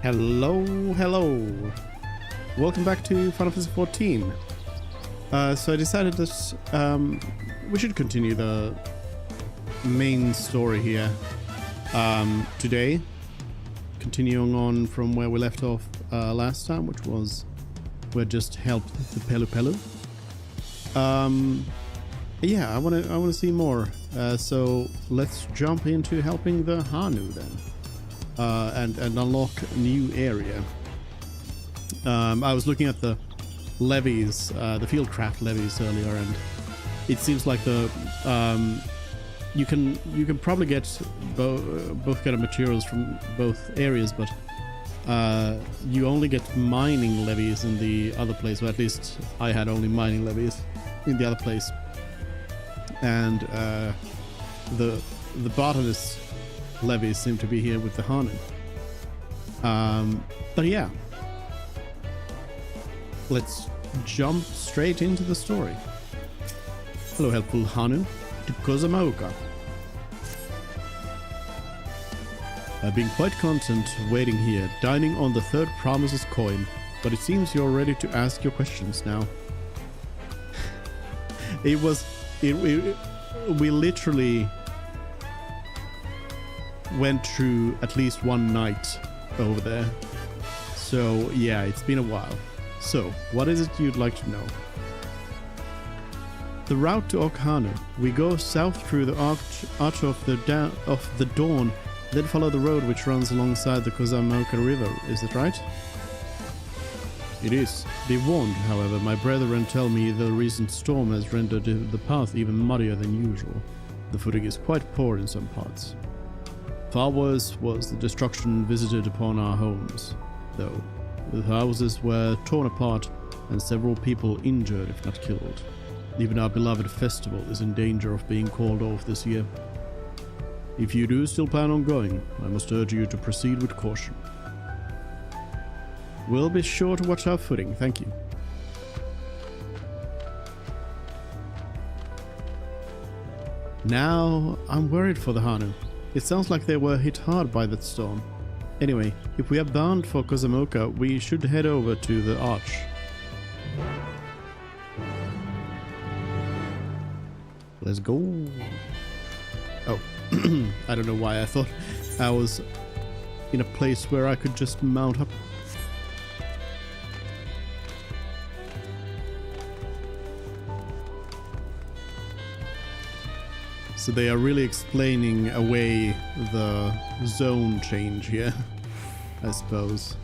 Hello, hello. Welcome back to Final Fantasy XIV. So I decided that we should continue the main story here today, continuing on from where we left off last time, which was we just helped the Pelu Pelu. Yeah, I want to see more. So let's jump into helping the Hanu then. And unlock a new area. I was looking at the levies, the fieldcraft levies earlier, and it seems like the you can probably get both kind of materials from both areas, but you only get mining levies in the other place, or at least I had only mining levies in the other place, and the botanist levies seem to be here with the Hanu. But yeah, let's jump straight into the story. Hello, helpful Hanu. To Kozamaoka. I've been quite content waiting here, dining on the third promises coin, but it seems you're ready to ask your questions now. We literally went through at least one night over there. So yeah, it's been a while. So, what is it you'd like to know? The route to Okhanu. We go south through the arch of the Dawn, then follow the road which runs alongside the Kozamaoka River. Is it right? It is. Be warned, however, my brethren tell me the recent storm has rendered the path even muddier than usual. The footing is quite poor in some parts. Far worse was the destruction visited upon our homes, though. The houses were torn apart and several people injured if not killed. Even our beloved festival is in danger of being called off this year. If you do still plan on going, I must urge you to proceed with caution. We'll be sure to watch our footing, thank you. Now, I'm worried for the Hanu. It sounds like they were hit hard by that storm. Anyway, if we are bound for Kozamaoka, we should head over to the arch. Let's go. Oh, I don't know why I thought I was in a place where I could just mount up. So they are really explaining away the zone change here, I suppose.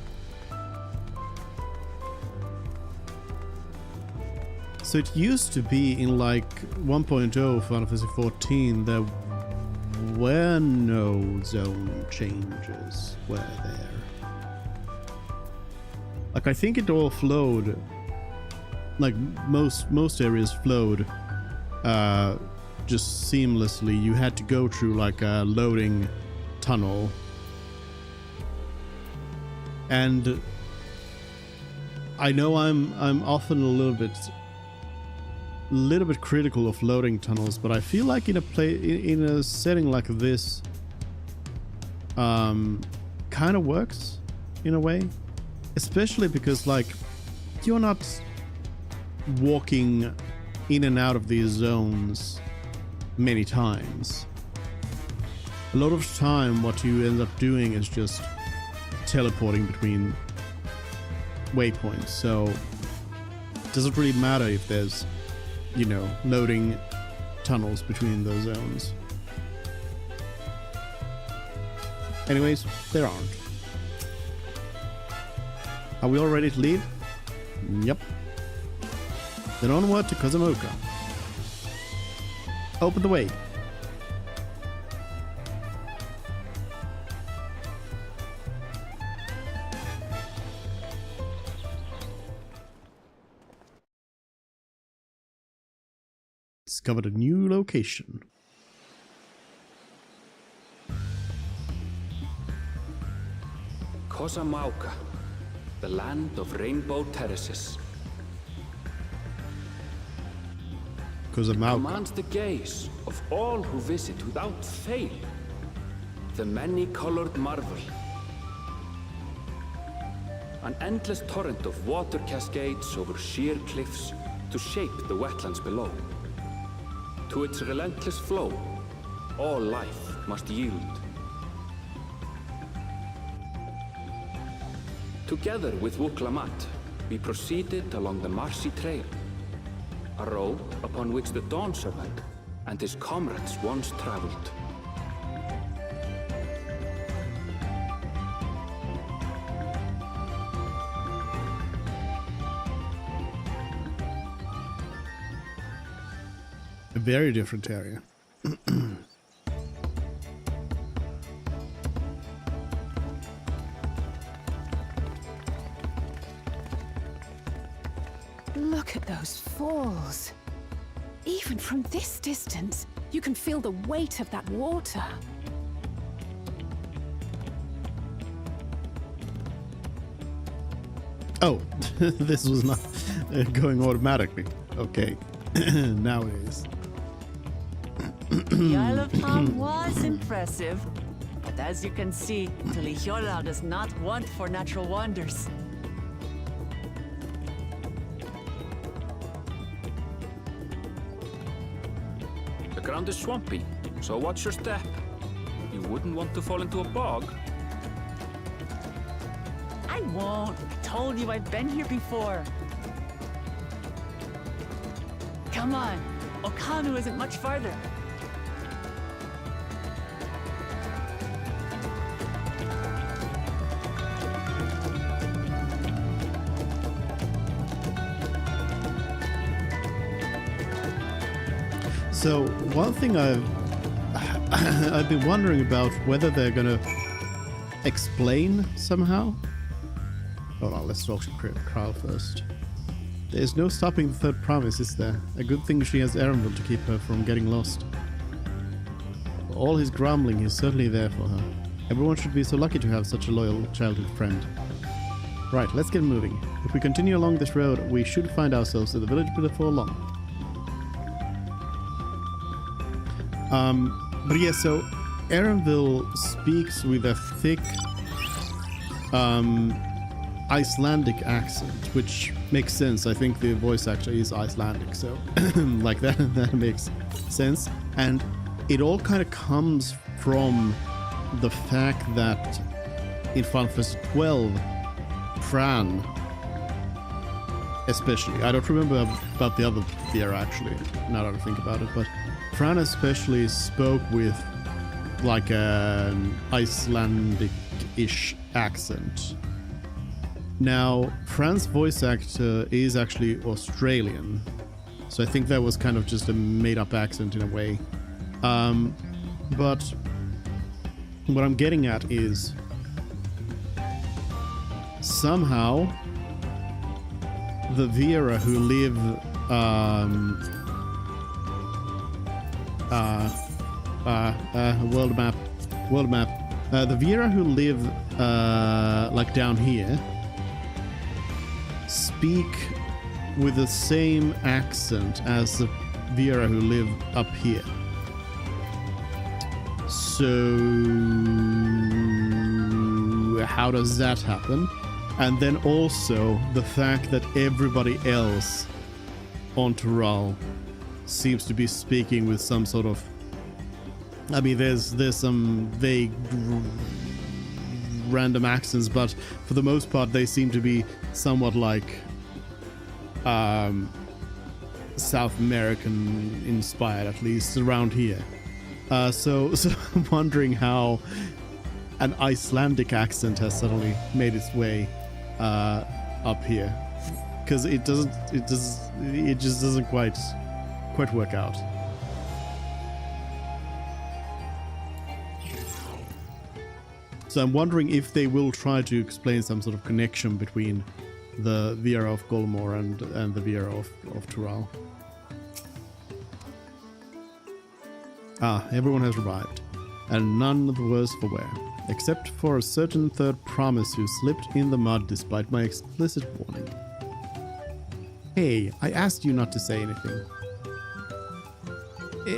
So it used to be in like 1.0 Final Fantasy XIV, there were no zone changes, were there? Like I think it all flowed, like most areas flowed just seamlessly. You had to go through like a loading tunnel, and I know I'm often a little bit critical of loading tunnels, but I feel like in a setting like this, kind of works in a way, especially because like you're not walking in and out of these zones many times. A lot of time what you end up doing is just teleporting between waypoints, so it doesn't really matter if there's, you know, loading tunnels between those zones. Anyways, there aren't. Are we all ready to leave? Yep. Then onward to Kozamaoka. Open the way. Discovered a new location. Kozamaoka, the land of rainbow terraces. Kozamaoka Commands the gaze of all who visit without fail. The many-colored marvel. An endless torrent of water cascades over sheer cliffs to shape the wetlands below. To its relentless flow, all life must yield. Together with Wuklamat, we proceeded along the marshy trail, a road upon which the Dawn Servant and his comrades once traveled. A very different area. Look at those falls. Even from this distance, you can feel the weight of that water. Oh, this was not going automatically. Okay, now it is. The Isle of Palm was impressive, but as you can see, Tulihiola does not want for natural wonders. The ground is swampy, so watch your step. You wouldn't want to fall into a bog. I won't. I told you I've been here before. Come on. Okanu isn't much farther. So one thing I've been wondering about whether they're gonna explain somehow. Hold on, let's talk to Kral first. There's no stopping the third promise, is there? A good thing she has Erenville to keep her from getting lost. For all his grumbling, he's certainly there for her. Everyone should be so lucky to have such a loyal childhood friend. Right, let's get moving. If we continue along this road, we should find ourselves at the village before long. But yeah, so Erenville speaks with a thick Icelandic accent, which makes sense. I think the voice actor is Icelandic, so like that makes sense. And it all kind of comes from the fact that in Final Fantasy XII, Fran, especially, I don't remember about the other Viera actually, now that I think about it, but Fran especially spoke with like an Icelandic-ish accent. Now, Fran's voice actor is actually Australian, so I think that was kind of just a made-up accent in a way. But what I'm getting at is somehow the Viera who live world map. The Viera who live like down here speak with the same accent as the Viera who live up here. So how does that happen? And then also the fact that everybody else on Tural seems to be speaking with some sort of, I mean, there's some vague random accents, but for the most part they seem to be somewhat like South American inspired, at least around here. So I'm wondering how an Icelandic accent has suddenly made its way up here, because it just doesn't quite work out. So I'm wondering if they will try to explain some sort of connection between the Viera of Golmor and the Viera of Tural. Everyone has arrived, and none the worse for wear, except for a certain third promise who slipped in the mud despite my explicit warning. Hey, I asked you not to say anything.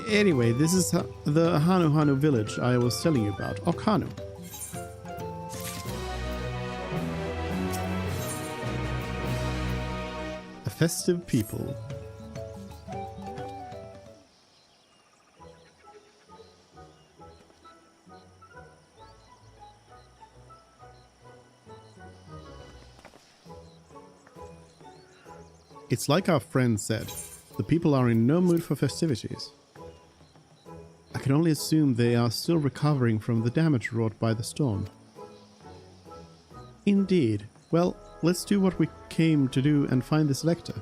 Anyway, this is the Hanu village I was telling you about, Okanu. festive people. It's like our friend said, the people are in no mood for festivities. I can only assume they are still recovering from the damage wrought by the storm. Indeed. Well, let's do what we came to do and find this lector.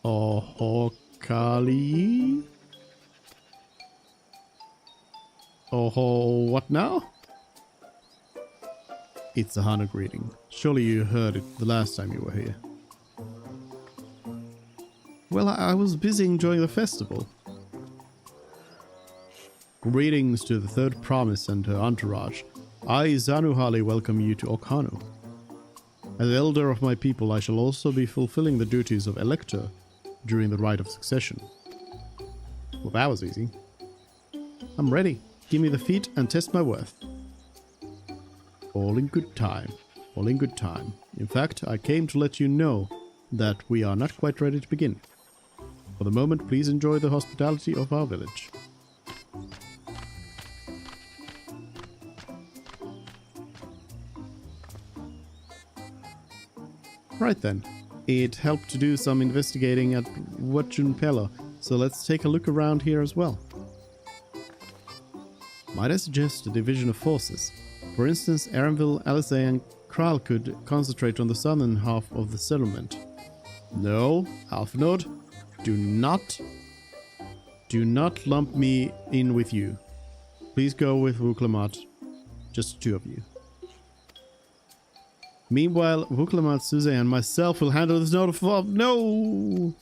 Oh, Kali? Oh, what now? It's a Hana greeting. Surely you heard it the last time you were here. Well, I was busy enjoying the festival. Greetings to the third promise and her entourage. I, Zanuhali, welcome you to Okhanu. As elder of my people, I shall also be fulfilling the duties of elector during the rite of succession. Well, that was easy. I'm ready. Give me the feat and test my worth. All in good time. All in good time. In fact, I came to let you know that we are not quite ready to begin. For the moment, please enjoy the hospitality of our village. Right then. It helped to do some investigating at Wachunpela, so let's take a look around here as well. Might I suggest a division of forces? For instance, Aranville, Alizé and Kral could concentrate on the southern half of the settlement. No, Alfnod, do not lump me in with you. Please go with Vuklamat, just the two of you. Meanwhile, Vuklamat, Suze and myself will handle this note of... No!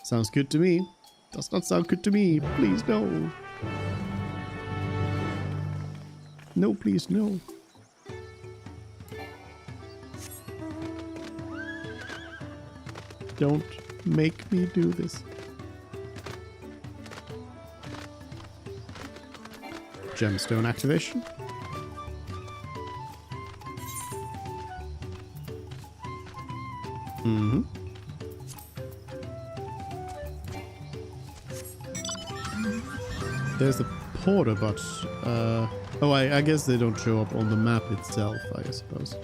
Sounds good to me. Does not sound good to me. Please, no. No, please, no. Don't make me do this. Gemstone activation. Mm-hmm. There's the porter, but oh, I guess they don't show up on the map itself, I suppose.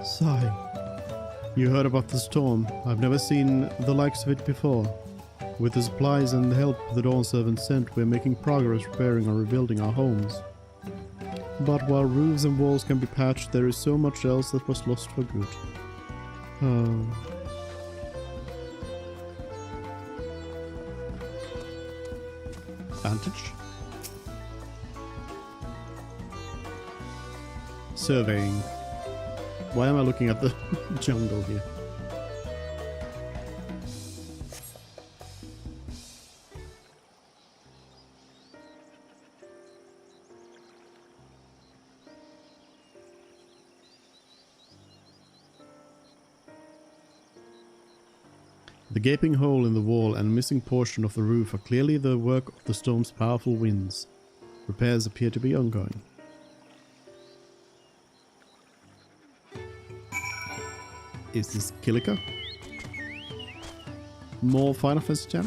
Sigh. You heard about the storm. I've never seen the likes of it before. With the supplies and the help the Dawn servants sent, we're making progress repairing and rebuilding our homes. But while roofs and walls can be patched, there is so much else that was lost for good. Vantage. Surveying. Why am I looking at the jungle here? The gaping hole in the wall and missing portion of the roof are clearly the work of the storm's powerful winds. Repairs appear to be ongoing. Is this Kilika? More Final Fantasy X?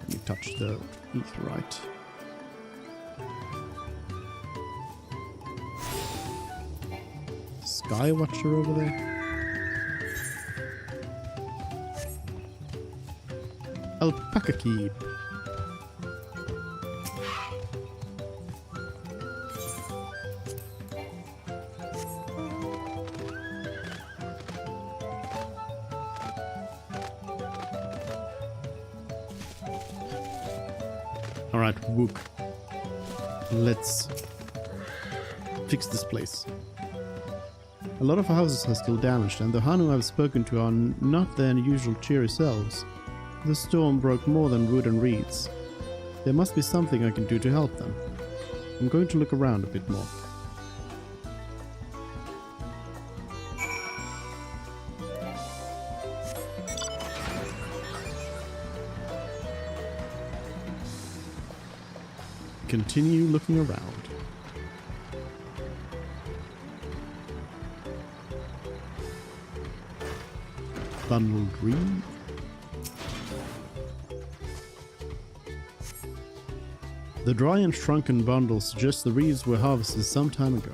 Let me touch the Aetheryte. Skywatcher over there. Alpaca Keep. Alright, Wook. Let's fix this place. A lot of houses are still damaged, and the Hanu I've spoken to are not their usual cheery selves. The storm broke more than wood and reeds. There must be something I can do to help them. I'm going to look around a bit more. Continue looking around. Bundled reed. The dry and shrunken bundle suggests the reeds were harvested some time ago.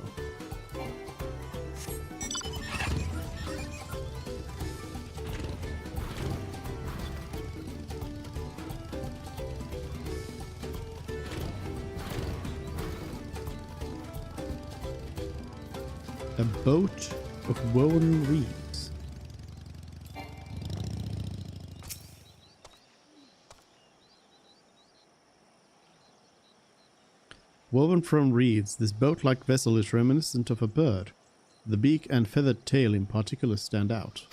A boat of woven reeds. Woven from reeds, this boat-like vessel is reminiscent of a bird. The beak and feathered tail in particular stand out.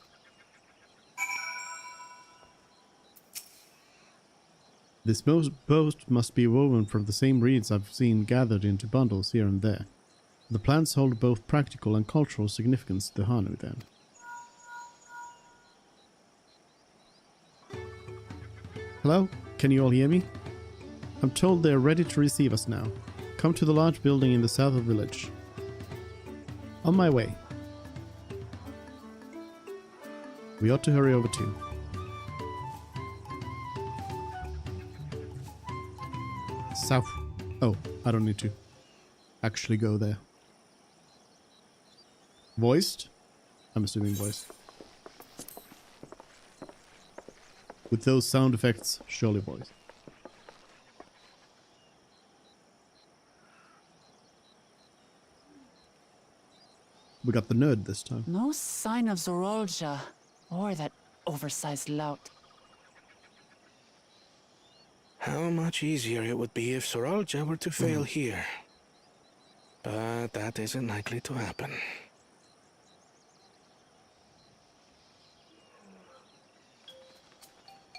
This boat must be woven from the same reeds I've seen gathered into bundles here and there. The plants hold both practical and cultural significance to the Hanu then. Hello? Can you all hear me? I'm told they're ready to receive us now. Come to the large building in the south of the village. On my way. We ought to hurry over too. South. Oh, I don't need to actually go there. Voiced? I'm assuming voiced. With those sound effects, surely voiced. We got the nerd this time. No sign of Zorolja or that oversized lout. How much easier it would be if Zorolja were to fail here. But that isn't likely to happen.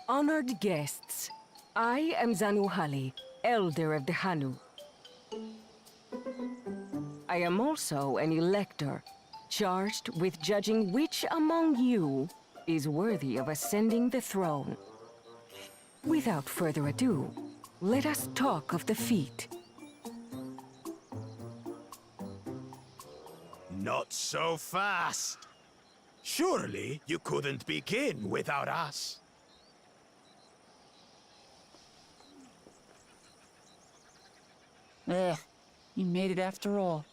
Honored guests, I am Zanuhali, Elder of the Hanu. I am also an elector, charged with judging which among you is worthy of ascending the throne. Without further ado, let us talk of the feat. Not so fast. Surely you couldn't begin without us. You made it after all.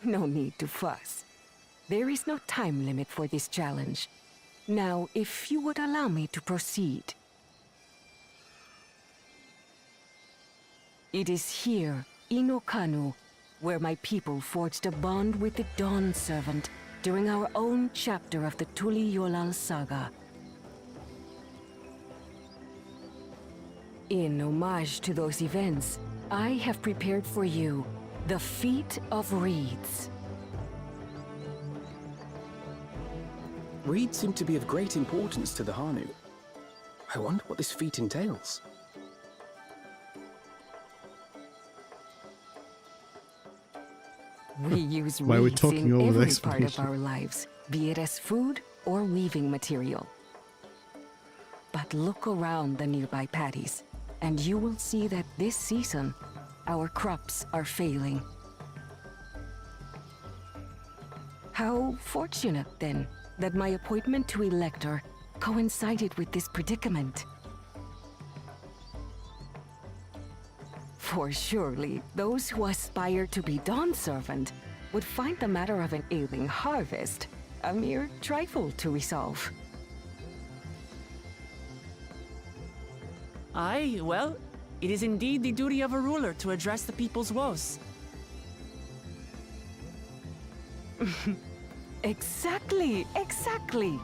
No need to fuss. There is no time limit for this challenge. Now, if you would allow me to proceed. It is here, in Okanu, where my people forged a bond with the Dawn Servant during our own chapter of the Tuli Yolal saga. In homage to those events, I have prepared for you the Feat of Reeds. Reeds seem to be of great importance to the Hanu. I wonder what this feat entails. We use Why are we reeds talking in over the every part of explanation? our lives, be it as food or weaving material. But look around the nearby paddies, and you will see that this season, our crops are failing. How fortunate, then, that my appointment to Elector coincided with this predicament. For surely, those who aspire to be Dawn Servant would find the matter of an ailing harvest a mere trifle to resolve. Aye, well, it is indeed the duty of a ruler to address the people's woes. Exactly, exactly.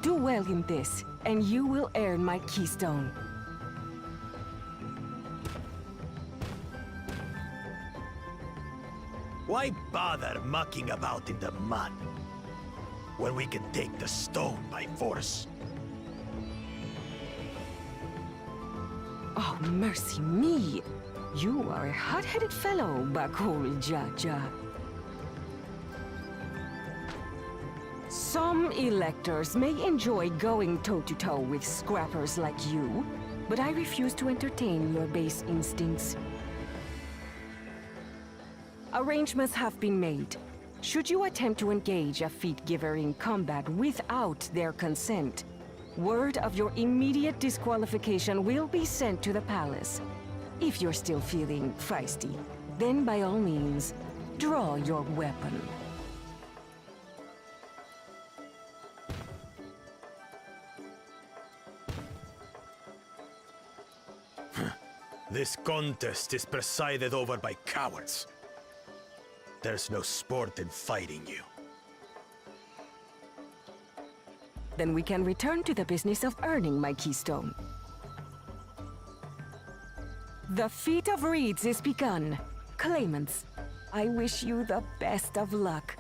Do well in this, and you will earn my keystone. Why bother mucking about in the mud when we can take the stone by force? Oh, mercy me! You are a hot-headed fellow, Bakul Jaja. Some electors may enjoy going toe-to-toe with scrappers like you, but I refuse to entertain your base instincts. Arrangements have been made. Should you attempt to engage a feat giver in combat without their consent, word of your immediate disqualification will be sent to the palace. If you're still feeling feisty, then by all means, draw your weapon. This contest is presided over by cowards. There's no sport in fighting you. Then we can return to the business of earning my keystone. The feat of reeds is begun. Claimants, I wish you the best of luck.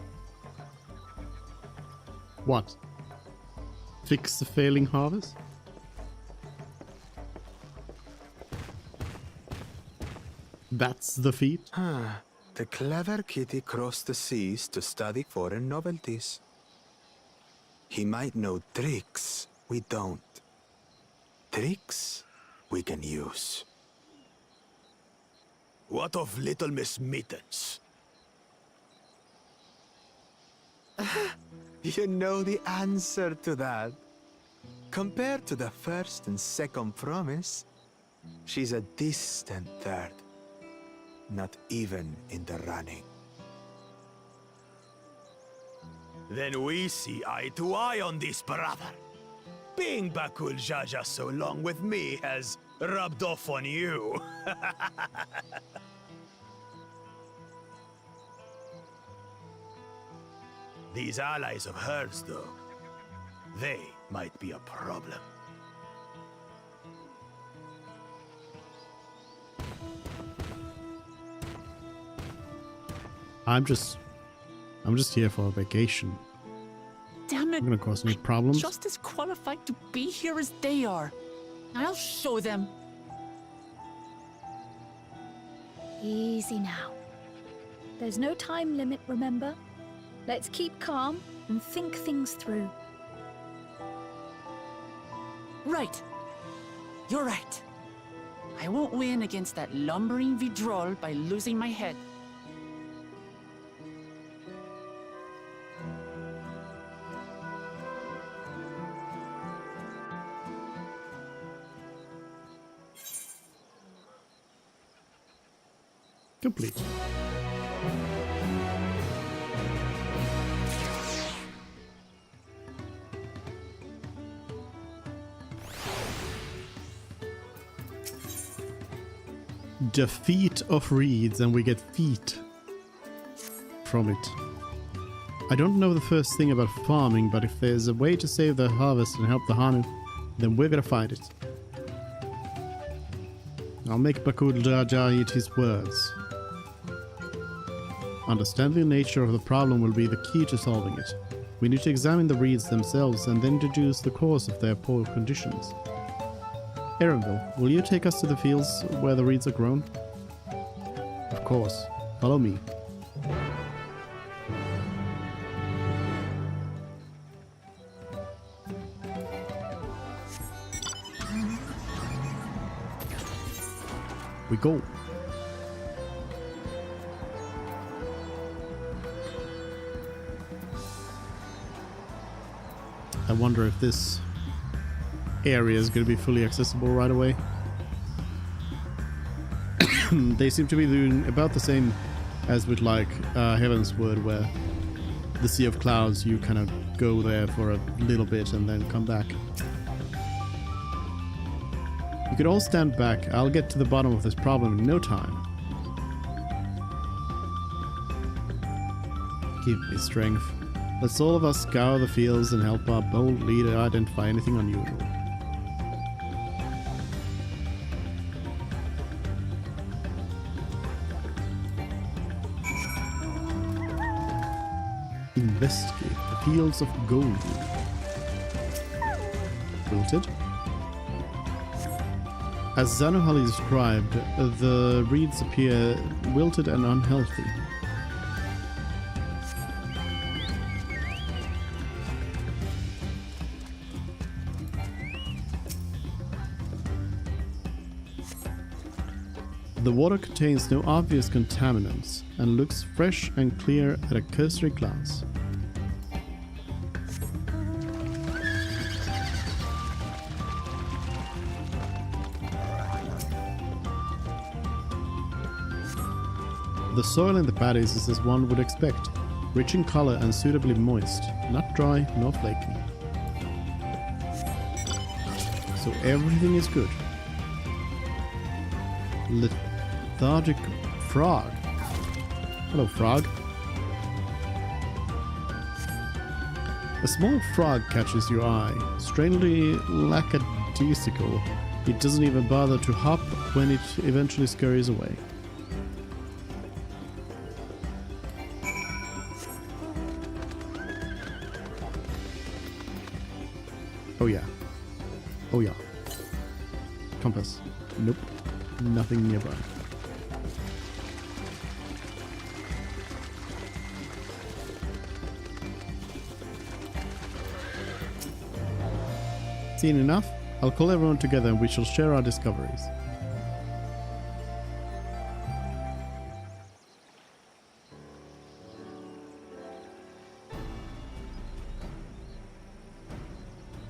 What? Fix the failing harvest? That's the feat? Ah, the clever kitty crossed the seas to study foreign novelties. He might know tricks we don't. Tricks we can use. What of Little Miss Mittens? You know the answer to that. Compared to the first and second promise, she's a distant third. Not even in the running. Then we see eye to eye on this, brother. Being Bakul Jaja so long with me has rubbed off on you. These allies of hers, though, they might be a problem. I'm just here for a vacation. Damn it! I'm gonna cause any problems. Just as qualified to be here as they are. I'll show them. Easy now. There's no time limit, remember? Let's keep calm and think things through. Right. You're right. I won't win against that lumbering Vidrol by losing my head. Complete. Defeat of reeds, and we get feet from it. I don't know the first thing about farming, but if there's a way to save the harvest and help the Hanu, then we're gonna find it. I'll make Bakul Jaja eat his words. Understanding the nature of the problem will be the key to solving it. We need to examine the reeds themselves and then deduce the cause of their poor conditions. Erenville, will you take us to the fields where the reeds are grown? Of course. Follow me. We go. I wonder if this area is going to be fully accessible right away. They seem to be doing about the same as with like Heavensward, where the Sea of Clouds, you kind of go there for a little bit and then come back. You could all stand back. I'll get to the bottom of this problem in no time. Give me strength. Let's all of us scour the fields and help our bold leader identify anything unusual. investigate the fields of gold. Wilted. As Zanuhali described, the reeds appear wilted and unhealthy. The water contains no obvious contaminants and looks fresh and clear at a cursory glance. The soil in the paddies is as one would expect, rich in color and suitably moist, not dry nor flaky. So everything is good. Lethargic frog. Hello, frog. A small frog catches your eye, strangely lackadaisical. It doesn't even bother to hop when it eventually scurries away. Oh yeah. Oh yeah. Compass. Nope. Nothing nearby. Seen enough? I'll call everyone together and we shall share our discoveries.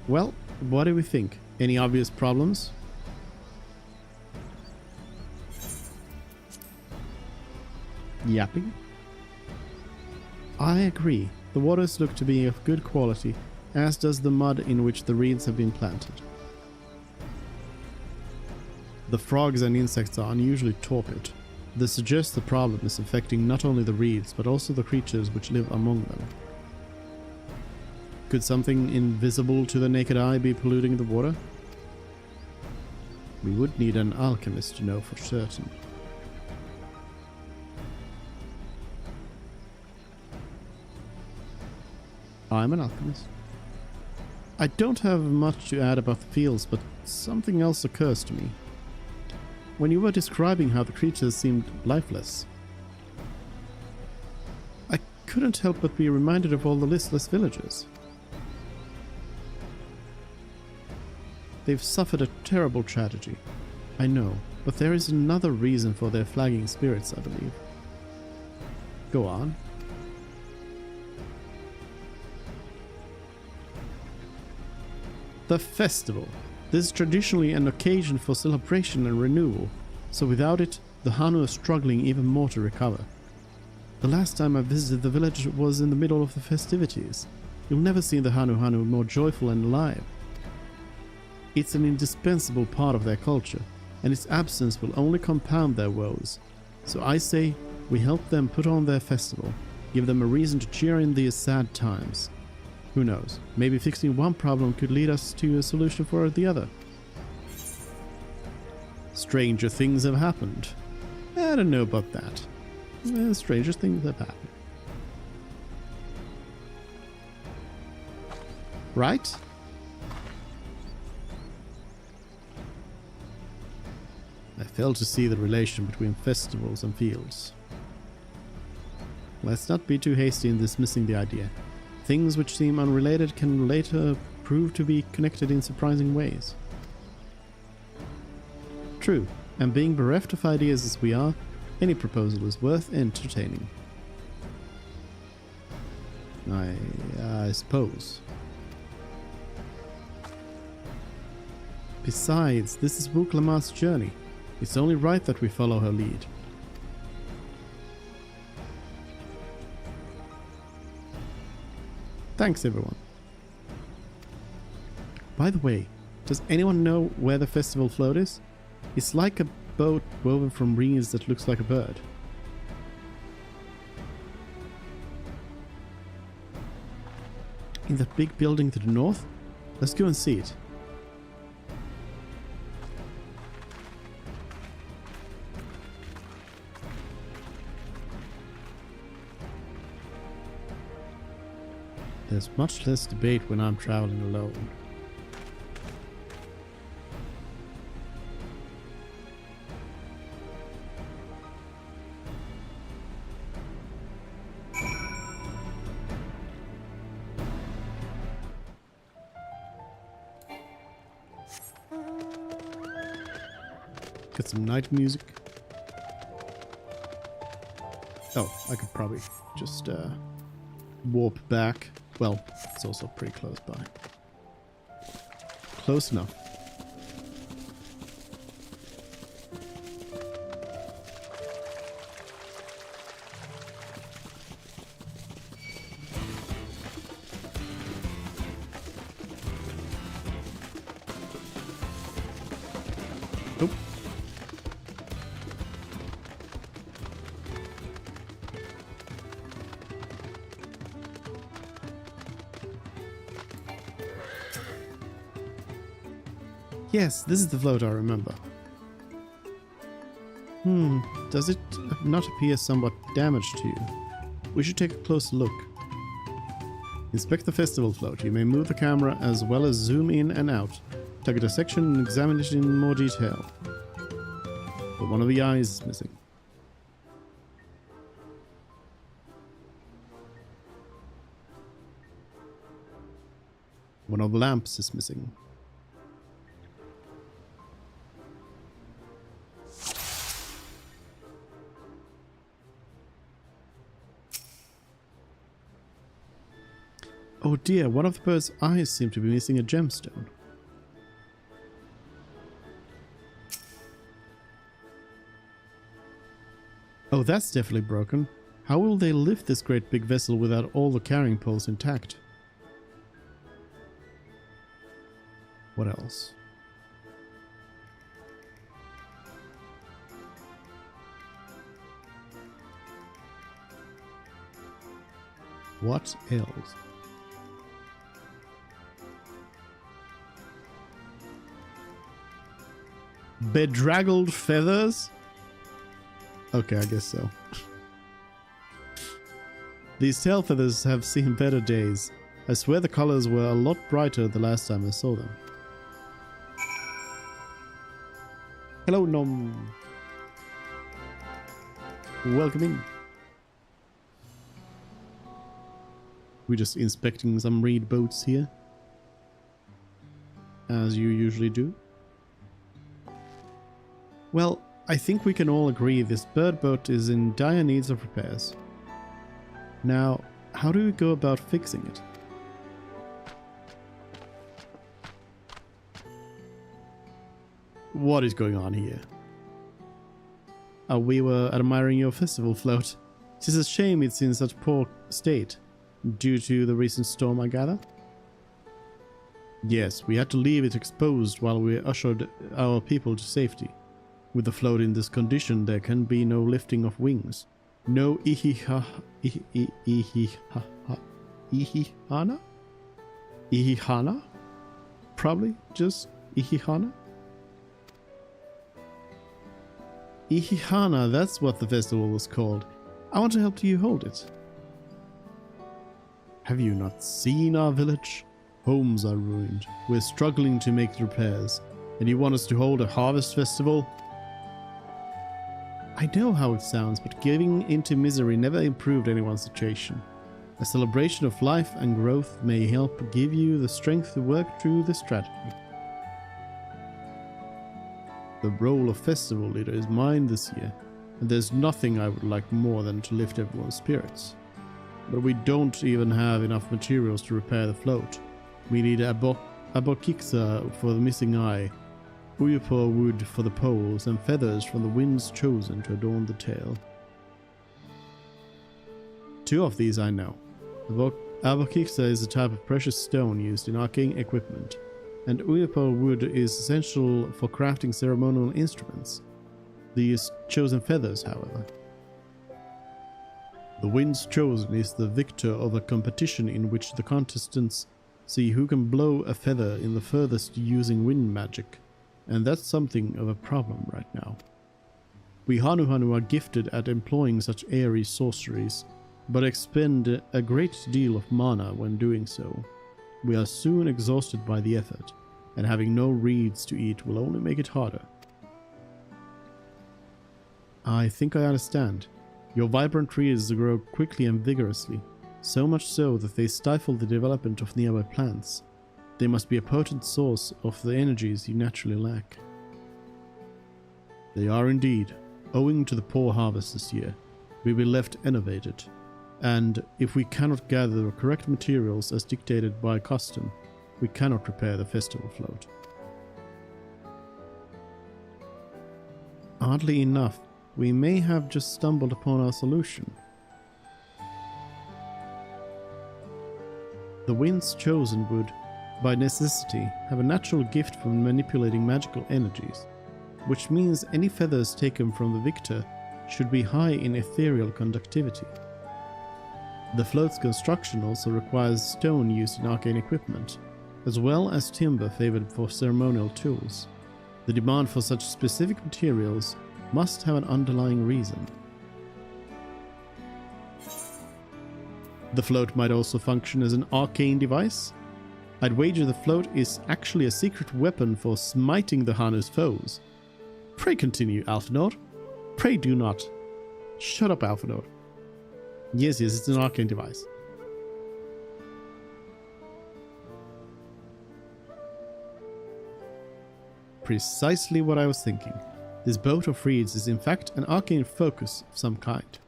Well, what do we think? Any obvious problems? Yapping? I agree. The waters look to be of good quality, as does the mud in which the reeds have been planted. The frogs and insects are unusually torpid. This suggests the problem is affecting not only the reeds, but also the creatures which live among them. Could something invisible to the naked eye be polluting the water? We would need an alchemist to know for certain. I'm an alchemist. I don't have much to add about the fields, but something else occurs to me. When you were describing how the creatures seemed lifeless, I couldn't help but be reminded of all the listless villagers. They've suffered a terrible tragedy, I know, but there is another reason for their flagging spirits, I believe. Go on. The festival. This is traditionally an occasion for celebration and renewal, so without it, the Hanu are struggling even more to recover. The last time I visited the village was in the middle of the festivities. You'll never see the Hanu more joyful and alive. It's an indispensable part of their culture, and its absence will only compound their woes. So I say, we help them put on their festival, give them a reason to cheer in these sad times. Who knows, maybe fixing one problem could lead us to a solution for the other. Stranger things have happened. I don't know about that. Stranger things have happened. Right? I fail to see the relation between festivals and fields. Let's not be too hasty in dismissing the idea. Things which seem unrelated can later prove to be connected in surprising ways. True, and being bereft of ideas as we are, any proposal is worth entertaining. I suppose. Besides, this is Wuklamar's journey. It's only right that we follow her lead. Thanks, everyone. By the way, does anyone know where the festival float is? It's like a boat woven from reeds that looks like a bird. In that big building to the north? Let's go and see it. There's much less debate when I'm traveling alone. Get some night music. Oh, I could probably just warp back. Well, it's also pretty close by. Close enough. Nope. Yes, this is the float I remember. Does it not appear somewhat damaged to you? We should take a closer look. Inspect the festival float. You may move the camera as well as zoom in and out. Target a section and examine it in more detail. But one of the eyes is missing. One of the lamps is missing. Oh dear, one of the bird's eyes seem to be missing a gemstone. Oh, that's definitely broken. How will they lift this great big vessel without all the carrying poles intact? What else? What else? Bedraggled feathers? Okay, I guess so. These tail feathers have seen better days. I swear the colors were a lot brighter the last time I saw them. Hello, Nom. Welcome in. We're just inspecting some reed boats here. As you usually do. Well, I think we can all agree this bird boat is in dire needs of repairs. Now, how do we go about fixing it? What is going on here? We were admiring your festival float. It is a shame it's in such poor state, due to the recent storm, I gather? Yes, we had to leave it exposed while we ushered our people to safety. With the float in this condition, there can be no lifting of wings. No ihihana? Ihihana? Probably just ihihana? Ihihana, that's what the festival was called. I want to help you hold it. Have you not seen our village? Homes are ruined. We're struggling to make repairs. And you want us to hold a harvest festival? I know how it sounds, but giving into misery never improved anyone's situation. A celebration of life and growth may help give you the strength to work through this tragedy. The role of festival leader is mine this year, and there's nothing I would like more than to lift everyone's spirits. But we don't even have enough materials to repair the float. We need abokiksa for the missing eye, uyapur wood for the poles, and feathers from the winds chosen to adorn the tail. 2 of these I know. Abokiksa is a type of precious stone used in arcane equipment, and uyapur wood is essential for crafting ceremonial instruments. These chosen feathers, however. The winds chosen is the victor of a competition in which the contestants see who can blow a feather in the furthest using wind magic. And that's something of a problem right now. We Hanu are gifted at employing such airy sorceries, but expend a great deal of mana when doing so. We are soon exhausted by the effort, and having no reeds to eat will only make it harder. I think I understand. Your vibrant trees grow quickly and vigorously, so much so that they stifle the development of nearby plants. They must be a potent source of the energies you naturally lack. They are indeed. Owing to the poor harvest this year, we will be left enervated, and if we cannot gather the correct materials as dictated by custom, we cannot prepare the festival float. Oddly enough, we may have just stumbled upon our solution. The winds chosen would, by necessity, have a natural gift for manipulating magical energies, which means any feathers taken from the victor should be high in ethereal conductivity. The float's construction also requires stone used in arcane equipment, as well as timber favored for ceremonial tools. The demand for such specific materials must have an underlying reason. The float might also function as an arcane device. I'd wager the float is actually a secret weapon for smiting the Hanu's foes. Pray continue, Alphinaud. Pray do not. Shut up, Alphinaud. Yes, it's an arcane device. Precisely what I was thinking. This boat of reeds is in fact an arcane focus of some kind.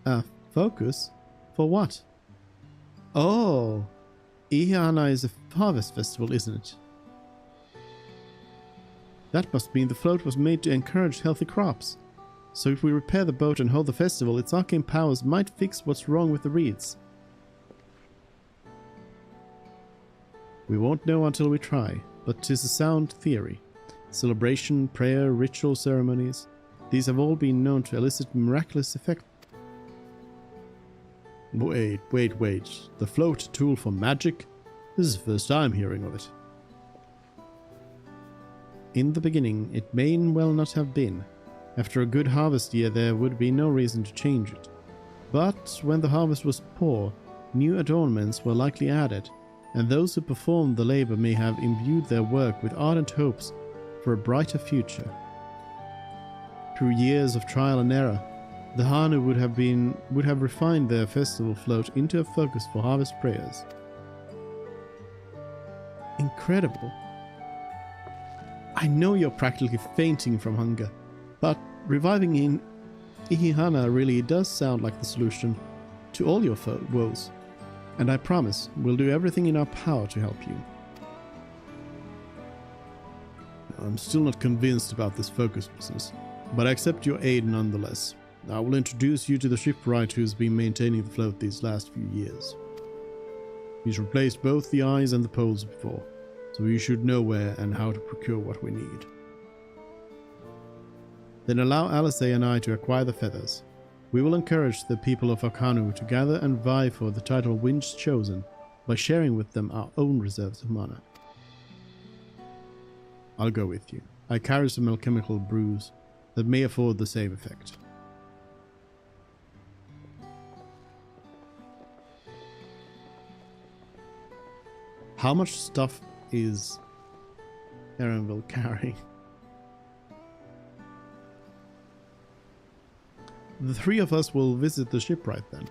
A focus? For what? Oh! Ihana is a harvest festival, isn't it? That must mean the float was made to encourage healthy crops. So if we repair the boat and hold the festival, its arcane powers might fix what's wrong with the reeds. We won't know until we try, but 'tis a sound theory. Celebration, prayer, ritual ceremonies, these have all been known to elicit miraculous effects. Wait. The float a tool for magic? This is the first time hearing of it. In the beginning, it may well not have been. After a good harvest year, there would be no reason to change it. But when the harvest was poor, new adornments were likely added, and those who performed the labor may have imbued their work with ardent hopes for a brighter future. Through years of trial and error, the Hanu would have refined their festival float into a focus for harvest prayers. Incredible. I know you're practically fainting from hunger, but reviving in Ihihana really does sound like the solution to all your woes. And I promise we'll do everything in our power to help you. I'm still not convinced about this focus business, but I accept your aid nonetheless. I will introduce you to the shipwright who's been maintaining the float these last few years. He's replaced both the eyes and the poles before, so you should know where and how to procure what we need. Then allow Alice and I to acquire the feathers. We will encourage the people of Akanu to gather and vie for the title Winds Chosen by sharing with them our own reserves of mana. I'll go with you. I carry some alchemical brews that may afford the same effect. How much stuff is Erenville carrying? The three of us will visit the shipwright then.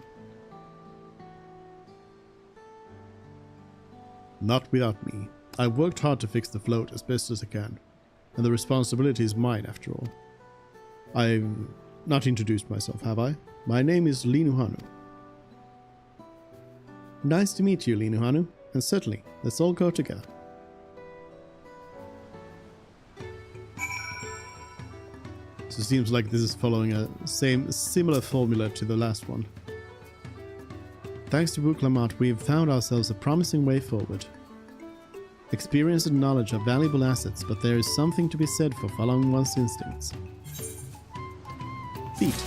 Not without me. I've worked hard to fix the float as best as I can, and the responsibility is mine after all. I've not introduced myself, have I? My name is Linuhanu. Nice to meet you, Linuhanu, and certainly, let's all go together. So it seems like this is following a similar formula to the last one. Thanks to Buklamat, we've found ourselves a promising way forward. Experience and knowledge are valuable assets, but there is something to be said for following one's instincts. Feat.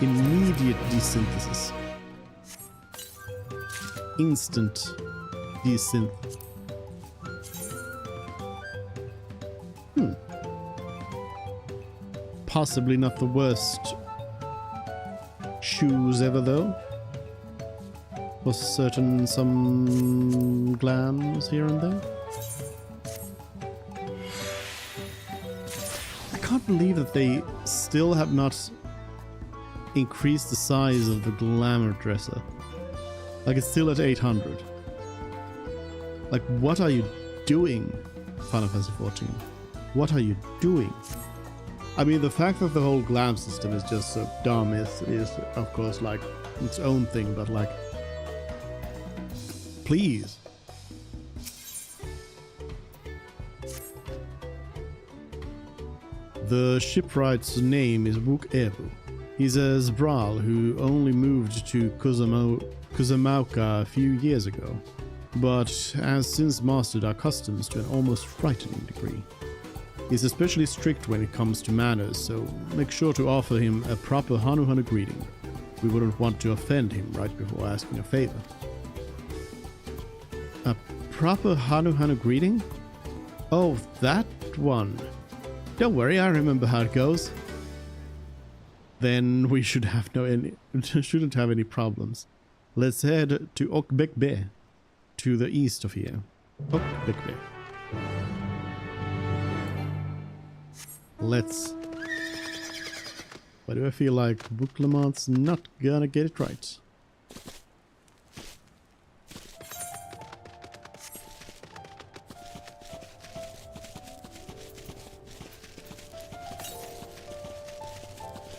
Immediate desynthesis. Instant desynth. possibly not the worst shoes ever, though. For certain, some glands here and there. I can't believe that they still have not increased the size of the glamour dresser. Like, it's still at 800. Like, what are you doing, Final Fantasy XIV? What are you doing? I mean, the fact that the whole glam system is just so dumb is of course, like, its own thing, but, like, please. The shipwright's name is Wook Evu. He's a Zbral who only moved to Kuzamauka a few years ago, but has since mastered our customs to an almost frightening degree. He's especially strict when it comes to manners, so make sure to offer him a proper Hanu greeting. We wouldn't want to offend him right before asking a favor. A proper Hanu greeting? Oh, that one. Don't worry, I remember how it goes. Then we shouldn't have any problems. Let's head to Okbekbe, to the east of here. Okbekbe. Let's. Why do I feel like Wook Lamont's not gonna get it right?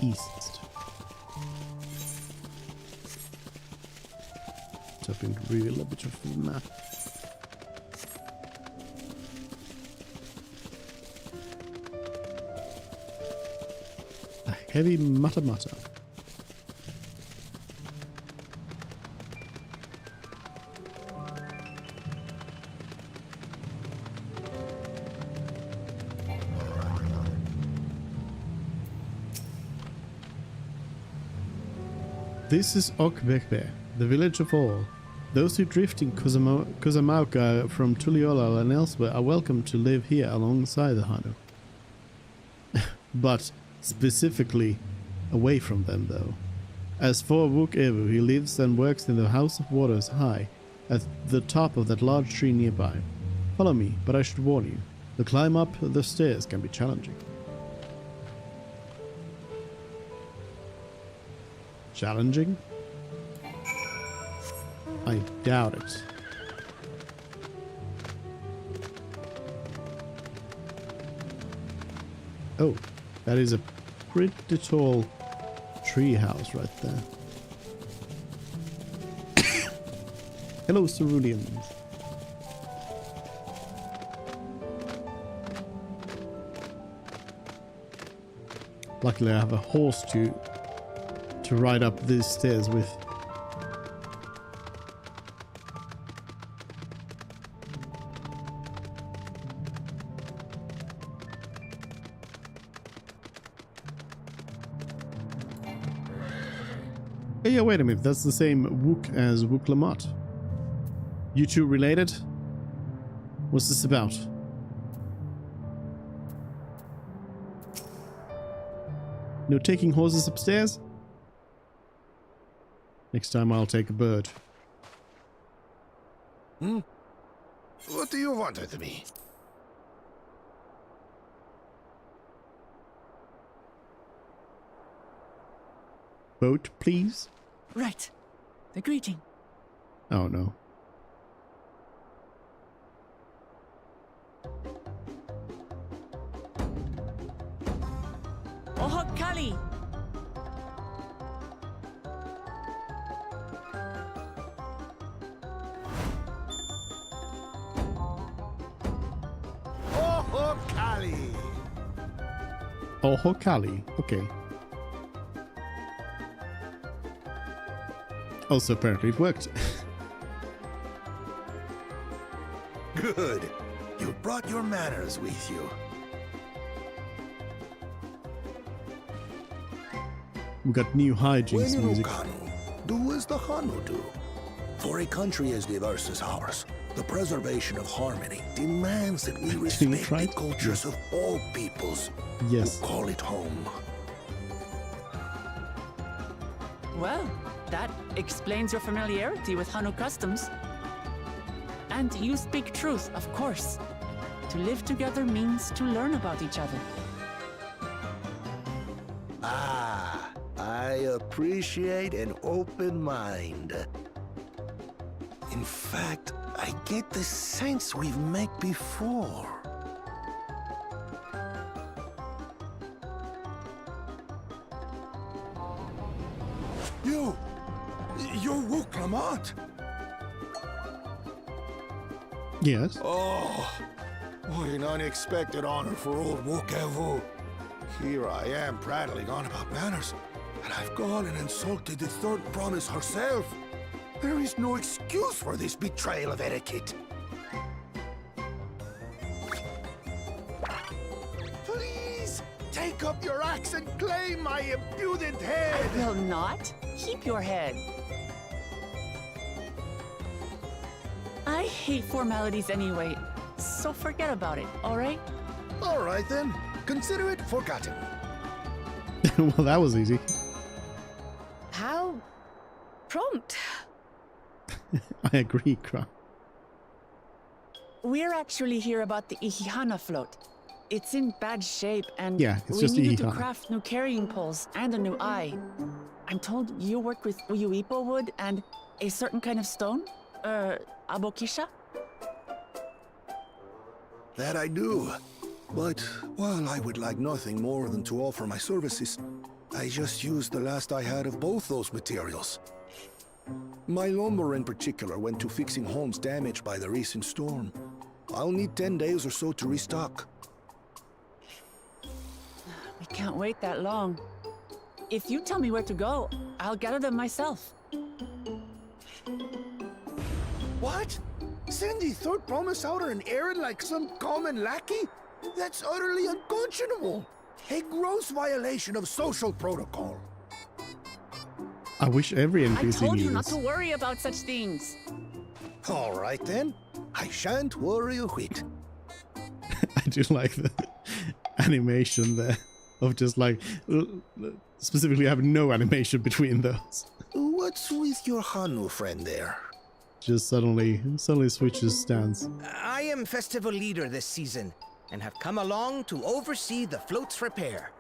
East. Tapping to reveal a bit of the map. A heavy mata. This is Okbekbe, the village of all. Those who drift in Kuzamauka from Tuliolal and elsewhere are welcome to live here alongside the Hanu. But specifically away from them, though. As for Wook Evu, he lives and works in the House of Waters High, at the top of that large tree nearby. Follow me, but I should warn you, the climb up the stairs can be challenging. Challenging? I doubt it. Oh, that is a pretty tall tree house right there. Hello, Ceruleans. Luckily, I have a horse to ride up these stairs with. Hey, yeah, wait a minute, that's the same Wook as Wook Lamont. You two related? What's this about? No taking horses upstairs? Next time I'll take a bird. What do you want with me? Boat, please? Right. The greeting. Oh no. Ohok Kali! Oh, Kali! Oh, Kali. Okay. Also, apparently it worked. Good. You brought your manners with you. We got new hijinks music. Do as the Hanu do. For a country as diverse as ours, the preservation of harmony demands that we respect the cultures of all peoples Yes. who call it home. Well, that explains your familiarity with Hanu customs. And you speak truth, of course. To live together means to learn about each other. Ah, I appreciate an open mind. In fact, I get the sense we've met before. You're Wuklamant! Yes. Oh, what an unexpected honor for old Wukevu. Here I am prattling on about manners, and I've gone and insulted the third promise herself. There is no excuse for this betrayal of etiquette. Please, take up your axe and claim my impudent head! I will not. Keep your head. I hate formalities anyway, so forget about it, alright? All right then, consider it forgotten. Well, that was easy. How prompt. I agree, Kra. We're actually here about the Ihihana float. It's in bad shape, and Yeah, it's we just needed to Ihihana. craft new carrying poles and a new eye. I'm told you work with Uyuipo wood and a certain kind of stone? Abokisha? That I do. But while I would like nothing more than to offer my services, I just used the last I had of both those materials. My lumber in particular went to fixing homes damaged by the recent storm. I'll need 10 days or so to restock. We can't wait that long. If you tell me where to go, I'll gather them myself. What? Send the third promise out on an errand like some common lackey? That's utterly unconscionable. A gross violation of social protocol. I wish every I NPC told knew you not this. to worry about such things. All right then. I shan't worry a whit. I do like the animation there of just like specifically having no animation between those. What's with your Hanu friend there? Just suddenly switches stance. I am festival leader this season, and have come along to oversee the float's repair.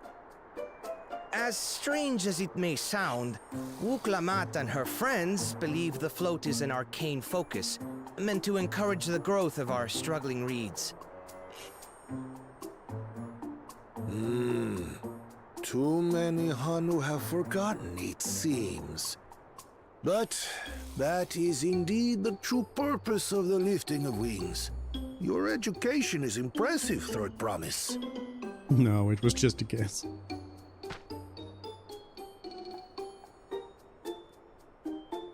As strange as it may sound, Wuklamat and her friends believe the float is an arcane focus, meant to encourage the growth of our struggling reeds. Too many Hanu have forgotten, it seems. But that is indeed the true purpose of the lifting of wings. Your education is impressive, Third Promise. No, it was just a guess.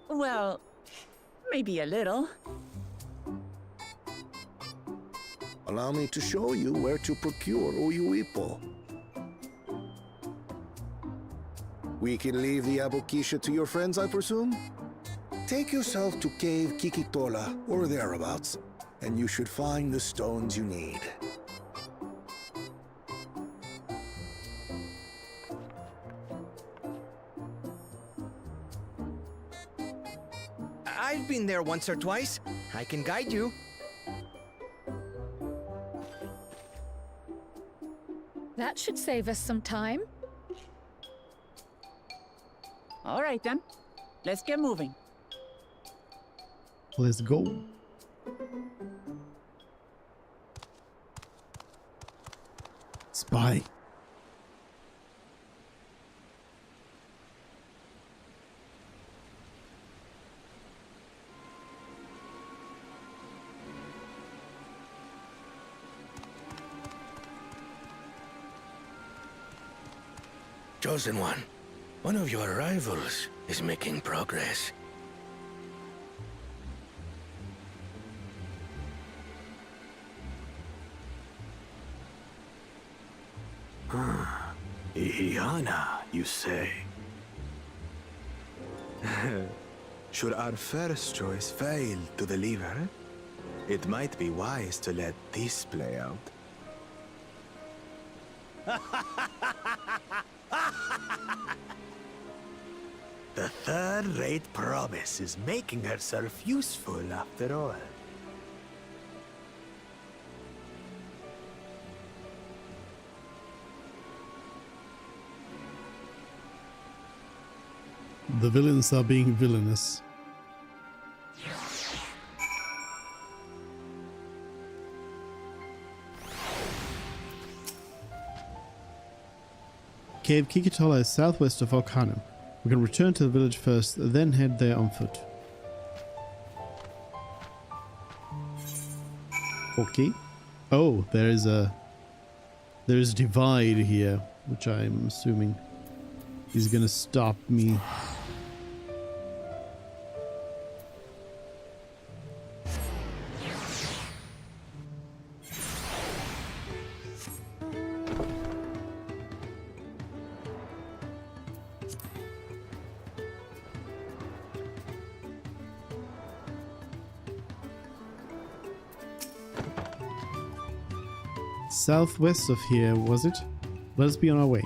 Well, maybe a little. Allow me to show you where to procure Uyuipo. We can leave the Abokisha to your friends, I presume? Take yourself to Cave Kikitola or thereabouts, and you should find the stones you need. I've been there once or twice. I can guide you. That should save us some time. All right then, let's get moving. Let's go. Spy. Chosen one of your rivals is making progress. Ihihana, you say? Should our first choice fail to deliver, it might be wise to let this play out. The third-rate promise is making herself useful after all. The villains are being villainous. Cave Kikitola is southwest of Okano. We can return to the village first, then head there on foot. Okay. Oh, there is a divide here, which I'm assuming is gonna stop me. Southwest of here, was it? Let us be on our way.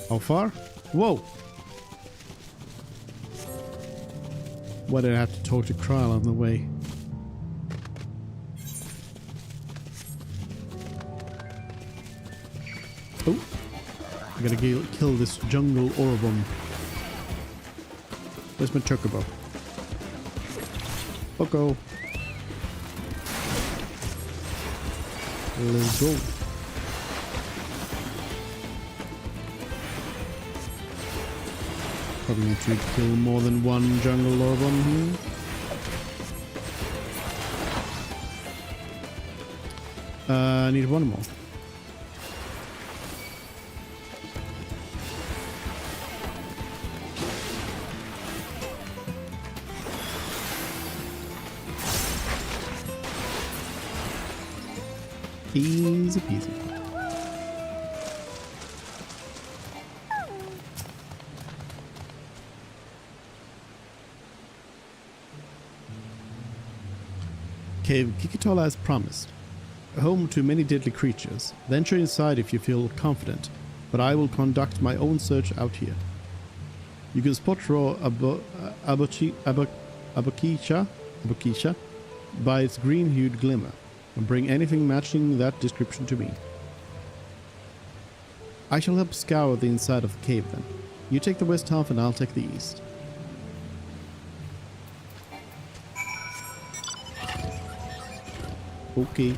How far? Whoa! Why did I have to talk to Kryl on the way? Oh! I gotta kill this jungle Orobum. Where's my chocobo? Poco! Let's go. Probably need to kill more than one jungle Orobum here. I need one more. Easy peasy. Cave Kikitola as promised. Home to many deadly creatures. Venture inside if you feel confident, but I will conduct my own search out here. You can spot raw Abokisha by its green-hued glimmer, and bring anything matching that description to me. I shall help scour the inside of the cave then. You take the west half and I'll take the east. Okay.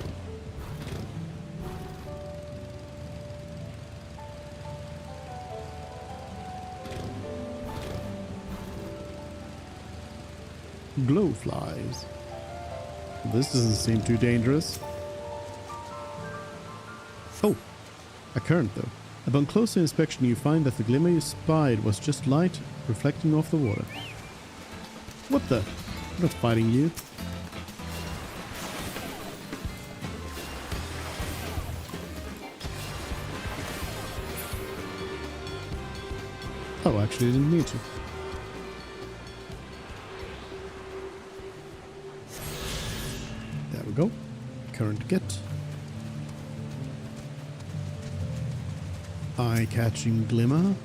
Glowflies. This doesn't seem too dangerous. Oh, a current though. Upon closer inspection you find that the glimmer you spied was just light reflecting off the water. What the? I'm not fighting you. Oh, actually I didn't need to. There we go. Current get. Eye-catching glimmer.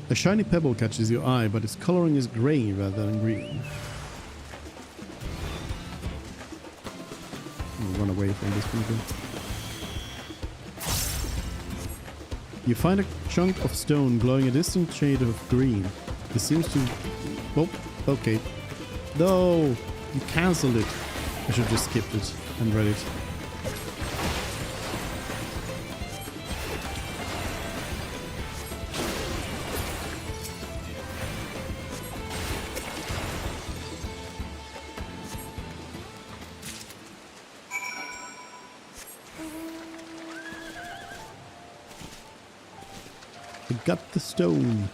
A shiny pebble catches your eye, but its coloring is grey rather than green. I'll run away from this people. You find a chunk of stone glowing a distinct shade of green. This seems to... Oh, okay. No! You cancelled it. I should have just skipped it and read it. I got the stone.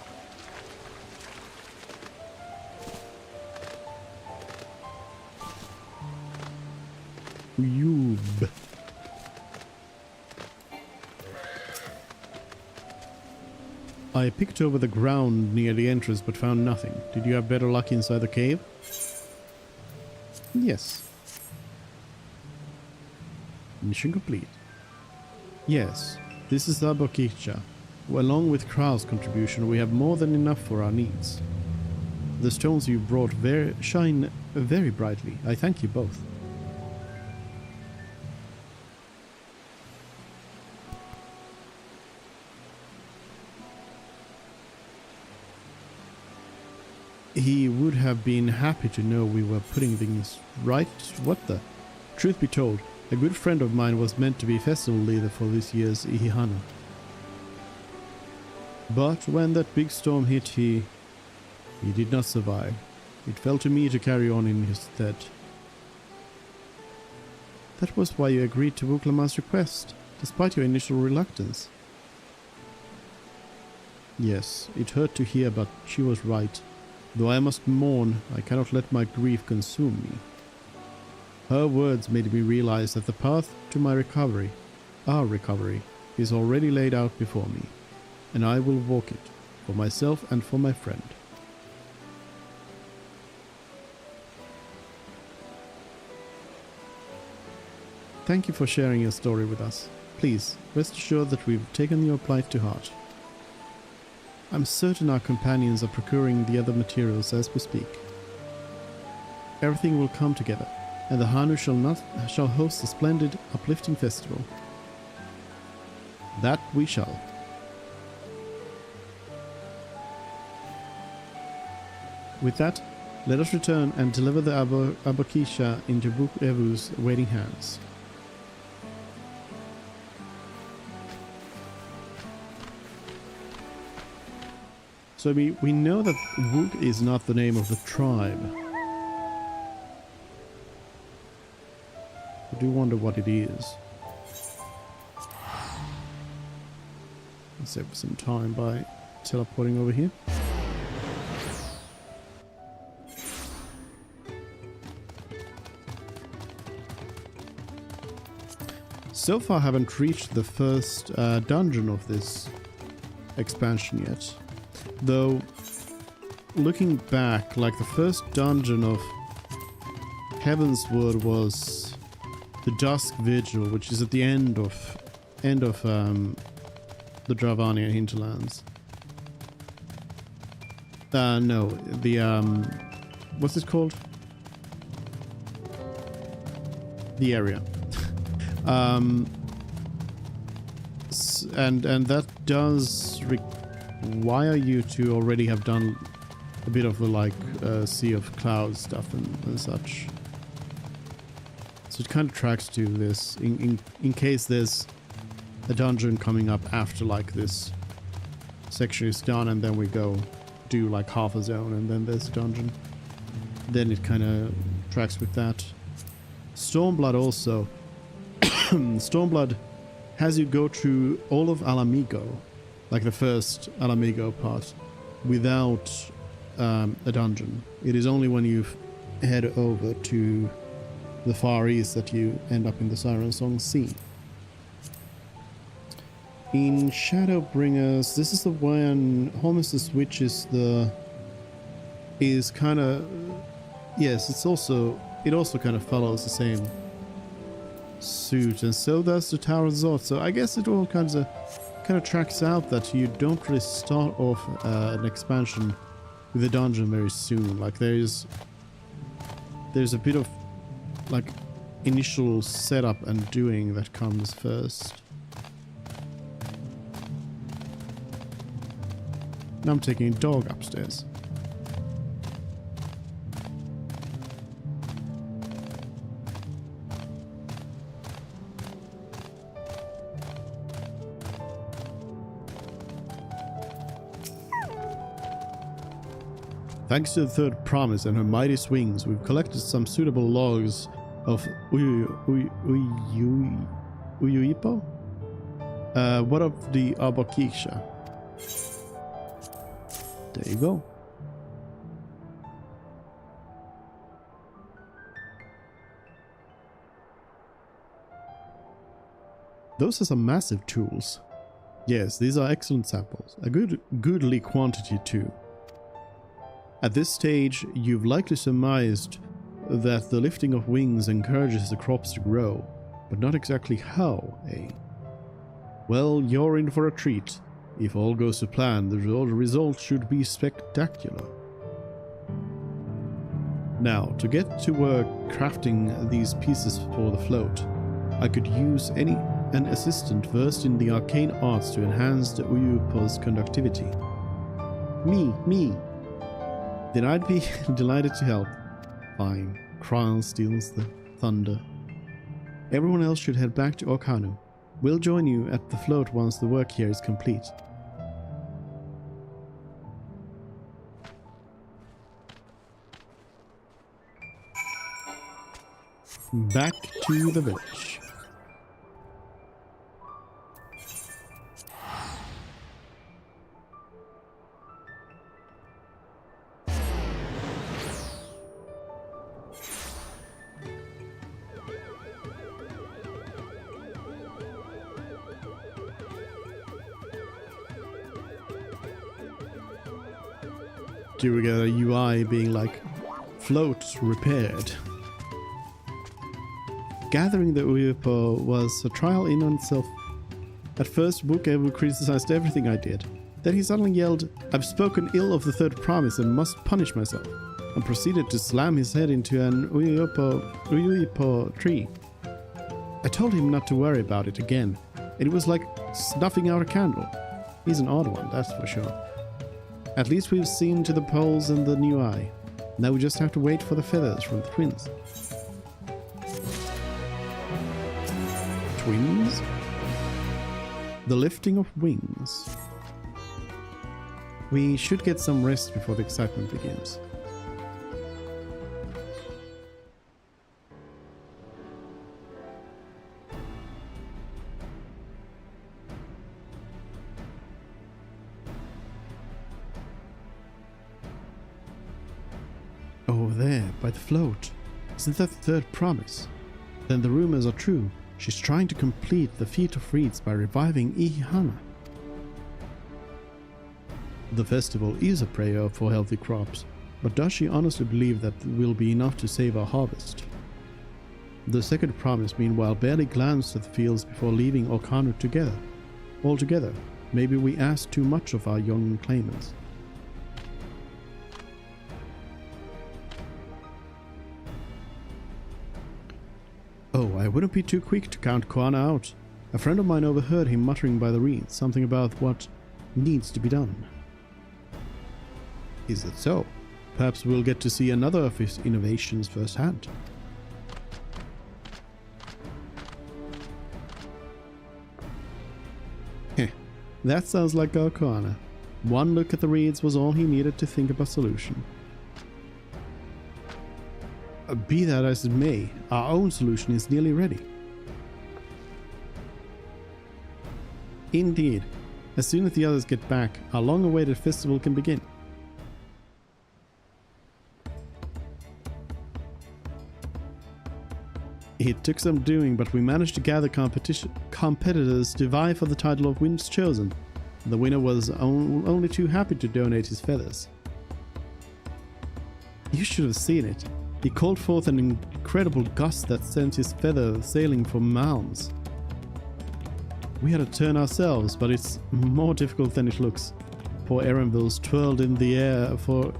Yoob. I picked over the ground near the entrance but found nothing. Did you have better luck inside the cave? Yes. Mission complete. Yes, this is Abokicha. Along with Krau's contribution, we have more than enough for our needs. The stones you brought shine very brightly. I thank you both. He would have been happy to know we were putting things right. What the? Truth be told, a good friend of mine was meant to be festival leader for this year's Ihihana. But when that big storm hit, he did not survive. It fell to me to carry on in his stead. That was why you agreed to Wuklama's request, despite your initial reluctance. Yes, it hurt to hear, but she was right. Though I must mourn, I cannot let my grief consume me. Her words made me realize that the path to my recovery, our recovery, is already laid out before me, and I will walk it, for myself and for my friend. Thank you for sharing your story with us. Please, rest assured that we've taken your plight to heart. I'm certain our companions are procuring the other materials as we speak. Everything will come together, and the Hanu shall host a splendid, uplifting festival. That we shall. With that, let us return and deliver the Abokisha into Buk Evu's waiting hands. So we know that Wuk is not the name of the tribe. I do wonder what it is. Let's save some time by teleporting over here. So far I haven't reached the first dungeon of this expansion yet. Though, looking back, like the first dungeon of Heavensward was the Dusk Vigil, which is at the end of the Dravania hinterlands. No, the what's it called? The area. And that does require you to already have done a bit of the like Sea of Clouds stuff and such. So it kind of tracks to this in case there's a dungeon coming up after like this section is done, and then we go do like half a zone and then there's a dungeon. Then it kind of tracks with that. Stormblood also. Stormblood has you go through all of Alamigo, like the first Alamigo part, without a dungeon. It is only when you head over to the Far East that you end up in the Siren Song Sea. In Shadowbringers, this is the one Hormus's Witch is kind of, yes, it also kind of follows the same suit, and so does the Tower of Zod. So I guess it all kind of tracks out that you don't really start off an expansion with a dungeon very soon. Like there's a bit of like initial setup and doing that comes first. Now I'm taking a dog upstairs. Thanks to the third promise and her mighty swings, we've collected some suitable logs of Uyuipo? What of the Abokisha? There you go. Those are some massive tools. Yes, these are excellent samples. A goodly quantity too. At this stage, you've likely surmised that the lifting of wings encourages the crops to grow, but not exactly how, eh? Well, you're in for a treat. If all goes to plan, the result should be spectacular. Now, to get to work crafting these pieces for the float, I could use an assistant versed in the arcane arts to enhance the Uyupo's conductivity. Me. Then I'd be delighted to help. Fine. Kryle steals the thunder. Everyone else should head back to Okanu. We'll join you at the float once the work here is complete. Back to the village. Do we get a UI being like, float repaired? Gathering the Uyupo was a trial in on itself. At first, Wukevu criticized everything I did. Then he suddenly yelled, "I've spoken ill of the third promise and must punish myself," and proceeded to slam his head into an Uyupo tree. I told him not to worry about it again, and it was like snuffing out a candle. He's an odd one, that's for sure. At least we've seen to the poles and the new eye. Now we just have to wait for the feathers from the twins. Twins? The lifting of wings. We should get some rest before the excitement begins. Over there, by the float. Isn't that the third promise? Then the rumors are true. She's trying to complete the feat of reeds by reviving Ihana. The festival is a prayer for healthy crops, but does she honestly believe that will be enough to save our harvest? The second promise, meanwhile, barely glanced at the fields before leaving Okanu altogether. Maybe we asked too much of our young claimants. Oh, I wouldn't be too quick to count Koana out. A friend of mine overheard him muttering by the reeds, something about what needs to be done. Is it so? Perhaps we'll get to see another of his innovations firsthand. Heh, that sounds like our Koana. One look at the reeds was all he needed to think of a solution. Be that as it may, our own solution is nearly ready. Indeed, as soon as the others get back, our long-awaited festival can begin. It took some doing, but we managed to gather competitors to vie for the title of Winds Chosen. The winner was only too happy to donate his feathers. You should have seen it. He called forth an incredible gust that sent his feather sailing for miles. We had a turn ourselves, but it's more difficult than it looks. Poor Erenville's twirled in the air for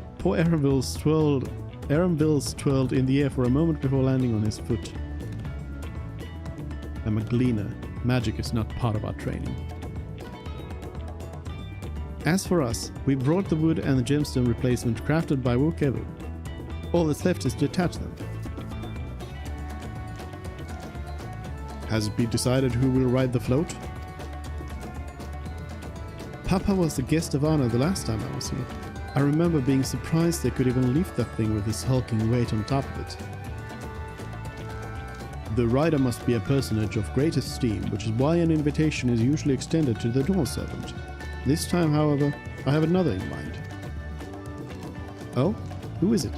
a moment before landing on his foot. I'm a gleaner. Magic is not part of our training. As for us, we brought the wood and the gemstone replacement crafted by Wukevu. All that's left is to attach them. Has it been decided who will ride the float? Papa was the guest of honor the last time I was here. I remember being surprised they could even lift that thing with his hulking weight on top of it. The rider must be a personage of great esteem, which is why an invitation is usually extended to the door servant. This time, however, I have another in mind. Oh? Who is it?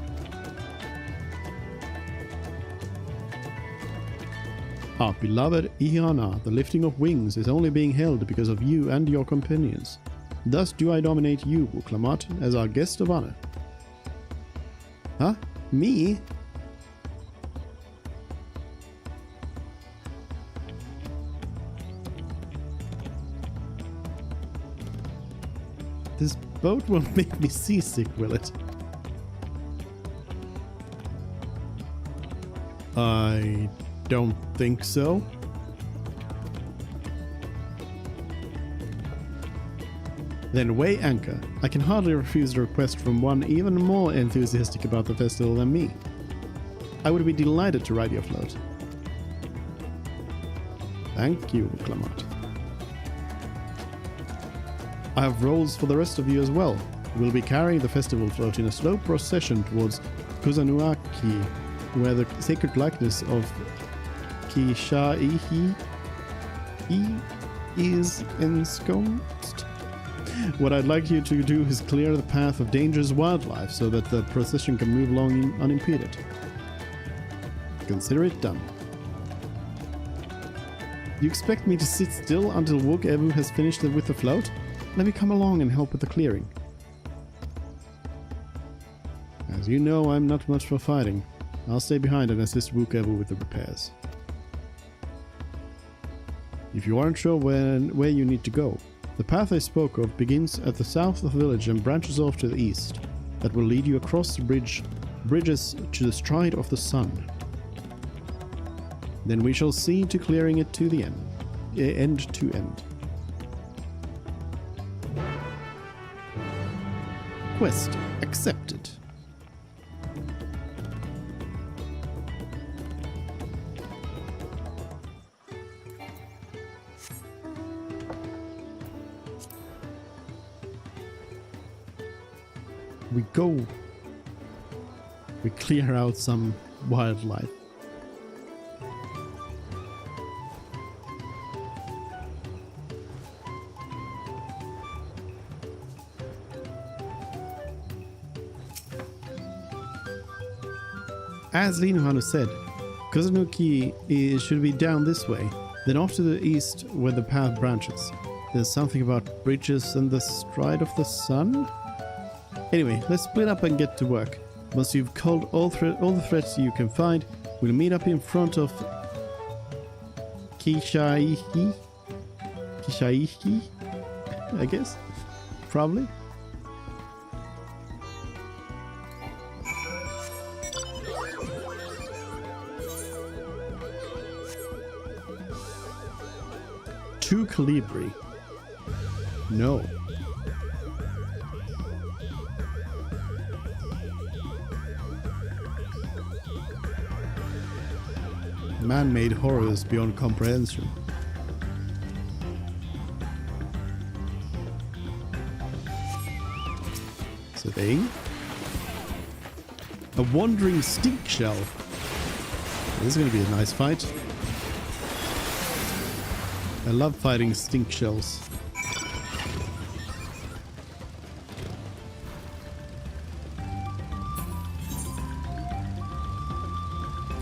Our beloved Iana, the lifting of wings, is only being held because of you and your companions. Thus do I nominate you, Wuklamat, as our guest of honor. Huh? Me? This boat won't make me seasick, will it? I don't think so. Then weigh anchor. I can hardly refuse a request from one even more enthusiastic about the festival than me. I would be delighted to ride your float. Thank you, Klamat. I have roles for the rest of you as well. We'll be carrying the festival float in a slow procession towards Kusanuaki, where the sacred likeness of Kishaihi is ensconced. What I'd like you to do is clear the path of dangerous wildlife so that the procession can move along unimpeded. Consider it done. You expect me to sit still until Wook-Evu has finished with the float? Let me come along and help with the clearing. As you know, I'm not much for fighting. I'll stay behind and assist Wook-Evu with the repairs. If you aren't sure where you need to go, the path I spoke of begins at the south of the village and branches off to the east. That will lead you across the bridges to the stride of the sun. Then we shall see to clearing it to the end to end. Quest accepted. We go. We clear out some wildlife. As Linuhanu said, Kusanuki should be down this way, then off to the east where the path branches. There's something about bridges and the stride of the sun? Anyway, let's split up and get to work. Once you've culled all the threats you can find, we'll meet up in front of Kishaihi, I guess? Probably. Two Calibri. No. Man-made horrors beyond comprehension. So thing. A wandering stink shell. This is going to be a nice fight. I love fighting stink shells.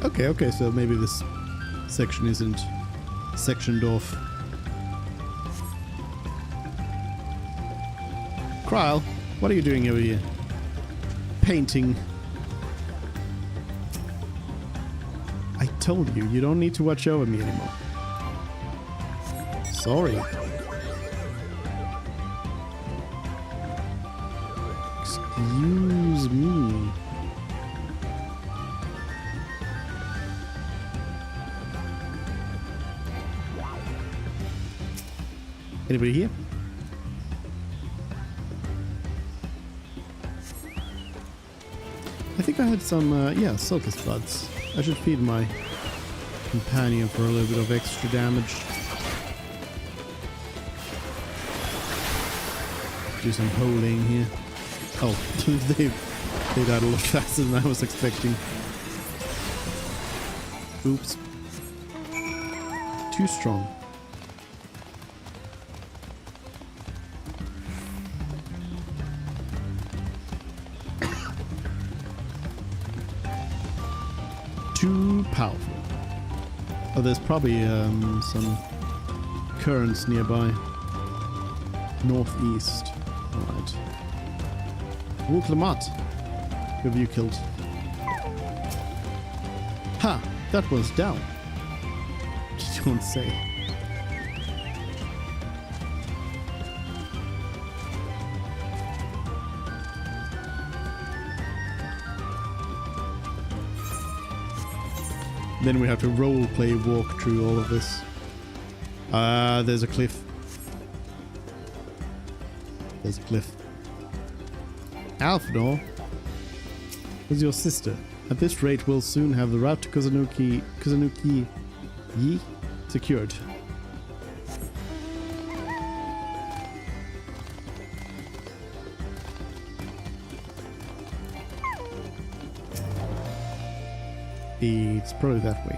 Okay, so maybe this section isn't sectioned off. Kryle, what are you doing over here? Painting. I told you, you don't need to watch over me anymore. Sorry. Excuse me. Anybody here? I think I had some, Sulcus buds. I should feed my companion for a little bit of extra damage. Do some holing here. Oh, they died a lot faster than I was expecting. Oops. Too strong. Too powerful. Oh, there's probably some currents nearby. Northeast. Alright. Wulklamat. Who have you killed? Ha! That was down. You don't say. Then we have to roleplay walk through all of this. There's a cliff. There's a cliff. Alfnor was your sister. At this rate, we'll soon have the route to Kuzanuki Yi secured. It's probably that way.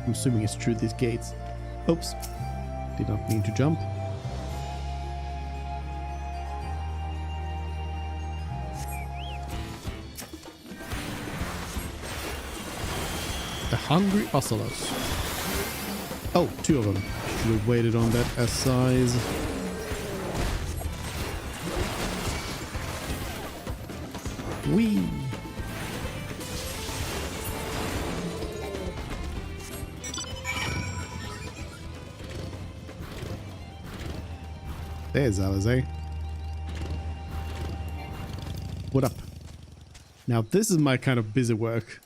I'm assuming it's through these gates. Oops. Did not mean to jump. The hungry ocelots. Oh, 2 of them. Should have waited on that as size. Whee! There's Alizé. What up? Now this is my kind of busy work.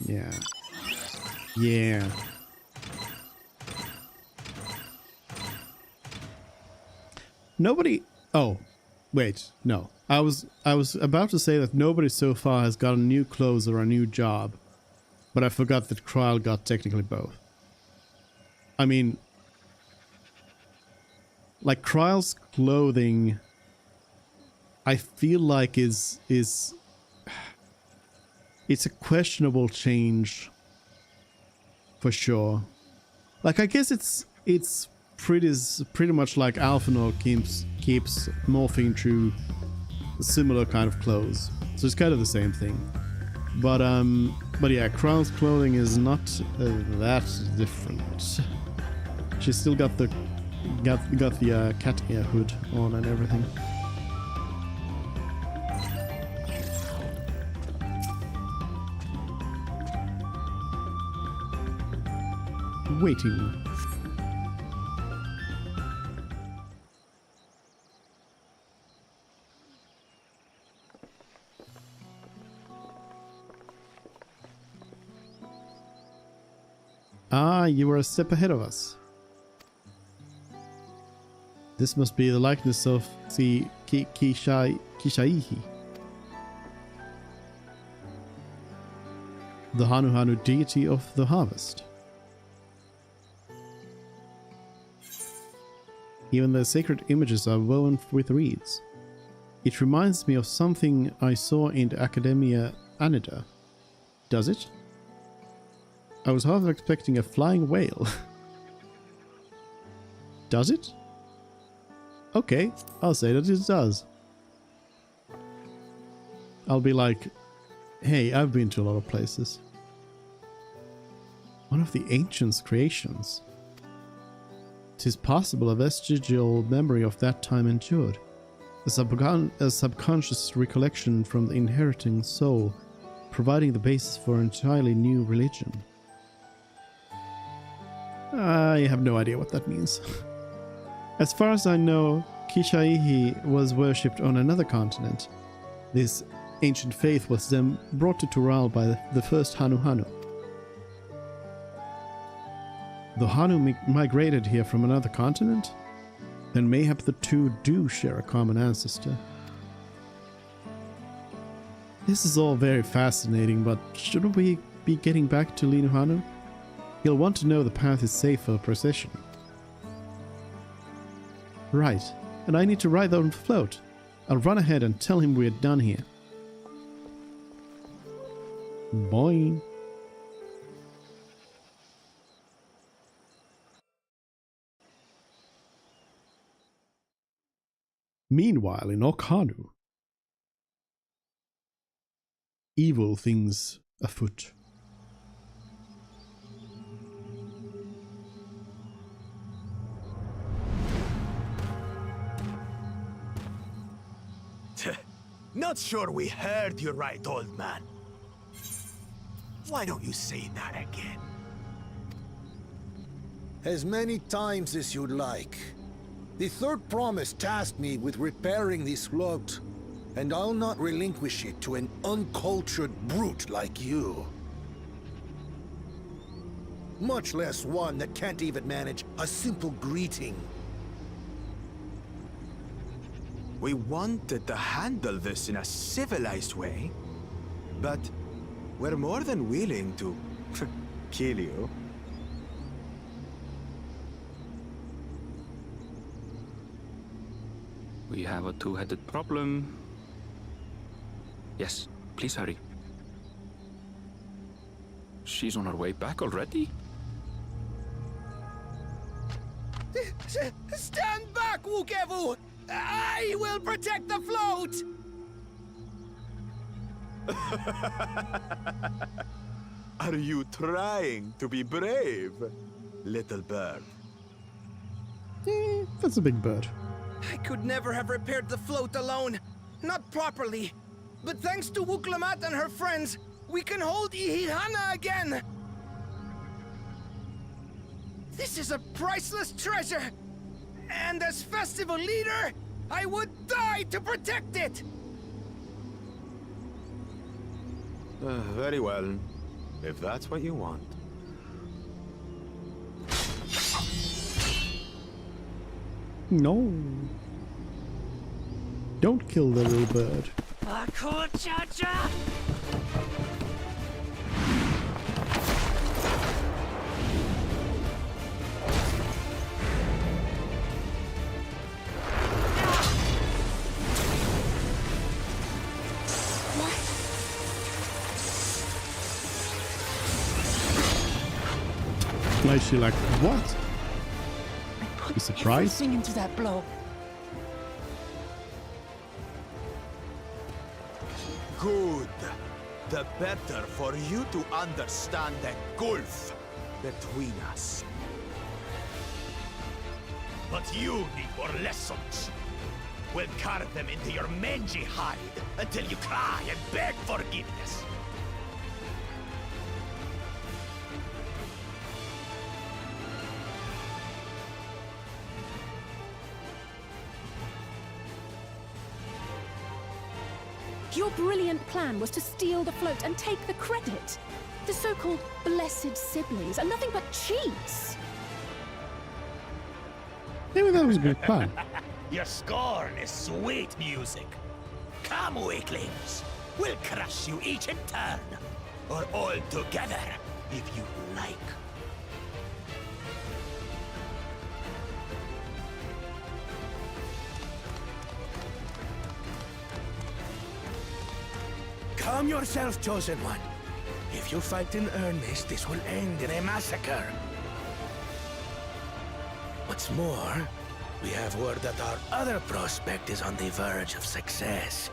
Yeah. Yeah. Nobody... Oh. Wait. No. I was about to say that nobody so far has gotten new clothes or a new job. But I forgot that Krile got technically both. I mean... Like, Krile's clothing, I feel like is it's a questionable change for sure. Like, I guess it's pretty much like Alphanor keeps morphing through similar kind of clothes, so it's kind of the same thing. But yeah, Krile's clothing is not that different. She's still got the cat ear hood on and everything. Waiting. Ah, you were a step ahead of us. This must be the likeness of the Kishaihi, the Hanuhanu deity of the harvest. Even the sacred images are woven with reeds. It reminds me of something I saw in the Academia Anida. Does it? I was half expecting a flying whale. Does it? Okay, I'll say that it does. I'll be like, hey, I've been to a lot of places. One of the ancients' creations. 'Tis possible a vestigial memory of that time endured. A subconscious recollection from the inheriting soul, providing the basis for an entirely new religion. I have no idea what that means. As far as I know, Kishaihi was worshipped on another continent. This ancient faith was then brought to Tural by the first Hanuhanu. The Hanu migrated here from another continent? Then mayhap the two do share a common ancestor. This is all very fascinating, but shouldn't we be getting back to Linuhanu? He'll want to know the path is safe for procession. Right, and I need to ride on the float. I'll run ahead and tell him we're done here. Boing. Meanwhile, in Okhanu, evil things afoot. Not sure we heard you right, old man. Why don't you say that again? As many times as you'd like. The third promise tasked me with repairing this float, and I'll not relinquish it to an uncultured brute like you. Much less one that can't even manage a simple greeting. We wanted to handle this in a civilized way, but we're more than willing to kill you. We have a two-headed problem. Yes, please hurry. She's on her way back already? Stand back, Wukevu! I will protect the float! Are you trying to be brave, little bird? That's a big bird. I could never have repaired the float alone. Not properly. But thanks to Wuklamat and her friends, we can hold Ihihana again! This is a priceless treasure! And as festival leader, I would die to protect it! Very well, if that's what you want. No. Don't kill the little bird. Why is she like, what? You surprised? Everything into that blow. Good. The better for you to understand the gulf between us. But you need more lessons. We'll carve them into your mangy hide until you cry and beg forgiveness. Your brilliant plan was to steal the float and take the credit. The so-called blessed siblings are nothing but cheats. Maybe that was a good plan. Your scorn is sweet music. Come, weaklings. We'll crush you each in turn. Or all together, if you like. Calm yourself, Chosen One. If you fight in earnest, this will end in a massacre. What's more, we have word that our other prospect is on the verge of success.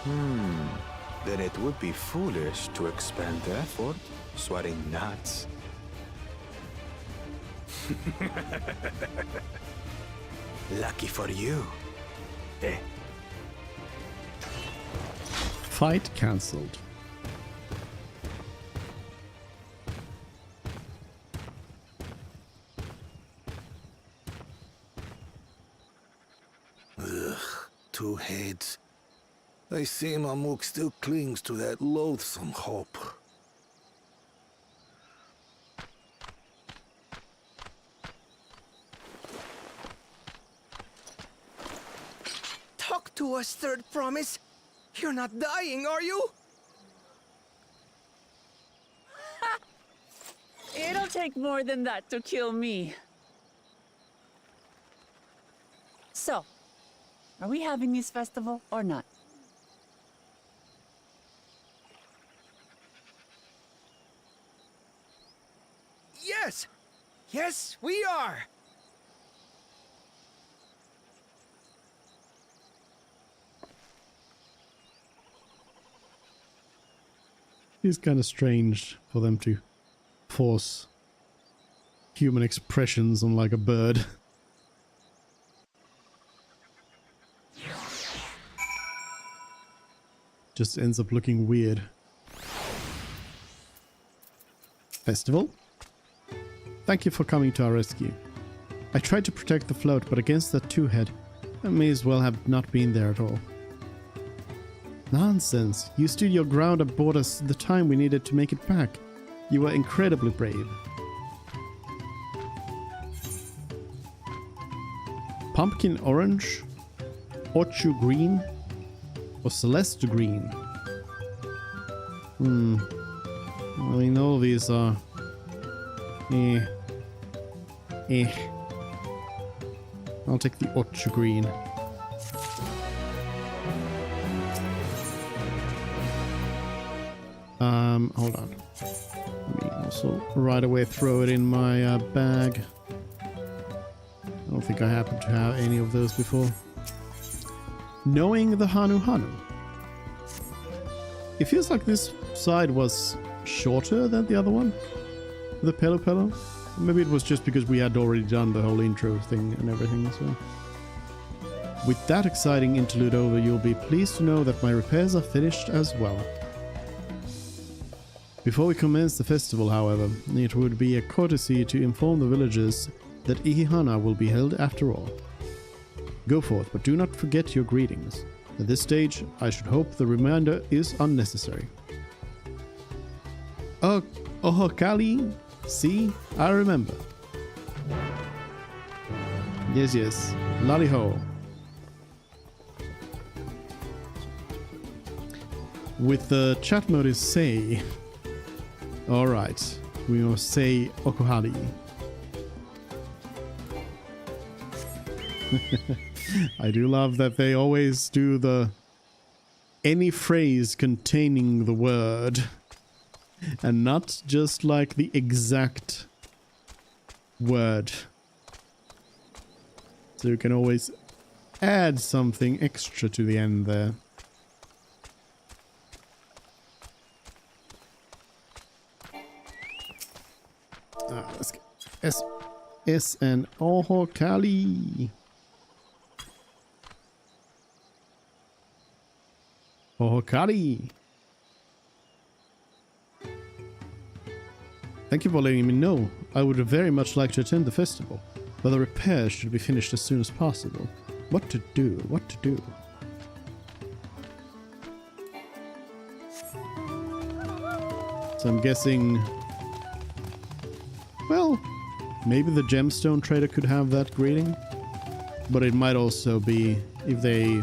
Then it would be foolish to expend effort sweating nuts. Lucky for you. Eh? Fight cancelled. Ugh, two heads. I see Mamuk still clings to that loathsome hope. Talk to us, Third Promise. You're not dying, are you? It'll take more than that to kill me. So, are we having this festival or not? Yes! Yes, we are! It's kind of strange for them to force human expressions on like a bird. just ends up looking weird. Festival? Thank you for coming to our rescue. I tried to protect the float, but against that two-head, I may as well have not been there at all. Nonsense. You stood your ground aboard us the time we needed to make it back. You were incredibly brave. Pumpkin orange, Orchu green, or Celeste green? I mean, all these are... I'll take the Orchu green. Hold on. Let me also right away throw it in my bag. I don't think I happen to have any of those before. Knowing the Hanu Hanu. It feels like this side was shorter than the other one. The Pelo Pelo. Maybe it was just because we had already done the whole intro thing and everything, so... With that exciting interlude over, you'll be pleased to know that my repairs are finished as well. Before we commence the festival, however, it would be a courtesy to inform the villagers that Ihihana will be held after all. Go forth, but do not forget your greetings. At this stage, I should hope the reminder is unnecessary. Ohokali? See? I remember. Yes, yes. Lally-ho. With the chat mode is say. Alright. We will say Okohali. I do love that they always do the any phrase containing the word and not just like the exact word. So you can always add something extra to the end there. Let's get S and Ohokali. Ohokali. Thank you for letting me know. I would very much like to attend the festival, but the repairs should be finished as soon as possible. What to do? What to do? So I'm guessing... Well, maybe the gemstone trader could have that greeting, but it might also be if they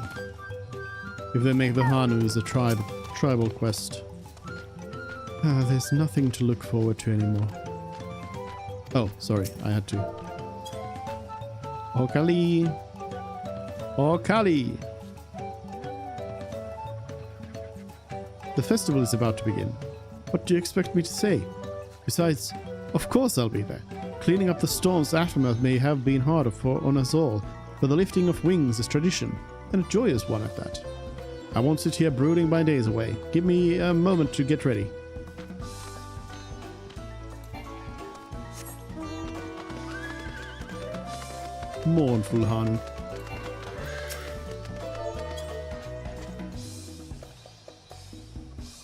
make the Hanus a tribal quest. There's nothing to look forward to anymore. Oh, sorry, I had to. Okali! Okali! The festival is about to begin. What do you expect me to say? Besides, of course I'll be there. Cleaning up the storm's aftermath may have been harder on us all, but the lifting of wings is tradition, and a joyous one at that. I won't sit here brooding my days away. Give me a moment to get ready. Mournful Hanu.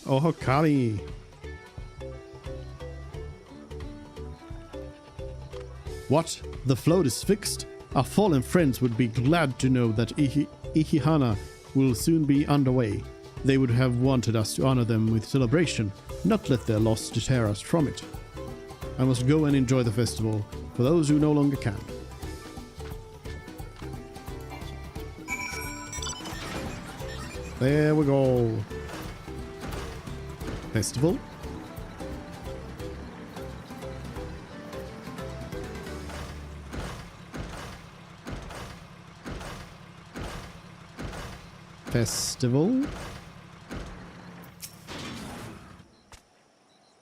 Oh, Hokali. What? The float is fixed? Our fallen friends would be glad to know that Ihihana will soon be underway. They would have wanted us to honor them with celebration, not let their loss deter us from it. I must go and enjoy the festival, for those who no longer can. There we go. Festival. Festival.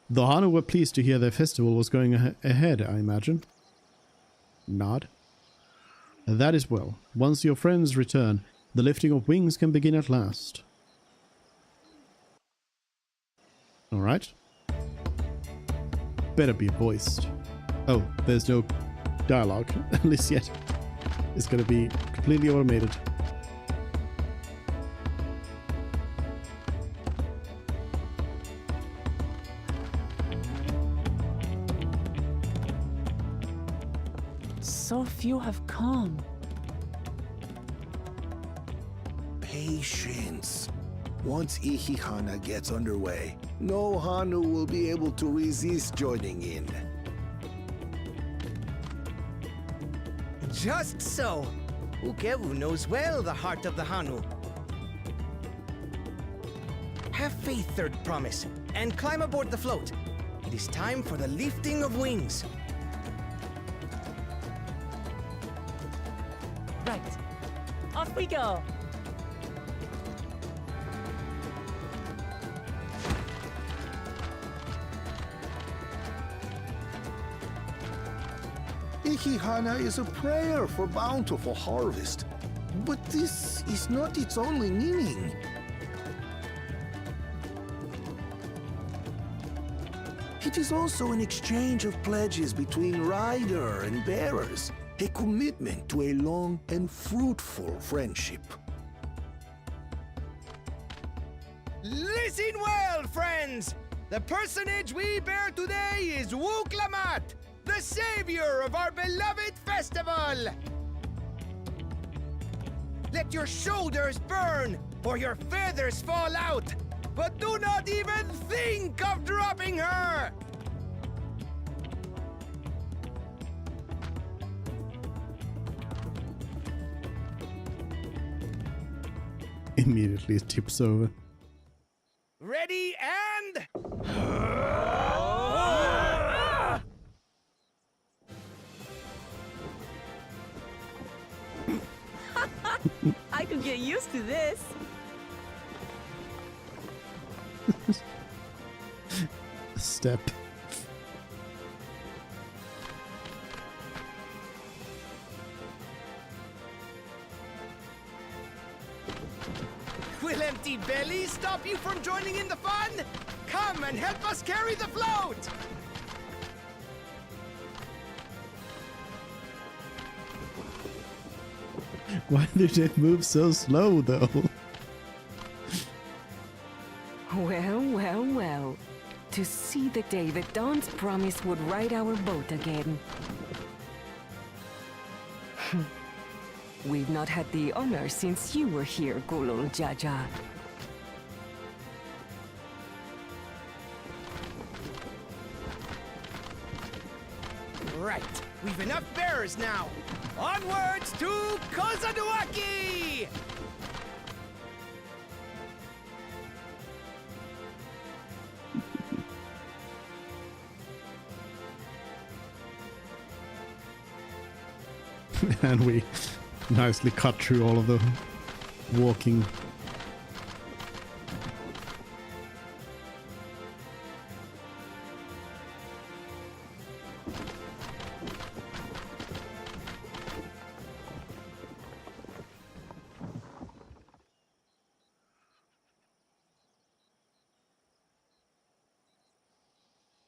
The Hanu were pleased to hear their festival was going ahead, I imagine. Nod. That is well. Once your friends return, the lifting of wings can begin at last. Alright. Better be voiced. Oh, there's no dialogue, at least yet. It's gonna be completely automated. so few have come. Patience. Once Ihihana gets underway, no Hanu will be able to resist joining in. Just so. Ukewu knows well the heart of the Hanu. Have faith, Third Promise, and climb aboard the float. It is time for the lifting of wings. Right. Off we go. Ihihana is a prayer for bountiful harvest. But this is not its only meaning. It is also an exchange of pledges between rider and bearers, a commitment to a long and fruitful friendship. Listen well, friends! The personage we bear today is Wuklamat, the savior of our beloved festival! Let your shoulders burn, or your feathers fall out, but do not even think of dropping her! Immediately it tips over. Ready and... I could get used to this. Step. Will empty bellies stop you from joining in the fun? Come and help us carry the float! Why did it move so slow, though? Well, well, well. To see the day that Dawn's promise would ride our boat again. We've not had the honor since you were here, Gulul Jaja. Right, we've enough bearers now. Onwards to Kozaduaki! And we nicely cut through all of the walking.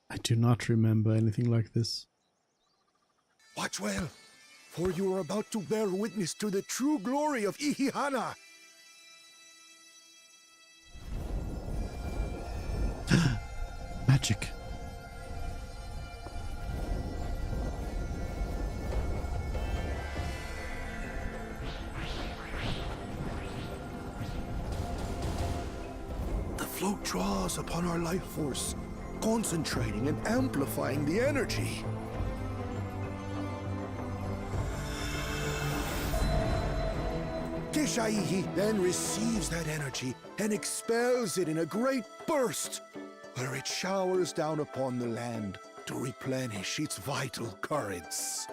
I do not remember anything like this. Watch well, for you are about to bear witness to the true glory of Ihihana. Magic. The float draws upon our life force, concentrating and amplifying the energy. Keshaihi then receives that energy and expels it in a great burst, where it showers down upon the land to replenish its vital currents.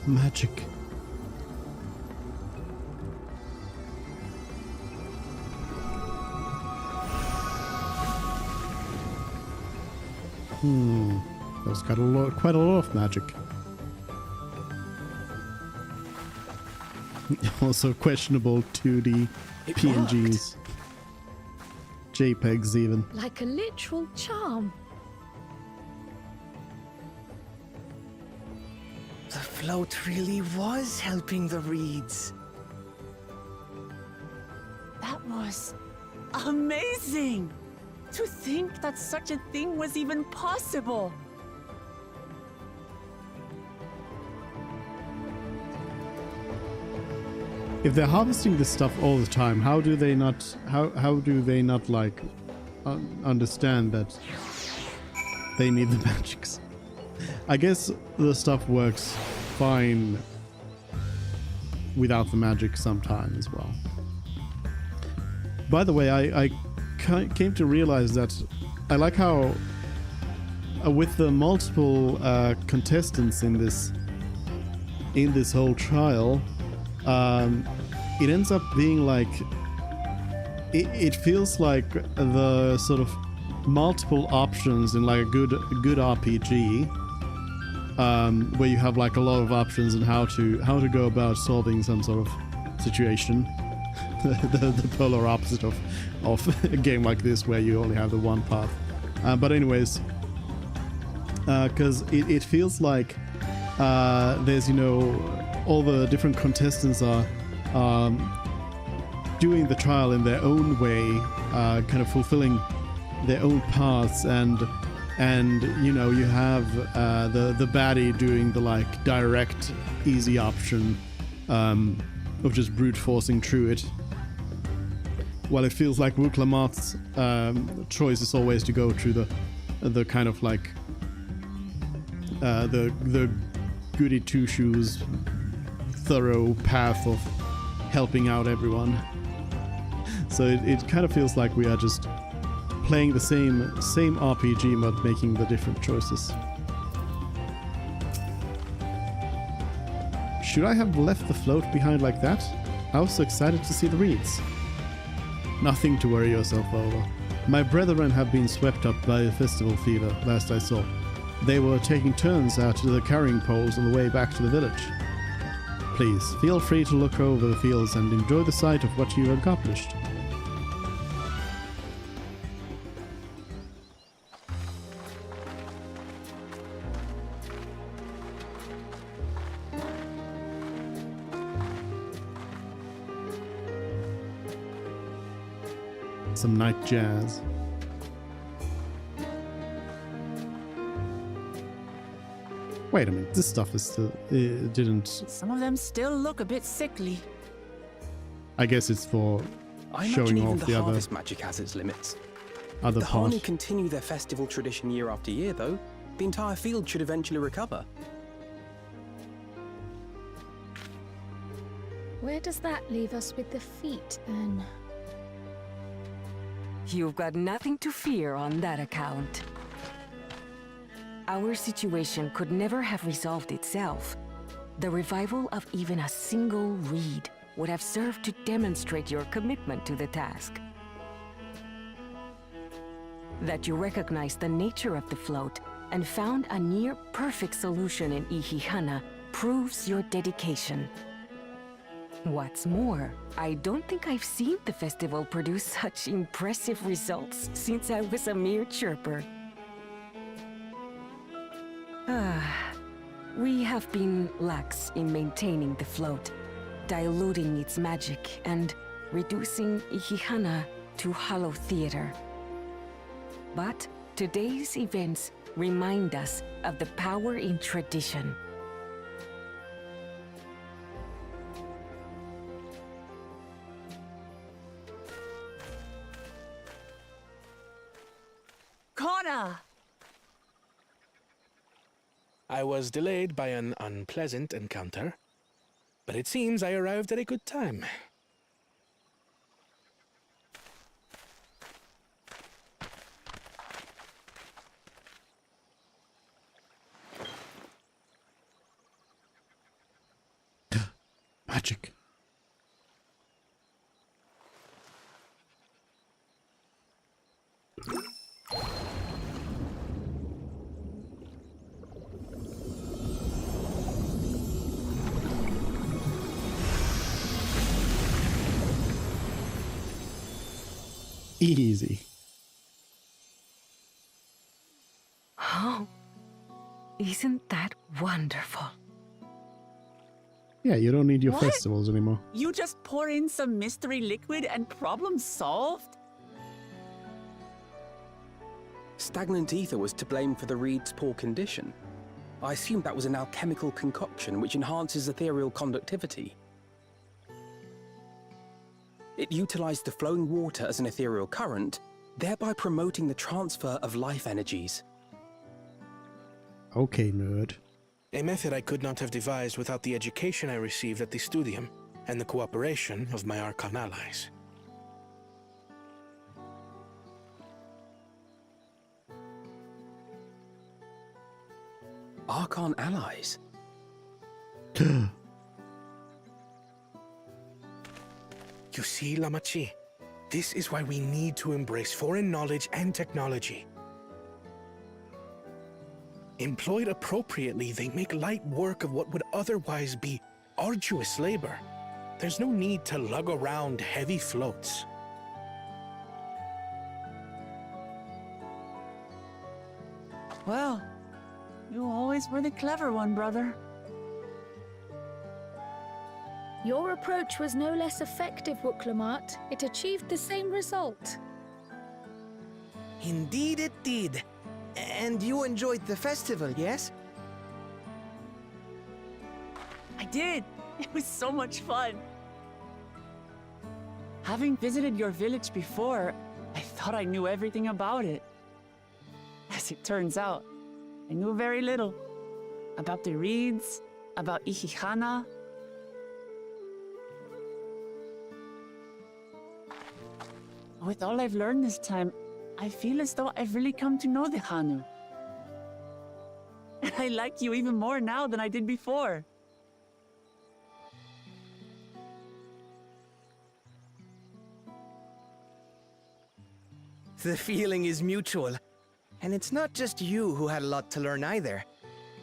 Magic. That's got quite a lot of magic. Also questionable 2D It PNGs. JPEGs even. Like a literal charm. The float really was helping the reeds. That was amazing! To think that such a thing was even possible! If they're harvesting this stuff all the time, how do they not like understand that they need the magics? I guess the stuff works fine without the magic sometime as well. By the way, I came to realize that I like how with the multiple contestants in this whole trial, it ends up being like it feels like the sort of multiple options in like a good RPG, where you have like a lot of options on how to go about solving some sort of situation. the polar opposite of a game like this where you only have the one path. But anyways, because it feels like there's, you know, all the different contestants are doing the trial in their own way, kind of fulfilling their own paths, and you know, you have the baddie doing the like direct easy option of just brute forcing through it, while it feels like Wuklamat's choice is always to go through the kind of like the goody two shoes thorough path of helping out everyone. So it kind of feels like we are just playing the same RPG but making the different choices. Should I have left the float behind like that? I was so excited to see the reeds. Nothing to worry yourself over. My brethren have been swept up by a festival fever, last I saw. They were taking turns out to the carrying poles on the way back to the village. Please, feel free to look over the fields and enjoy the sight of what you've accomplished. Some night jazz. Wait a minute, this stuff is still... it didn't... Some of them still look a bit sickly. I guess it's for I showing imagine even off the the harvest magic has its limits. other The part. Hanu continue their festival tradition year after year, though. The entire field should eventually recover. Where does that leave us with the feet, then? You've got nothing to fear on that account. Our situation could never have resolved itself. The revival of even a single reed would have served to demonstrate your commitment to the task. That you recognized the nature of the float and found a near-perfect solution in Ihihana proves your dedication. What's more, I don't think I've seen the festival produce such impressive results since I was a mere chirper. We have been lax in maintaining the float, diluting its magic and reducing Ihihana to hollow theater. But today's events remind us of the power in tradition. Connor! I was delayed by an unpleasant encounter, but it seems I arrived at a good time. Magic. Easy. Oh, isn't that wonderful? Yeah, you don't need your What? festivals anymore. You just pour in some mystery liquid and problem solved? Stagnant ether was to blame for the reed's poor condition. I assumed that was an alchemical concoction which enhances ethereal conductivity. It utilized the flowing water as an ethereal current, thereby promoting the transfer of life energies. Okay, nerd. A method I could not have devised without the education I received at the studium and the cooperation of my Archon allies. Archon allies? You see, Lamachi, this is why we need to embrace foreign knowledge and technology. Employed appropriately, they make light work of what would otherwise be arduous labor. There's no need to lug around heavy floats. Well, you always were the clever one, brother. Your approach was no less effective, Wuklamat. It achieved the same result. Indeed it did. And you enjoyed the festival, yes? I did. It was so much fun. Having visited your village before, I thought I knew everything about it. As it turns out, I knew very little. About the reeds, about Ihihana. With all I've learned this time, I feel as though I've really come to know the Hanu. And I like you even more now than I did before. The feeling is mutual. And it's not just you who had a lot to learn either.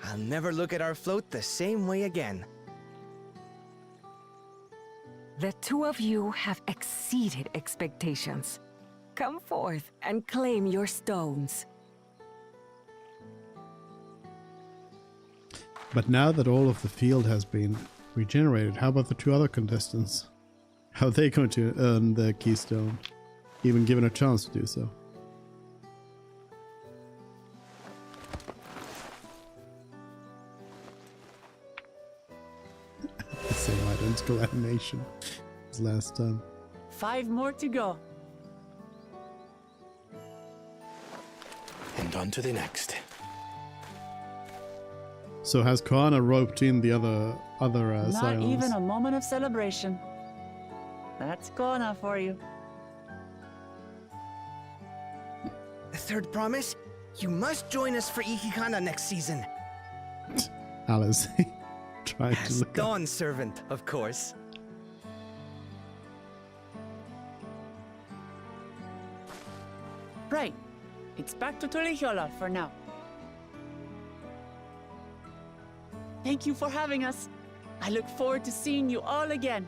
I'll never look at our float the same way again. The two of you have exceeded expectations. Come forth and claim your stones. But now that all of the field has been regenerated, how about the two other contestants? How are they going to earn their keystone? Even given a chance to do so. The same identical animation as last time. 5 more to go. And on to the next. So has Koana roped in the other Not scions? even a moment of celebration. That's Kona for you. A third promise? You must join us for Ihihana next season. Alice trying to As look up. Dawn servant, of course. Right. It's back to Tulihiola for now. Thank you for having us. I look forward to seeing you all again.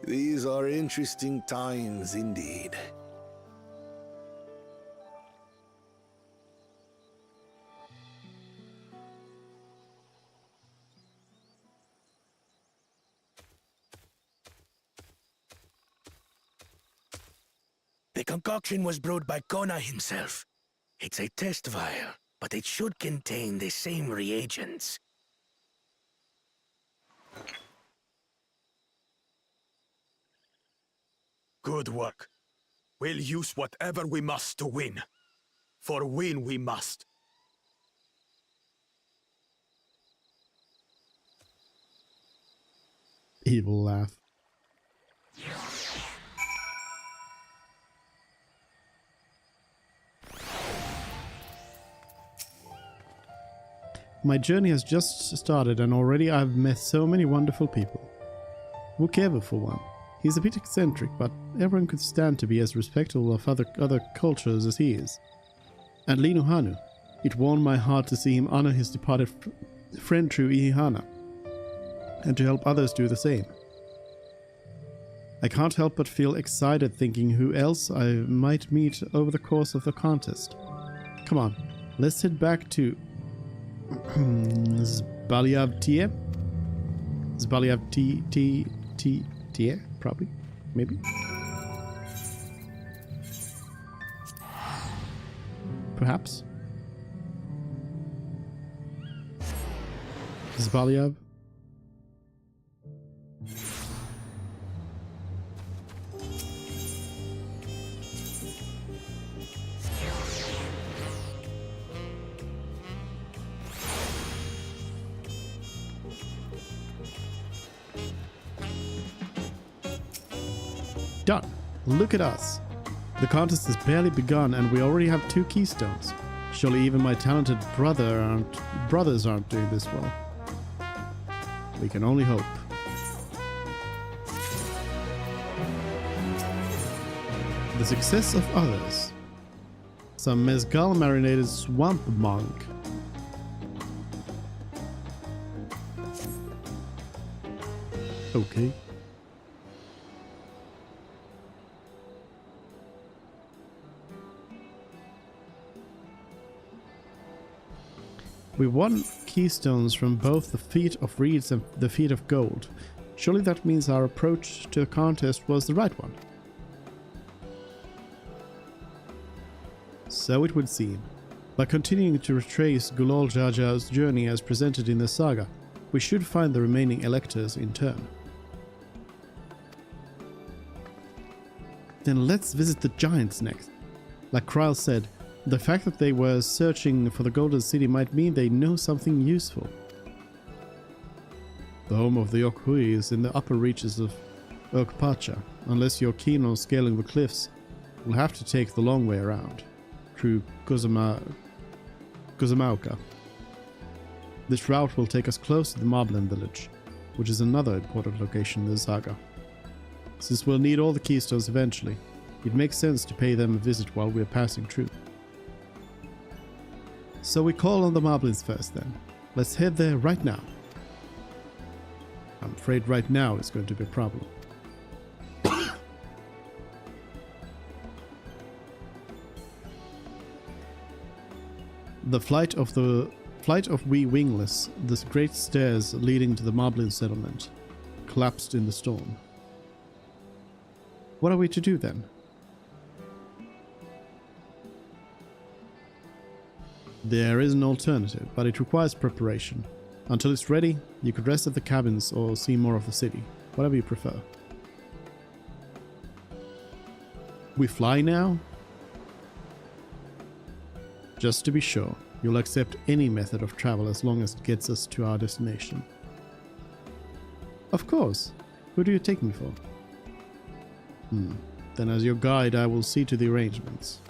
These are interesting times indeed. The concoction was brewed by Kona himself. It's a test vial, but it should contain the same reagents. Good work. We'll use whatever we must to win. For win we must. Evil laugh. My journey has just started and already I've met so many wonderful people. Wukeva for one. He's a bit eccentric, but everyone could stand to be as respectful of other cultures as he is. And Linuhanu, it warmed my heart to see him honor his departed friend through Ihihana, and to help others do the same. I can't help but feel excited thinking who else I might meet over the course of the contest. Come on, let's head back to Zbaliavtie? Zbaliavtie, probably, maybe. Perhaps. Zbaliav. Done. Look at us. The contest has barely begun and we already have 2 keystones. Surely even my talented brothers aren't doing this well. We can only hope. The success of others. Some mezcal marinated swamp monk. Okay. We won keystones from both the Feet of Reeds and the Feet of Gold. Surely that means our approach to the contest was the right one. So it would seem. By continuing to retrace Gulol Jaja's journey as presented in the saga, we should find the remaining electors in turn. Then let's visit the giants next. Like Kryl said, the fact that they were searching for the Golden City might mean they know something useful. The home of the Okhui is in the upper reaches of Okpacha. Unless you're keen on scaling the cliffs, we'll have to take the long way around, through Kozamauka. This route will take us close to the Moblin village, which is another important location in the saga. Since we'll need all the keystones eventually, it makes sense to pay them a visit while we're passing through. So we call on the Moblins first then. Let's head there right now. I'm afraid right now is going to be a problem. The flight of wee wingless, the great stairs leading to the Moblin settlement, collapsed in the storm. What are we to do then? There is an alternative, but it requires preparation. Until it's ready, you could rest at the cabins or see more of the city, whatever you prefer. We fly now? Just to be sure, you'll accept any method of travel as long as it gets us to our destination. Of course. Who do you take me for? Then as your guide, I will see to the arrangements.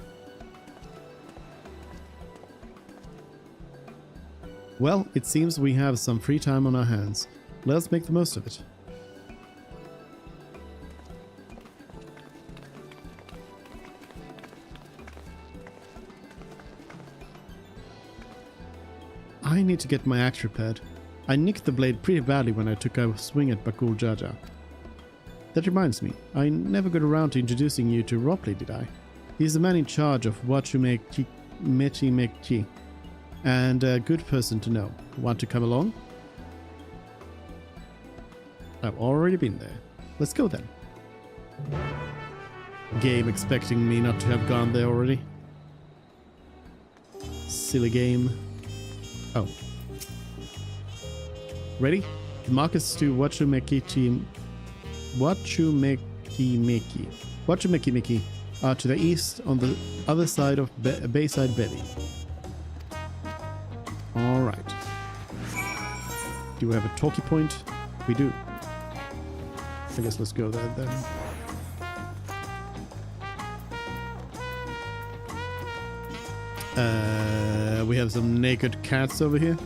Well, it seems we have some free time on our hands. Let's make the most of it. I need to get my axe repaired. I nicked the blade pretty badly when I took a swing at Bakul Jaja. That reminds me, I never got around to introducing you to Ropley, did I? He's the man in charge of Wachumeki Mechimeki, and a good person to know. Want to come along? I've already been there. Let's go then. Game expecting me not to have gone there already. Silly game. Oh. Ready? The markets to Wachumeki are to the east on the other side of Bayside Belly. Alright. Do we have a talkie point? We do. I guess let's go there then. We have some naked cats over here.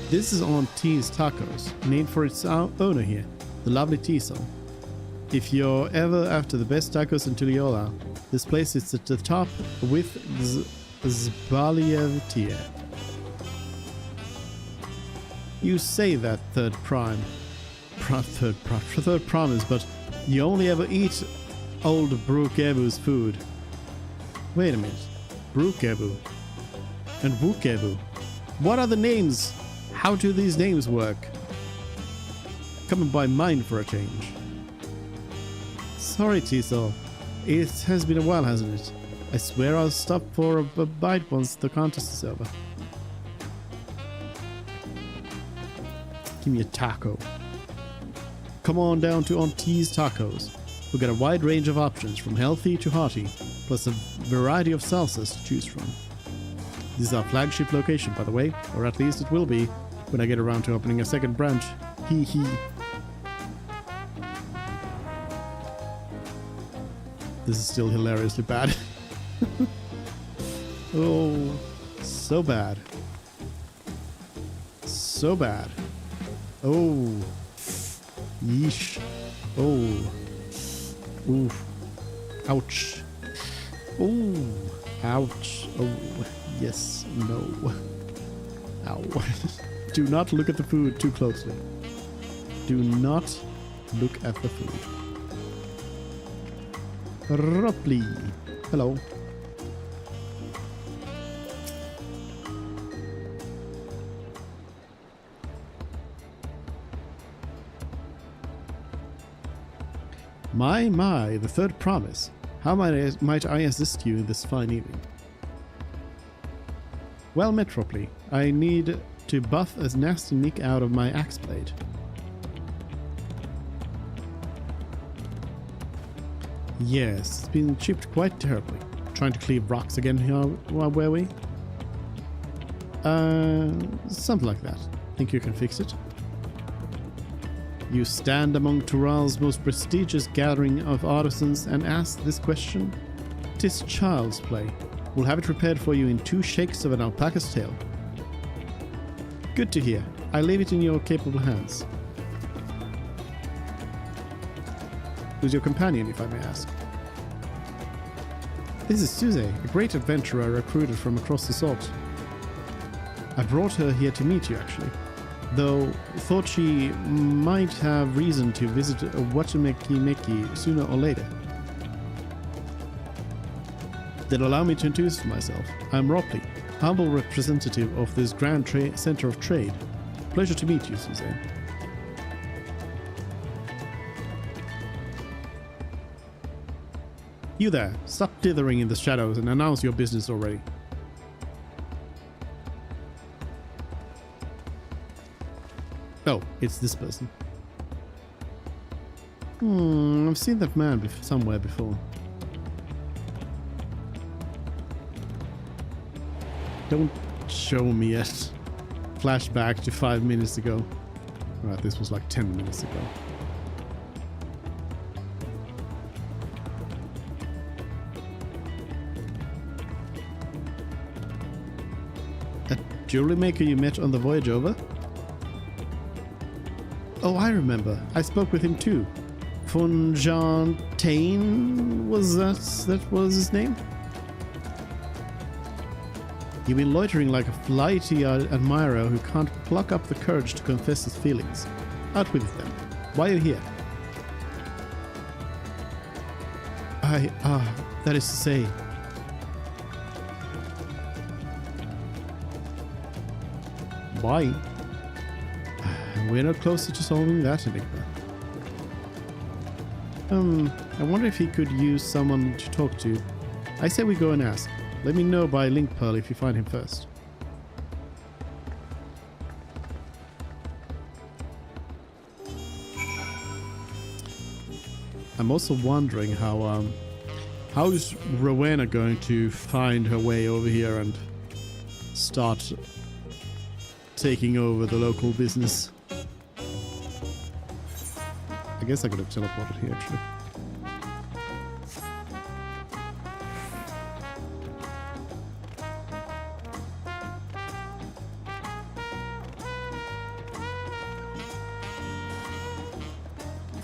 This is on T's Tacos, named for its owner here, the lovely T-Son. If you're ever after the best tacos in Tuliola, this place is at the top with Zbaliev. You say that third promise, but you only ever eat old Brukebu's food. Wait a minute. Brukebu and Wukebu. What are the names? How do these names work? Coming by mind for a change. Sorry, Tiso. It has been a while, hasn't it? I swear I'll stop for a bite once the contest is over. Give me a taco. Come on down to Auntie's Tacos. We've got a wide range of options from healthy to hearty, plus a variety of salsas to choose from. This is our flagship location, by the way, or at least it will be when I get around to opening a second branch. Hee hee. This is still hilariously bad. Oh, so bad. So bad. Oh. Yeesh. Oh. Ooh. Ouch. Ooh. Ouch. Oh. Yes. No. Ow. Do not look at the food too closely. Do not look at the food. Roughly. Hello. My, the third promise. How might I assist you this fine evening? Well met, Ropley. I need to buff a nasty nick out of my axe blade. Yes, it's been chipped quite terribly. Trying to cleave rocks again here, were we? Something like that. Think you can fix it? You stand among Tural's most prestigious gathering of artisans and ask this question? 'Tis child's play. We'll have it repaired for you in 2 shakes of an alpaca's tail. Good to hear. I leave it in your capable hands. Who's your companion, if I may ask? This is Suze, a great adventurer recruited from across the salt. I brought her here to meet you, actually, though thought she might have reason to visit Watameki sooner or later. Then allow me to introduce myself. I'm Ropley, humble representative of this grand center of trade. Pleasure to meet you, Suzanne. You there, stop dithering in the shadows and announce your business already. Oh, it's this person. I've seen that man somewhere before. Don't show me yet. Flashback to 5 minutes ago. Right, this was like 10 minutes ago. A jewelry maker you met on the voyage over? Oh, I remember. I spoke with him too. Fonjaintain, was that was his name? You've been loitering like a flighty admirer who can't pluck up the courage to confess his feelings. Out with them. Why are you here? That is to say... Why? We're not closer to solving that enigma. I wonder if he could use someone to talk to. I say we go and ask. Let me know by link pearl if you find him first. I'm also wondering how is Rowena going to find her way over here and start taking over the local business. I guess I could have teleported here actually.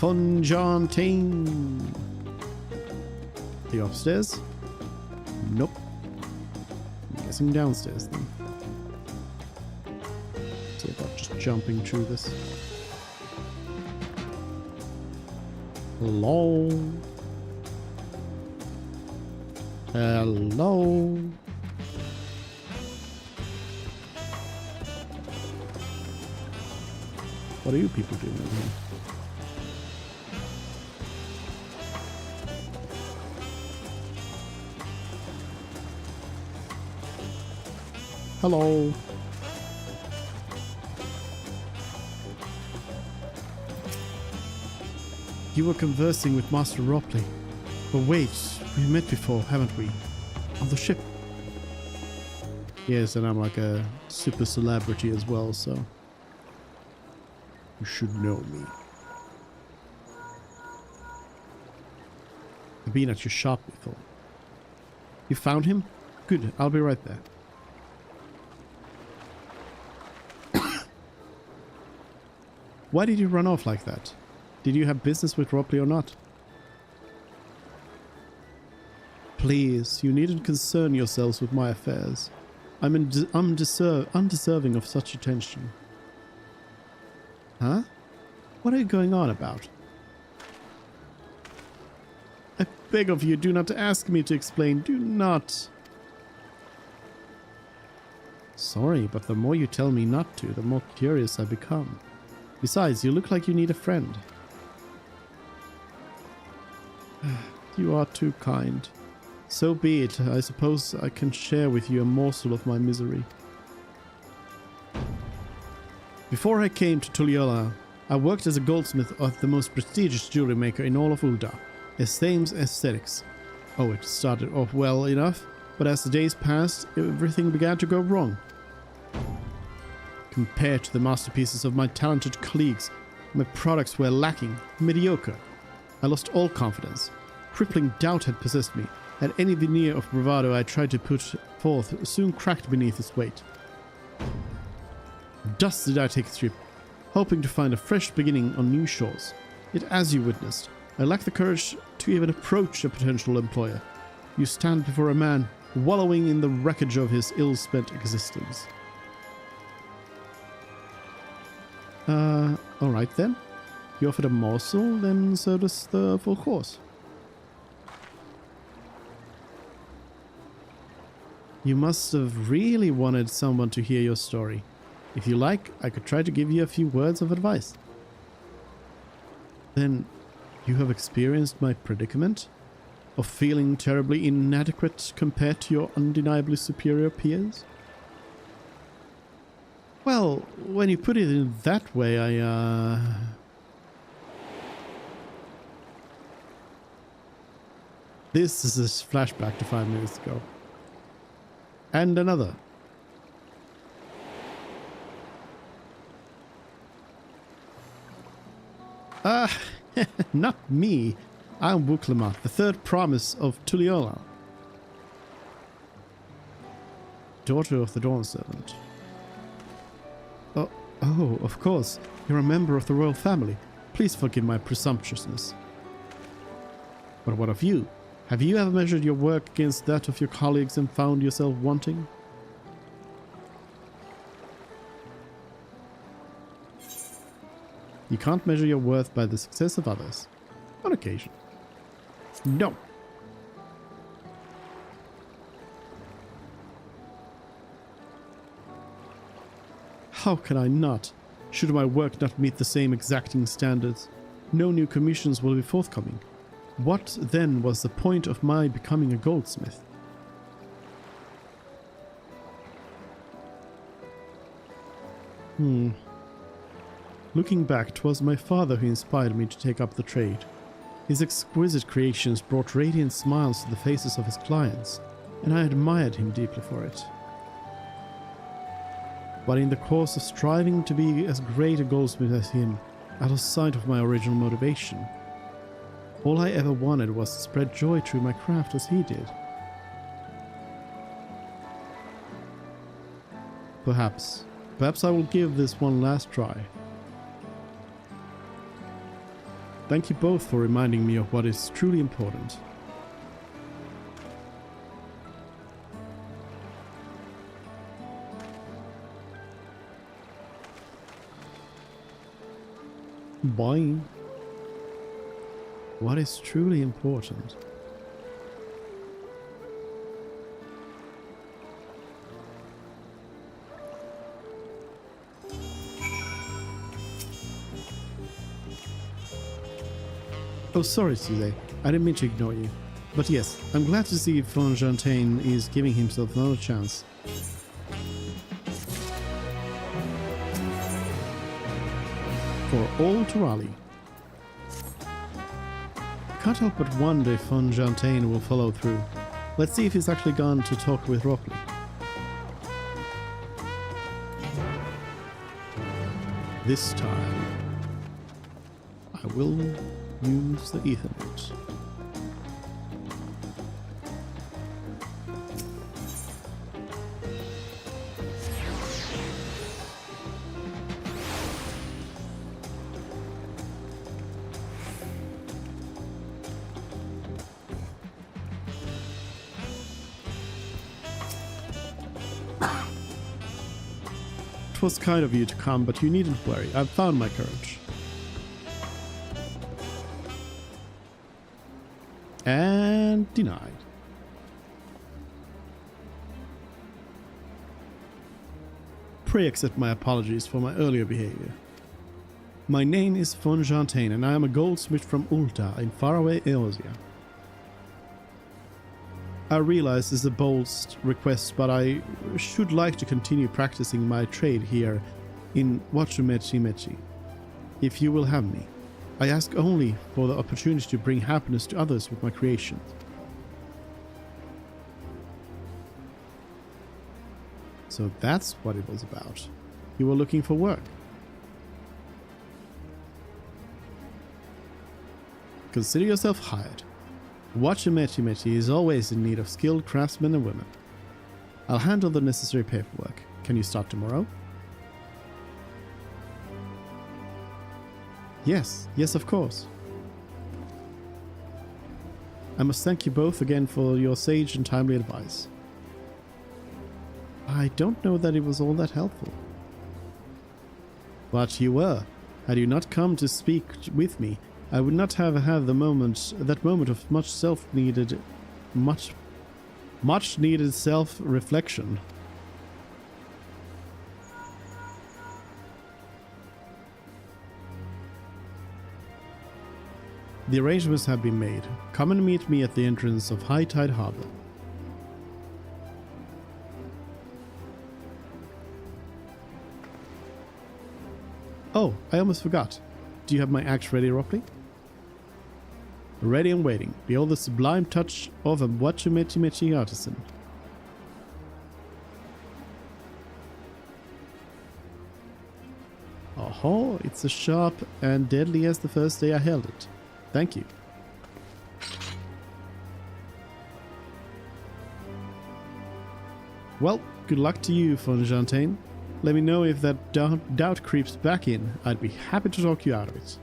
Fonjantine. The upstairs? Nope. I'm guessing downstairs then. See about just jumping through this. Hello. Hello. What are you people doing in here? Hello. You were conversing with Master Ropley. But wait, we've met before, haven't we? On the ship. Yes, and I'm like a super celebrity as well, so you should know me. I've been at your shop before. You found him? Good, I'll be right there. Why did you run off like that? Did you have business with Ropley or not? Please, you needn't concern yourselves with my affairs. I'm undeserving of such attention. Huh? What are you going on about? I beg of you, do not ask me to explain. Do not. Sorry, but the more you tell me not to, the more curious I become. Besides, you look like you need a friend. You are too kind. So be it. I suppose I can share with you a morsel of my misery. Before I came to Tuliyollal, I worked as a goldsmith of the most prestigious jewelry maker in all of Ul'dah, Thames Aesthetics. Oh, it started off well enough, but as the days passed, everything began to go wrong. Compared to the masterpieces of my talented colleagues, my products were lacking, mediocre. I lost all confidence. Crippling doubt had possessed me, and any veneer of bravado I tried to put forth soon cracked beneath its weight. Thus did I take a trip, hoping to find a fresh beginning on new shores. Yet as you witnessed, I lacked the courage to even approach a potential employer. You stand before a man wallowing in the wreckage of his ill-spent existence. Alright then. You offered a morsel, then so does the full course. You must have really wanted someone to hear your story. If you like, I could try to give you a few words of advice. Then, you have experienced my predicament? Of feeling terribly inadequate compared to your undeniably superior peers? Well, when you put it in that way, This is a flashback to 5 minutes ago. And another. Not me. I'm Wuklamat, the third promise of Tuliyollal. Daughter of the Dawn Servant. Oh, of course. You're a member of the royal family. Please forgive my presumptuousness. But what of you? Have you ever measured your work against that of your colleagues and found yourself wanting? You can't measure your worth by the success of others. On occasion. No. How can I not? Should my work not meet the same exacting standards, no new commissions will be forthcoming. What then was the point of my becoming a goldsmith? Looking back, 'twas my father who inspired me to take up the trade. His exquisite creations brought radiant smiles to the faces of his clients, and I admired him deeply for it. But in the course of striving to be as great a goldsmith as him, I lost sight of my original motivation. All I ever wanted was to spread joy through my craft as he did. Perhaps I will give this one last try. Thank you both for reminding me of what is truly important. Bye. What is truly important? Oh, sorry, Suze. I didn't mean to ignore you. But yes, I'm glad to see Von Jantain is giving himself another chance. For all to rally. Can't help but wonder if Von Jantain will follow through. Let's see if he's actually gone to talk with Rockley. This time, I will use the Ethernet. It was kind of you to come, but you needn't worry. I've found my courage. And denied. Pray accept my apologies for my earlier behavior. My name is Von Jantain, and I am a goldsmith from Ulta in faraway Eosia. I realize this is a bold request, but I should like to continue practicing my trade here in Wachumechi, if you will have me. I ask only for the opportunity to bring happiness to others with my creation. So that's what it was about. You were looking for work. Consider yourself hired. Wachumechi is always in need of skilled craftsmen and women. I'll handle the necessary paperwork. Can you start tomorrow? Yes, of course. I must thank you both again for your sage and timely advice. I don't know that it was all that helpful. But you were. Had you not come to speak with me, I would not have had that moment of much needed self-reflection. The arrangements have been made. Come and meet me at the entrance of High Tide Harbor. Oh, I almost forgot. Do you have my axe ready, Rockley? Ready and waiting. Behold the sublime touch of a Wachumechi artisan. Oh, it's as sharp and deadly as the first day I held it. Thank you. Well, good luck to you, Von Jantain. Let me know if that doubt creeps back in. I'd be happy to talk you out of it.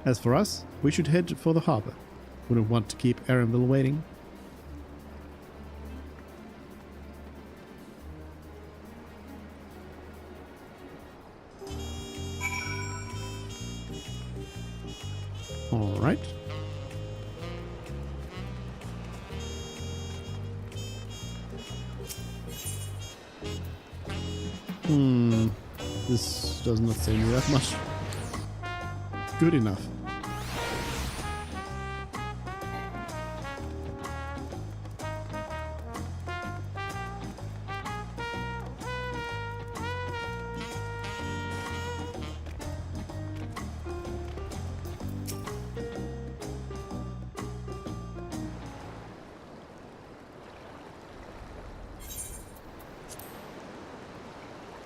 As for us, we should head for the harbor. Wouldn't want to keep Erenville waiting. All right. This does not say me that much. Good enough.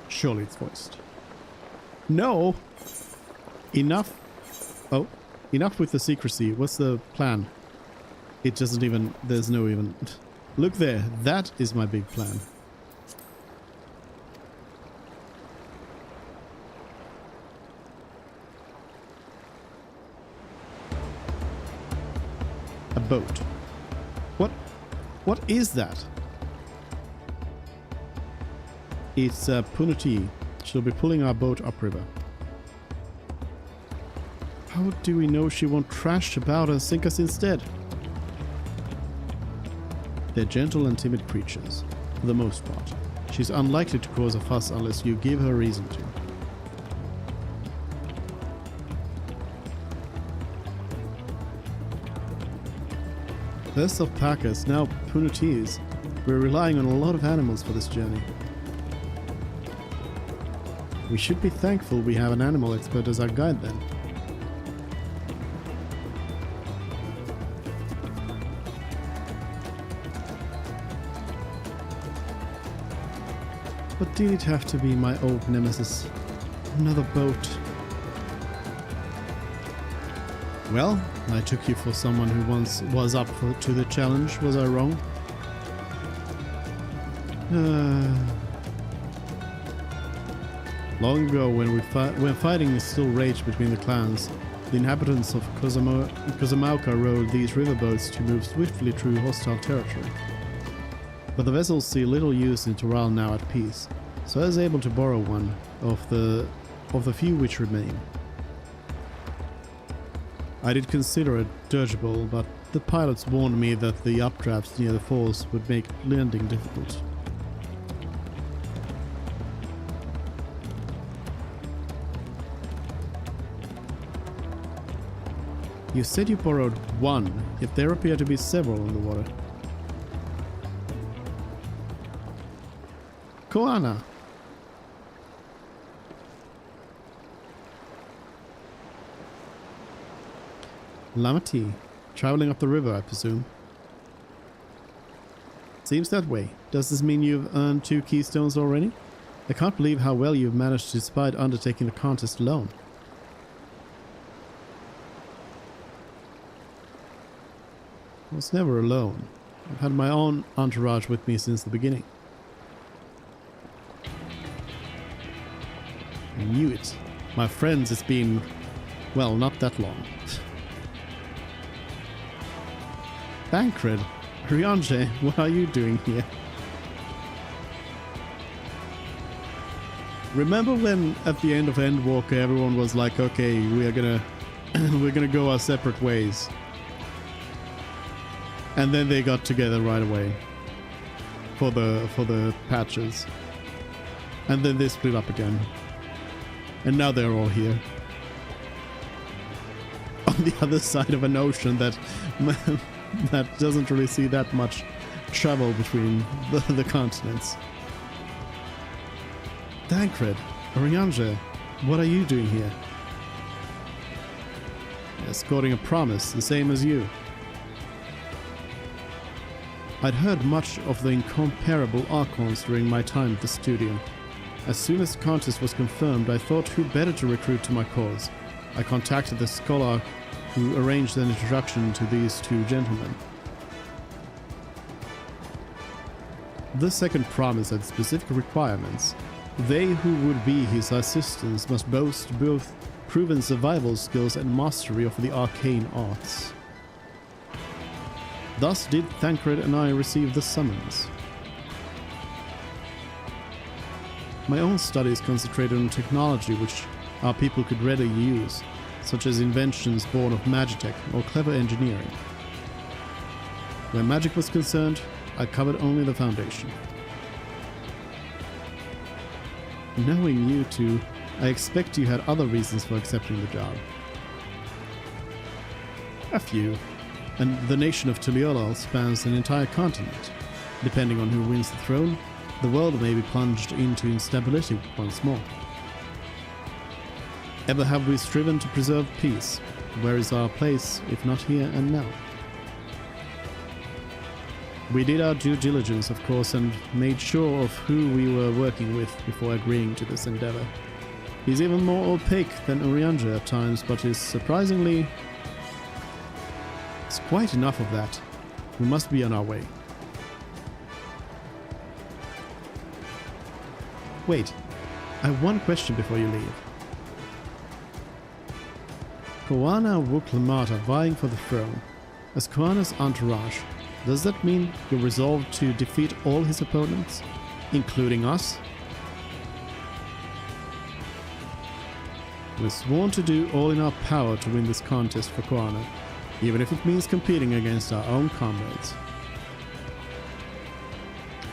Surely it's voiced. No! Enough. Oh, enough with the secrecy. What's the plan? It doesn't even... There's no even... Look there. That is my big plan. boat. What is that? It's Punati. She'll be pulling our boat upriver. How do we know she won't trash about and sink us instead? They're gentle and timid creatures, for the most part. She's unlikely to cause a fuss unless you give her reason to. First alpacas, now punatees. We're relying on a lot of animals for this journey. We should be thankful we have an animal expert as our guide then. But did it have to be my old nemesis? Another boat. Well, I took you for someone who once was up to the challenge. Was I wrong? Long ago, when fighting still raged between the clans, the inhabitants of Kozamauka rowed these riverboats to move swiftly through hostile territory. But the vessels see little use in Toral now at peace, so I was able to borrow one of the few which remain. I did consider it dirigible, but the pilots warned me that the updrafts near the falls would make landing difficult. You said you borrowed one, yet there appear to be several on the water. Koana! Lamati, traveling up the river, I presume. Seems that way. Does this mean you've earned 2 keystones already? I can't believe how well you've managed despite undertaking the contest alone. I was never alone. I've had my own entourage with me since the beginning. I knew it. My friends, it's been, well, not that long. Bankred, Ryanje, what are you doing here? Remember when at the end of Endwalker everyone was like, okay, we're gonna go our separate ways. And then they got together right away for the patches. And then they split up again. And now they're all here. On the other side of an ocean that doesn't really see that much travel between the continents. Dankred, Oriange, what are you doing here? Escorting a promise, the same as you. I'd heard much of the incomparable Archons during my time at the studio. As soon as the contest was confirmed, I thought who better to recruit to my cause. I contacted the scholar who arranged an introduction to these 2 gentlemen. The second promise had specific requirements. They who would be his assistants must boast both proven survival skills and mastery of the arcane arts. Thus did Thancred and I receive the summons. My own studies concentrated on technology which our people could readily use, such as inventions born of magitech or clever engineering. Where magic was concerned, I covered only the foundation. Knowing you two, I expect you had other reasons for accepting the job. A few, and the nation of Tuliolal spans an entire continent. Depending on who wins the throne, the world may be plunged into instability once more. Ever have we striven to preserve peace? Where is our place, if not here and now? We did our due diligence, of course, and made sure of who we were working with before agreeing to this endeavor. He's even more opaque than Urianger at times, but is surprisingly... It's quite enough of that. We must be on our way. Wait, I have one question before you leave. Koana and Wuklamat are vying for the throne. As Koana's entourage, does that mean you're resolved to defeat all his opponents, including us? We're sworn to do all in our power to win this contest for Koana, even if it means competing against our own comrades.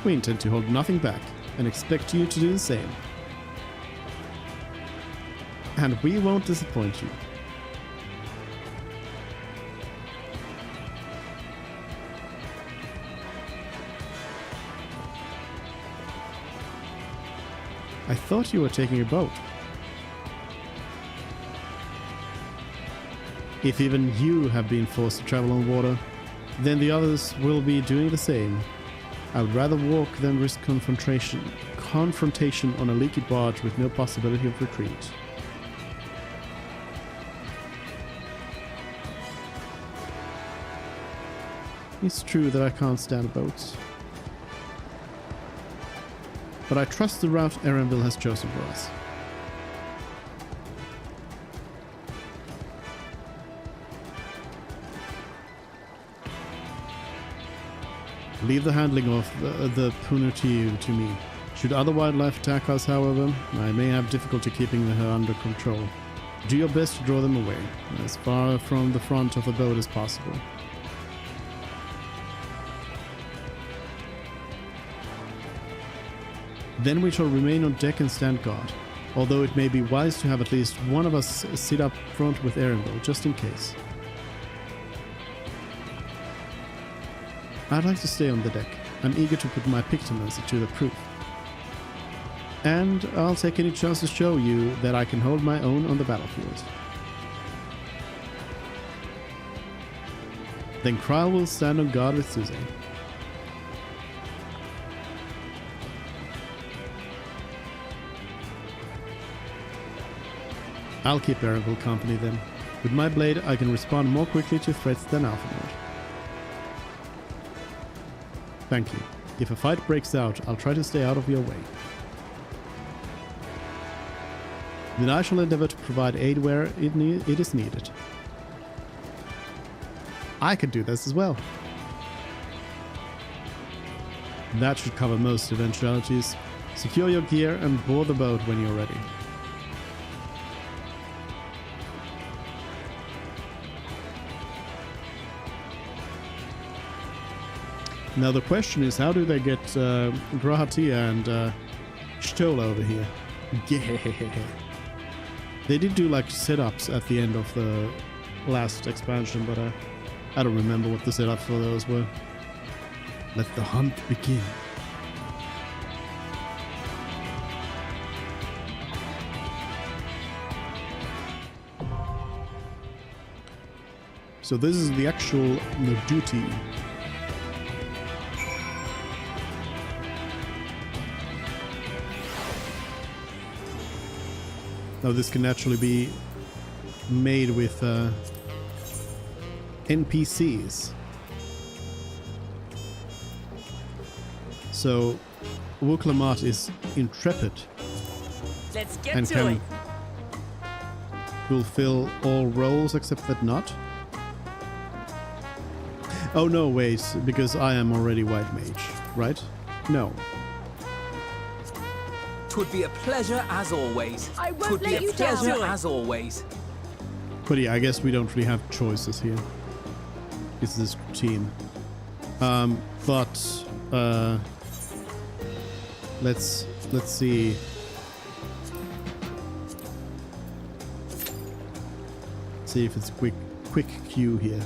We intend to hold nothing back and expect you to do the same. And we won't disappoint you. I thought you were taking a boat. If even you have been forced to travel on water, then the others will be doing the same. I would rather walk than risk confrontation on a leaky barge with no possibility of retreat. It's true that I can't stand boats, but I trust the route Erenville has chosen for us. Leave the handling of the Punutiu to me. Should other wildlife attack us, however, I may have difficulty keeping her under control. Do your best to draw them away, as far from the front of the boat as possible. Then we shall remain on deck and stand guard, although it may be wise to have at least one of us sit up front with Erenville, just in case. I'd like to stay on the deck. I'm eager to put my Pictomancy to the proof. And I'll take any chance to show you that I can hold my own on the battlefield. Then Kryl will stand on guard with Suze. I'll keep Erenville company then. With my blade, I can respond more quickly to threats than Alphamode. Thank you. If a fight breaks out, I'll try to stay out of your way. Then I shall endeavor to provide aid where it is needed. I could do this as well. That should cover most eventualities. Secure your gear and board the boat when you're ready. Now the question is, how do they get Grahatia and Stola over here? Yeah. They did do like setups at the end of the last expansion, but I don't remember what the setups for those were. Let the hunt begin. So this is the actual duty. Now this can naturally be made with NPCs. So Wuklamat is intrepid. Let's get and to can it. fulfill all roles except that not. Oh no, wait, because I am already white mage, right? No. Twould be a pleasure as always. I won't Twould be let a you down. pleasure as always. But yeah, I guess we don't really have choices here. It's this team. Let's see. See if it's quick queue here.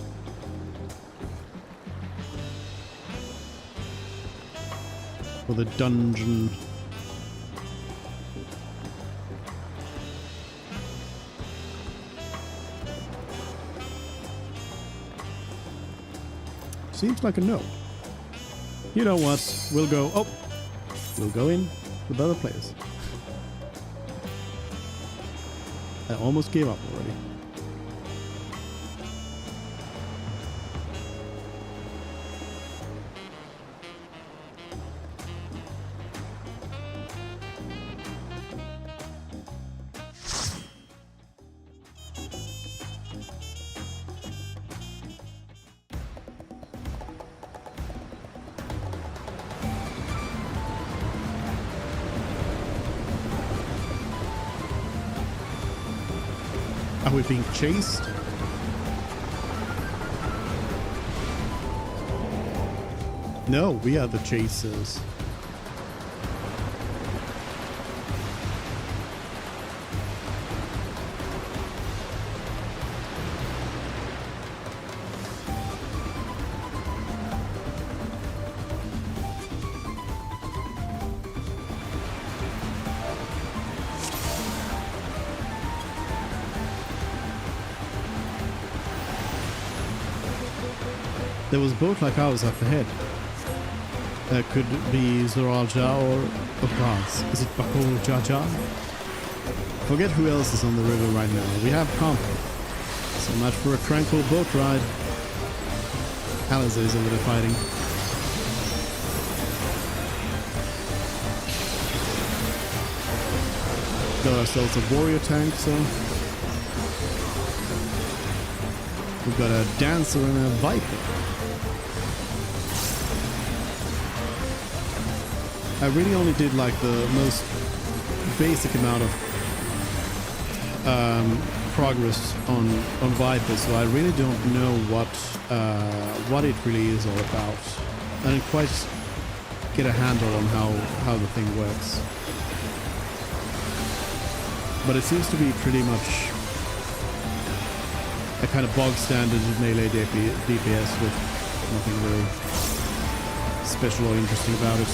For the dungeon. Seems like a no. You know what? We'll go. Oh, we'll go in with other players. I almost gave up already. Are we being chased? No, we are the chasers. There was a boat like ours up ahead. Could be Zoralja or gods. Is it Bakul Jaja? Forget who else is on the river right now. We have company. So much for a tranquil boat ride. Alice is a little fighting. Got ourselves a warrior tank, so we've got a dancer and a viper. I really only did like the most basic amount of progress on Viper, so I really don't know what it really is all about. I didn't quite get a handle on how the thing works. But it seems to be pretty much a kind of bog standard melee DPS with nothing really special or interesting about it.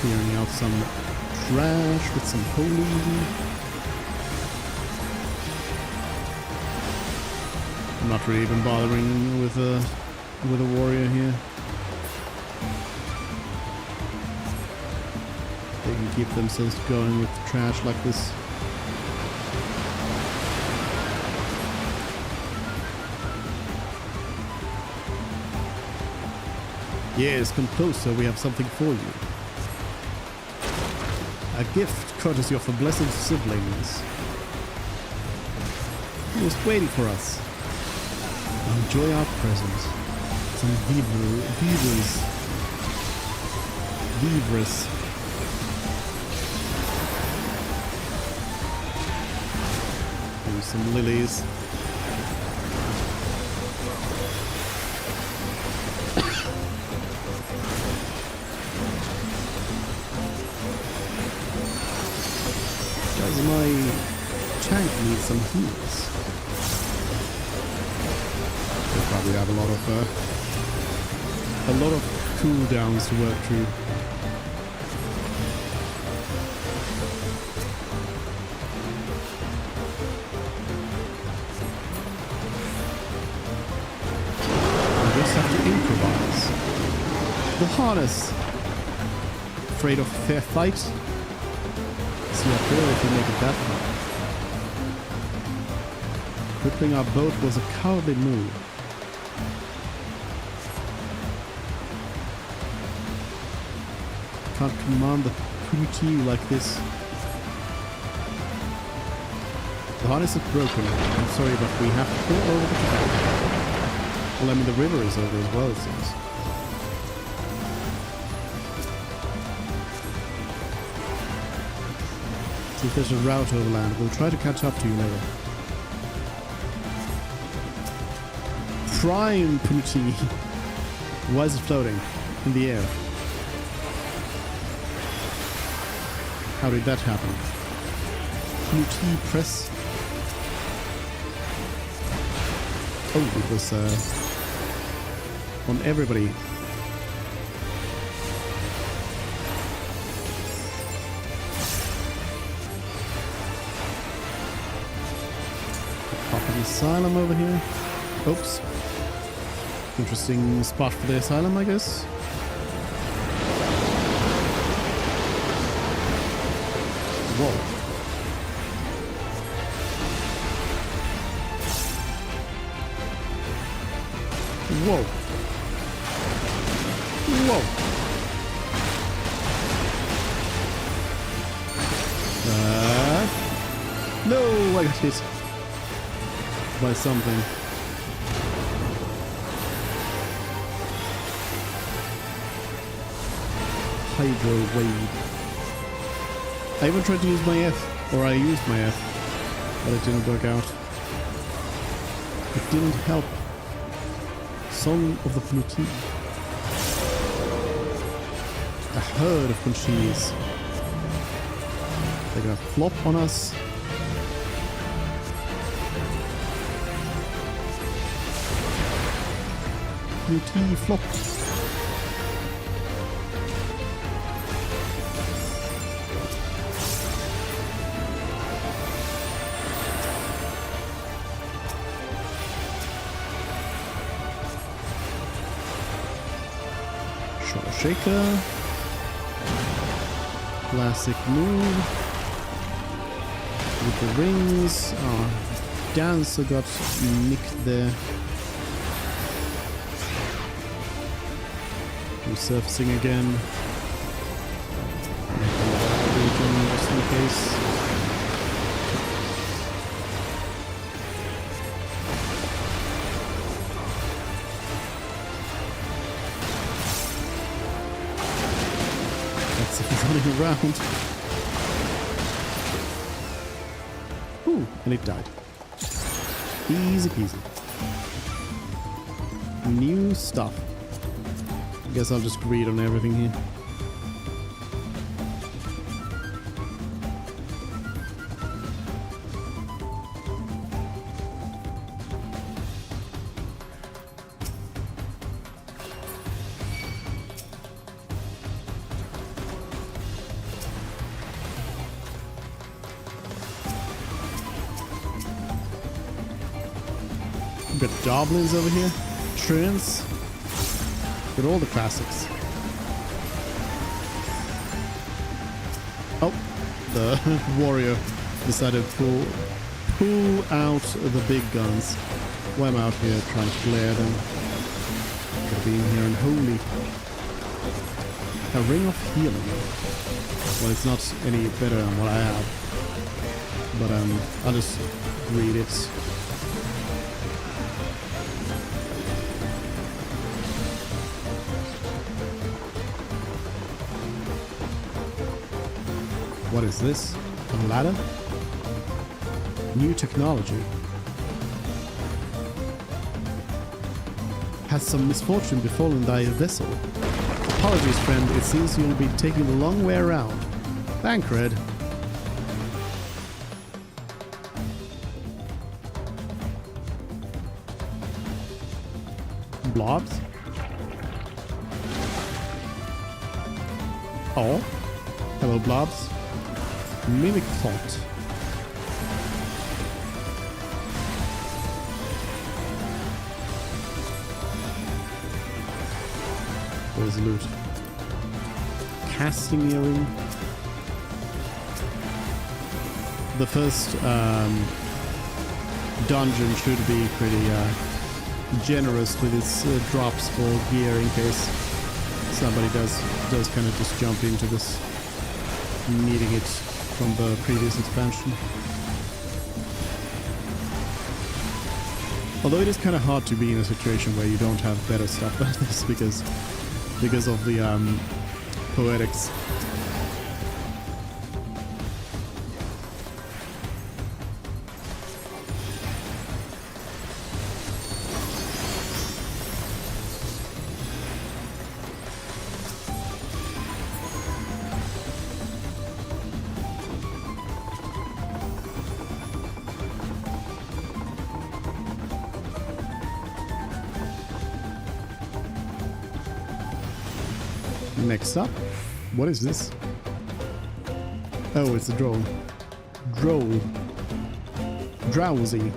Clearing out some trash with some holy. I'm not really even bothering with a warrior here. They can keep themselves going with the trash like this. Yes, come closer, we have something for you. A gift courtesy of the blessed siblings. He was waiting for us. Enjoy our present. Some vivres. And some lilies. Does my tank need some heals? They probably have a lot of cooldowns to work through. I just have to improvise. The harness. Afraid of a fair fight? See up there if you make it that far. Crippling our boat was a cowardly move. Can't command the Puniti like this. The harness is broken. I'm sorry, but we have to go over the canal. Well, I mean, the river is over as well, it seems. See if there's a route overland. We'll try to catch up to you later. Prime Puniti. Why is it floating in the air? How did that happen? Puniti press. Oh, it was on everybody. Pop an asylum over here. Oops. Interesting spot for the asylum, I guess. Whoa. Whoa. Whoa. No, I got hit by something. Hydro Wave. I even tried to use my F, or I used my F, but it didn't work out. It didn't help. Song of the Plutine. A herd of Punchinis. They're gonna flop on us. Plutine flop. Short shaker. Classic move. With the rings. Oh, Dancer got nicked there. Resurfacing again. Just in case. That's if he's running around. Ooh, and it died. Easy peasy. New stuff. Guess I'll just read on everything here. We've got goblins over here, treants. Got all the classics. Oh, the warrior decided to pull out the big guns. While I'm out here trying to flare them. Gotta be in here and holy. A ring of healing. Well, it's not any better than what I have. But I'll just read it. What is this? A ladder? New technology. Has some misfortune befallen thy vessel? Apologies, friend. It seems you'll be taking the long way around. Thancred. Blobs? Oh. Hello, Blobs. Mimic Thought. Where's the loot? Casting earring. The first dungeon should be pretty generous with its drops for gear in case somebody does kind of just jump into this, needing it from the previous expansion. Although it is kind of hard to be in a situation where you don't have better stuff than this because of the poetics. Next up, what is this? Oh, it's a drone. Droll. Drowsy.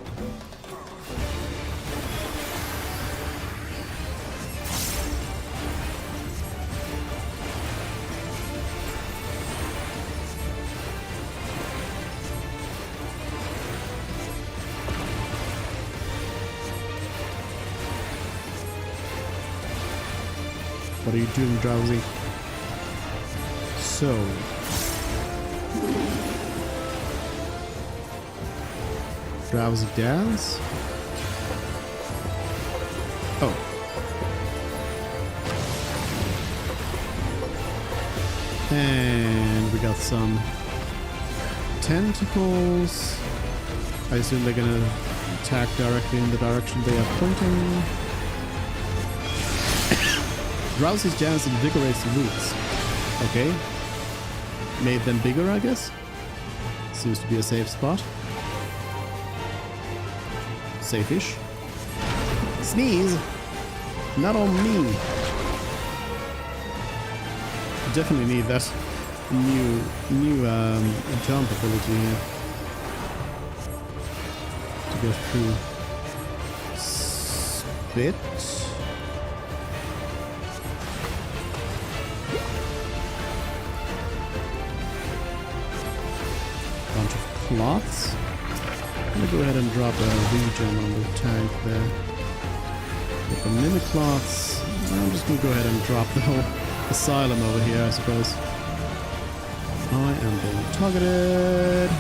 What are you doing, Drowsy? So... Drowsy dance? Oh. And we got some tentacles. I assume they're gonna attack directly in the direction they are pointing. Rouses Jazz invigorates the roots. Okay. Made them bigger, I guess. Seems to be a safe spot. Safe-ish. Sneeze! Not on me! Definitely need that new jump ability here to get through. Spit. Bunch of cloths. I'm gonna go ahead and drop a regen on the tank there. Get the mimic cloths. I'm just gonna go ahead and drop the whole asylum over here, I suppose. I am being targeted.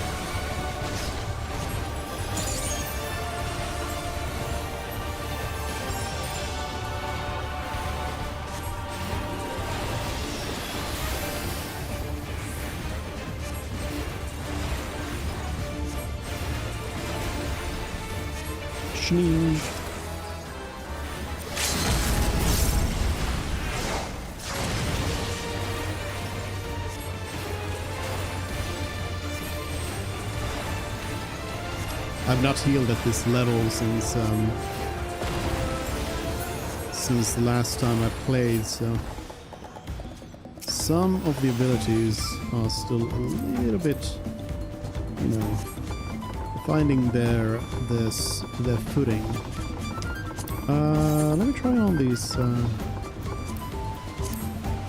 Sneeze. I've not healed at this level since the last time I played, so some of the abilities are still a little bit, you know, finding their footing. Let me try on these.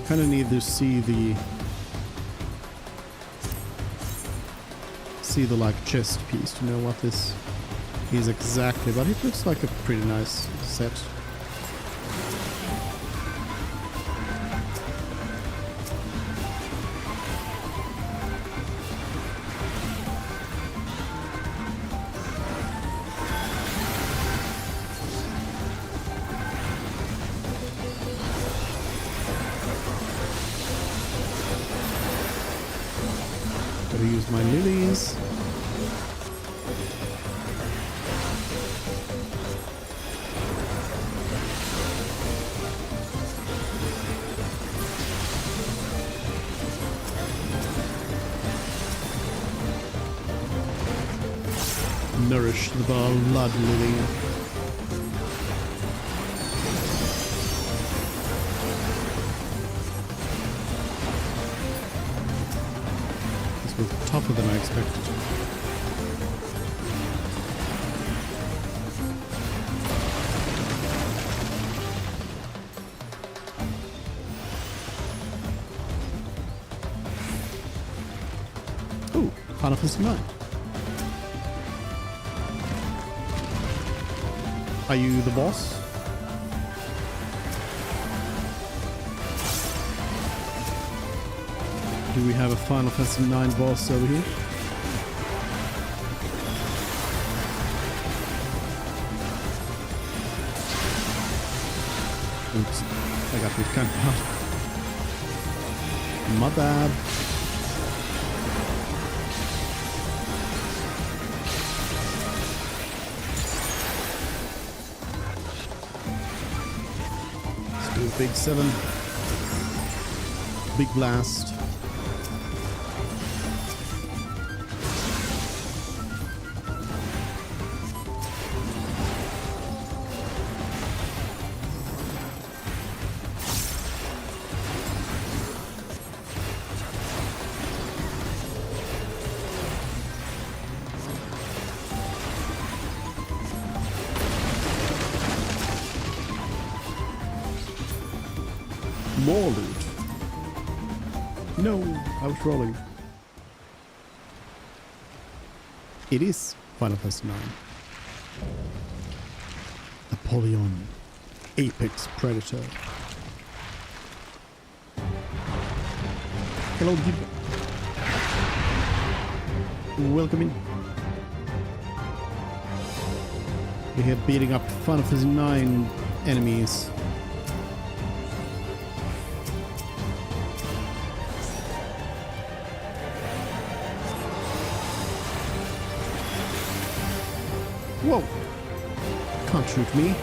Kind of need to see the like chest piece to know what this is exactly, but it looks like a pretty nice set. Gotta use my lilies. Nourish the blood lily. This was tougher than I expected. Ooh, Final Fantasy IX. Are you the boss? Do we have a Final Fantasy IX boss over here? Oops, I got this kind of bad. My bad. Big 7. Big blast. More loot. No, I was rolling. It is Final Fantasy IX. Apollyon, Apex Predator. Hello, Gib. Welcome in. We're here beating up Final Fantasy IX enemies. Whoa! Can't shoot me.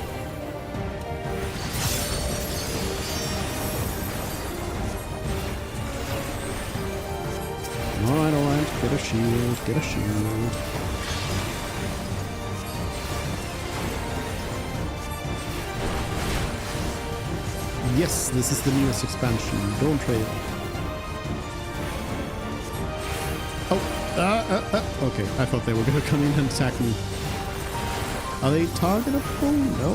Alright. Get a shield, get a shield. Yes, this is the newest expansion, Dawntrail. Oh, okay. I thought they were gonna come in and attack me. Are they targetable? No?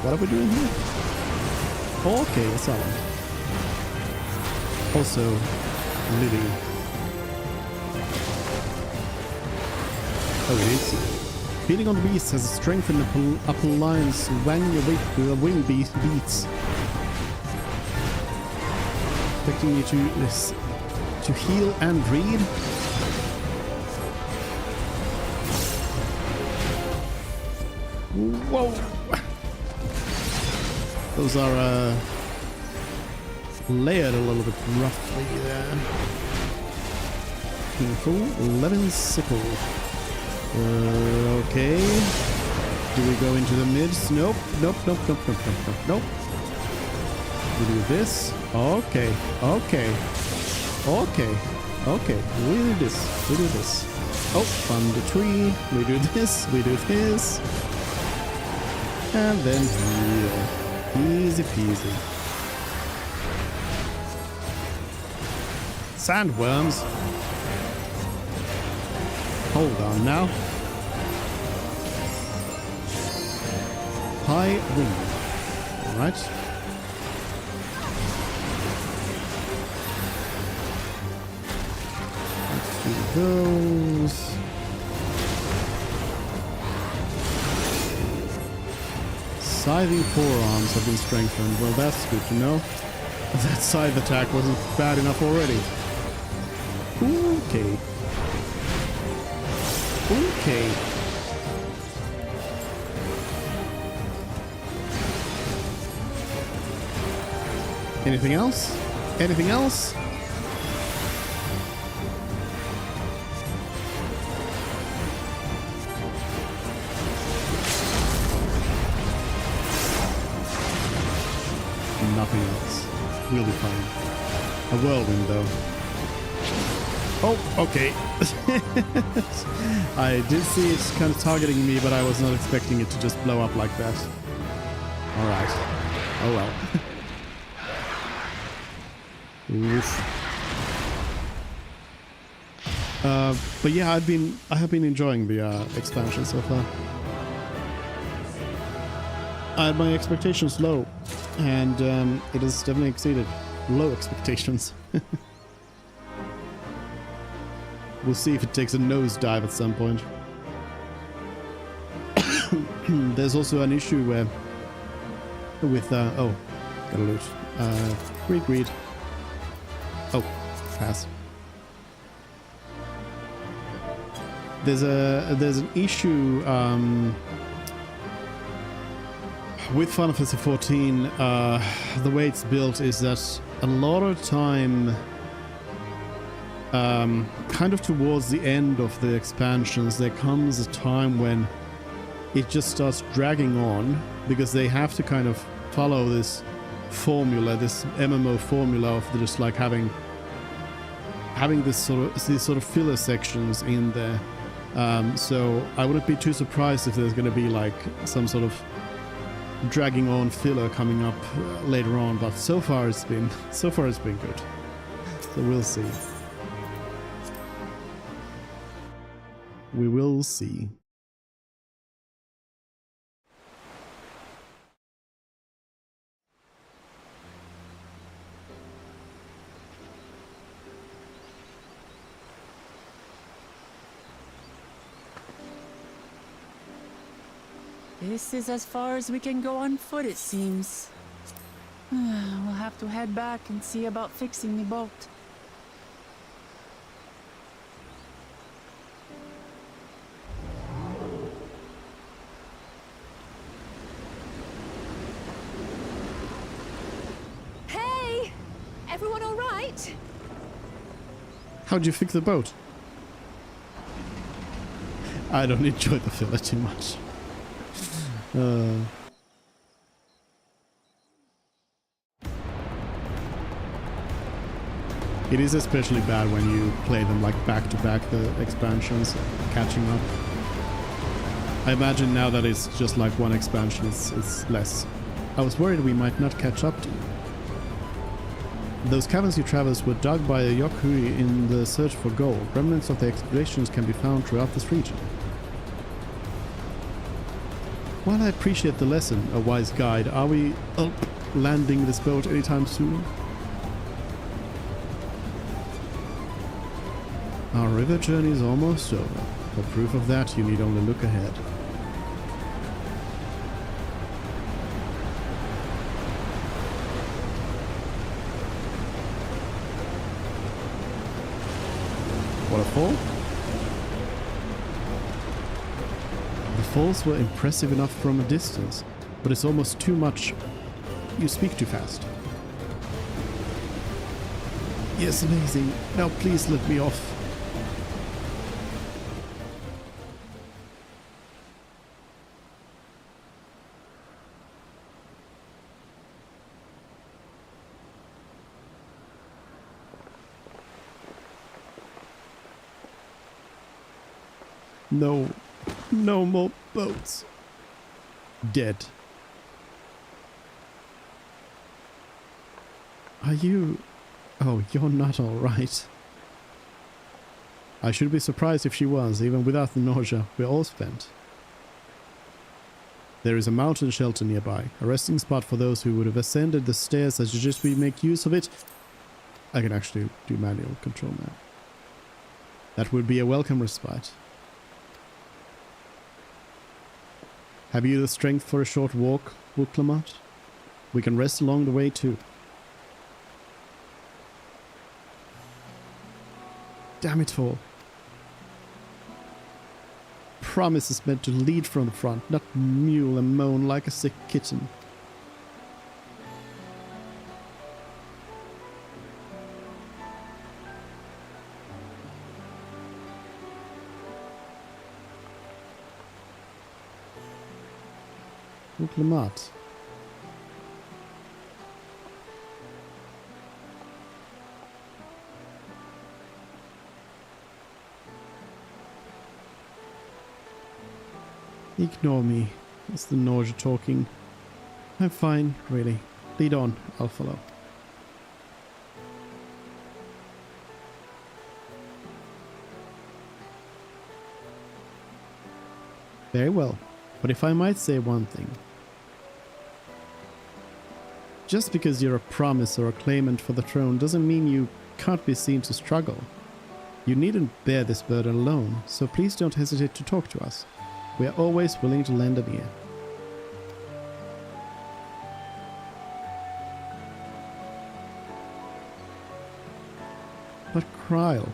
What are we doing here? Okay, that's all. Also, living. Oh, it is. Beating on beasts has a strength in the upper lines when your wing beats. Expecting you to heal and read. Whoa! Those are layered a little bit roughly there. Full 11 sickle. Okay. Do we go into the mids? Nope. We do this. Okay. We do this. Oh, from the tree. We do this. And then heal. Easy peasy. Sandworms. Hold on now. High wind. Alright. Let's do those. Scything forearms have been strengthened. Well, that's good to know. That scythe attack wasn't bad enough already. Okay. Anything else? Nothing else. We'll be fine. A whirlwind, though. Oh, okay. I did see it kind of targeting me, but I was not expecting it to just blow up like that. Alright. Oh well. Oof. But yeah, I have been enjoying the expansion so far. I had my expectations low, and it has definitely exceeded low expectations. We'll see if it takes a nosedive at some point. There's also an issue where with oh, gotta loot. Greed. Oh, pass. There's an issue with Final Fantasy XIV. The way it's built is that a lot of time, kind of towards the end of the expansions, there comes a time when it just starts dragging on because they have to kind of follow this formula, this MMO formula of just like having these sort of filler sections in there. So I wouldn't be too surprised if there's going to be like some sort of dragging on filler coming up later on. But so far it's been good. So we'll see. We will see. This is as far as we can go on foot, it seems. We'll have to head back and see about fixing the boat. Hey! Everyone all right? How'd you fix the boat? I don't enjoy the filler too much. It is especially bad when you play them like back to back, the expansions, catching up. I imagine now that it's just like one expansion, it's less. I was worried we might not catch up to you. Those caverns you traversed were dug by a Yokhui in the search for gold. Remnants of the excavations can be found throughout this region. While I appreciate the lesson, a wise guide, are we landing this boat anytime soon? Our river journey is almost over. For proof of that, you need only look ahead. Waterfall? The falls were impressive enough from a distance, but it's almost too much. You speak too fast. Yes, amazing. Now please let me off. No. No more boats. Dead. Are you... Oh, you're not alright. I should be surprised if she was. Even without the nausea, we're all spent. There is a mountain shelter nearby. A resting spot for those who would have ascended the stairs. I suggest we make use of it. I can actually do manual control now. That would be a welcome respite. Have you the strength for a short walk, Wuklamat? We can rest along the way too. Damn it all. Promise is meant to lead from the front, not mew and moan like a sick kitten. Wuklamat. Ignore me. It's the nausea talking. I'm fine, really. Lead on, I'll follow. Very well. But if I might say one thing. Just because you're a promise or a claimant for the throne doesn't mean you can't be seen to struggle. You needn't bear this burden alone, so please don't hesitate to talk to us. We are always willing to lend an ear. But Kryl,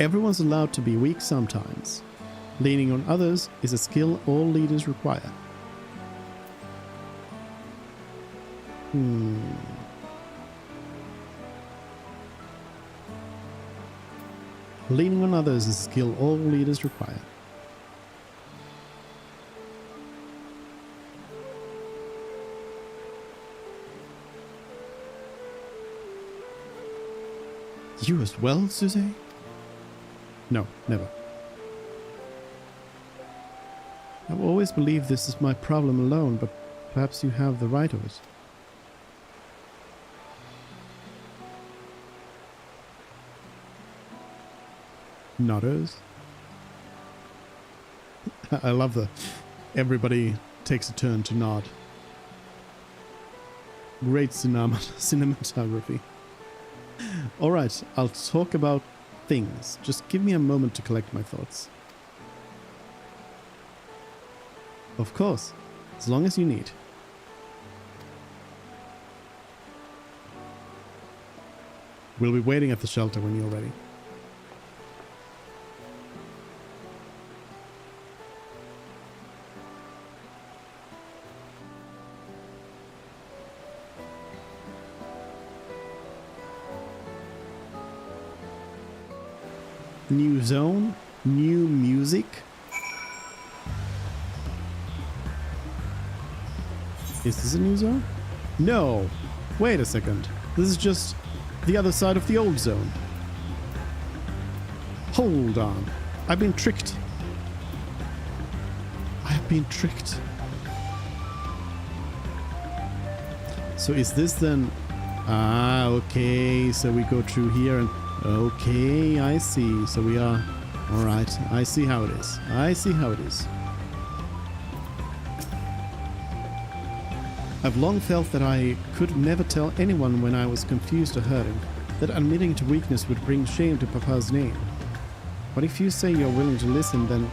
Everyone's allowed to be weak sometimes. Leaning on others is a skill all leaders require. Leaning on others is a skill all leaders require. You as well, Suze? No, never. I've always believed this is my problem alone, but perhaps you have the right of it. Nodders. I love the everybody takes a turn to nod. Great cinematography. Alright, I'll talk about things. Just give me a moment to collect my thoughts. Of course, as long as you need. We'll be waiting at the shelter when you're ready. New zone, new music. Is this a new zone? No! Wait a second. This is just the other side of the old zone. Hold on. I've been tricked. I've been tricked. So is this then... Ah, okay. So we go through here and... Okay, I see. So we are... Alright, I see how it is. I see how it is. I've long felt that I could never tell anyone when I was confused or hurting, that admitting to weakness would bring shame to Papa's name. But if you say you're willing to listen, then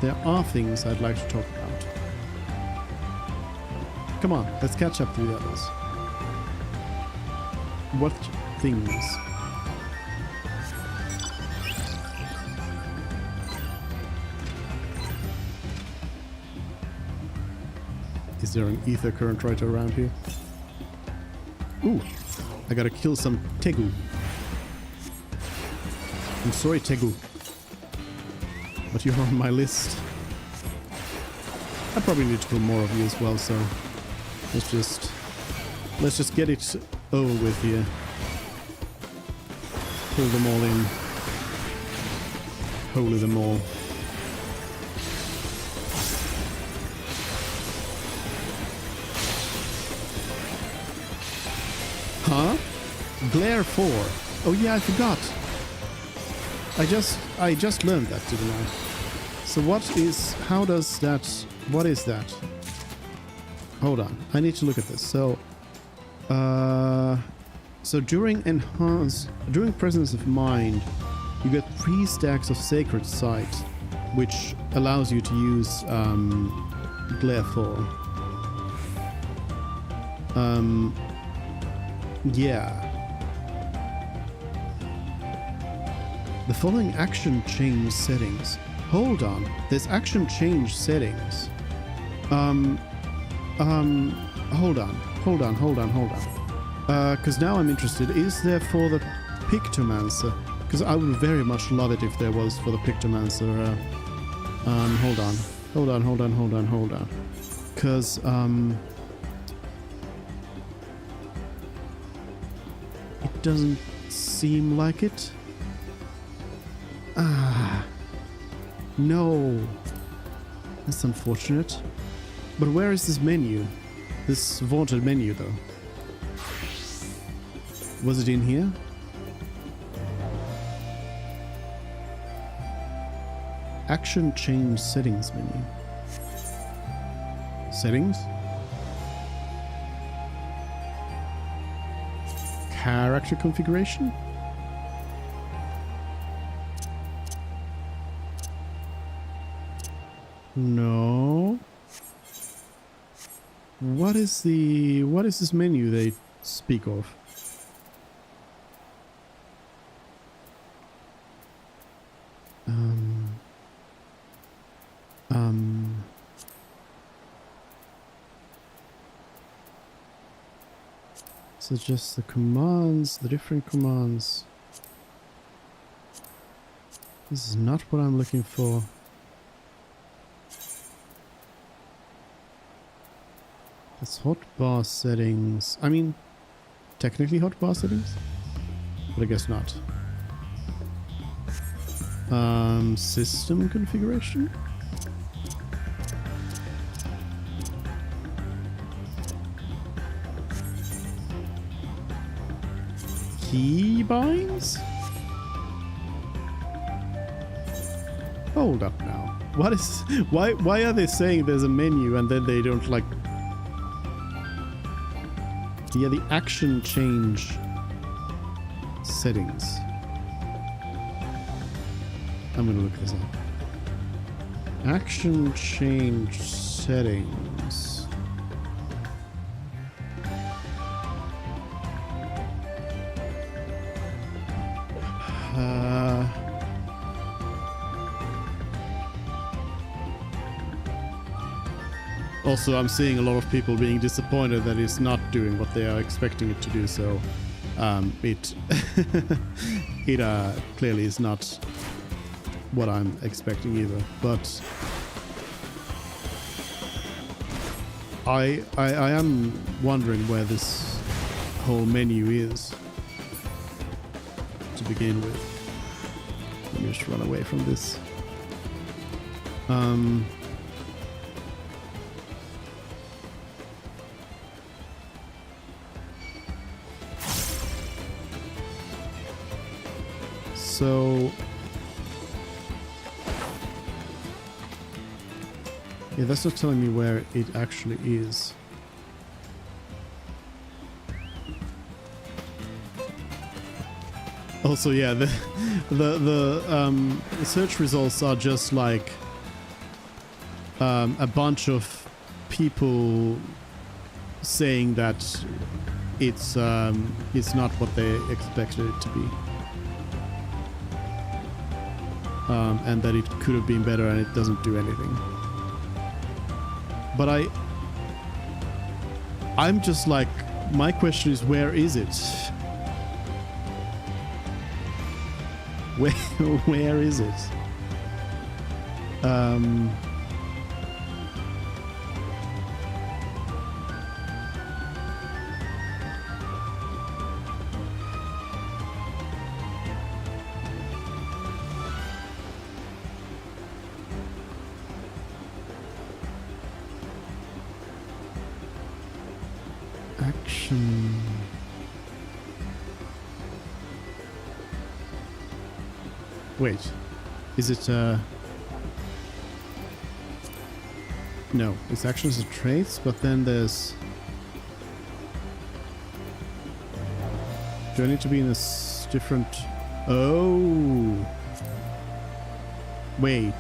there are things I'd like to talk about. Come on, let's catch up to the others. What things? Is there an ether current right around here? Ooh, I gotta kill some Tegu. I'm sorry, Tegu, but you're on my list. I probably need to kill more of you as well, so let's just get it over with here. Pull them all in. Holy them all. Huh? Glare 4. Oh yeah, I forgot. I just learned that, didn't I? So how does that, what is that? Hold on, I need to look at this. So during presence of mind, you get 3 stacks of sacred sight, which allows you to use Glare 4. Yeah. The following action change settings. Hold on. There's action change settings. Hold on. Because now I'm interested. Is there for the Pictomancer? Because I would very much love it if there was for the Pictomancer. Hold on. Because, it doesn't seem like it. Ah, no. That's unfortunate. But where is this menu? This vaunted menu, though. Was it in here? Action change settings menu. Settings? Character configuration? No. What is this menu they speak of? So just the commands, the different commands. This is not what I'm looking for. That's hotbar settings. I mean, technically hotbar settings, but I guess not. System configuration? Keybinds? Hold up now. What is... Why are they saying there's a menu and then they don't like... Yeah, the action change settings. I'm gonna look this up. Action change settings. Also, I'm seeing a lot of people being disappointed that it's not doing what they are expecting it to do, so it clearly is not what I'm expecting either, but I am wondering where this whole menu is to begin with. Let me just run away from this. So yeah, that's not telling me where it actually is. Also, yeah, the search results are just like a bunch of people saying that it's not what they expected it to be, and that it could have been better, and it doesn't do anything. But I'm just like, my question is, where is it? Where is it? Action. Wait, is it no, it's actions and traits, but then there's, do I need to be in a different, oh, wait,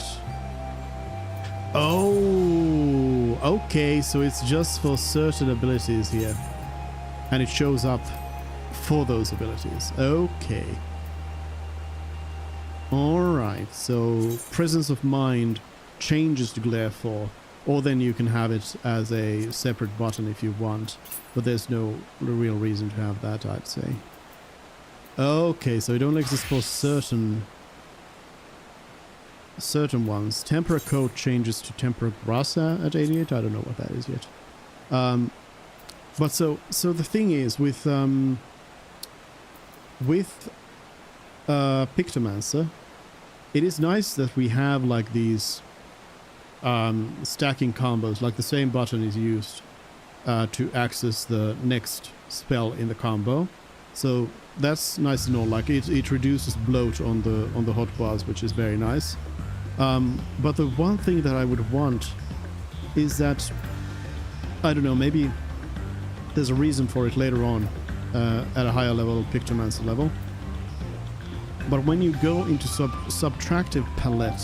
oh, okay, so it's just for certain abilities here, and it shows up for those abilities, okay. Alright, so Presence of Mind changes to Glare 4, or then you can have it as a separate button if you want, but there's no real reason to have that, I'd say. Okay, so it only exists for certain ones. Tempera Coat changes to Tempera Grassa at 88, I don't know what that is yet. But so the thing is, with Pictomancer, it is nice that we have like these stacking combos, like the same button is used to access the next spell in the combo. So that's nice and all. Like it reduces bloat on the hotbars, which is very nice. But the one thing that I would want is that, I don't know, maybe there's a reason for it later on at a higher level, Pictomancer level. But when you go into subtractive palette,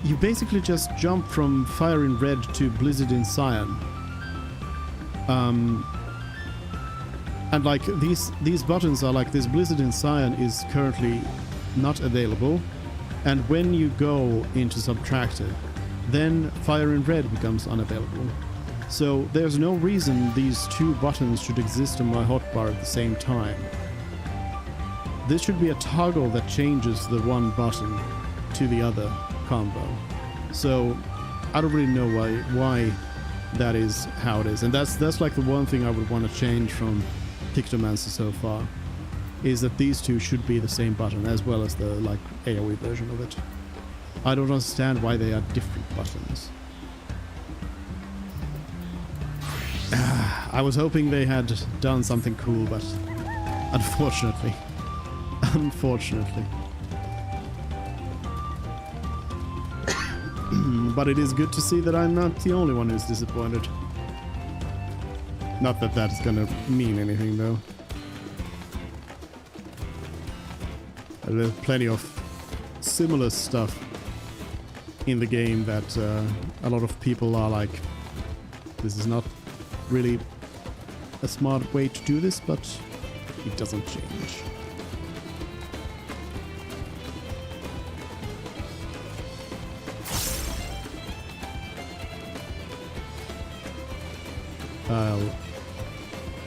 you basically just jump from Fire in Red to Blizzard in Cyan. And like these buttons are like, this Blizzard in Cyan is currently not available, and when you go into subtractive, then Fire in Red becomes unavailable. So there's no reason these two buttons should exist on my hotbar at the same time. This should be a toggle that changes the one button to the other combo. So I don't really know why that is how it is. And that's like the one thing I would want to change from Pictomancer so far, is that these two should be the same button, as well as the like AoE version of it. I don't understand why they are different buttons. I was hoping they had done something cool, but unfortunately. But it is good to see that I'm not the only one who's disappointed. Not that that's gonna mean anything, though. There's plenty of similar stuff in the game that a lot of people are like, this is not really a smart way to do this, but it doesn't change.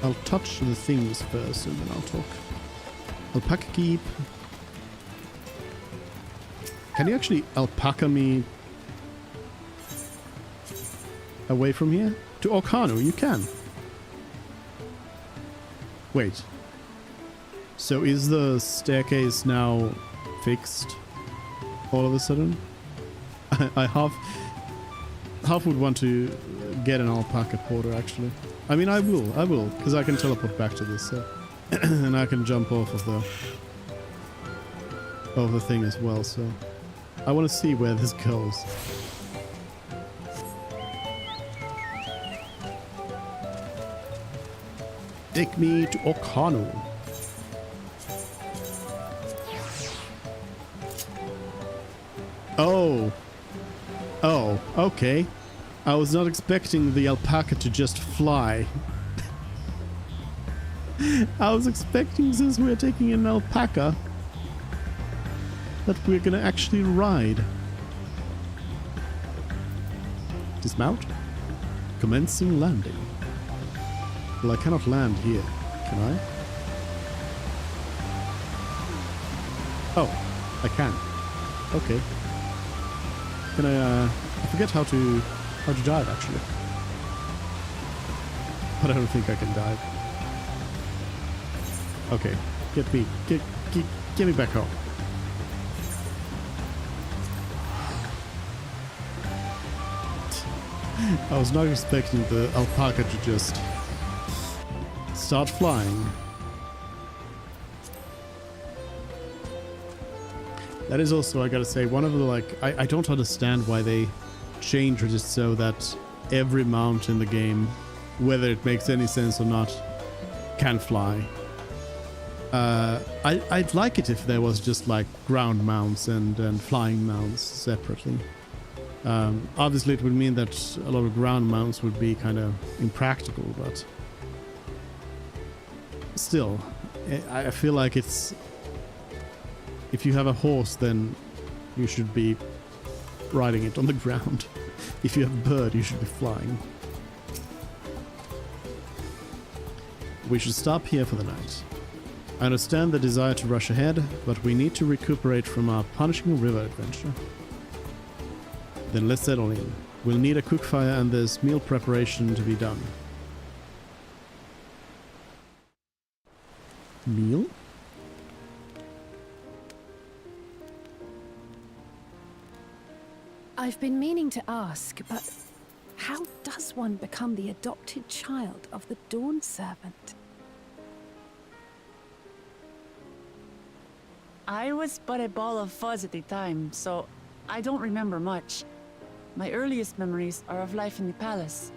I'll touch the things first and then I'll talk. Alpaca Keep. Can you actually alpaca me away from here? To Orkano, you can. Wait. So is the staircase now fixed all of a sudden? I half would want to get an alpaca porter, actually. I mean, I will, because I can teleport back to this, so and I can jump off of the thing as well, so I want to see where this goes. Take me to Orkano. Oh, okay. I was not expecting the alpaca to just fly. I was expecting, since we're taking an alpaca, that we're gonna actually ride. Dismount. Commencing landing. Well, I cannot land here, can I? Oh, I can. Okay. Can I forget how to dive, actually. But I don't think I can dive. Okay, get me back home. I was not expecting the alpaca to just start flying. That is also, I gotta say, one of the, like, I don't understand why they changed it so that every mount in the game, whether it makes any sense or not, can fly. I'd like it if there was just like ground mounts and flying mounts separately. Obviously it would mean that a lot of ground mounts would be kind of impractical, but still, I feel like it's, if you have a horse, then you should be riding it on the ground. If you have a bird, you should be flying. We should stop here for the night. I understand the desire to rush ahead, but we need to recuperate from our punishing river adventure. Then let's settle in. We'll need a cook fire and there's meal preparation to be done. Meal? I've been meaning to ask, but how does one become the adopted child of the Dawn Servant? I was but a ball of fuzz at the time, so I don't remember much. My earliest memories are of life in the palace.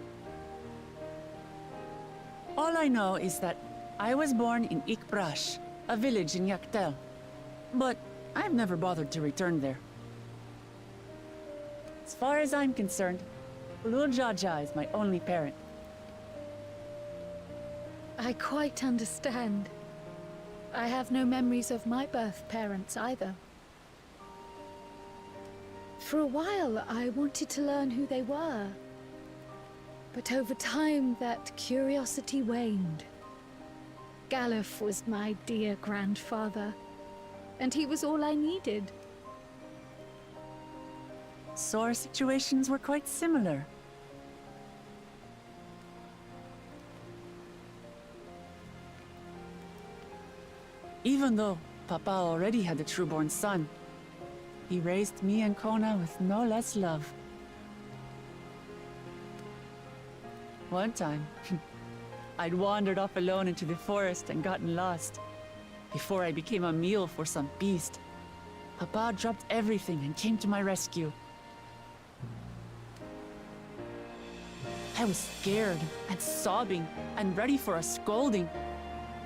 All I know is that I was born in Ikbrash, a village in Yaktel. But I've never bothered to return there. As far as I'm concerned, Lul Jaja is my only parent. I quite understand. I have no memories of my birth parents either. For a while, I wanted to learn who they were. But over time, that curiosity waned. Galuf was my dear grandfather, and he was all I needed. So our situations were quite similar. Even though Papa already had a true-born son, he raised me and Kona with no less love. One time, I'd wandered off alone into the forest and gotten lost. Before I became a meal for some beast, Papa dropped everything and came to my rescue. I was scared and sobbing and ready for a scolding,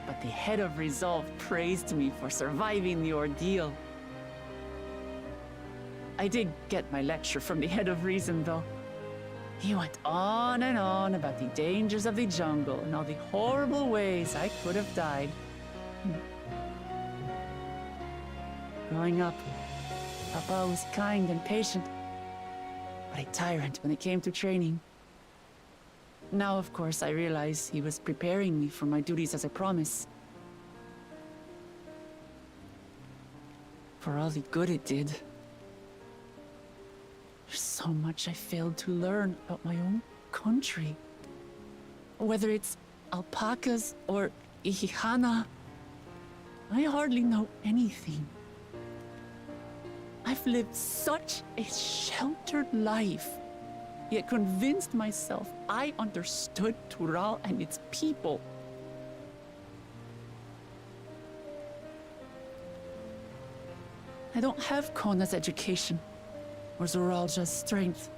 but the head of resolve praised me for surviving the ordeal. I did get my lecture from the head of reason, though. He went on and on about the dangers of the jungle and all the horrible ways I could have died. Growing up, Papa was kind and patient, but a tyrant when it came to training. Now, of course, I realize he was preparing me for my duties as a promise. For all the good it did, so much I failed to learn about my own country. Whether it's alpacas or Ihihana, I hardly know anything. I've lived such a sheltered life, yet convinced myself I understood Tural and its people. I don't have Kona's education, or Zoralja's strength.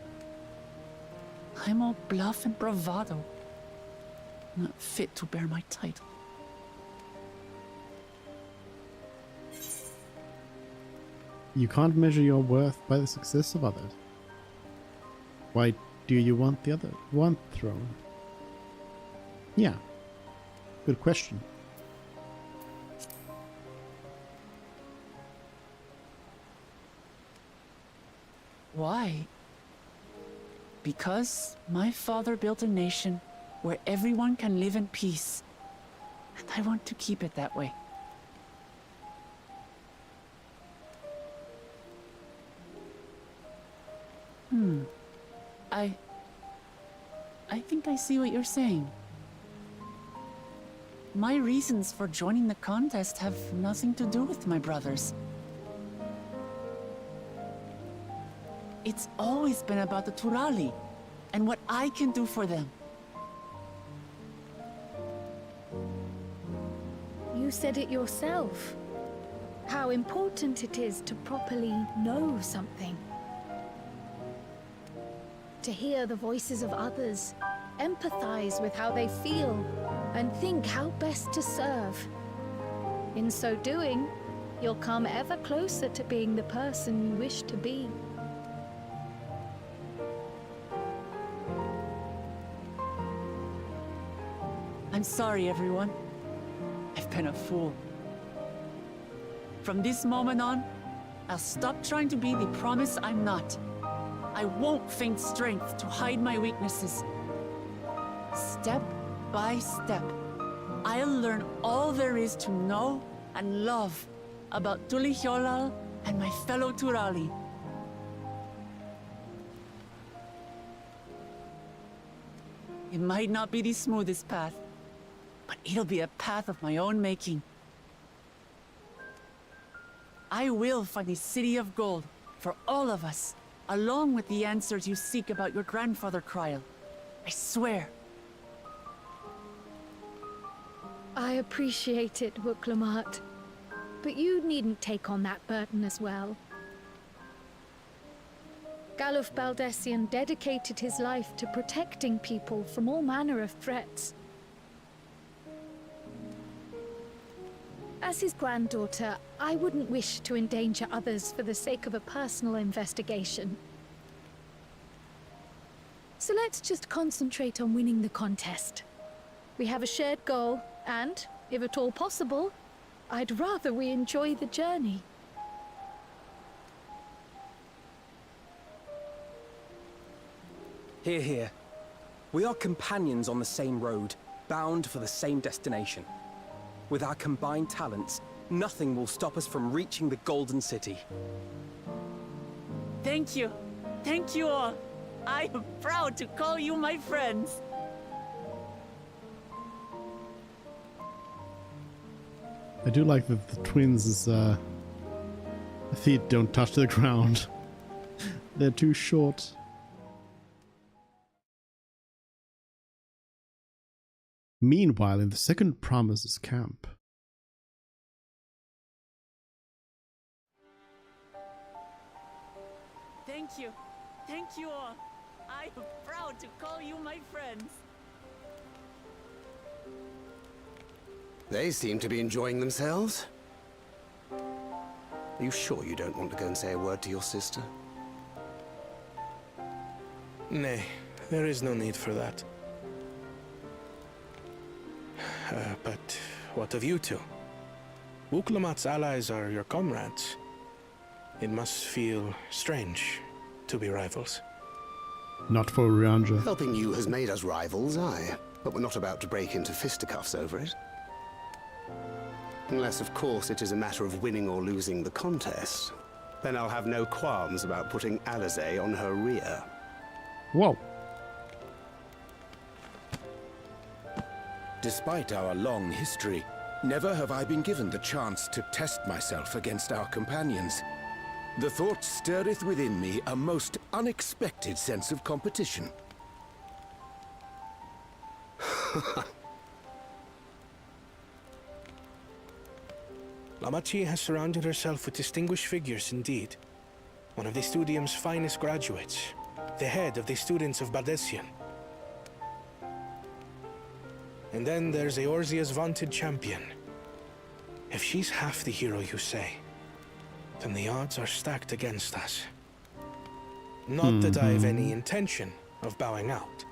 I'm all bluff and bravado, not fit to bear my title. You can't measure your worth by the success of others. Why do you want the throne? Yeah, good question. Why? Because my father built a nation where everyone can live in peace, and I want to keep it that way. I think I see what you're saying. My reasons for joining the contest have nothing to do with my brothers. It's always been about the Turali and what I can do for them. You said it yourself. How important it is to properly know something. To hear the voices of others, empathize with how they feel, and think how best to serve. In so doing, you'll come ever closer to being the person you wish to be. I'm sorry, everyone. I've been a fool. From this moment on, I'll stop trying to be the promise I'm not. I won't feign strength to hide my weaknesses. Step by step, I'll learn all there is to know and love about Tulihyolal and my fellow Turali. It might not be the smoothest path, but it'll be a path of my own making. I will find a city of gold for all of us, along with the answers you seek about your grandfather Kryl. I swear. I appreciate it, Wuklamat. But you needn't take on that burden as well. Galuf Baldessian dedicated his life to protecting people from all manner of threats. As his granddaughter, I wouldn't wish to endanger others for the sake of a personal investigation. So let's just concentrate on winning the contest. We have a shared goal, and, if at all possible, I'd rather we enjoy the journey. Hear, hear. We are companions on the same road, bound for the same destination. With our combined talents, nothing will stop us from reaching the Golden City. Thank you. Thank you all. I am proud to call you my friends. I do like that the twins' feet don't touch the ground. They're too short. Meanwhile, in the second Promises camp. Thank you. Thank you all. I am proud to call you my friends. They seem to be enjoying themselves. Are you sure you don't want to go and say a word to your sister? Nay, there is no need for that. But what of you two? Wuklamat's allies are your comrades. It must feel strange to be rivals. Not for Ryanja. Helping you has made us rivals, aye. But we're not about to break into fisticuffs over it. Unless, of course, it is a matter of winning or losing the contest. Then I'll have no qualms about putting Alizé on her rear. Whoa. Despite our long history, never have I been given the chance to test myself against our companions. The thought stirreth within me a most unexpected sense of competition. Lamachi has surrounded herself with distinguished figures indeed. One of the Studium's finest graduates, the head of the students of Bardessian. And then there's Eorzea's vaunted champion. If she's half the hero you say, then the odds are stacked against us. Not that I have any intention of bowing out.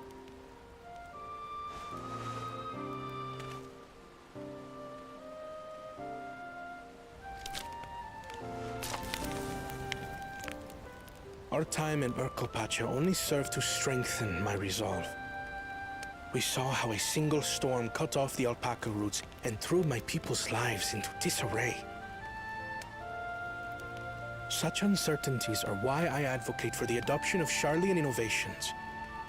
Our time in Urkelpacha only served to strengthen my resolve. We saw how a single storm cut off the alpaca roots and threw my people's lives into disarray. Such uncertainties are why I advocate for the adoption of Sharlayan innovations,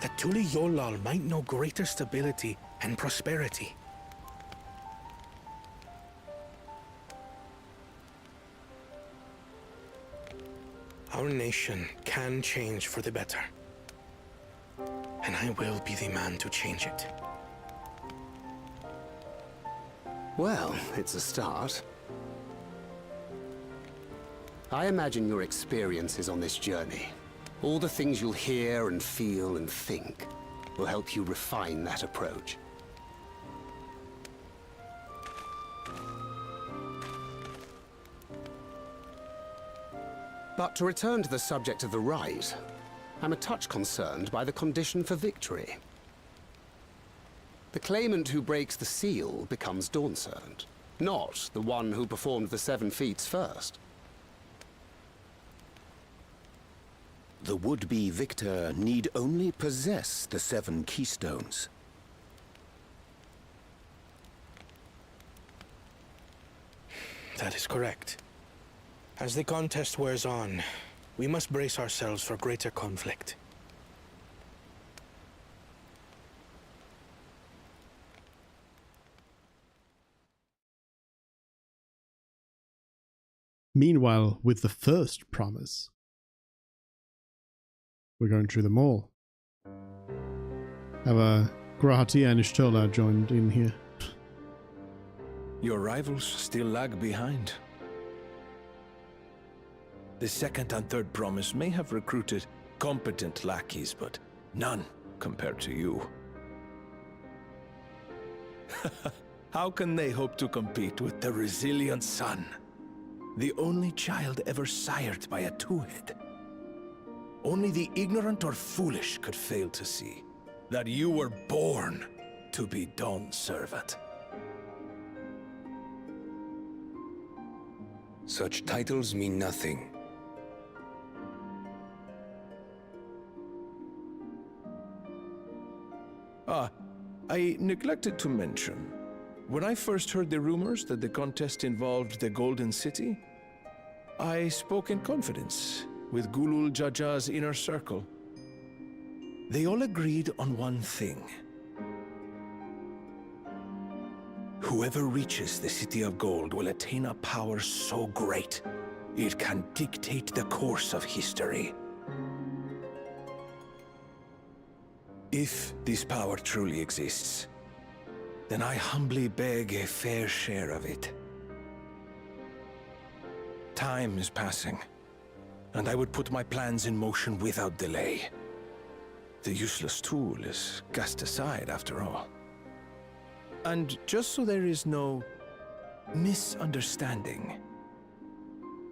that Tuli Yolal might know greater stability and prosperity. Our nation can change for the better. And I will be the man to change it. Well, it's a start. I imagine your experiences on this journey, all the things you'll hear and feel and think, will help you refine that approach. But to return to the subject of the rite, I'm a touch concerned by the condition for victory. The claimant who breaks the seal becomes Dawnservant, not the one who performed the 7 feats first. The would-be victor need only possess the 7 keystones. That is correct. As the contest wears on, we must brace ourselves for greater conflict. Meanwhile, with the first promise, we're going through them all. Have Grahatia and Ishtola joined in here. Your rivals still lag behind. The second and third promise may have recruited competent lackeys, but none compared to you. How can they hope to compete with the resilient sun? The only child ever sired by a two-head. Only the ignorant or foolish could fail to see that you were born to be Dawnservant. Such titles mean nothing. I neglected to mention, when I first heard the rumors that the contest involved the Golden City, I spoke in confidence with Gulul Jaja's inner circle. They all agreed on one thing. Whoever reaches the City of Gold will attain a power so great, it can dictate the course of history. If this power truly exists, then I humbly beg a fair share of it. Time is passing, and I would put my plans in motion without delay. The useless tool is cast aside after all. And just so there is no misunderstanding,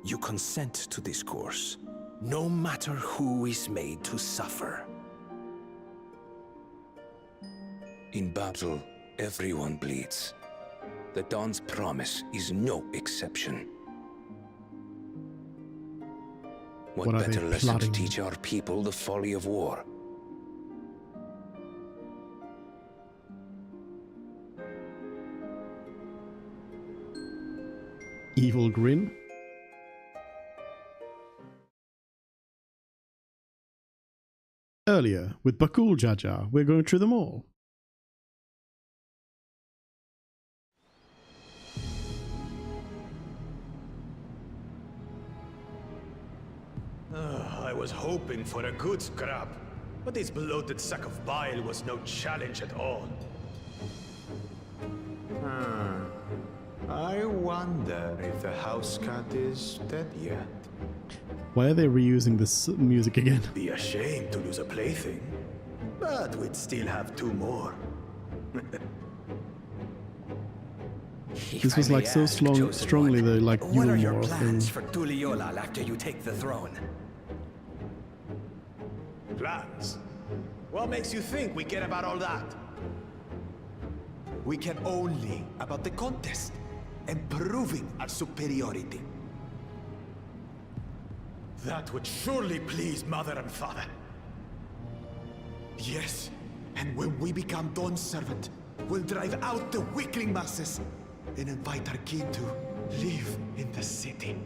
you consent to this course, no matter who is made to suffer. In battle, everyone bleeds. The Dawn's promise is no exception. What What are better they lesson plotting? to teach our people the folly of war? Evil grin. Earlier, with Bakul Jaja, we're going through them all. I was hoping for a good scrap, but this bloated sack of bile was no challenge at all. I wonder if the house cat is dead yet. Why are they reusing this music again? Be a shame to lose a plaything, but we'd still have 2 more. This was like so strongly the like What are your Yulmore plans thing. for Tuliyola after you take the throne? Plans? What makes you think we care about all that? We care only about the contest and proving our superiority. That would surely please Mother and Father. Yes, and when we become Dawn's servant, we'll drive out the weakling masses and invite our kin to live in the city.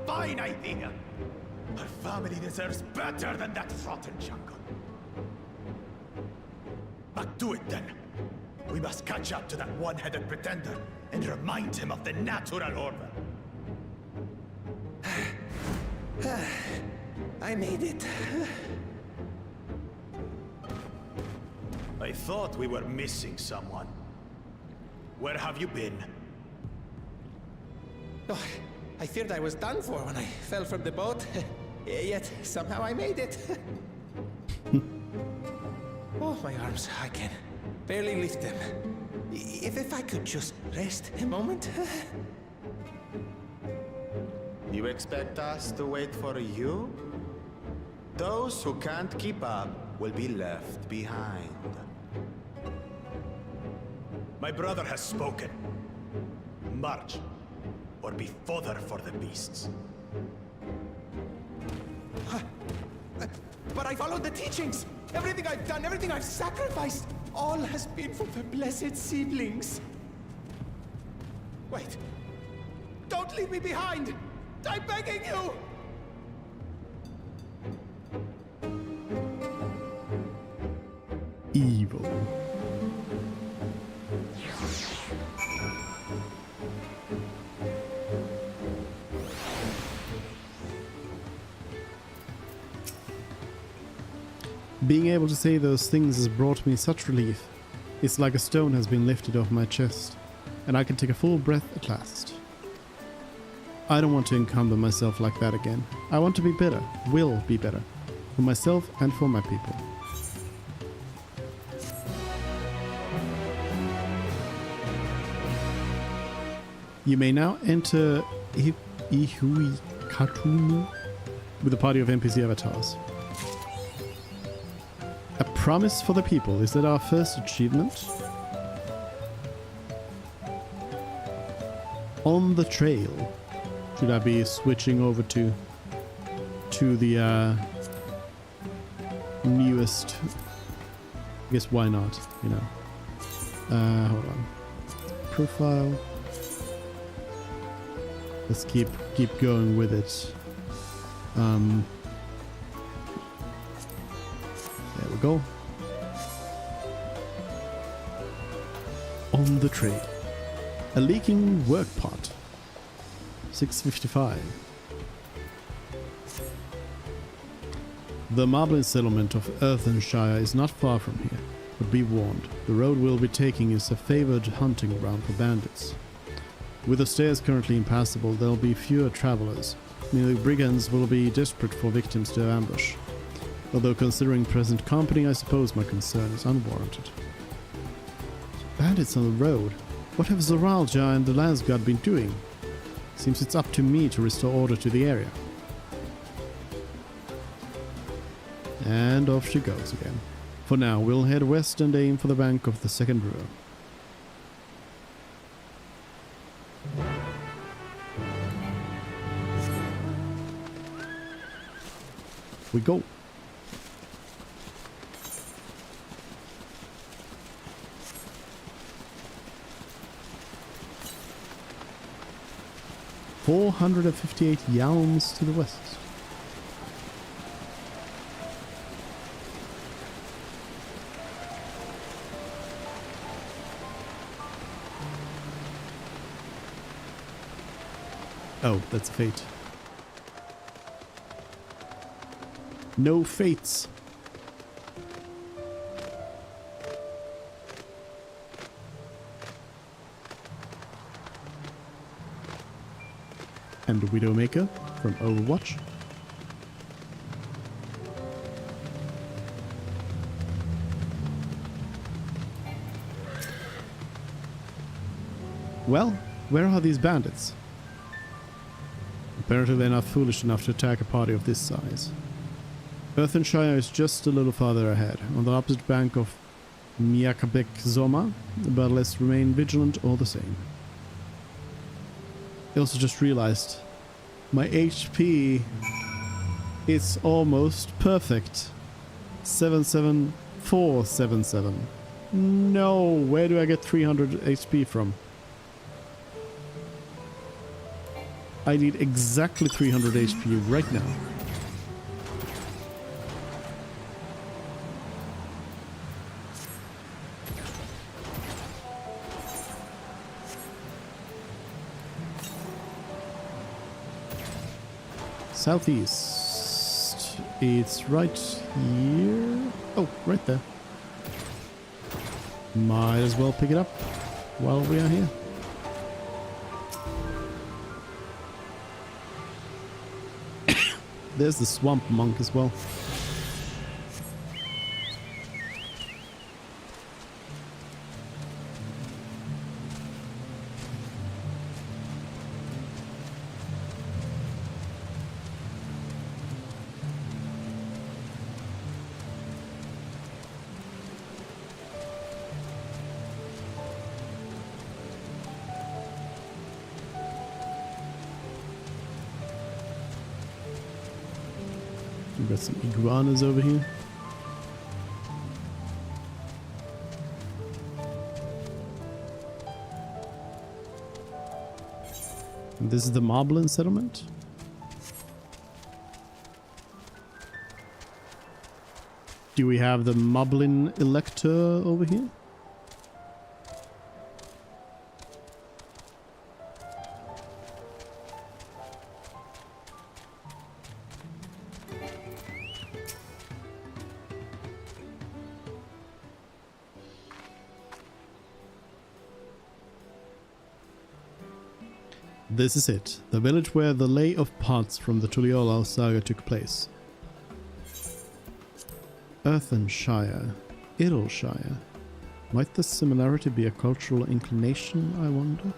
Fine idea! Our family deserves better than that rotten jungle. But do it then. We must catch up to that one-headed pretender and remind him of the natural order. I made it. I thought we were missing someone. Where have you been? Oh, I feared I was done for when I fell from the boat. Yet, somehow I made it. Oh, my arms, I can barely lift them. If I could just rest a moment. You expect us to wait for you? Those who can't keep up will be left behind. My brother has spoken. March, or be fodder for the beasts. But I followed the teachings. Everything I've done, everything I've sacrificed, all has been for the blessed seedlings. Wait. Don't leave me behind! I'm begging you! Evil. Being able to say those things has brought me such relief. It's like a stone has been lifted off my chest, and I can take a full breath at last. I don't want to encumber myself like that again. I want to be better, will be better, for myself and for my people. You may now enter Ihui Katumu with a party of NPC avatars. A promise for the people, is that our first achievement? On the trail. Should I be switching over to the newest? I guess why not, you know. Hold on. Profile. Let's keep going with it. There we go. On the trail. A leaking work pot. 655. The Marblin settlement of Earthenshire is not far from here, but be warned, the road we'll be taking is a favored hunting ground for bandits. With the stairs currently impassable, there'll be fewer travelers, meaning the brigands will be desperate for victims to ambush. Although considering present company, I suppose my concern is unwarranted. Bandits on the road? What have Zoralja and the Lasgard been doing? Seems it's up to me to restore order to the area. And off she goes again. For now, we'll head west and aim for the bank of the second river. We go. $458 yalms to the west. Oh, that's a fate. No fates. And the Widowmaker from Overwatch. Well, where are these bandits? Apparently they're not foolish enough to attack a party of this size. Earthenshire is just a little farther ahead, on the opposite bank of Miakabek Zoma, but let's remain vigilant all the same. I also just realized my HP is almost perfect. 77477. No, where do I get 300 HP from? I need exactly 300 HP right now. Southeast. It's right here. Oh, right there. Might as well pick it up while we are here. There's the swamp monk as well. We've got some iguanas over here. And this is the Moblin settlement. Do we have the Moblin Elector over here? This is it, the village where the lay of pots from the Tuliolal saga took place. Earthenshire, Idleshire. Might the similarity be a cultural inclination, I wonder?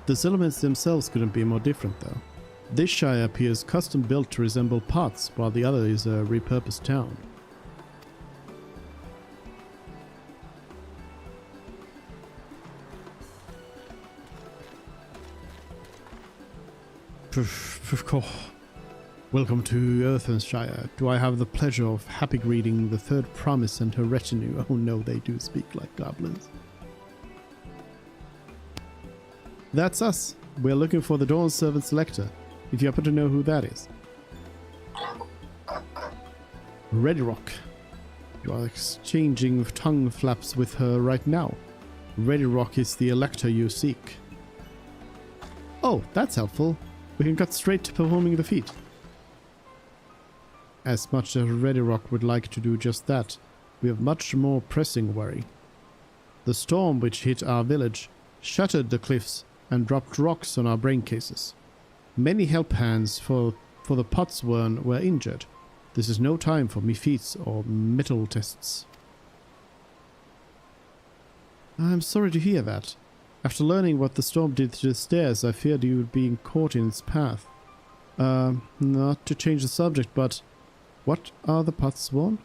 The settlements themselves couldn't be more different though. This shire appears custom built to resemble pots, while the other is a repurposed town. Welcome to Earthenshire. Do I have the pleasure of happy greeting the third promise and her retinue? Oh no, they do speak like goblins. That's us. We're looking for the Dawn Servant Selector, if you happen to know who that is. Readyrock. You are exchanging tongue flaps with her right now. Readyrock is the Elector you seek. Oh, that's helpful. We can cut straight to performing the feat. As much as Readyrock would like to do just that, we have much more pressing worry. The storm which hit our village shattered the cliffs and dropped rocks on our brain cases. Many help hands for the Potsworn were injured. This is no time for me feats or metal tests. I'm sorry to hear that. After learning what the storm did to the stairs, I feared you would be caught in its path. Not to change the subject, but what are the Potsworn?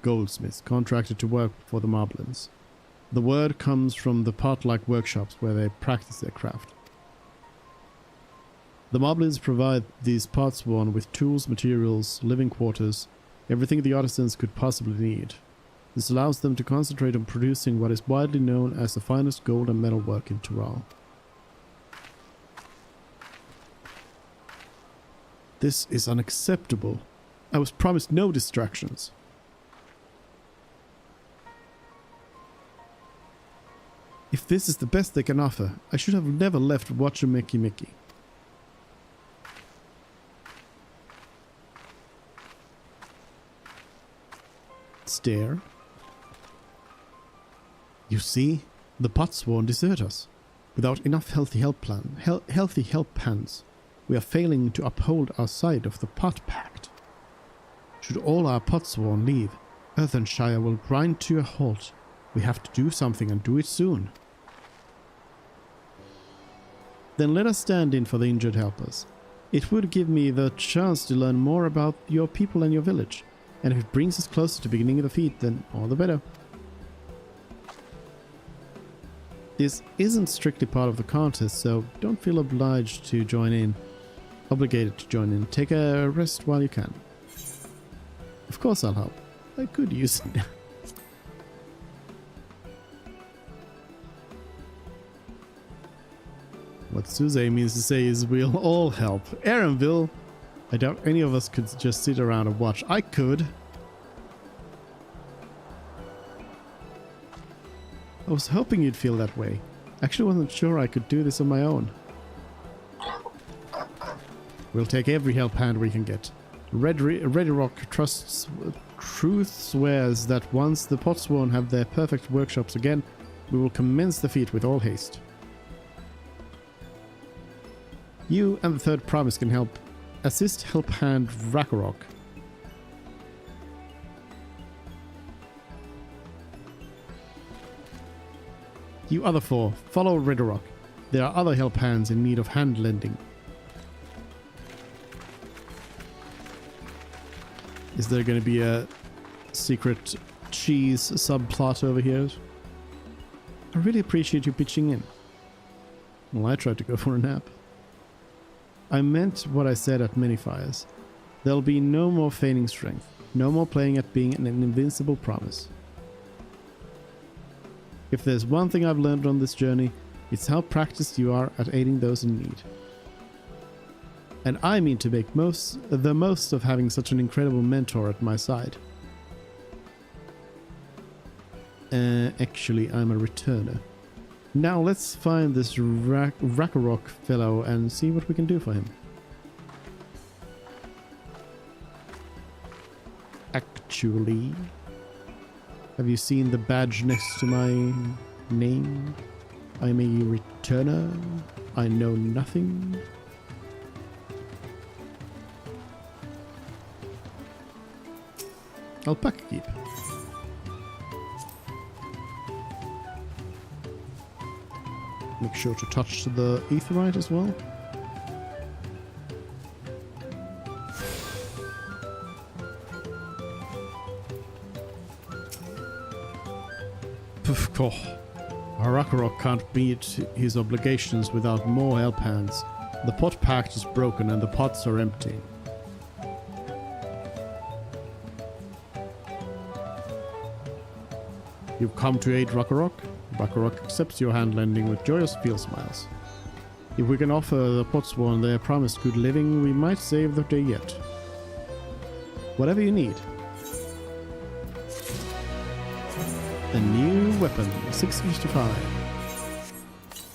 Goldsmiths contracted to work for the Moblins. The word comes from the pot-like workshops where they practice their craft. The Moblins provide these Potsworn with tools, materials, living quarters, everything the artisans could possibly need. This allows them to concentrate on producing what is widely known as the finest gold and metalwork in Tural. This is unacceptable. I was promised no distractions. If this is the best they can offer, I should have never left Watcher Mickey Mickey. Stare. You see, the Potsworn desert us. Without enough healthy help hands, we are failing to uphold our side of the Pot Pact. Should all our Potsworn leave, Earthenshire will grind to a halt. We have to do something and do it soon. Then let us stand in for the injured helpers. It would give me the chance to learn more about your people and your village. And if it brings us closer to beginning the feat, then all the better. This isn't strictly part of the contest, so don't feel obliged to join in. Obligated to join in. Take a rest while you can. Of course I'll help. I could use it. What Suze means to say is we'll all help. Aaronville! I doubt any of us could just sit around and watch. I could. I was hoping you'd feel that way. Actually wasn't sure I could do this on my own. We'll take every help hand we can get. Zodiark truth swears that once the Potsworn have their perfect workshops again, we will commence the feat with all haste. You and the third promise can help. Assist help hand Ragnarok. You other four, follow Zodiark. There are other help hands in need of hand lending. Is there going to be a secret cheese subplot over here? I really appreciate you pitching in. Well, I tried to go for a nap. I meant what I said at many fires. There'll be no more feigning strength. No more playing at being an invincible promise. If there's one thing I've learned on this journey, it's how practiced you are at aiding those in need. And I mean to make the most of having such an incredible mentor at my side. Actually, I'm a returner. Now let's find this Ragnarok fellow and see what we can do for him. Actually, have you seen the badge next to my name? I'm a returner. I know nothing. Alpaca keep. Make sure to touch the aetheryte as well. Ragnarok can't meet his obligations without more help hands. The pot pact is broken and the pots are empty. You've come to aid Ragnarok? Ragnarok accepts your hand lending with joyous field smiles. If we can offer the Potsworn their promised good living, we might save the day yet. Whatever you need. A new weapon, 655.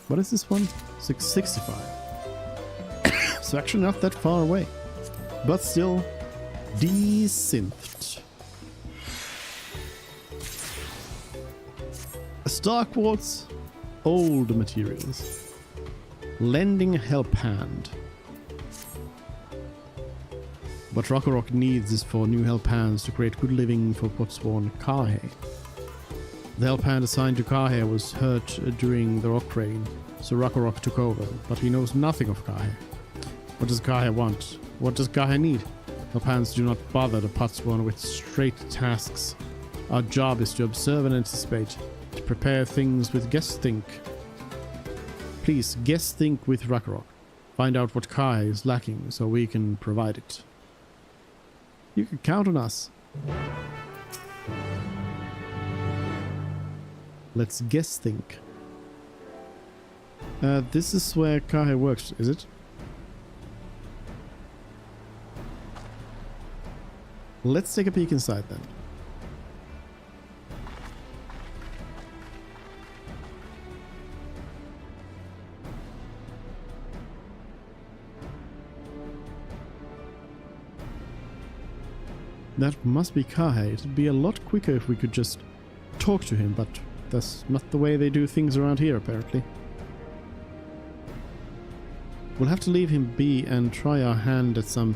What is this one? 665. So actually not that far away. But still, decent. Star Quartz, old materials. Lending help hand. What Ragnarok needs is for new help hands to create good living for Potsworn Karhe. The help hand assigned to Karhe was hurt during the rock rain, so Ragnarok took over, but he knows nothing of Karhe. What does Karhe want? What does Karhe need? Help hands do not bother the Potsworn with straight tasks. Our job is to observe and anticipate, to prepare things with guest think. Please, guest think with Ragnarok. Find out what Karhe is lacking so we can provide it. You can count on us. Let's guess think. This is where Karhe works, is it? Let's take a peek inside then. That must be Kahe. It'd be a lot quicker if we could just talk to him, but that's not the way they do things around here, apparently. We'll have to leave him be and try our hand at some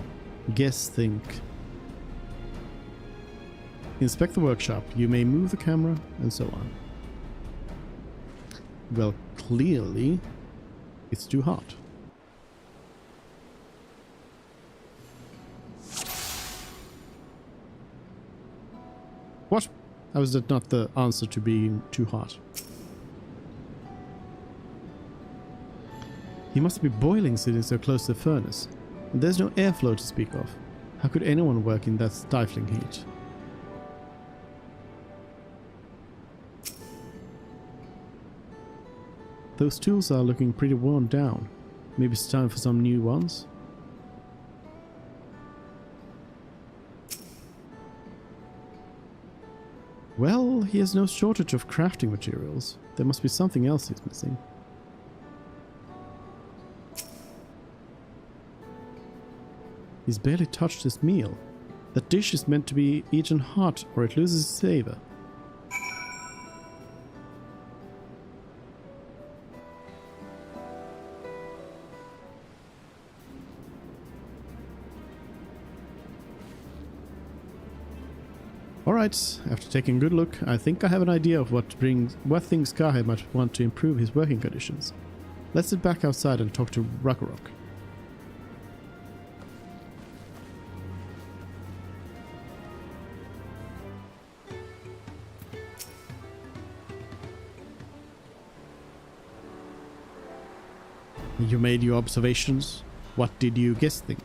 guess think. Inspect the workshop. You may move the camera, and so on. Well, clearly, it's too hot. What? How is that not the answer to being too hot? He must be boiling sitting so close to the furnace. And there's no airflow to speak of. How could anyone work in that stifling heat? Those tools are looking pretty worn down. Maybe it's time for some new ones? Well, he has no shortage of crafting materials. There must be something else he's missing. He's barely touched his meal. That dish is meant to be eaten hot or it loses its savor. Alright, after taking a good look, I think I have an idea of what things Kahe might want to improve his working conditions. Let's sit back outside and talk to Ragnarok. You made your observations. What did you guess think?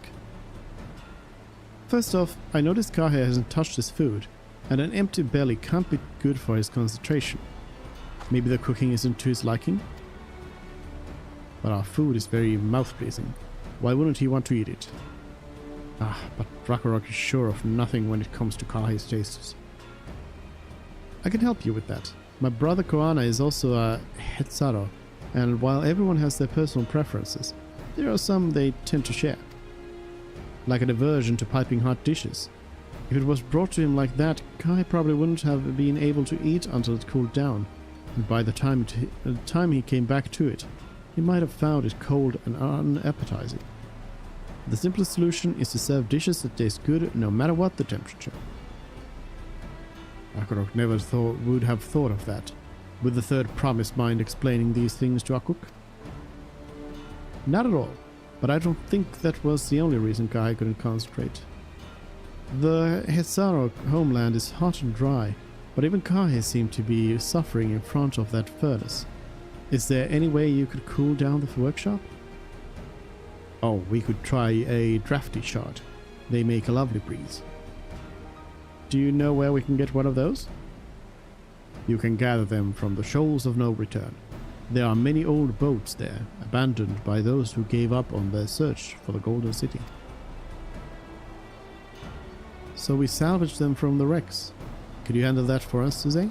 First off, I noticed Kahe hasn't touched his food, and an empty belly can't be good for his concentration. Maybe the cooking isn't to his liking? But our food is very mouth-pleasing. Why wouldn't he want to eat it? But Ragnarok is sure of nothing when it comes to Kahe's tastes. I can help you with that. My brother Koana is also a Hetsaro, and while everyone has their personal preferences, there are some they tend to share. Like an aversion to piping hot dishes. If it was brought to him like that, Kai probably wouldn't have been able to eat until it cooled down, and by the time he came back to it, he might have found it cold and unappetizing. The simplest solution is to serve dishes that taste good no matter what the temperature. Ragnarok never would have thought of that. Would the third promise mind explaining these things to Akuk? Not at all, but I don't think that was the only reason Kai couldn't concentrate. The Hetsaro homeland is hot and dry, but even Kai seemed to be suffering in front of that furnace. Is there any way you could cool down the workshop? Oh, we could try a drafty shard. They make a lovely breeze. Do you know where we can get one of those? You can gather them from the shoals of no return. There are many old boats there, abandoned by those who gave up on their search for the Golden City. So we salvage them from the wrecks. Could you handle that for us, Suze?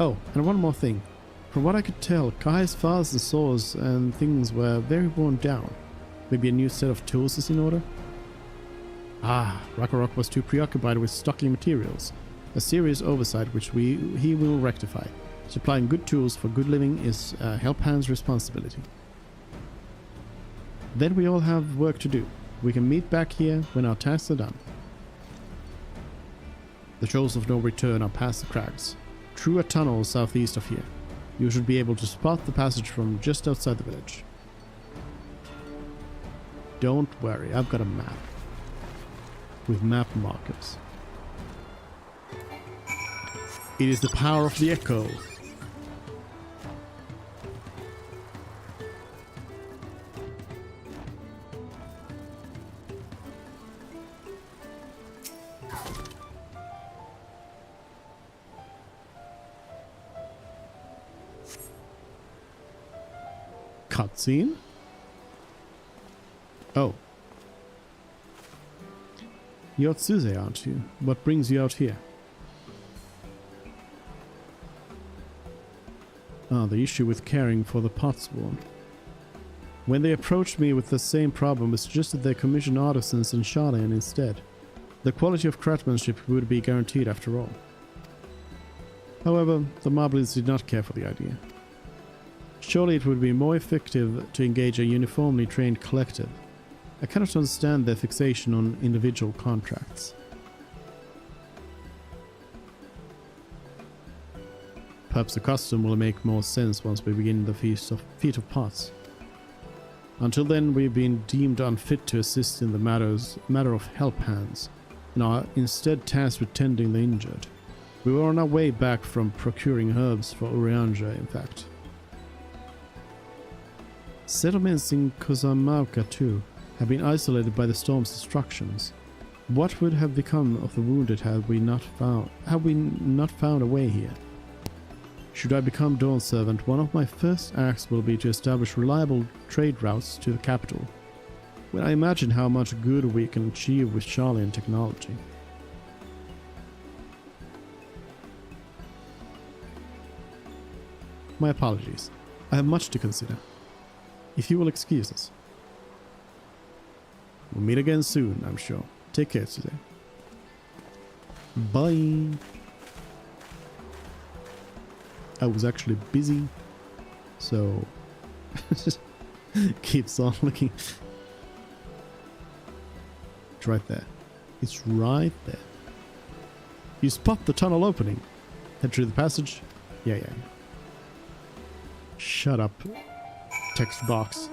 Oh, and one more thing. From what I could tell, Kai's father's saws and things were very worn down. Maybe a new set of tools is in order? Ragnarok was too preoccupied with stocking materials. A serious oversight which he will rectify. Supplying good tools for good living is a help hand's responsibility. Then we all have work to do. We can meet back here when our tasks are done. The shoals of no return are past the crags. Through a tunnel southeast of here. You should be able to spot the passage from just outside the village. Don't worry, I've got a map. With map markers. It is the power of the echo. Cutscene? Oh. You're Suze, aren't you? What brings you out here? The issue with caring for the Potsworn. When they approached me with the same problem, I suggested they commission artisans in Charlian instead. The quality of craftsmanship would be guaranteed after all. However, the Moblins did not care for the idea. Surely it would be more effective to engage a uniformly trained collective. I cannot understand their fixation on individual contracts. Perhaps the custom will make more sense once we begin the Feat of Pots. Until then, we've been deemed unfit to assist in the matter of help hands, and are instead tasked with tending the injured. We were on our way back from procuring herbs for Urianger, in fact. Settlements in Kozamauka, too, have been isolated by the storm's destructions. What would have become of the wounded had we not found a way here? Should I become Dawn Servant, one of my first acts will be to establish reliable trade routes to the capital. When I imagine how much good we can achieve with Charlian technology. My apologies. I have much to consider. If you will excuse us. We'll meet again soon, I'm sure. Take care today. Bye. I was actually busy, so keeps on looking. It's right there. It's right there. You spot the tunnel opening. Head through the passage. Yeah. Shut up. Text box.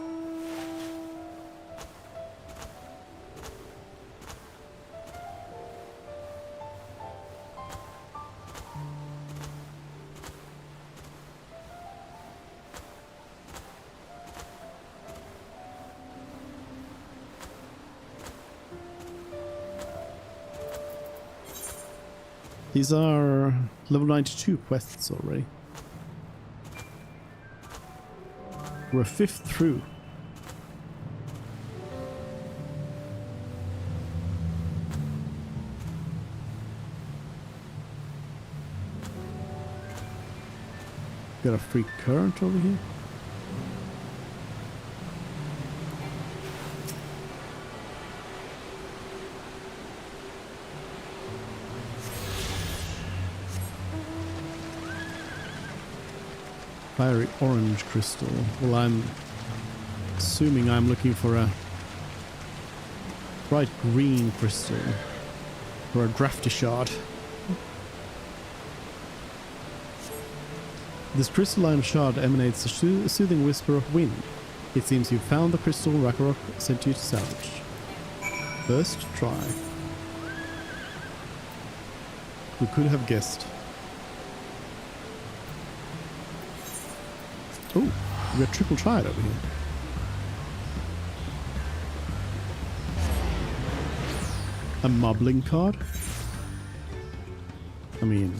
These are level 92 quests already. We're 5th through. Got a free current over here. Fiery orange crystal. Well, I'm assuming I'm looking for a bright green crystal or a drafty shard. This crystalline shard emanates a soothing whisper of wind. It seems you've found the crystal Ragnarok sent you to salvage. First try. We could have guessed. Oh, we got triple tried over here. A mobbling card? I mean,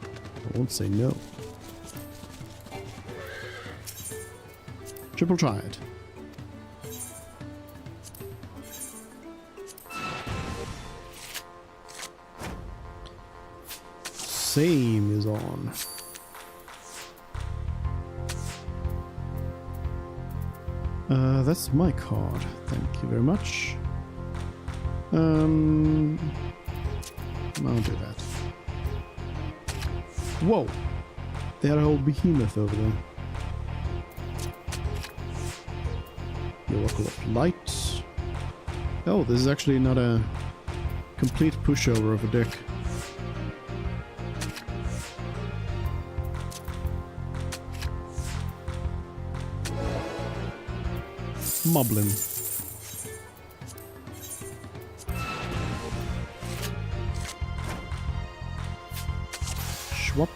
I won't say no. Triple tried. Same is on. That's my card. Thank you very much. I'll do that. Whoa! They had a whole behemoth over there. The Oracle of Light. Oh, this is actually not a complete pushover of a deck. Moblin. Schwab.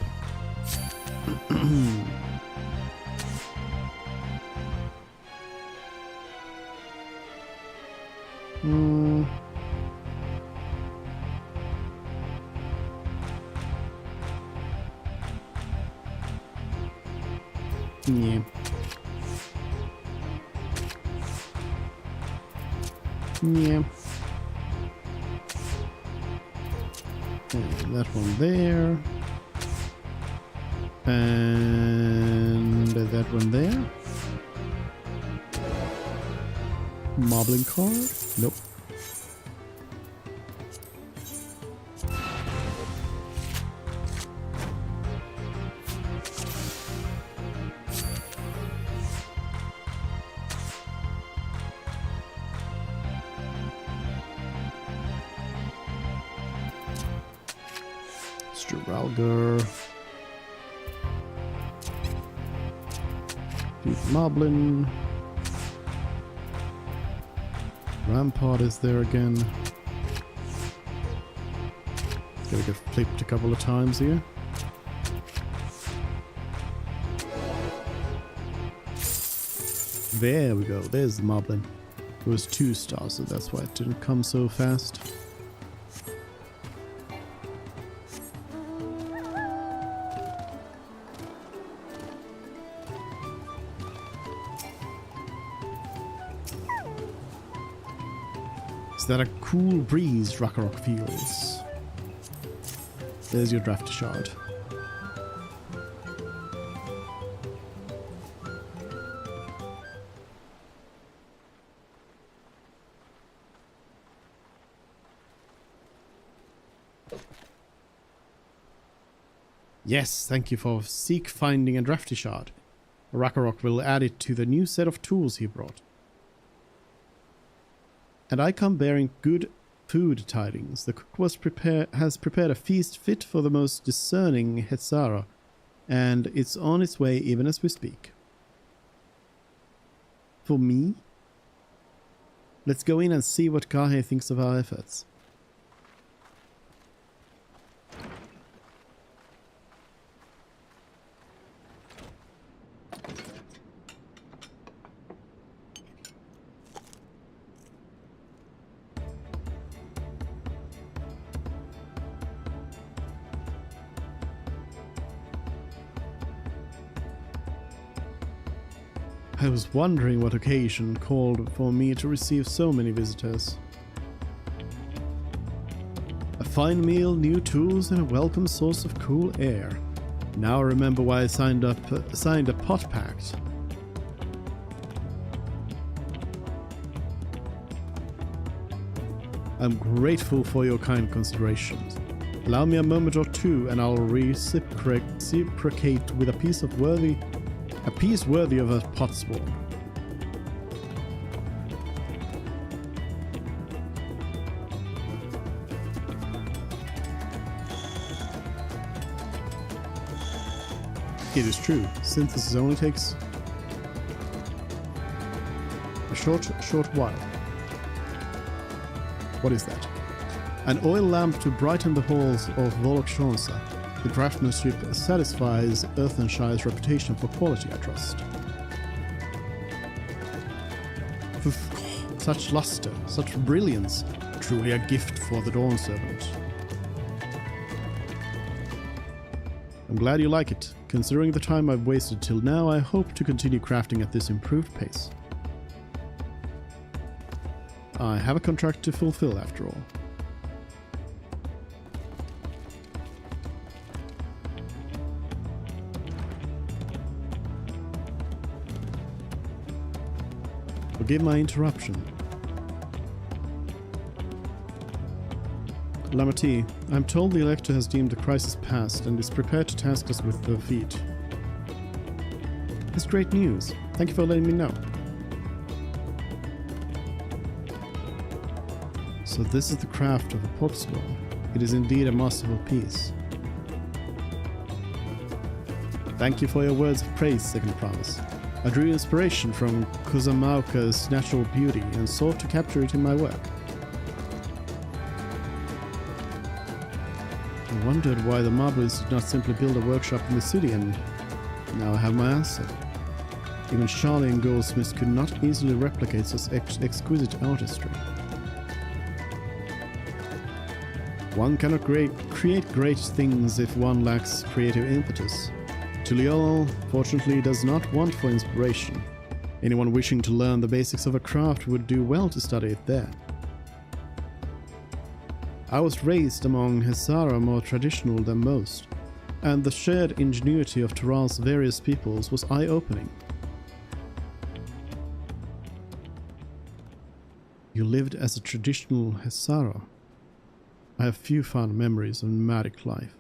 Yeah. Yeah. And that one there. And that one there. Marbling card? Nope. Stralger. Moblin. Rampart is there again. Gotta get flipped a couple of times here. There we go. There's the Moblin. It was 2 stars, so that's why it didn't come so fast. That a cool breeze Rakarok feels. There's your drafty shard. Yes, thank you for seek finding a drafty shard. Rakarok will add it to the new set of tools he brought. And I come bearing good food tidings. The cook has prepared a feast fit for the most discerning Hetsara, and it's on its way even as we speak. For me? Let's go in and see what Gahe thinks of our efforts. I was wondering what occasion called for me to receive so many visitors. A fine meal, new tools, and a welcome source of cool air. Now I remember why I signed a pot pact. I'm grateful for your kind considerations. Allow me a moment or two, and I'll reciprocate with a piece worthy of a potsworn. It is true, synthesis only takes a short while. What is that? An oil lamp to brighten the halls of Volokshonsa. The craftsmanship satisfies Earthenshire's reputation for quality, I trust. Such luster, such brilliance, truly a gift for the Dawn Servant. I'm glad you like it. Considering the time I've wasted till now, I hope to continue crafting at this improved pace. I have a contract to fulfill after all. Forgive my interruption. Lamati, I'm told the Elector has deemed the crisis past and is prepared to task us with the feat. That's great news. Thank you for letting me know. So this is the craft of a potsworn. It is indeed a masterful piece. Thank you for your words of praise, Second Promise. I drew inspiration from Kozamauka's natural beauty and sought to capture it in my work. I wondered why the Marblers did not simply build a workshop in the city, and now I have my answer. Even Charlie and Goldsmiths could not easily replicate such exquisite artistry. One cannot create great things if one lacks creative impetus. Tuliol, fortunately, does not want for inspiration. Anyone wishing to learn the basics of a craft would do well to study it there. I was raised among Hetsara more traditional than most, and the shared ingenuity of Tural's various peoples was eye-opening. You lived as a traditional Hesara. I have few fond memories of nomadic life.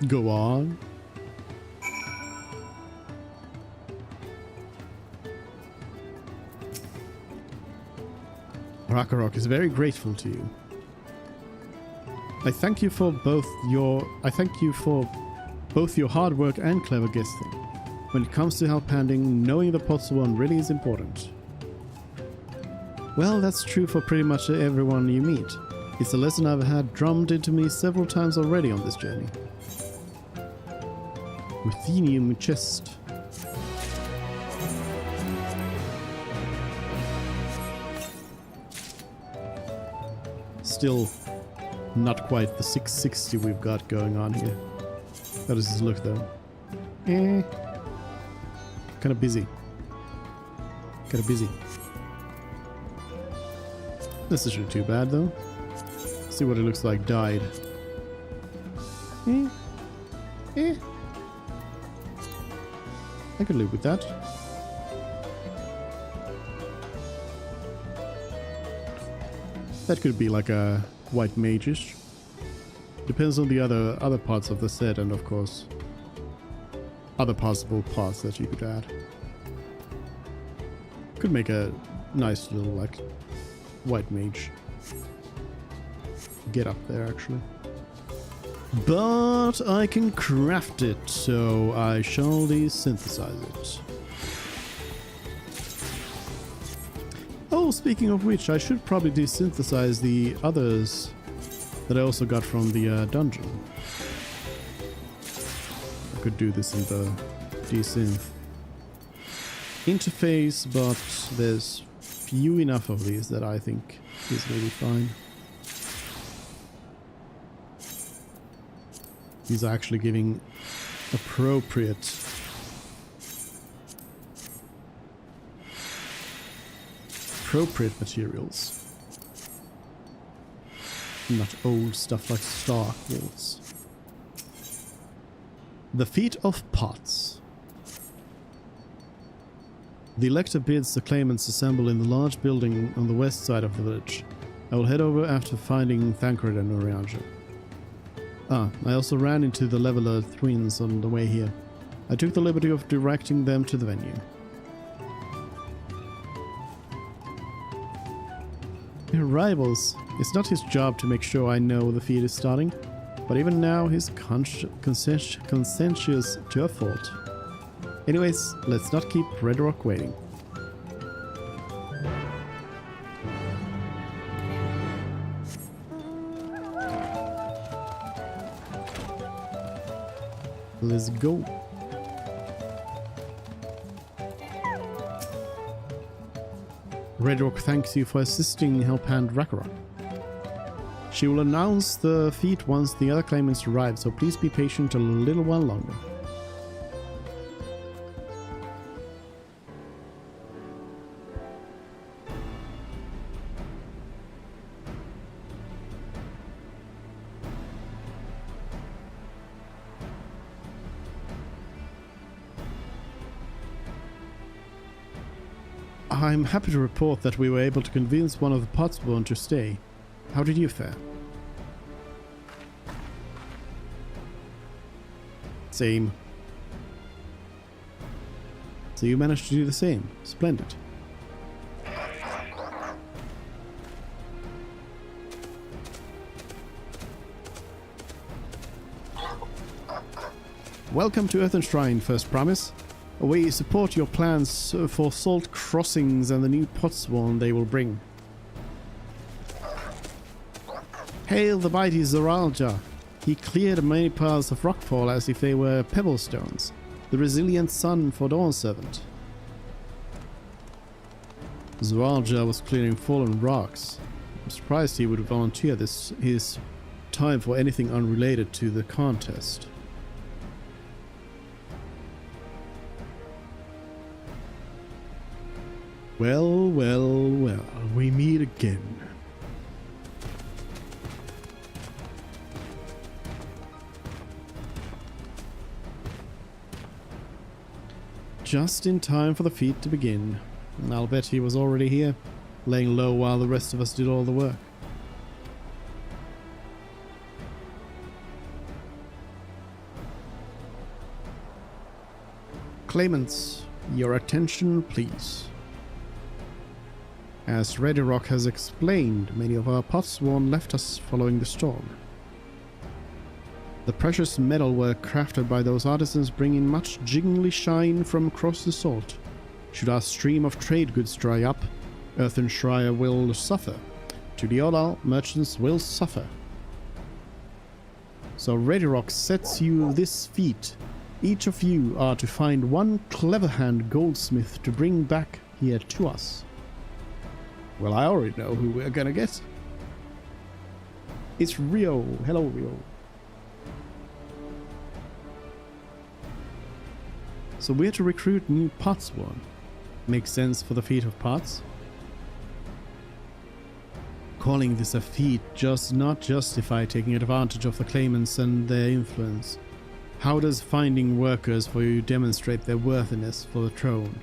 Go on. Rakarok is very grateful to you. I thank you for both your hard work and clever guessing. When it comes to help handing, knowing the Potswan really is important. Well, that's true for pretty much everyone you meet. It's a lesson I've had drummed into me several times already on this journey. Ruthenium chest. Still not quite the 660 we've got going on here. How does this look though? Kind of busy. This isn't too bad though. See what it looks like dyed. I could live with that. That could be like a white mage-ish. Depends on the other parts of the set and of course other possible parts that you could add. Could make a nice little like white mage get up there actually. But I can craft it, so I shall desynthesize it. Oh, speaking of which, I should probably desynthesize the others that I also got from the dungeon. I could do this in the desynth interface, but there's few enough of these that I think is really fine. These are actually giving appropriate materials. Not old stuff like Star Quartz. The Feet of Pots. The Elector bids the claimants assemble in the large building on the west side of the village. I will head over after finding Thancred and Orianja. I also ran into the Leveler twins on the way here. I took the liberty of directing them to the venue. They're rivals. It's not his job to make sure I know the feud is starting, but even now he's conscientious to a fault. Anyways, let's not keep Red Rock waiting. Let's go. Red Rock thanks you for assisting Help Hand Rakarok. She will announce the feat once the other claimants arrive, so please be patient a little while longer. I'm happy to report that we were able to convince one of the Potsborn to stay. How did you fare? Same. So you managed to do the same. Splendid. Welcome to Earthen Shrine, First Promise. We support your plans for salt crossings and the new Potsworn they will bring. Hail the mighty Zoralja! He cleared many paths of rockfall as if they were pebble stones. The resilient sun for Dawn Servant. Zoralja was clearing fallen rocks. I'm surprised he would volunteer his time for anything unrelated to the contest. Well, well, well, we meet again. Just in time for the feat to begin. I'll bet he was already here, laying low while the rest of us did all the work. Claimants, your attention please. As Zodiark has explained, many of our potsworn left us following the storm. The precious metal work crafted by those artisans bring in much jingly shine from across the salt. Should our stream of trade goods dry up, Earthen Shire will suffer. To the Odal, merchants will suffer. So Zodiark sets you this feat. Each of you are to find one clever hand goldsmith to bring back here to us. Well, I already know who we're gonna get. It's Rio. Hello, Rio. So we're to recruit new potsworn. Makes sense for the feat of pots. Calling this a feat does not justify taking advantage of the claimants and their influence. How does finding workers for you demonstrate their worthiness for the throne?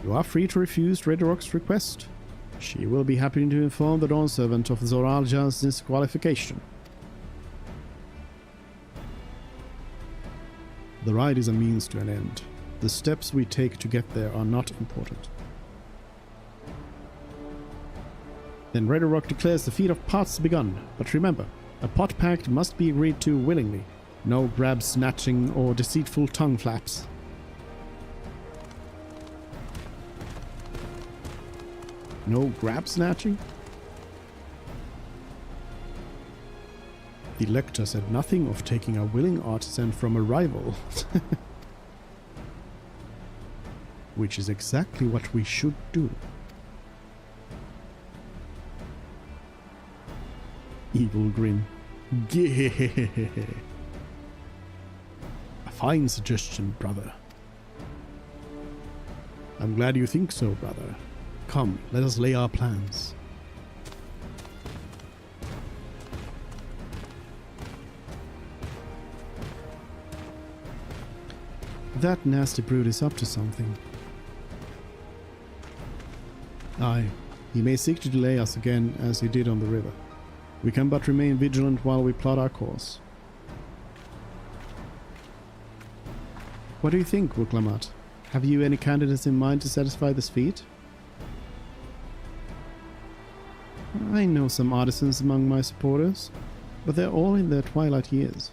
You are free to refuse Zodiark's request. She will be happy to inform the Dawn Servant of Zoralja's disqualification. The ride is a means to an end. The steps we take to get there are not important. Then Zodiark declares the feat of pots begun, but remember, a pot pact must be agreed to willingly. No grab snatching or deceitful tongue flaps. No grab snatching? The lector said nothing of taking a willing artisan from a rival. Which is exactly what we should do. Evil grin. A fine suggestion, brother. I'm glad you think so, brother. Come, let us lay our plans. That nasty brute is up to something. Aye, he may seek to delay us again as he did on the river. We can but remain vigilant while we plot our course. What do you think, Wuklamat? Have you any candidates in mind to satisfy this feat? I know some artisans among my supporters, but they're all in their twilight years.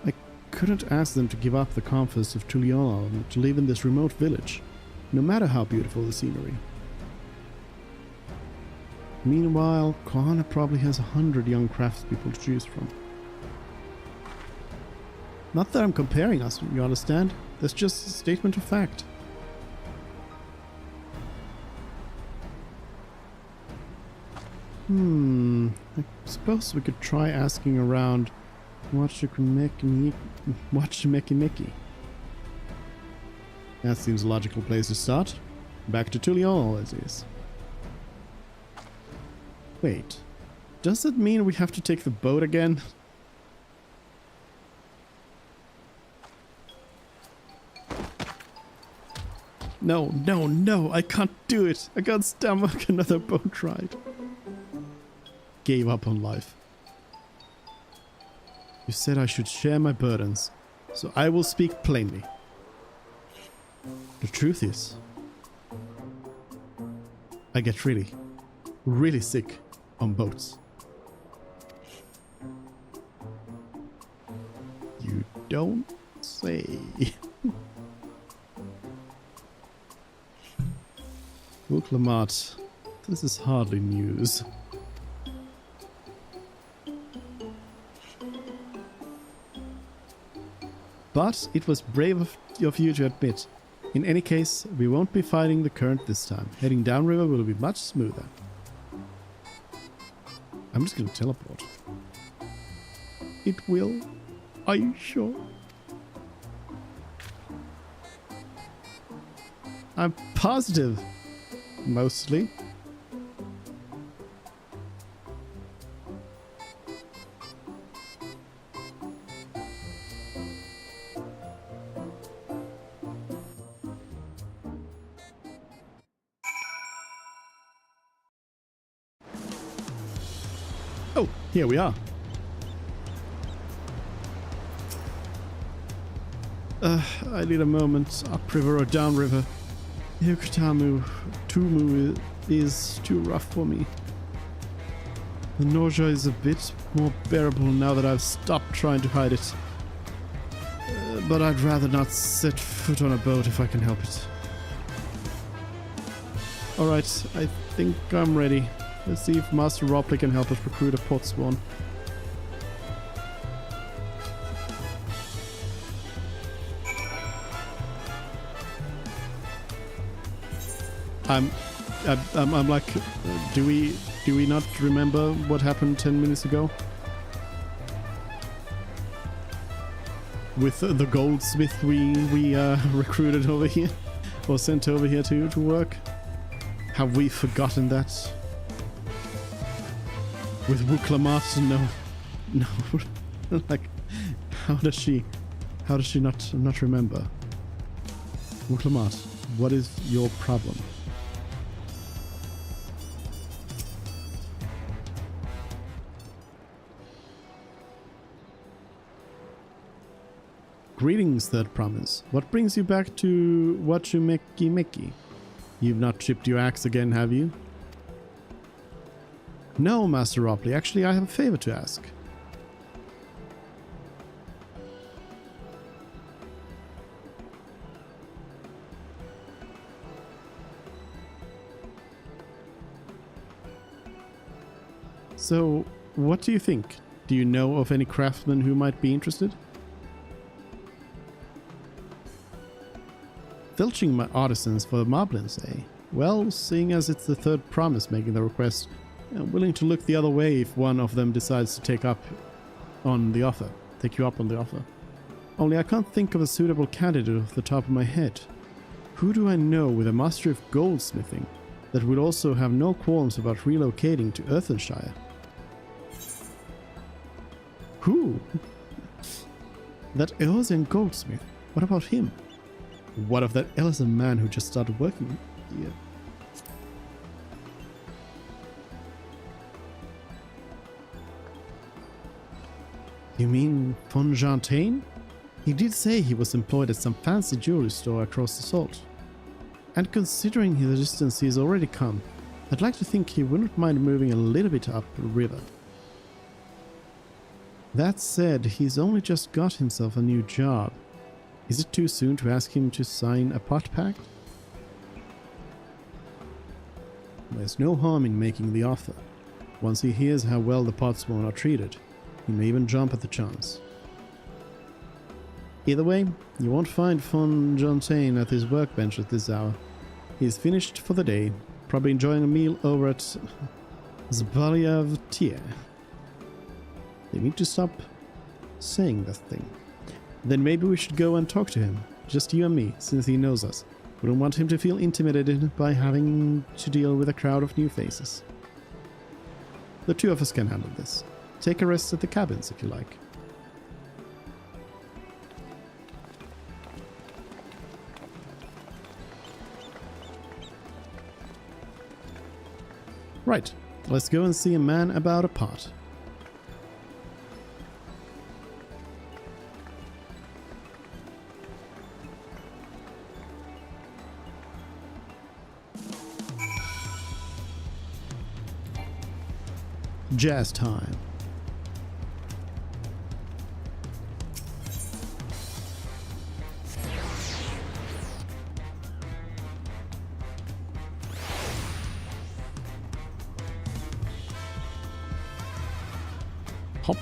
I couldn't ask them to give up the comforts of Tuliana and to live in this remote village, no matter how beautiful the scenery. Meanwhile, Kohana probably has 100 young craftspeople to choose from. Not that I'm comparing us, you understand? That's just a statement of fact. I suppose we could try asking around Watchimeki. That seems a logical place to start. Back to Tulion as is. Wait, does that mean we have to take the boat again? No, I can't do it. I can't stomach another boat ride. Gave up on life. You said I should share my burdens, so I will speak plainly. The truth is, I get really sick on boats. You don't say. Wuklamat, this is hardly news. But it was brave of you to admit. In any case, we won't be fighting the current this time. Heading downriver will be much smoother. I'm just gonna teleport. It will? Are you sure? I'm positive. Mostly. Here we are. I need a moment. Upriver or downriver. Yukutamu Tumu is too rough for me. The nausea is a bit more bearable now that I've stopped trying to hide it. But I'd rather not set foot on a boat if I can help it. Alright, I think I'm ready. Let's see if Master Ropley can help us recruit a pot swan. I'm like, do we not remember what happened 10 minutes ago? With the goldsmith we recruited over here, or sent over here to work? Have we forgotten that? With Wuklamat? No. Like, how does she not remember? Wuklamat, what is your problem? Greetings, Third Promise. What brings you back to Wachumeki? You've not chipped your axe again, have you? No, Master Ropley. Actually, I have a favor to ask. So, what do you think? Do you know of any craftsmen who might be interested? Filching my artisans for moblins, eh? Well, seeing as it's the Third Promise making the request, I'm willing to look the other way if one of them decides to take you up on the offer. Only I can't think of a suitable candidate off the top of my head. Who do I know with a mastery of goldsmithing that would also have no qualms about relocating to Earthenshire? Who? That Eosian goldsmith. What about him? What of that Ellison man who just started working here? You mean Fonjantain? He did say he was employed at some fancy jewelry store across the salt. And considering the distance he's already come, I'd like to think he wouldn't mind moving a little bit up the river. That said, he's only just got himself a new job. Is it too soon to ask him to sign a pot pact? There's no harm in making the offer. Once he hears how well the potsworn are treated, he may even jump at the chance. Either way, you won't find Von Jontain at his workbench at this hour. He's finished for the day, probably enjoying a meal over at Zbaliavtier. They need to stop saying that thing. Then maybe we should go and talk to him, just you and me, since he knows us. We don't want him to feel intimidated by having to deal with a crowd of new faces. The two of us can handle this. Take a rest at the cabins if you like. Right, let's go and see a man about a pot. Jazz time. Hop.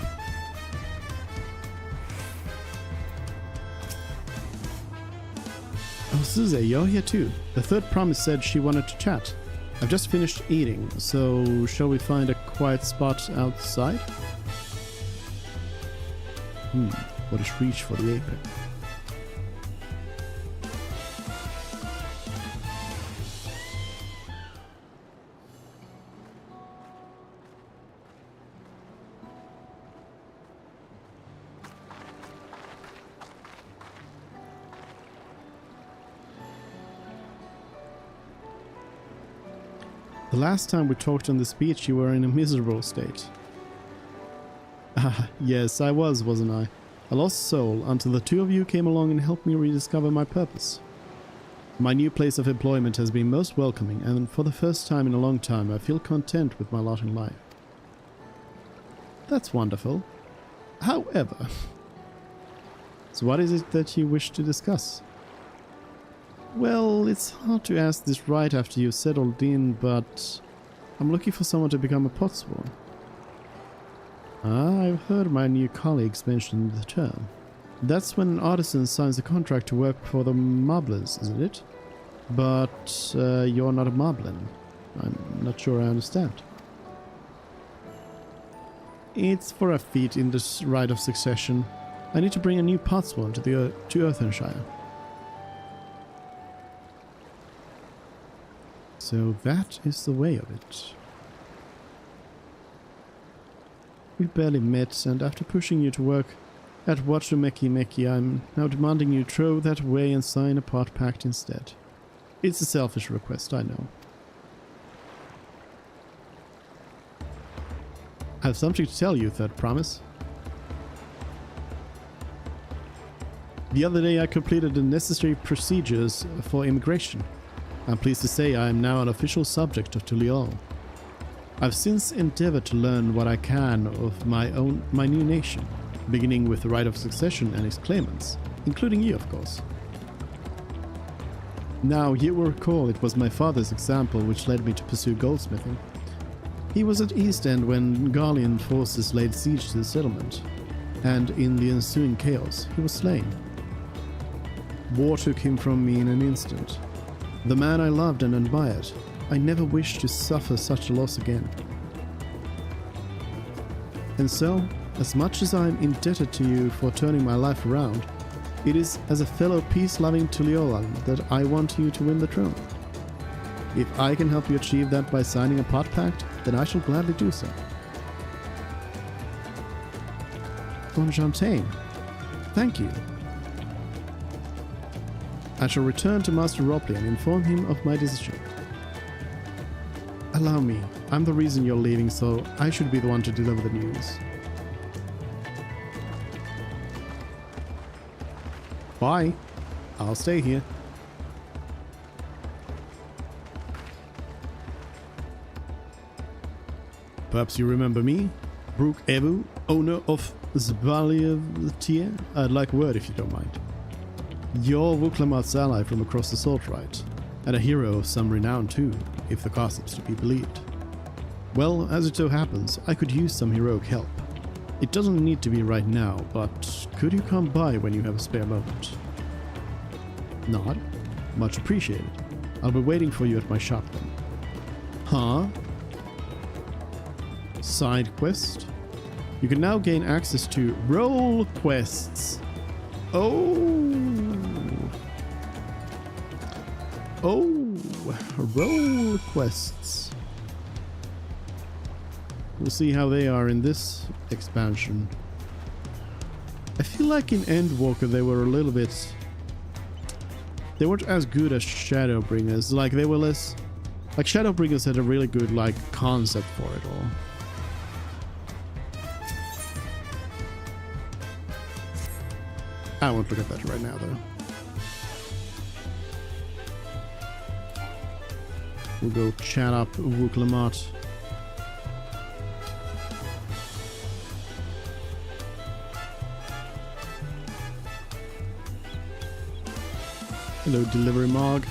Oh, Suze, you're here too. The Third Promise said she wanted to chat. I've just finished eating, so shall we find a quiet spot outside? What a reach for the apron. The last time we talked on this beach, you were in a miserable state. Ah, yes, I was, wasn't I? A lost soul until the two of you came along and helped me rediscover my purpose. My new place of employment has been most welcoming, and for the first time in a long time I feel content with my lot in life. That's wonderful. However, so what is it that you wish to discuss? Well, it's hard to ask this right after you've settled in, but I'm looking for someone to become a potsworn. Ah, I've heard my new colleagues mention the term. That's when an artisan signs a contract to work for the marblers, isn't it? But you're not a marblin. I'm not sure I understand. It's for a feat in this rite of succession. I need to bring a new potsworn to Earthenshire. So that is the way of it. We barely met, and after pushing you to work at Watchameki, I'm now demanding you throw that away and sign a pot pact instead. It's a selfish request, I know. I have something to tell you, Third Promise. The other day I completed the necessary procedures for immigration. I'm pleased to say I am now an official subject of Tuliol. I've since endeavored to learn what I can of my new nation, beginning with the right of succession and its claimants, including you, of course. Now, you will recall it was my father's example which led me to pursue goldsmithing. He was at East End when Garlean forces laid siege to the settlement, and in the ensuing chaos, he was slain. War took him from me in an instant. The man I loved and admired, I never wished to suffer such a loss again. And so, as much as I am indebted to you for turning my life around, it is as a fellow peace-loving Tuliolan that I want you to win the throne. If I can help you achieve that by signing a pot pact, then I shall gladly do so. Fonjantain, thank you. I shall return to Master Ropley and inform him of my decision. Allow me, I'm the reason you're leaving, so I should be the one to deliver the news. Bye. I'll stay here. Perhaps you remember me? Brooke Evu, owner of Zbaliavtier? I'd like a word if you don't mind. You're Wuklamat's ally from across the Salt Rite, and a hero of some renown too, if the gossip's to be believed. Well, as it so happens, I could use some heroic help. It doesn't need to be right now, but could you come by when you have a spare moment? Not? Much appreciated. I'll be waiting for you at my shop then. Huh? Side quest? You can now gain access to role quests. Role quests. We'll see how they are in this expansion. I feel like in Endwalker they were a little bit... They weren't as good as Shadowbringers. Like, they were less... Like, Shadowbringers had a really good, like, concept for it all. I won't look at that right now, though. We'll go chat up Wuklamat. Hello, Delivery Mog.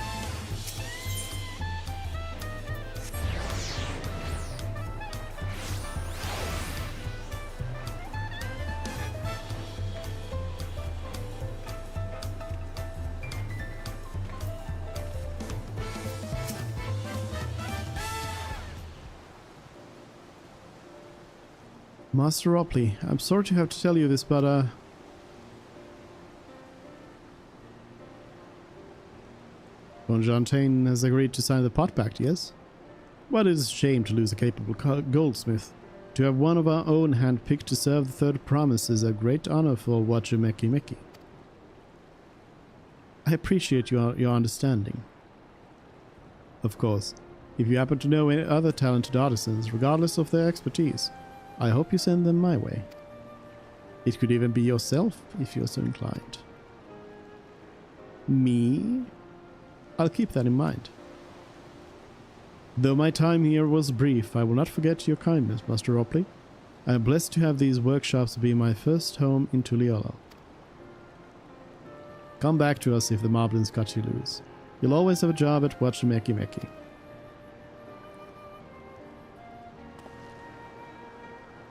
Master Ropley, I'm sorry to have to tell you this, but Fonjantain has agreed to sign the pot pact, yes? Well, it is a shame to lose a capable goldsmith. To have one of our own handpicked to serve the Third Promise is a great honor for Watchameki. I appreciate your understanding. Of course, if you happen to know any other talented artisans, regardless of their expertise, I hope you send them my way. It could even be yourself, if you're so inclined. Me? I'll keep that in mind. Though my time here was brief, I will not forget your kindness, Master Ropley. I am blessed to have these workshops be my first home in Tuliolo. Come back to us if the Moblins cut you loose. You'll always have a job at Watchameki Meki.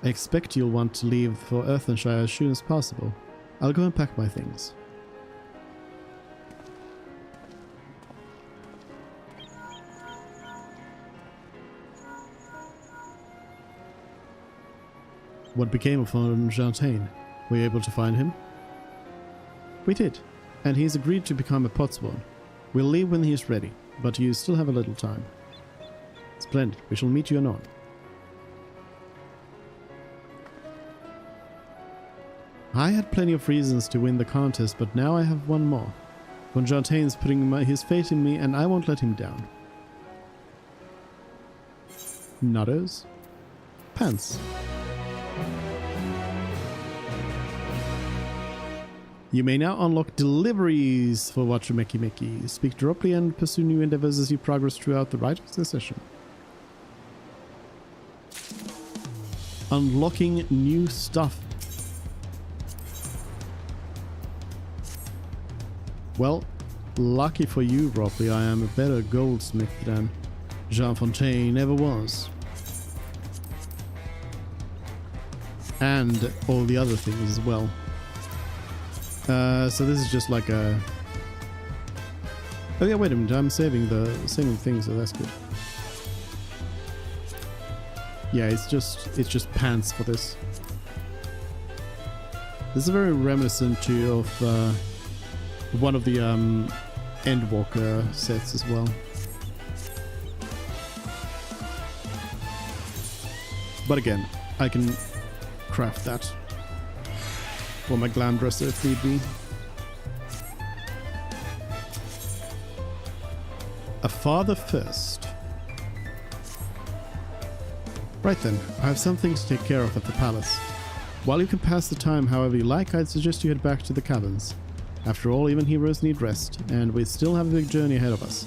I expect you'll want to leave for Earthenshire as soon as possible. I'll go and pack my things. What became of von Jartain? Were you able to find him? We did, and he's agreed to become a potsworn. We'll leave when he's ready, but you still have a little time. Splendid, we shall meet you anon. I had plenty of reasons to win the contest, but now I have one more. Von Jartain's putting his faith in me, and I won't let him down. Nutters? Pants. You may now unlock deliveries for Watchameki Meki. Speak directly and pursue new endeavors as you progress throughout the rite of succession. Unlocking new stuff. Well, lucky for you, Ropley, I am a better goldsmith than Jean Fontaine ever was. And all the other things as well. So this is just like a... Oh yeah, wait a minute, I'm saving things, so that's good. Yeah, it's just pants for this. This is very reminiscent to of one of the Endwalker sets as well. But again, I can craft that for my glam dresser if need be. A father first. Right then, I have some things to take care of at the palace. While you can pass the time however you like, I'd suggest you head back to the caverns. After all, even heroes need rest, and we still have a big journey ahead of us.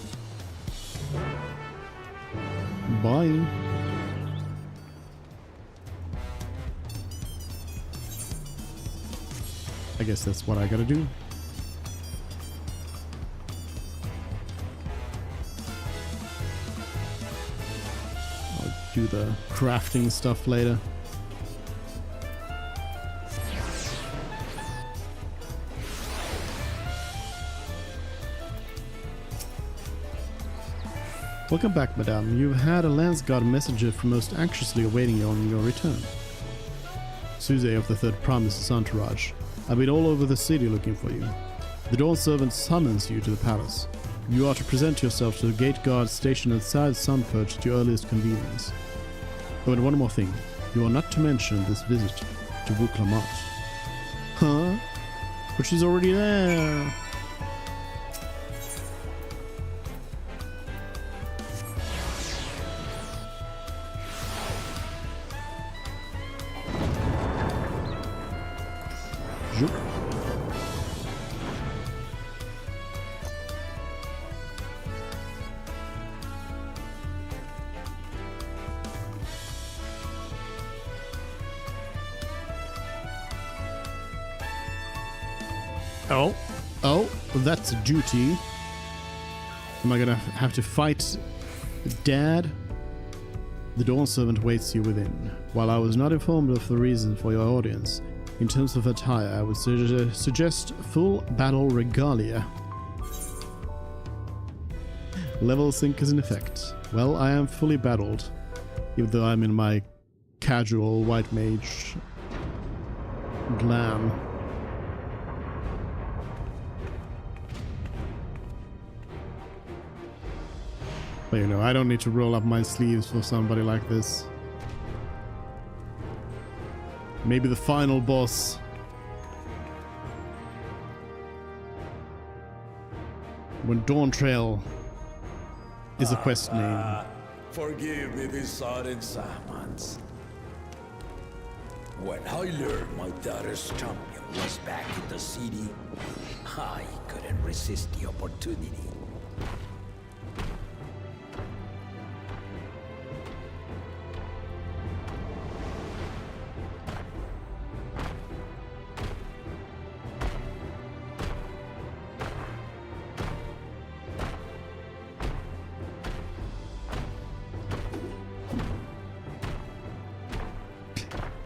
Bye. I guess that's what I gotta do. I'll do the crafting stuff later. Welcome back, madame. You've had a Landsguard messenger from most anxiously awaiting you on your return. Suze of the Third Promise's entourage. I've been all over the city looking for you. The Dawn servant summons you to the palace. You are to present yourself to the gate guard stationed outside Sunperch at your earliest convenience. Oh, and one more thing. You are not to mention this visit to Vuklamat. Huh? But she's already there. Oh, that's a duty. Am I gonna have to fight Dad? The Dawn servant waits you within. While I was not informed of the reason for your audience, in terms of attire, I would suggest full battle regalia. Level sync is in effect. Well, I am fully battled, even though I'm in my casual white mage glam. But you know, I don't need to roll up my sleeves for somebody like this. Maybe the final boss. When Dawntrail is a quest name. Forgive me these sudden summons. When I learned my daughter's champion was back in the city, I couldn't resist the opportunity.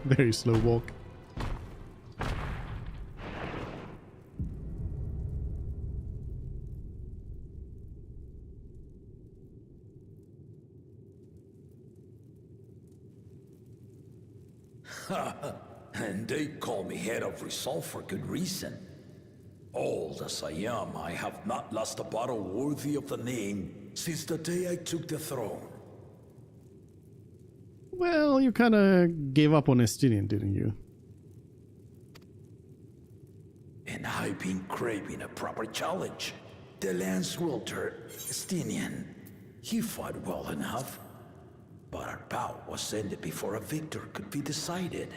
Very slow walk. And they call me head of resolve for good reason. Old as I am, I have not lost a battle worthy of the name since the day I took the throne. Well, you kind of gave up on Estinian, didn't you? And I've been craving a proper challenge. The Lance Wielder, Estinian, he fought well enough. But our bout was ended before a victor could be decided.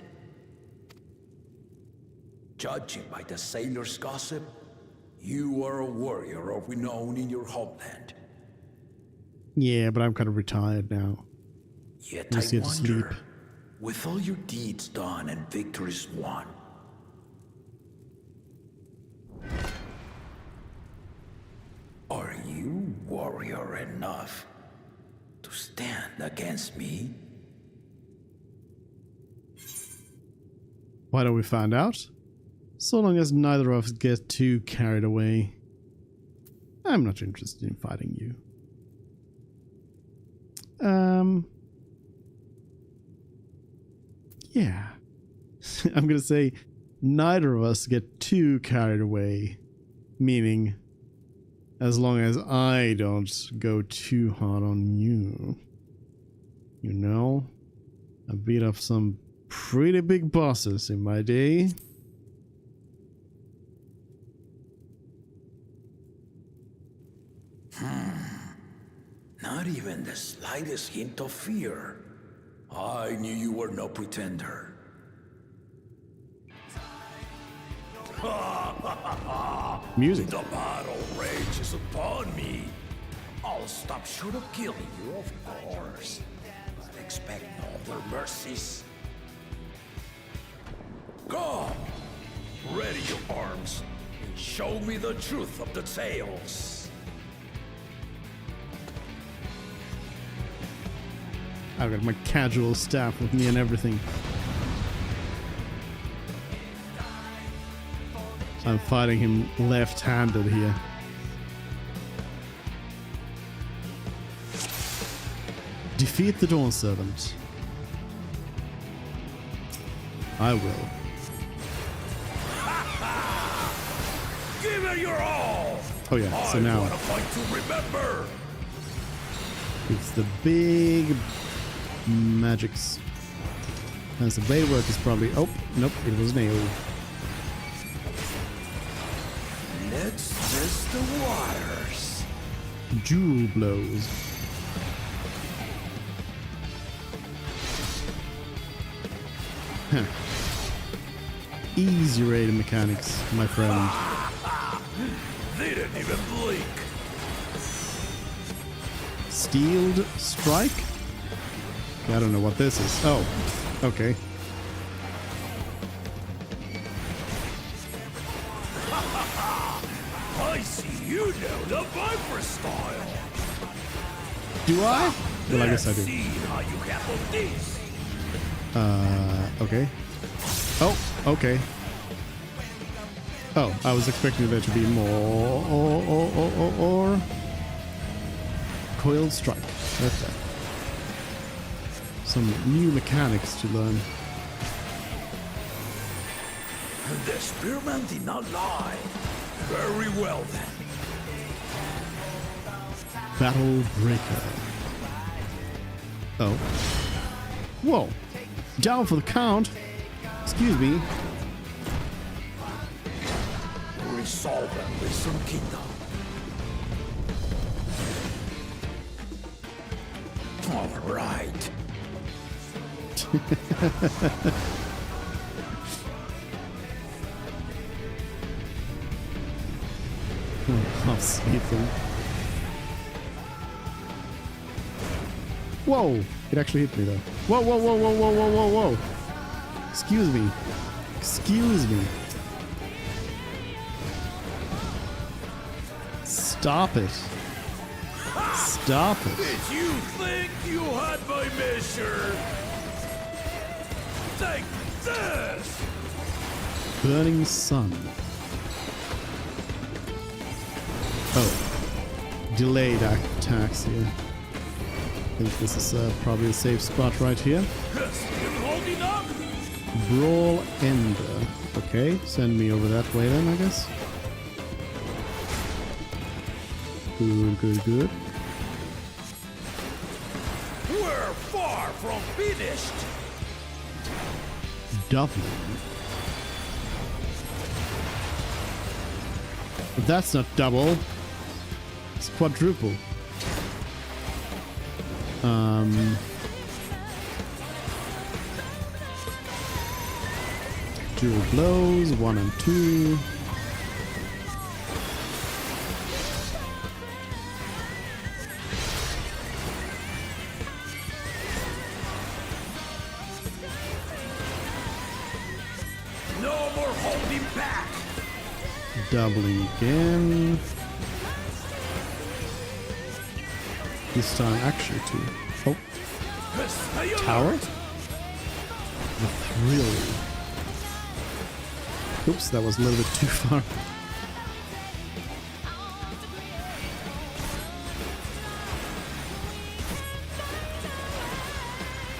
Judging by the sailors' gossip, you are a warrior of renown in your homeland. Yeah, but I'm kind of retired now. Yet Just I here to sleep. wonder, with all your deeds done and victories won, are you warrior enough to stand against me? Why don't we find out? So long as neither of us get too carried away. I'm not interested in fighting you. Yeah. I'm gonna say neither of us get too carried away. Meaning, as long as I don't go too hard on you. You know? I beat up some pretty big bosses in my day. Not even the slightest hint of fear. I knew you were no pretender. Music. The battle rages upon me. I'll stop short of killing you, of course. But expect no other mercies. Come! Ready your arms and show me the truth of the tales. I've got my casual staff with me and everything. I'm fighting him left-handed here. Defeat the Dawn Servant. I will. Give it your all! Oh yeah, so now I want to fight to remember! it's the big magics. As the blade work is probably... Oh, nope, it was nailed. Let's test the waters. Jewel blows. Huh. Easy raid mechanics, my friend. They didn't even blink. Steeled strike? I don't know what this is. Oh, okay. I see you know the Viper style. Do I? Well, I guess I do. See how you handle this. Okay. Oh, okay. Oh, I was expecting there to be more or coiled strike. That's that. Some new mechanics to learn. The spearman did not lie. Very well then. Battle Breaker. Oh. Whoa. Down for the count. Excuse me. Resolve and listen, kingdom. All right. I'll see them. Whoa! It actually hit me though. Whoa, whoa, whoa, whoa, whoa, whoa, whoa, whoa! Excuse me. Excuse me. Stop it. Stop it. Did you think you had my measure? Take this! Burning sun. Oh. Delayed attacks here. I think this is probably a safe spot right here. Holding up? Brawl Ender. Okay, send me over that way then, I guess. Good, good, good. We're far from finished. Double. But that's not double. It's quadruple. Dual blows, 1 and 2. No more holding back. Doubling again. This time actually 2. Oh. Tower? The thrill. Oops, that was a little bit too far.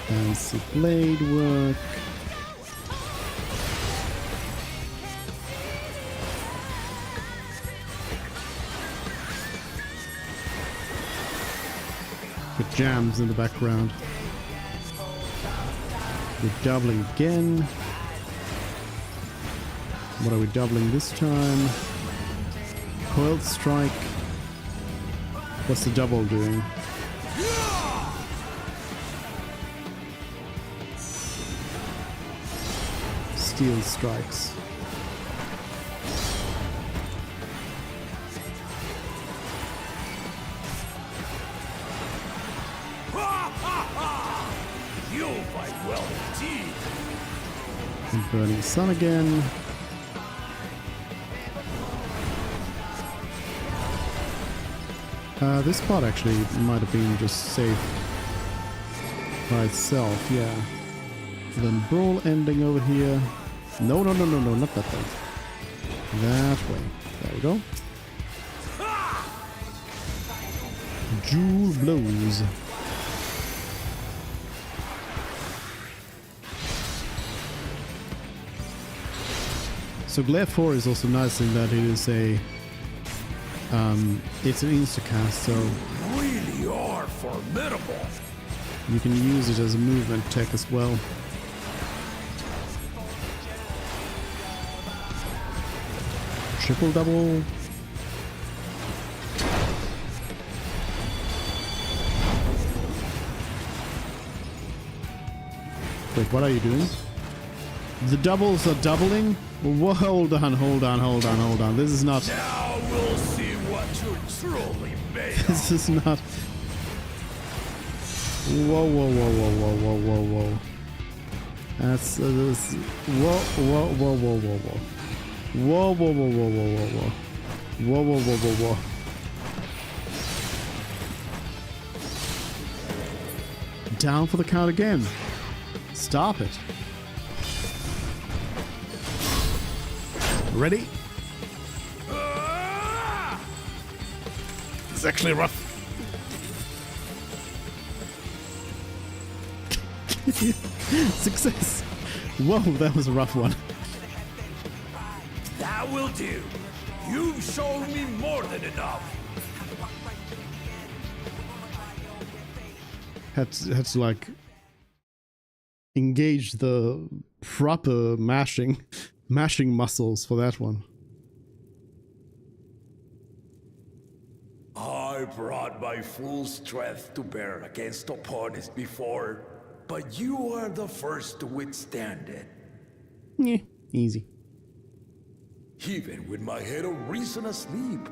Fancy blade work. With jams in the background. We're doubling again. What are we doubling this time? Coiled strike. What's the double doing? Steel strikes. You'll fight well indeed. And burning sun again. This part actually might have been just safe by itself, yeah. Then brawl ending over here. No, no, no, no, no, not that way. That way. There we go. Jewel blows. So Glare 4 is also nice in that it is a it's an instacast, so Really are formidable. you can use it as a movement tech as well. Triple double. Wait, what are you doing? The doubles are doubling? Whoa, hold on, hold on, hold on, hold on. This is not... Now we'll see what you're truly made of. This is not... Whoa, whoa, whoa, whoa, whoa, whoa, whoa, whoa. That's... this... Whoa, whoa, whoa, whoa, whoa, whoa. Whoa, whoa, whoa, whoa, whoa, whoa, whoa. Whoa, whoa, whoa, whoa, whoa. Down for the count again. Stop it. Ready? It's actually rough. Success. Whoa, that was a rough one. That will do. You've shown me more than enough. Had to like engage the proper mashing muscles for that one. I brought my full strength to bear against opponents before, but you are the first to withstand it. Yeah, easy. Even with my head of reason asleep,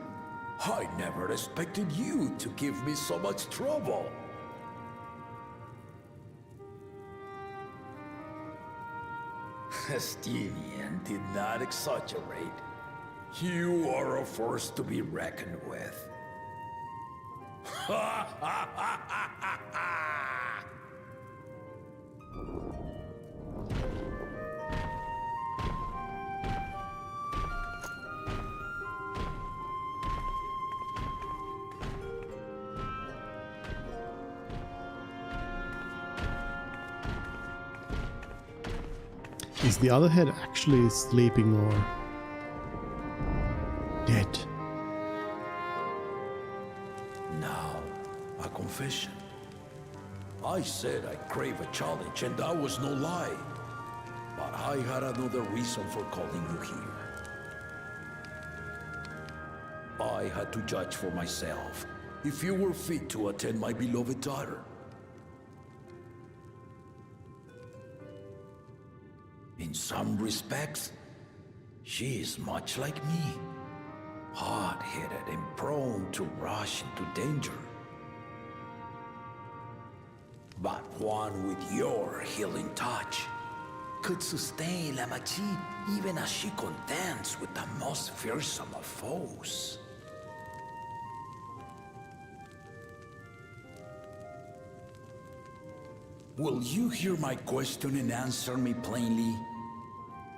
I never expected you to give me so much trouble. Estinian did not exaggerate. You are a force to be reckoned with. Ha ha ha ha ha ha! Is the other head actually sleeping or dead? Now, a confession. I said I crave a challenge, and that was no lie. But I had another reason for calling you here. I had to judge for myself if you were fit to attend my beloved daughter. In some respects, she is much like me. Hard-headed and prone to rush into danger. But one with your healing touch could sustain La Magie even as she contends with the most fearsome of foes. Will you hear my question and answer me plainly?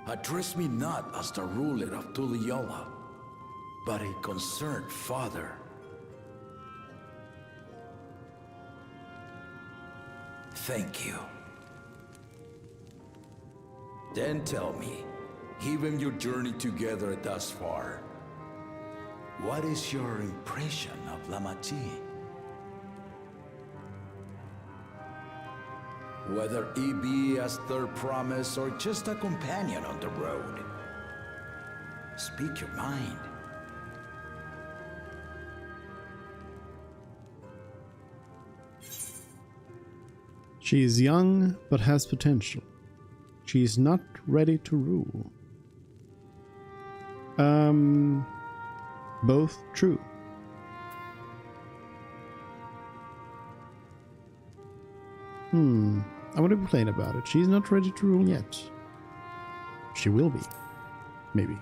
Address me not as the ruler of Tuliyola, but a concerned father. Thank you. Then tell me, given your journey together thus far, what is your impression of La Magie? Whether it be as their promise or just a companion on the road. Speak your mind. She is young, but has potential. She is not ready to rule. Both true. I want to complain about it. She's not ready to rule yet. She will be. Maybe.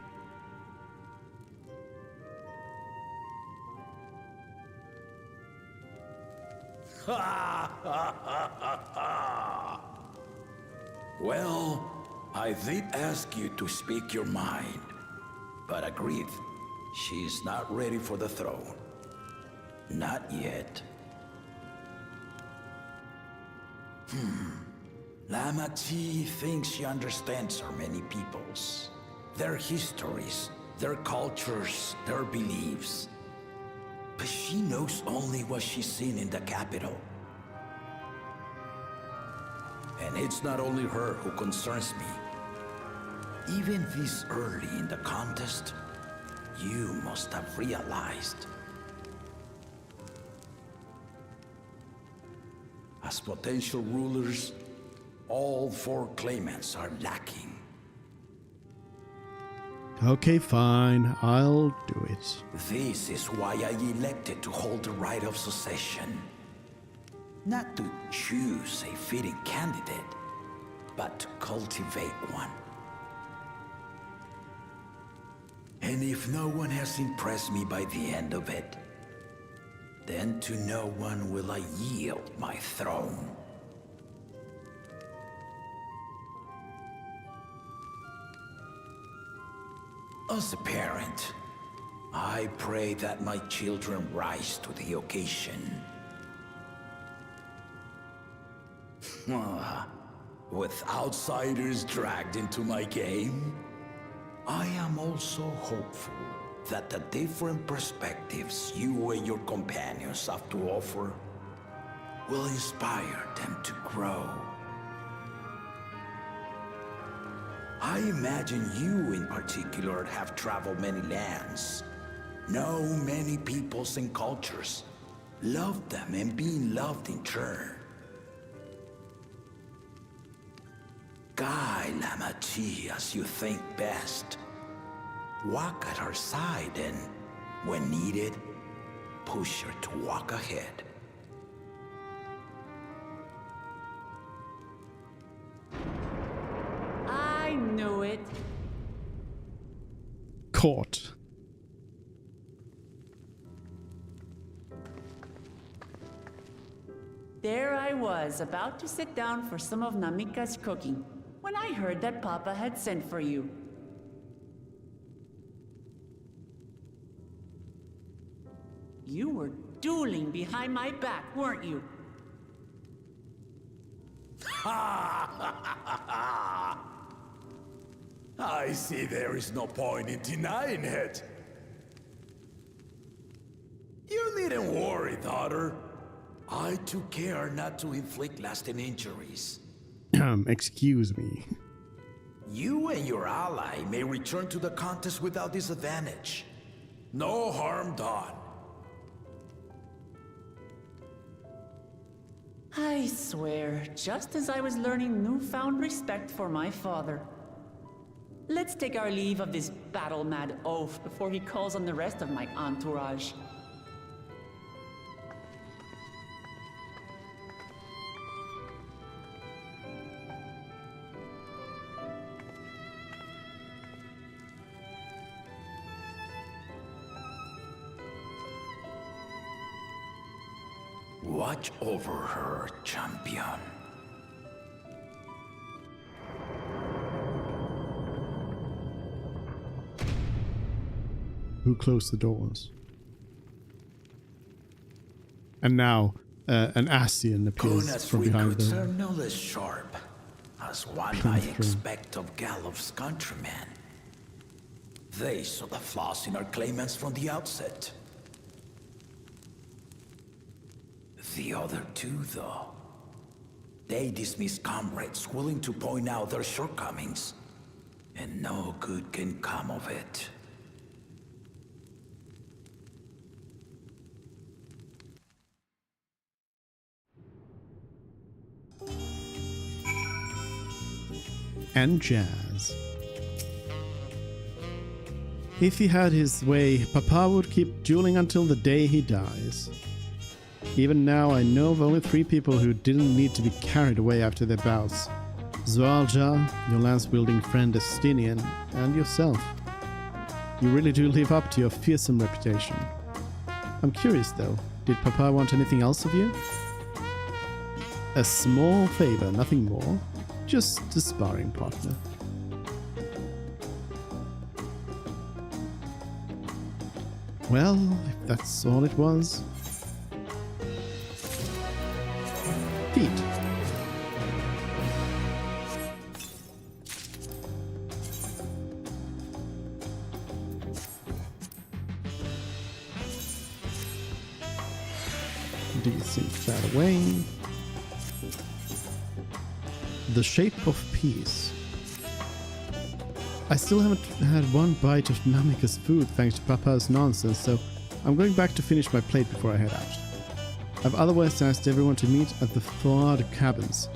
Well, I did ask you to speak your mind, but agreed, she's not ready for the throne. Not yet. La Magie thinks she understands our many peoples, their histories, their cultures, their beliefs. But she knows only what she's seen in the capital. And it's not only her who concerns me. Even this early in the contest, you must have realized. As potential rulers, all four claimants are lacking. Okay, fine. I'll do it. This is why I elected to hold the right of succession. Not to choose a fitting candidate, but to cultivate one. And if no one has impressed me by the end of it, then to no one will I yield my throne. As a parent, I pray that my children rise to the occasion. With outsiders dragged into my game, I am also hopeful that the different perspectives you and your companions have to offer will inspire them to grow. I imagine you in particular have traveled many lands, know many peoples and cultures, loved them and been loved in turn. Guide La Magie as you think best. Walk at her side and When needed, push her to walk ahead. I knew it. Caught. There I was, about to sit down for some of Namika's cooking, when I heard that Papa had sent for you. You were dueling behind my back, weren't you? I see there is no point in denying it. You needn't worry, daughter. I took care not to inflict lasting injuries. Excuse me. You and your ally may return to the contest without disadvantage. No harm done. I swear, just as I was learning newfound respect for my father. Let's take our leave of this battle-mad oaf before he calls on the rest of my entourage. Watch over her, champion. Who closed the doors? And now, an Asian appears from behind Recruits them. are no less sharp as one I expect of Galuf's countrymen. They saw the flaws in our claimants from the outset. The other two, though, they dismiss comrades willing to point out their shortcomings, and no good can come of it. And jazz. If he had his way, Papa would keep dueling until the day he dies. Even now, I know of only 3 people who didn't need to be carried away after their bouts. Zoalja, your lance-wielding friend Estinian, and yourself. You really do live up to your fearsome reputation. I'm curious though, did Papa want anything else of you? A small favor, nothing more. Just a sparring partner. Well, if that's all it was. Feet. Desync that away. The shape of peace. I still haven't had one bite of Namika's food thanks to Papa's nonsense, so I'm going back to finish my plate before I head out. I've otherwise asked everyone to meet at the Fjord cabins.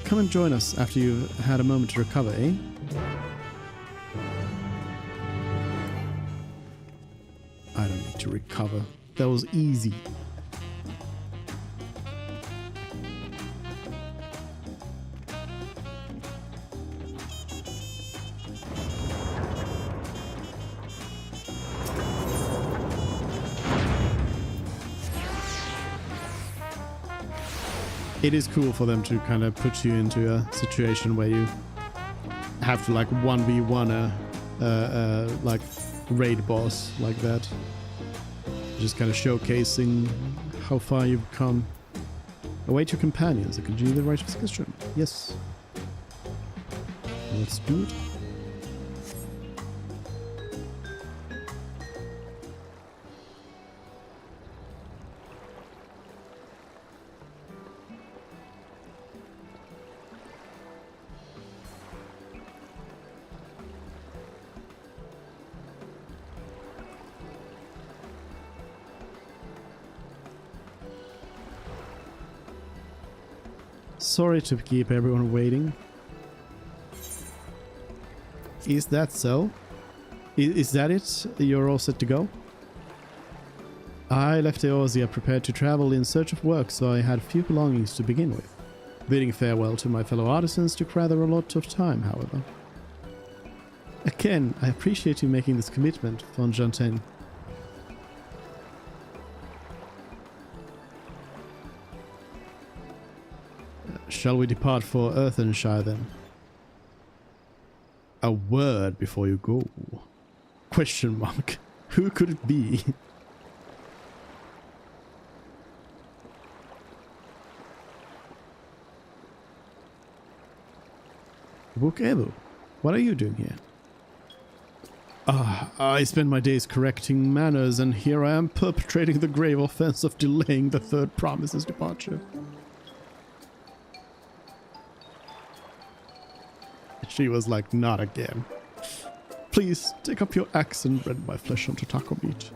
Come and join us after you've had a moment to recover, eh? I don't need to recover. That was easy. It is cool for them to kind of put you into a situation where you have to like 1v1 like raid boss like that. Just kind of showcasing how far you've come. Await your companions and continue the rite of succession. Yes. Let's do it. Sorry to keep everyone waiting. Is that so? Is that it? You're all set to go? I left Eorzea prepared to travel in search of work, so I had few belongings to begin with. Bidding farewell to my fellow artisans took rather a lot of time, however. Again, I appreciate you making this commitment, von Jantain. Shall we depart for Earthenshire then? A word before you go. Question mark. Who could it be? Book Evo, what are you doing here? I spend my days correcting manners, and here I am perpetrating the grave offense of delaying the third promise's departure. She was like, not again. Please, take up your axe and rend my flesh onto taco meat.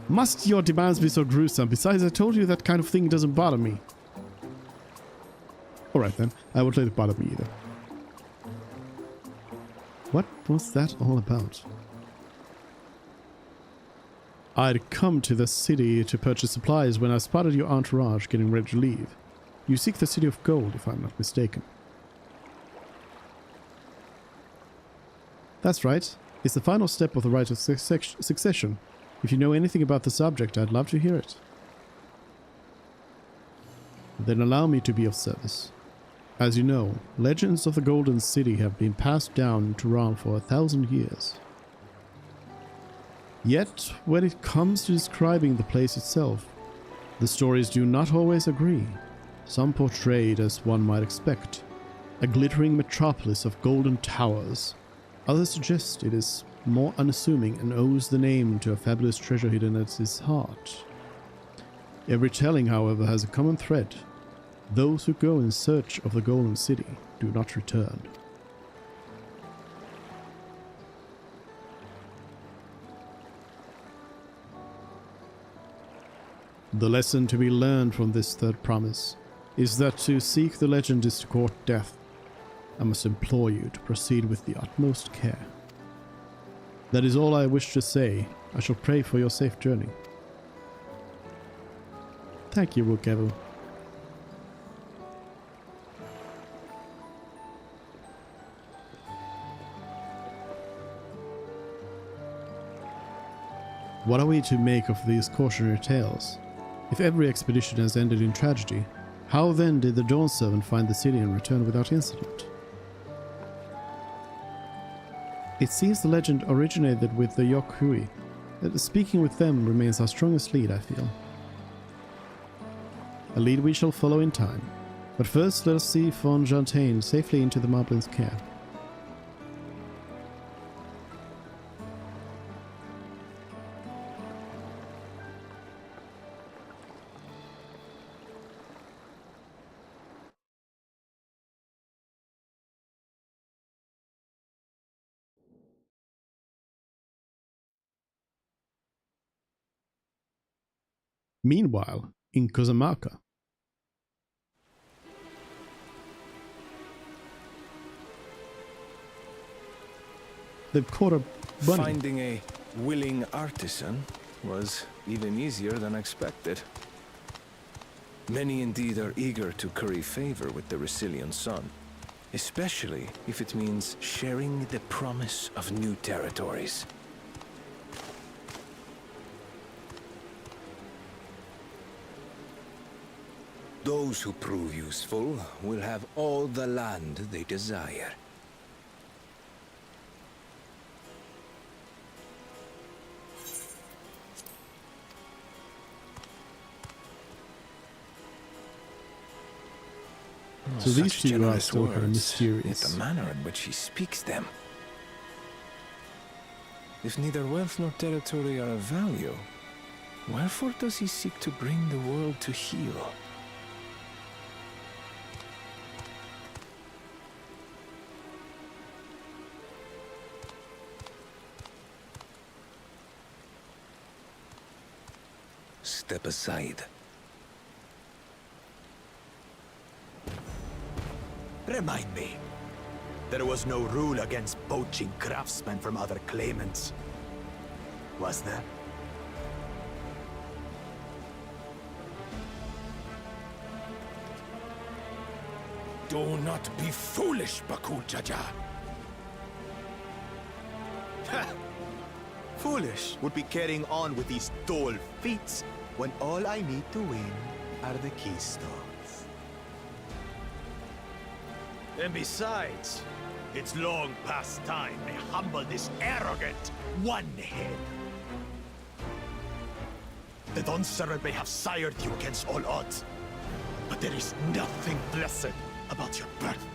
Must your demands be so gruesome? Besides, I told you that kind of thing doesn't bother me. Alright then, I won't let it bother me either. What was that all about? I'd come to the city to purchase supplies when I spotted your entourage getting ready to leave. You seek the City of Gold, if I'm not mistaken. That's right. It's the final step of the rite of succession. If you know anything about the subject, I'd love to hear it. Then allow me to be of service. As you know, legends of the Golden City have been passed down to Ram for 1,000 years. Yet, when it comes to describing the place itself, the stories do not always agree. Some portray it as one might expect, a glittering metropolis of golden towers. Others suggest it is more unassuming and owes the name to a fabulous treasure hidden at its heart. Every telling, however, has a common thread. Those who go in search of the Golden City do not return. The lesson to be learned from this third promise is that to seek the legend is to court death. I must implore you to proceed with the utmost care. That is all I wish to say. I shall pray for your safe journey. Thank you, Wokevu. What are we to make of these cautionary tales? If every expedition has ended in tragedy, how then did the Dawn Servant find the city and return without incident? It seems the legend originated with the Yokhui. Speaking with them remains our strongest lead, I feel. A lead we shall follow in time. But first let us see von Jantain safely into the Moblin's care. Meanwhile, in Kozamaka, they've caught a bunny. Finding a willing artisan was even easier than expected. Many indeed are eager to curry favor with the Resilient Sun, especially if it means sharing the promise of new territories. Those who prove useful will have all the land they desire. So these two are sort of mysterious. Yet the manner in which he speaks them. If neither wealth nor territory are of value, wherefore does he seek to bring the world to heel? Step aside. Remind me. There was no rule against poaching craftsmen from other claimants. Was there? Do not be foolish, Bakul Jaja. Foolish would be carrying on with these dull feats when all I need to win are the keystones. And besides, it's long past time I humble this arrogant one-head. The Dawn Servant may have sired you against all odds, but there is nothing blessed about your birth.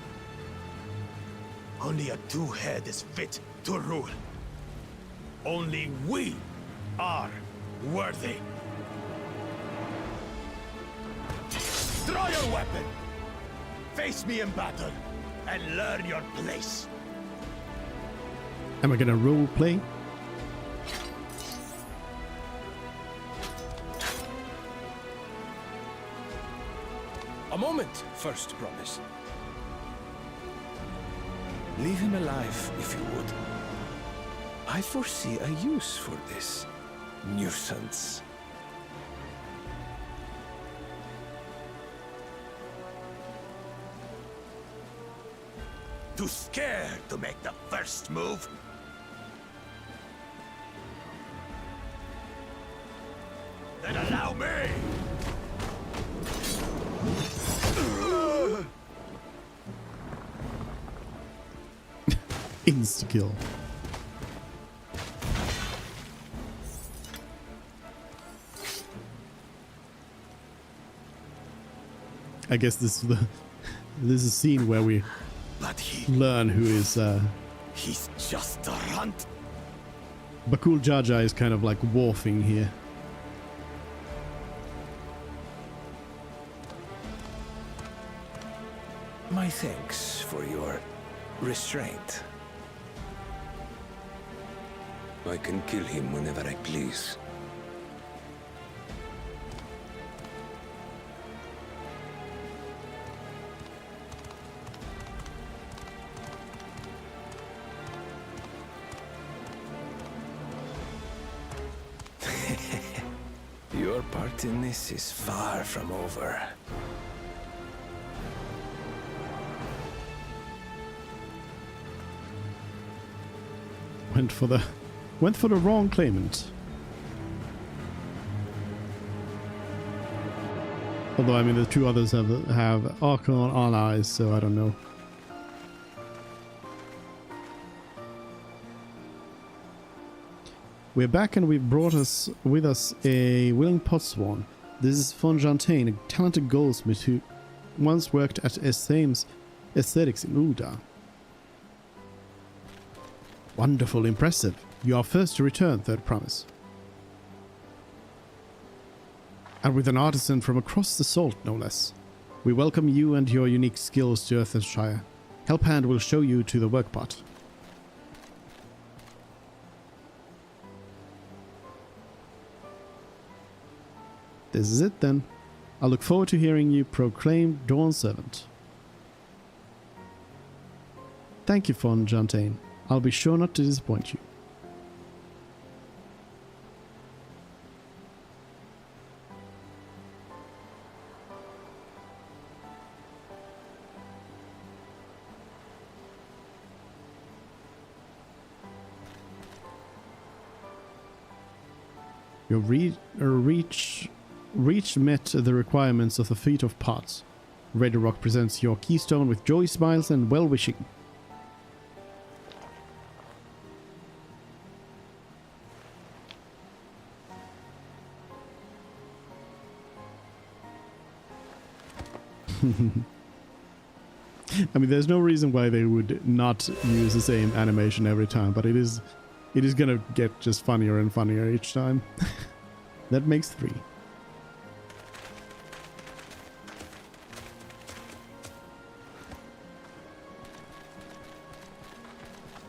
Only a two-head is fit to rule. Only we are worthy. Draw your weapon! Face me in battle, and learn your place. Am I gonna role play? A moment, first promise. Leave him alive, if you would. I foresee a use for this nuisance. Too scared to make the first move? Then allow me! Insta-kill. I guess this is a scene where we learn who is he's just a runt. Bakul Jaja is kind of like wharfing here. My thanks for your restraint. I can kill him whenever I please. Your part in this is far from over. Went for the wrong claimant. Although I mean the two others have Archon allies, so I don't know. We're back and we've brought with us a willing potswan. This is Von Jantain, a talented goldsmith who once worked at Essaim's Aesthetics in Ulda. Wonderful, impressive. You are first to return, third promise. And with an artisan from across the salt, no less. We welcome you and your unique skills to Earthenshire. Helphand will show you to the workpot. This is it then. I look forward to hearing you proclaim Dawn Servant. Thank you, Von Jantain. I'll be sure not to disappoint you. Your reach met the requirements of the Feat of Pots. Zodiark presents your keystone with joy smiles and well-wishing. I mean, there's no reason why they would not use the same animation every time, but it is gonna get just funnier and funnier each time. That makes 3.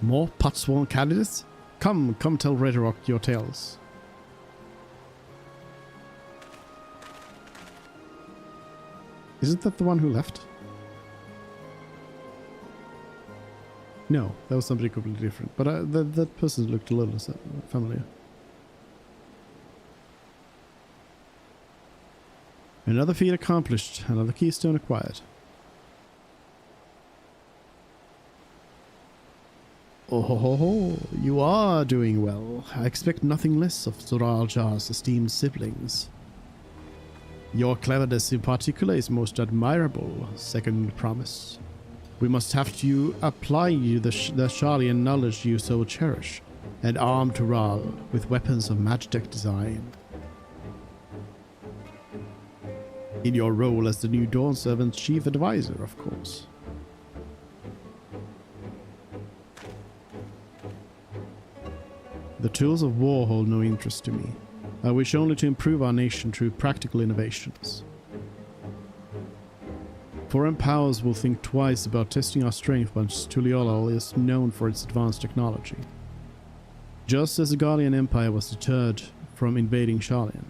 More Potswan candidates? Come tell Zodiark your tales. Isn't that the one who left? No, that was somebody completely different. But that person looked a little familiar. Another feat accomplished, another keystone acquired. Oh ho ho ho, you are doing well. I expect nothing less of Zoraljar's esteemed siblings. Your cleverness in particular is most admirable, second promise. We must have you apply you the Sharlayan knowledge you so cherish, and arm Tural with weapons of Magitech design. In your role as the new Dawn Servant's chief advisor, of course. The tools of war hold no interest to me. I wish only to improve our nation through practical innovations. Foreign powers will think twice about testing our strength once Tuliolal is known for its advanced technology. Just as the Guardian Empire was deterred from invading Sharlayan.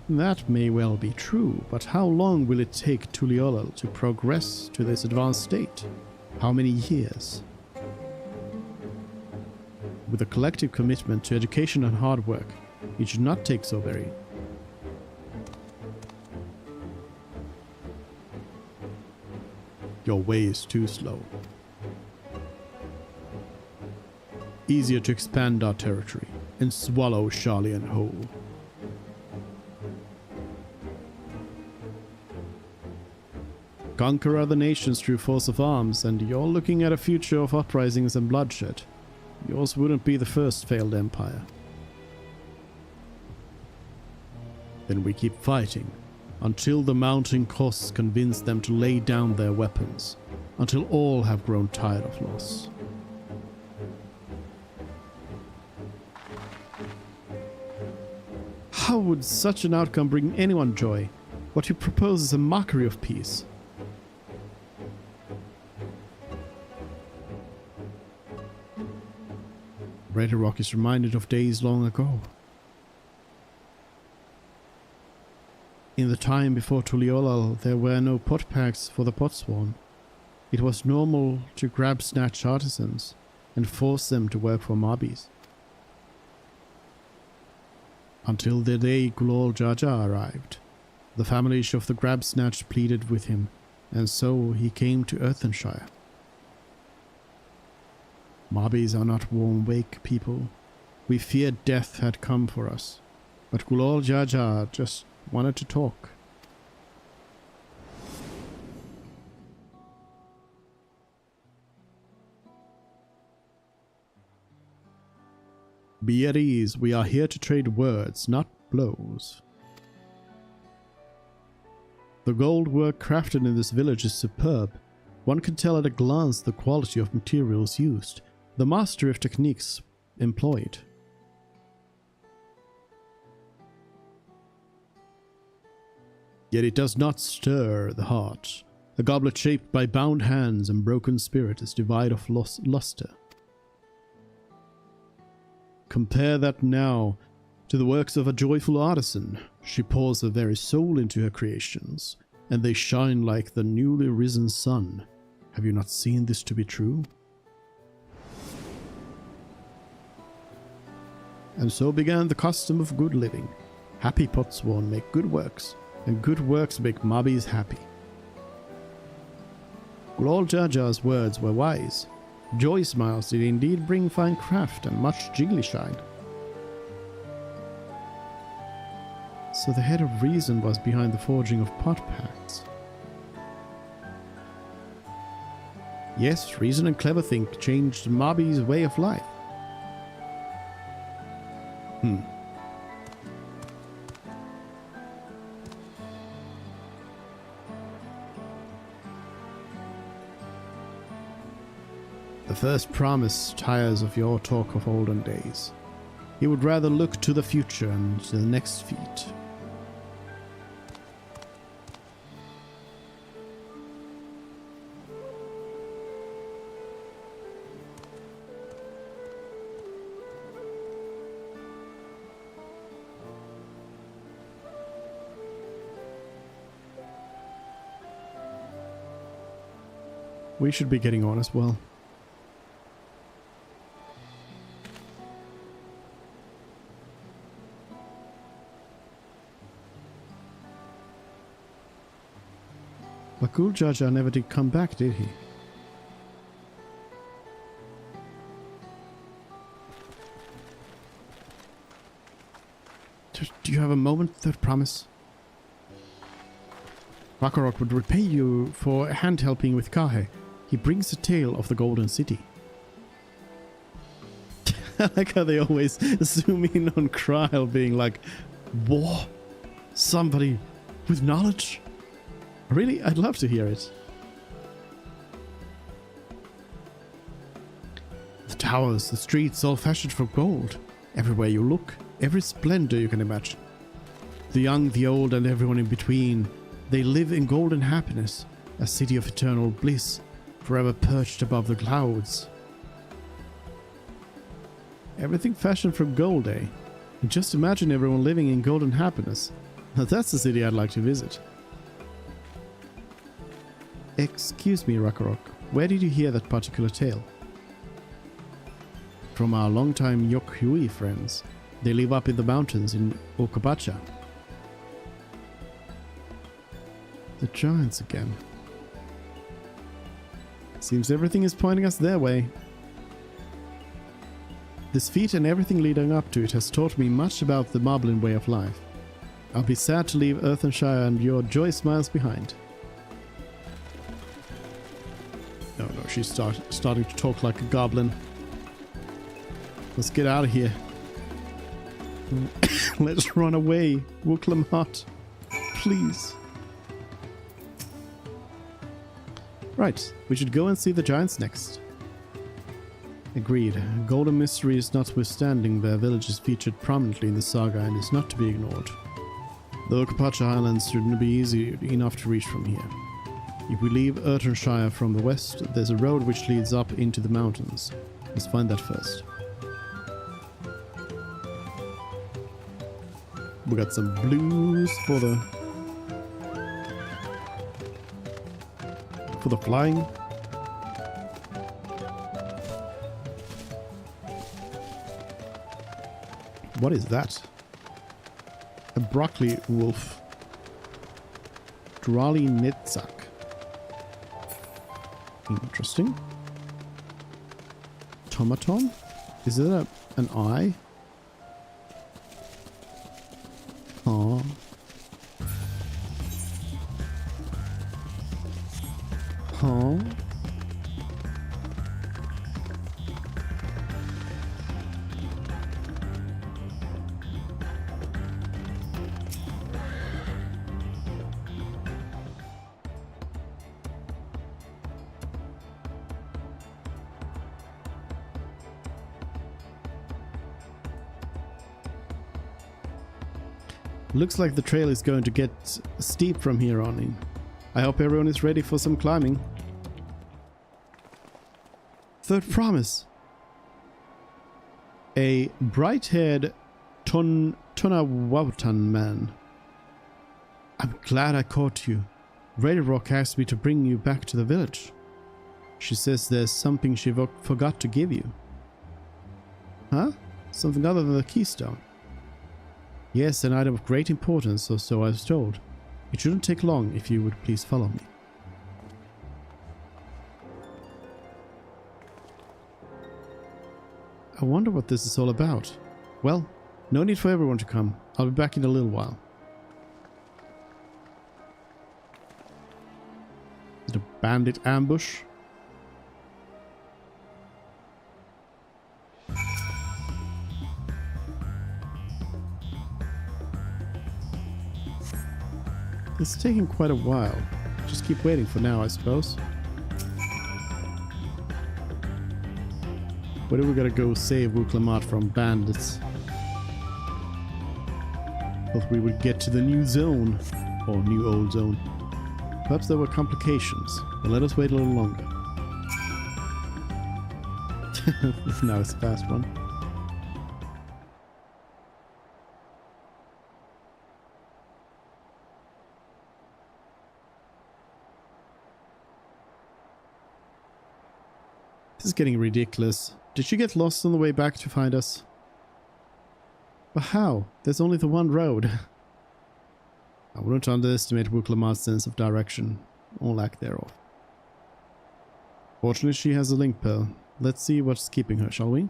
That may well be true, but how long will it take Tuliolal to progress to this advanced state? How many years? With a collective commitment to education and hard work, it should not take so very. Your way is too slow. Easier to expand our territory and swallow Sharlayan whole. Conquer other nations through force of arms, and you're looking at a future of uprisings and bloodshed. Yours wouldn't be the first failed empire. Then we keep fighting, until the mounting costs convince them to lay down their weapons, until all have grown tired of loss. How would such an outcome bring anyone joy? What you propose is a mockery of peace. Rock is reminded of days long ago. In the time before Tuliolal, there were no pot packs for the potsworn. It was normal to grab snatch artisans and force them to work for Mabis. Until the day Gulol Jaja arrived, the families of the grab snatch pleaded with him, and so he came to Earthenshire. Mabis are not warm wake people. We feared death had come for us, but Gulol Jaja just wanted to talk. Be at ease, we are here to trade words, not blows. The gold work crafted in this village is superb. One can tell at a glance the quality of materials used, the mastery of techniques employed. Yet it does not stir the heart. A goblet shaped by bound hands and broken spirit is devoid of luster. Compare that now to the works of a joyful artisan. She pours her very soul into her creations, and they shine like the newly risen sun. Have you not seen this to be true? And so began the custom of good living. Happy potsworn make good works, and good works make Mabis happy. Gulol Jaja's words were wise. Joy smiles did indeed bring fine craft and much jiggly shine. So the head of reason was behind the forging of pot packs. Yes, reason and clever think changed Mabis' way of life. The first promise tires of your talk of olden days. He would rather look to the future and to the next feat. We should be getting on as well. But Gul Jaja never did come back, did he? Do you have a moment, Third Promise? Rakarok would repay you for hand helping with Kahe. He brings the tale of the Golden City. I like how they always zoom in on Kryl being like, whoa, somebody with knowledge? Really? I'd love to hear it. The towers, the streets, all fashioned from gold. Everywhere you look, every splendor you can imagine. The young, the old, and everyone in between, they live in golden happiness, a city of eternal bliss, forever perched above the clouds. Everything fashioned from gold, eh? And just imagine everyone living in golden happiness. Now that's the city I'd like to visit. Excuse me, Rakarok, where did you hear that particular tale? From our longtime Yok-Hui friends. They live up in the mountains in Okabacha. The giants again. Seems everything is pointing us their way. This feat and everything leading up to it has taught me much about the Moblin way of life. I'll be sad to leave Earthenshire and your joy smiles behind. No, she's starting to talk like a goblin. Let's get out of here. Let's run away, Wuklamhat. Please. Right, we should go and see the giants next. Agreed. Golden mysteries notwithstanding, their village is featured prominently in the saga and is not to be ignored. The Okapacha Islands shouldn't be easy enough to reach from here. If we leave Earthenshire from the west, there's a road which leads up into the mountains. Let's find that first. We got some blues for the flying. What is that? A broccoli wolf. Drali Nitzak. Interesting. Tomaton? Is it an eye? Huh. Huh. Looks like the trail is going to get steep from here on in. I hope everyone is ready for some climbing. Third Promise. A bright-haired Tonawautan man. I'm glad I caught you. Red Rock asked me to bring you back to the village. She says there's something she forgot to give you. Huh? Something other than the keystone? Yes, an item of great importance, or so I was told. It shouldn't take long if you would please follow me. I wonder what this is all about. Well, no need for everyone to come. I'll be back in a little while. Is it a bandit ambush? It's taking quite a while. Just keep waiting for now, I suppose. Where do we gotta go save Wuklamhat from bandits? Thought we would get to the new zone. Or new old zone. Perhaps there were complications. But let us wait a little longer. Now it's a fast one. This is getting ridiculous. Did she get lost on the way back to find us? But how? There's only the one road. I wouldn't underestimate Wuklamhat's sense of direction, or lack thereof. Fortunately, she has a link pearl. Let's see what's keeping her, shall we?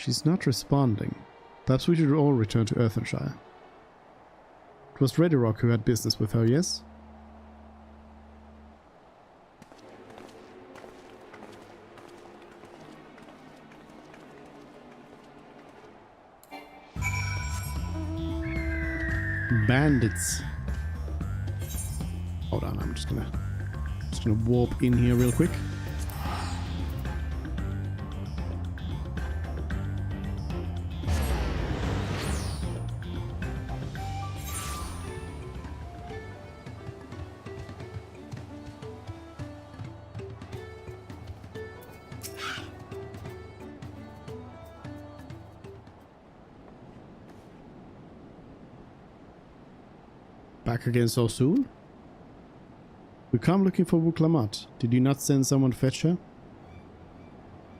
She's not responding. Perhaps we should all return to Earthenshire. It was Zodiark who had business with her, yes? Bandits. Hold on, I'm just gonna warp in here real quick. Back again so soon? We come looking for Wuklamat. Did you not send someone to fetch her?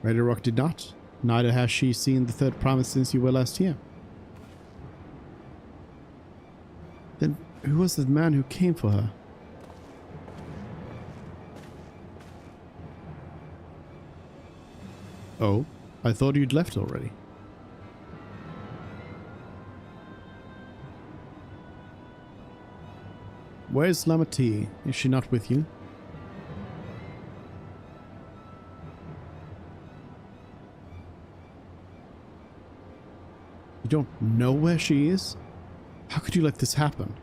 Zodiark did not. Neither has she seen the third promise since you were last here. Then who was the man who came for her? Oh, I thought you'd left already. Where's Lamati? Is she not with you? You don't know where she is? How could you let this happen?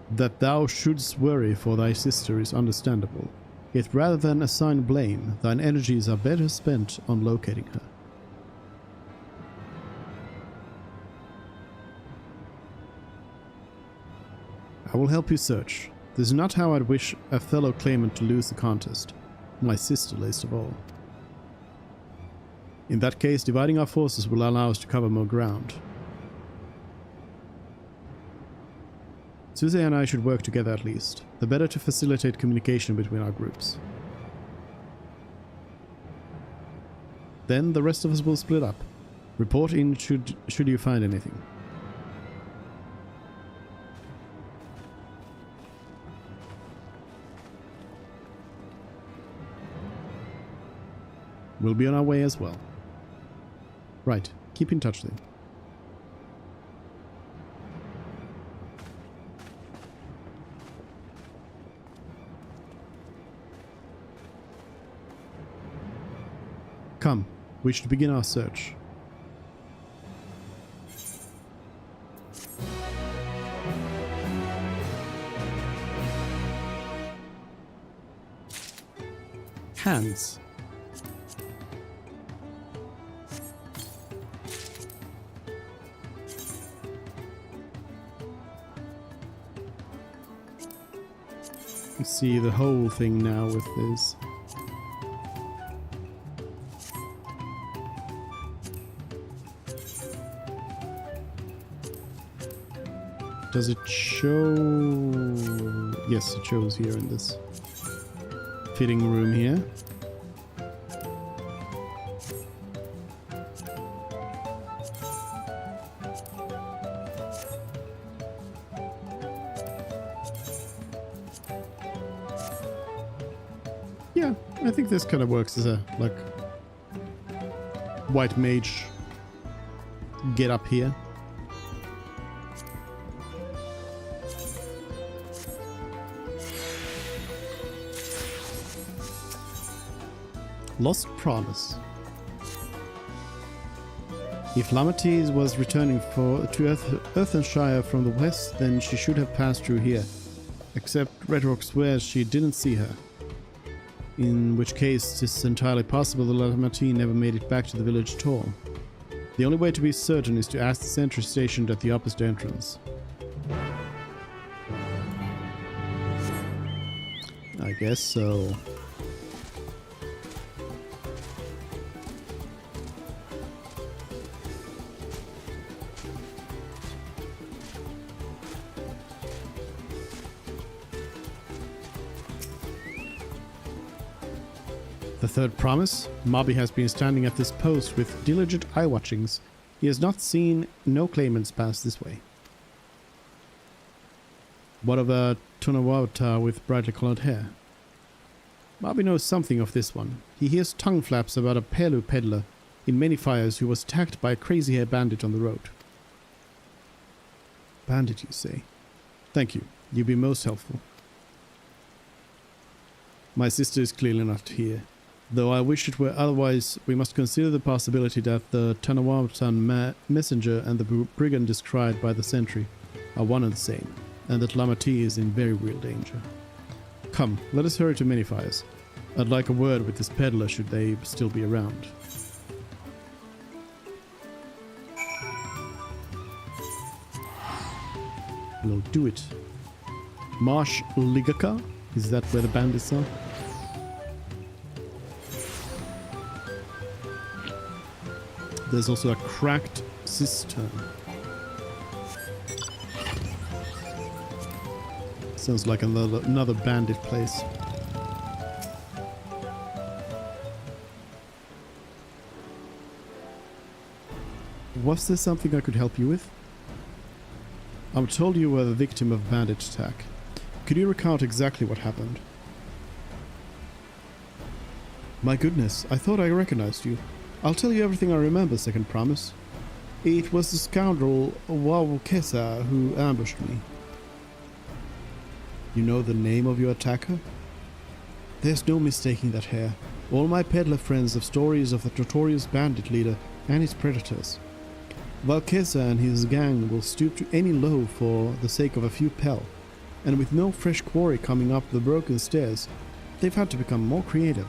That thou shouldst worry for thy sister is understandable. Yet rather than assign blame, thine energies are better spent on locating her. I will help you search. This is not how I'd wish a fellow claimant to lose the contest. My sister least of all. In that case, dividing our forces will allow us to cover more ground. Suze and I should work together at least. The better to facilitate communication between our groups. Then the rest of us will split up. Report in should you find anything. We'll be on our way as well. Right, keep in touch then. Come, we should begin our search. Hands. You see the whole thing now with this. Does it show? Yes, it shows here in this fitting room here. Yeah, I think this kind of works as a, like, white mage get up here. Lost Promise. If Lamati was returning to Earthenshire from the west, then she should have passed through here. Except Zodiark swears she didn't see her. In which case, it's entirely possible that Lamati never made it back to the village at all. The only way to be certain is to ask the sentry stationed at the opposite entrance. I guess so. The third promise? Mobby has been standing at this post with diligent eye watchings. He has not seen no claimants pass this way. What of a Tunawata with brightly colored hair? Bobby knows something of this one. He hears tongue flaps about a Pelu peddler in many fires who was attacked by a crazy hair bandit on the road. Bandit, you say? Thank you. You've been most helpful. My sister is clearly not here. Though I wish it were otherwise, we must consider the possibility that the Tanawatan messenger and the brigand described by the sentry are one and the same, and that Lamati is in very real danger. Come, let us hurry to Manyfires. I'd like a word with this peddler should they still be around. We'll do it. Marsh Ligaka? Is that where the bandits are? There's also a cracked cistern. Sounds like another bandit place. Was there something I could help you with? I'm told you were the victim of a bandit attack. Could you recount exactly what happened? My goodness, I thought I recognized you. I'll tell you everything I remember, second promise. It was the scoundrel Wawukesa who ambushed me. You know the name of your attacker? There's no mistaking that hair. All my peddler friends have stories of the notorious bandit leader and his predators. Valkesa and his gang will stoop to any low for the sake of a few pel, and with no fresh quarry coming up the broken stairs, they've had to become more creative.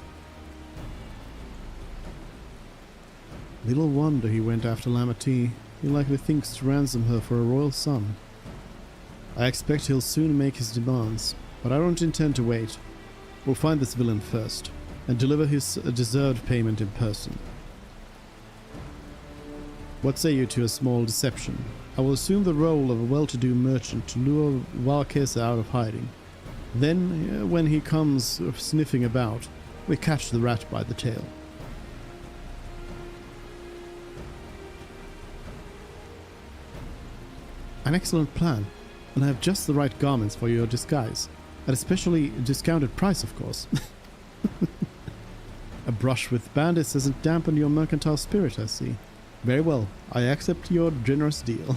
Little wonder he went after Lamati. He likely thinks to ransom her for a royal son. I expect he'll soon make his demands, but I don't intend to wait. We'll find this villain first, and deliver his deserved payment in person. What say you to a small deception? I will assume the role of a well-to-do merchant to lure Valkesa out of hiding. Then, when he comes sniffing about, we catch the rat by the tail. An excellent plan, and I have just the right garments for your disguise. At a specially discounted price, of course. A brush with bandits hasn't dampened your mercantile spirit, I see. Very well, I accept your generous deal.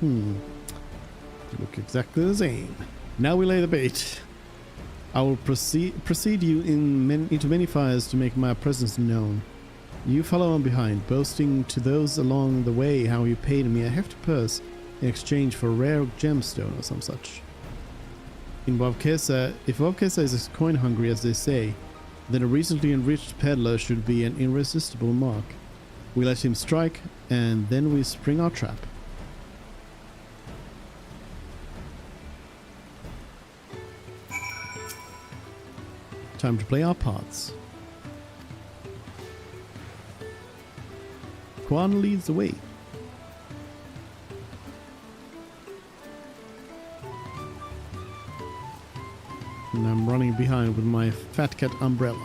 Look exactly the same. Now we lay the bait. I will precede you into Manyfires to make my presence known. You follow on behind, boasting to those along the way how you paid me a hefty purse in exchange for a rare gemstone or some such. If Wavkesa is as coin-hungry as they say, then a recently enriched peddler should be an irresistible mark. We let him strike, and then we spring our trap. Time to play our parts. Quan leads the way. And I'm running behind with my Fat Cat umbrella.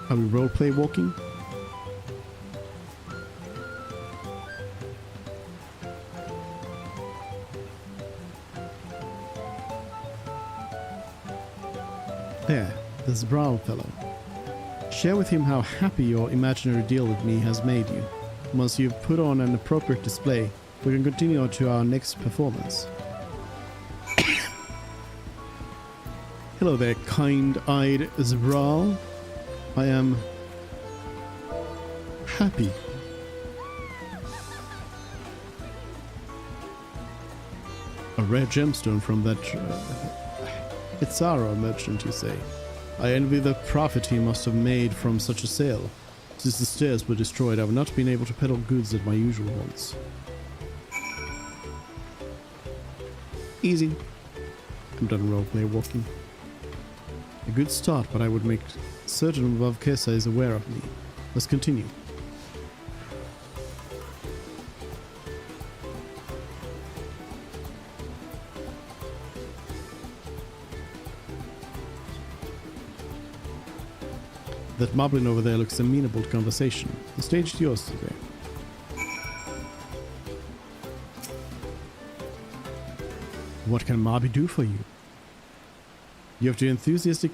Are we roleplay walking? There, this brown fellow. Share with him how happy your imaginary deal with me has made you. Once you've put on an appropriate display, we can continue on to our next performance. Hello there, kind-eyed Zbral. I am happy. A rare gemstone from that Itzara merchant, you say. I envy the profit he must have made from such a sale. Since the stairs were destroyed, I have not been able to peddle goods at my usual haunts. Easy. I'm done roleplay walking. A good start, but I would make certain Vavkesa is aware of me. Let's continue. That moblin over there looks amenable to conversation. The stage is yours today. What can Marby do for you? You have the enthusiastic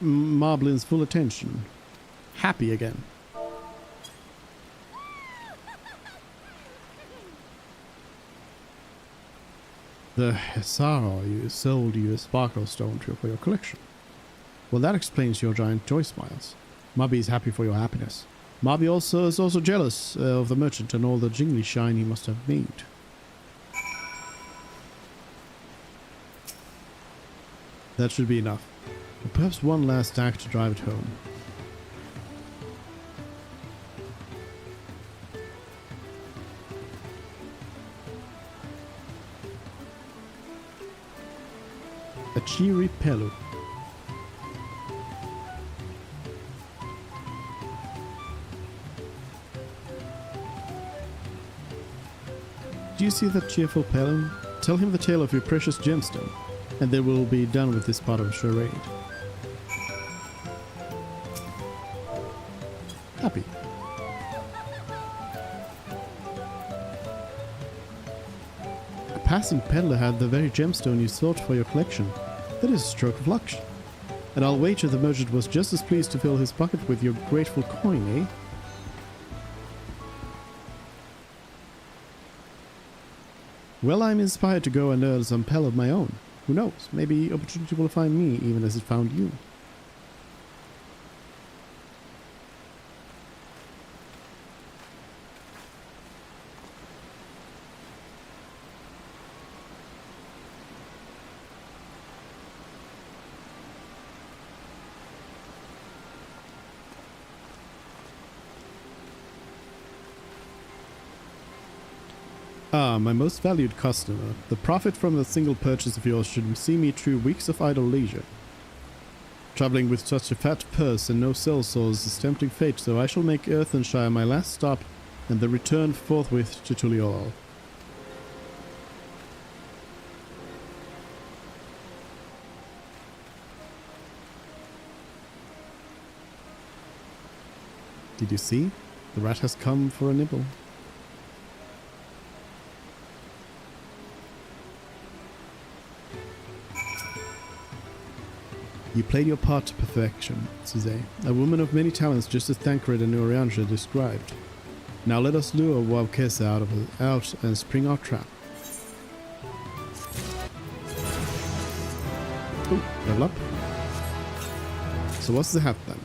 Moblin's full attention. Happy again. The Hesara you sold you a sparkle stone for your collection. Well, that explains your giant joy smiles. Marby is happy for your happiness. Marby is also jealous of the merchant and all the jingly shine he must have made. That should be enough. But perhaps one last act to drive it home. A cheery Pelu. Do you see that cheerful Pelu? Tell him the tale of your precious gemstone, and they will be done with this part of the charade. Happy. A passing peddler had the very gemstone you sought for your collection. That is a stroke of luck. And I'll wager the merchant was just as pleased to fill his pocket with your grateful coin, eh? Well, I'm inspired to go and earn some pel of my own. Who knows? Maybe opportunity will find me even as it found you. Ah, my most valued customer. The profit from a single purchase of yours should see me through weeks of idle leisure. Traveling with such a fat purse and no sellswords is tempting fate, so I shall make Earthenshire my last stop and then return forthwith to Tuliol. Did you see? The rat has come for a nibble. You played your part to perfection, Suze. A woman of many talents just as Thancred and Orianja described. Now let us lure Wavkesa out and spring our trap. Oh, level up. So what's the hat then?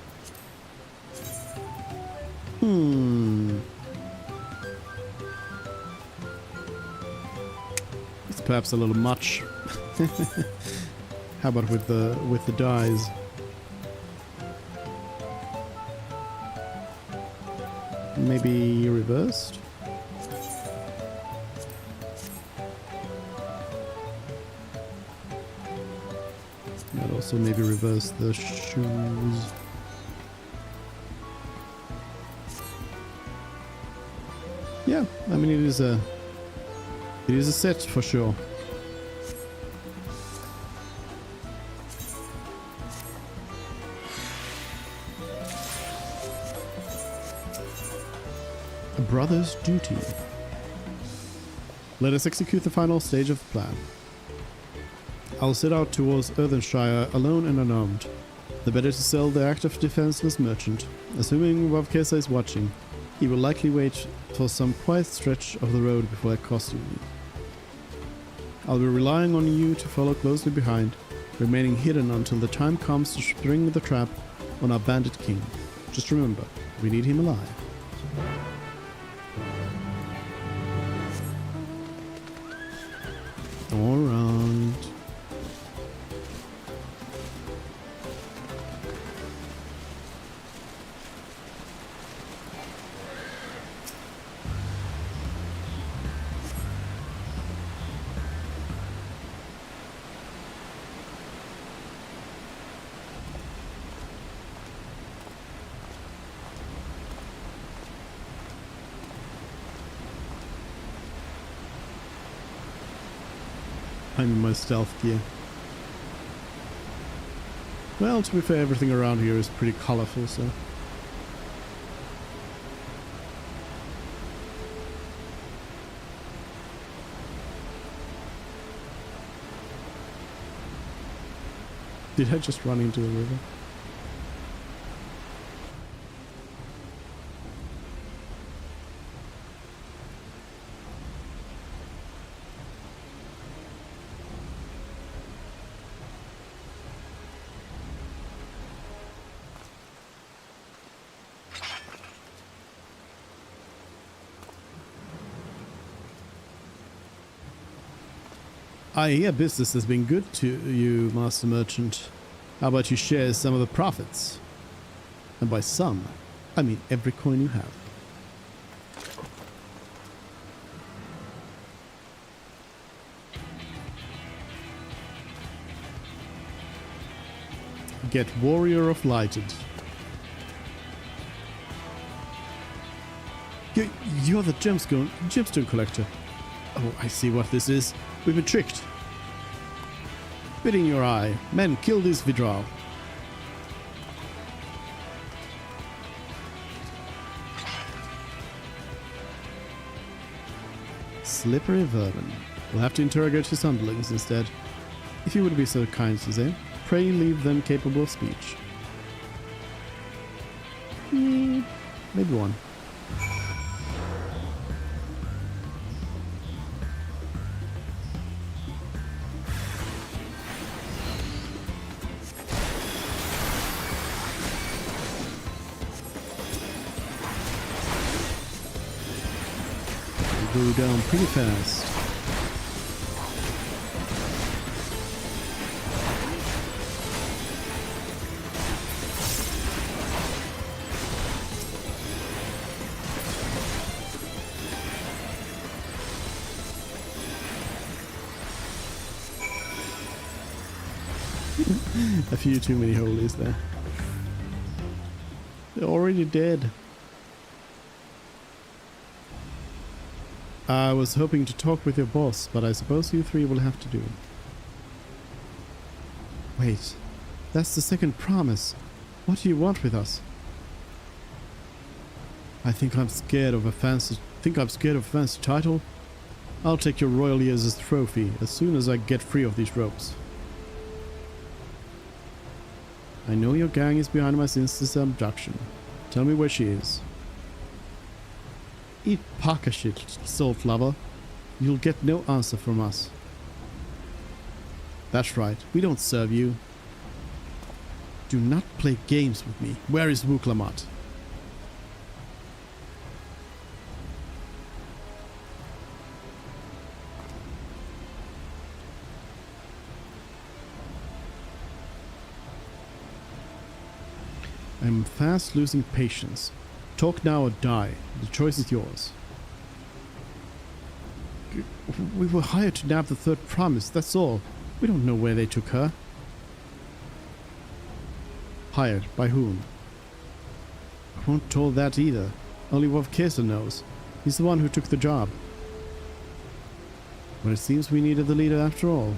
It's perhaps a little much. How about with the dyes? Maybe reversed? I'd also maybe reverse the shoes. Yeah, I mean it is a set for sure. A brother's duty. Let us execute the final stage of the plan. I'll set out towards Earthenshire alone and unarmed. The better to sell the active defenseless merchant. Assuming Wavkesa is watching, he will likely wait for some quiet stretch of the road before accosting me. I'll be relying on you to follow closely behind, remaining hidden until the time comes to spring the trap on our bandit king. Just remember, we need him alive. Alright. I'm in my stealth gear. Well, to be fair, everything around here is pretty colorful, so... Did I just run into the river? I hear business has been good to you, Master Merchant. How about you share some of the profits? And by some, I mean every coin you have. Get Warrior of Lighted. You're the gemstone collector. Oh, I see what this is. We've been tricked. Spit in your eye. Men, kill this Vidral. Slippery vermin. We'll have to interrogate his underlings instead. If you would be so kind to say, pray leave them capable of speech. Maybe one. Go down pretty fast. A few too many holies there. They're already dead. I was hoping to talk with your boss, but I suppose you three will have to do. Wait, that's the second promise. What do you want with us? I think I'm scared of a fancy title. I'll take your royal ears as trophy as soon as I get free of these ropes. I know your gang is behind my sister's abduction. Tell me where she is. Eat pocket shit, salt lover. You'll get no answer from us. That's right, we don't serve you. Do not play games with me. Where is Wuklamat? I'm fast losing patience. Talk now or die. The choice is yours. We were hired to nab the third promise, that's all. We don't know where they took her. Hired? By whom? I won't told that either. Only Wolf Kesa knows. He's the one who took the job. But it seems we needed the leader after all.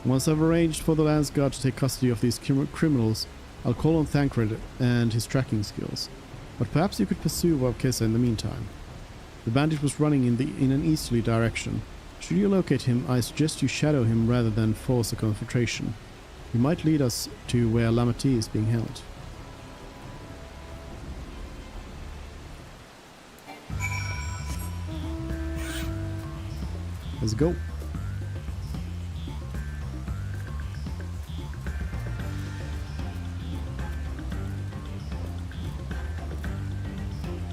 Once I've arranged for the Lance Guard to take custody of these criminals, I'll call on Thancred and his tracking skills, but perhaps you could pursue Wabkesa in the meantime. The bandit was running in an easterly direction. Should you locate him, I suggest you shadow him rather than force a confrontation. He might lead us to where Lamati is being held. Let's go.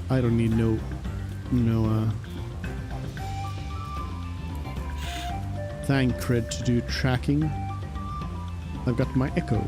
I don't need no Thancred to do tracking. I've got my Echo.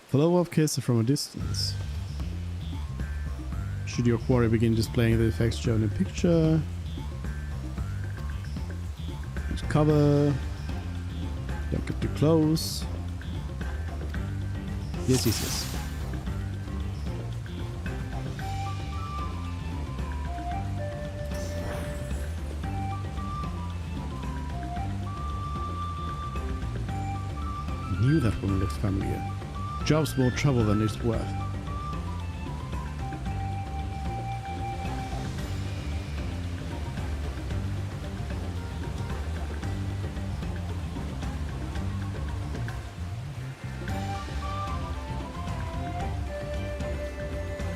Follow up kisses from a distance. Should your quarry begin displaying the effects shown in picture? Use cover. Don't get too close. Yes, yes, yes. Knew that woman looked familiar. Job's more trouble than it's worth.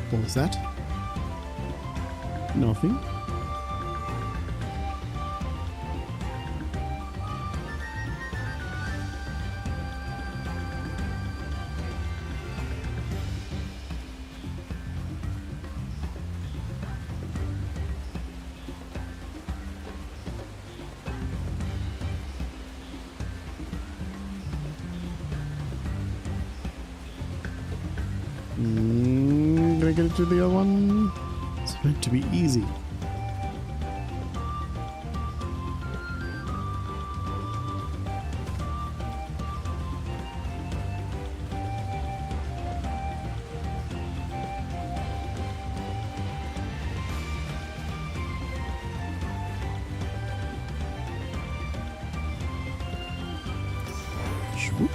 What was that? Nothing. Gonna get it to the other one. It's meant to be easy. Swoop.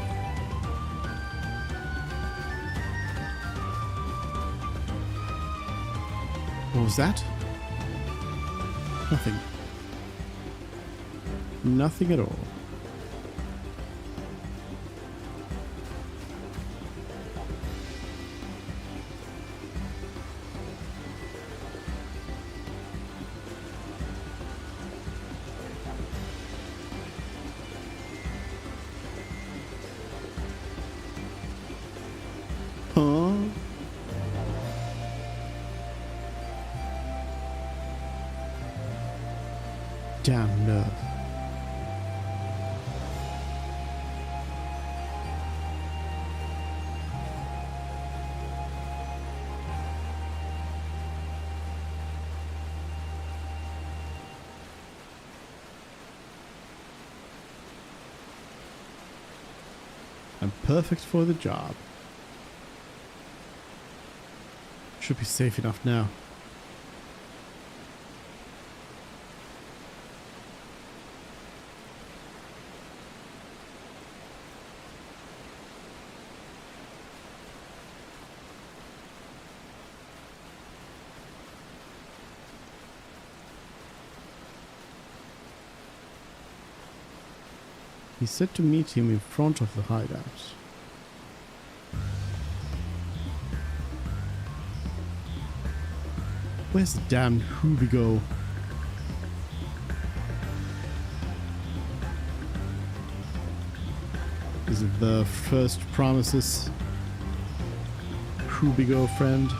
What was that? Nothing. Nothing at all. Huh? Damn nerve. I'm perfect for the job. Should be safe enough now. He said to meet him in front of the hideout. Where's the damn Hubigo? Is it the first promises? Hubigo friend?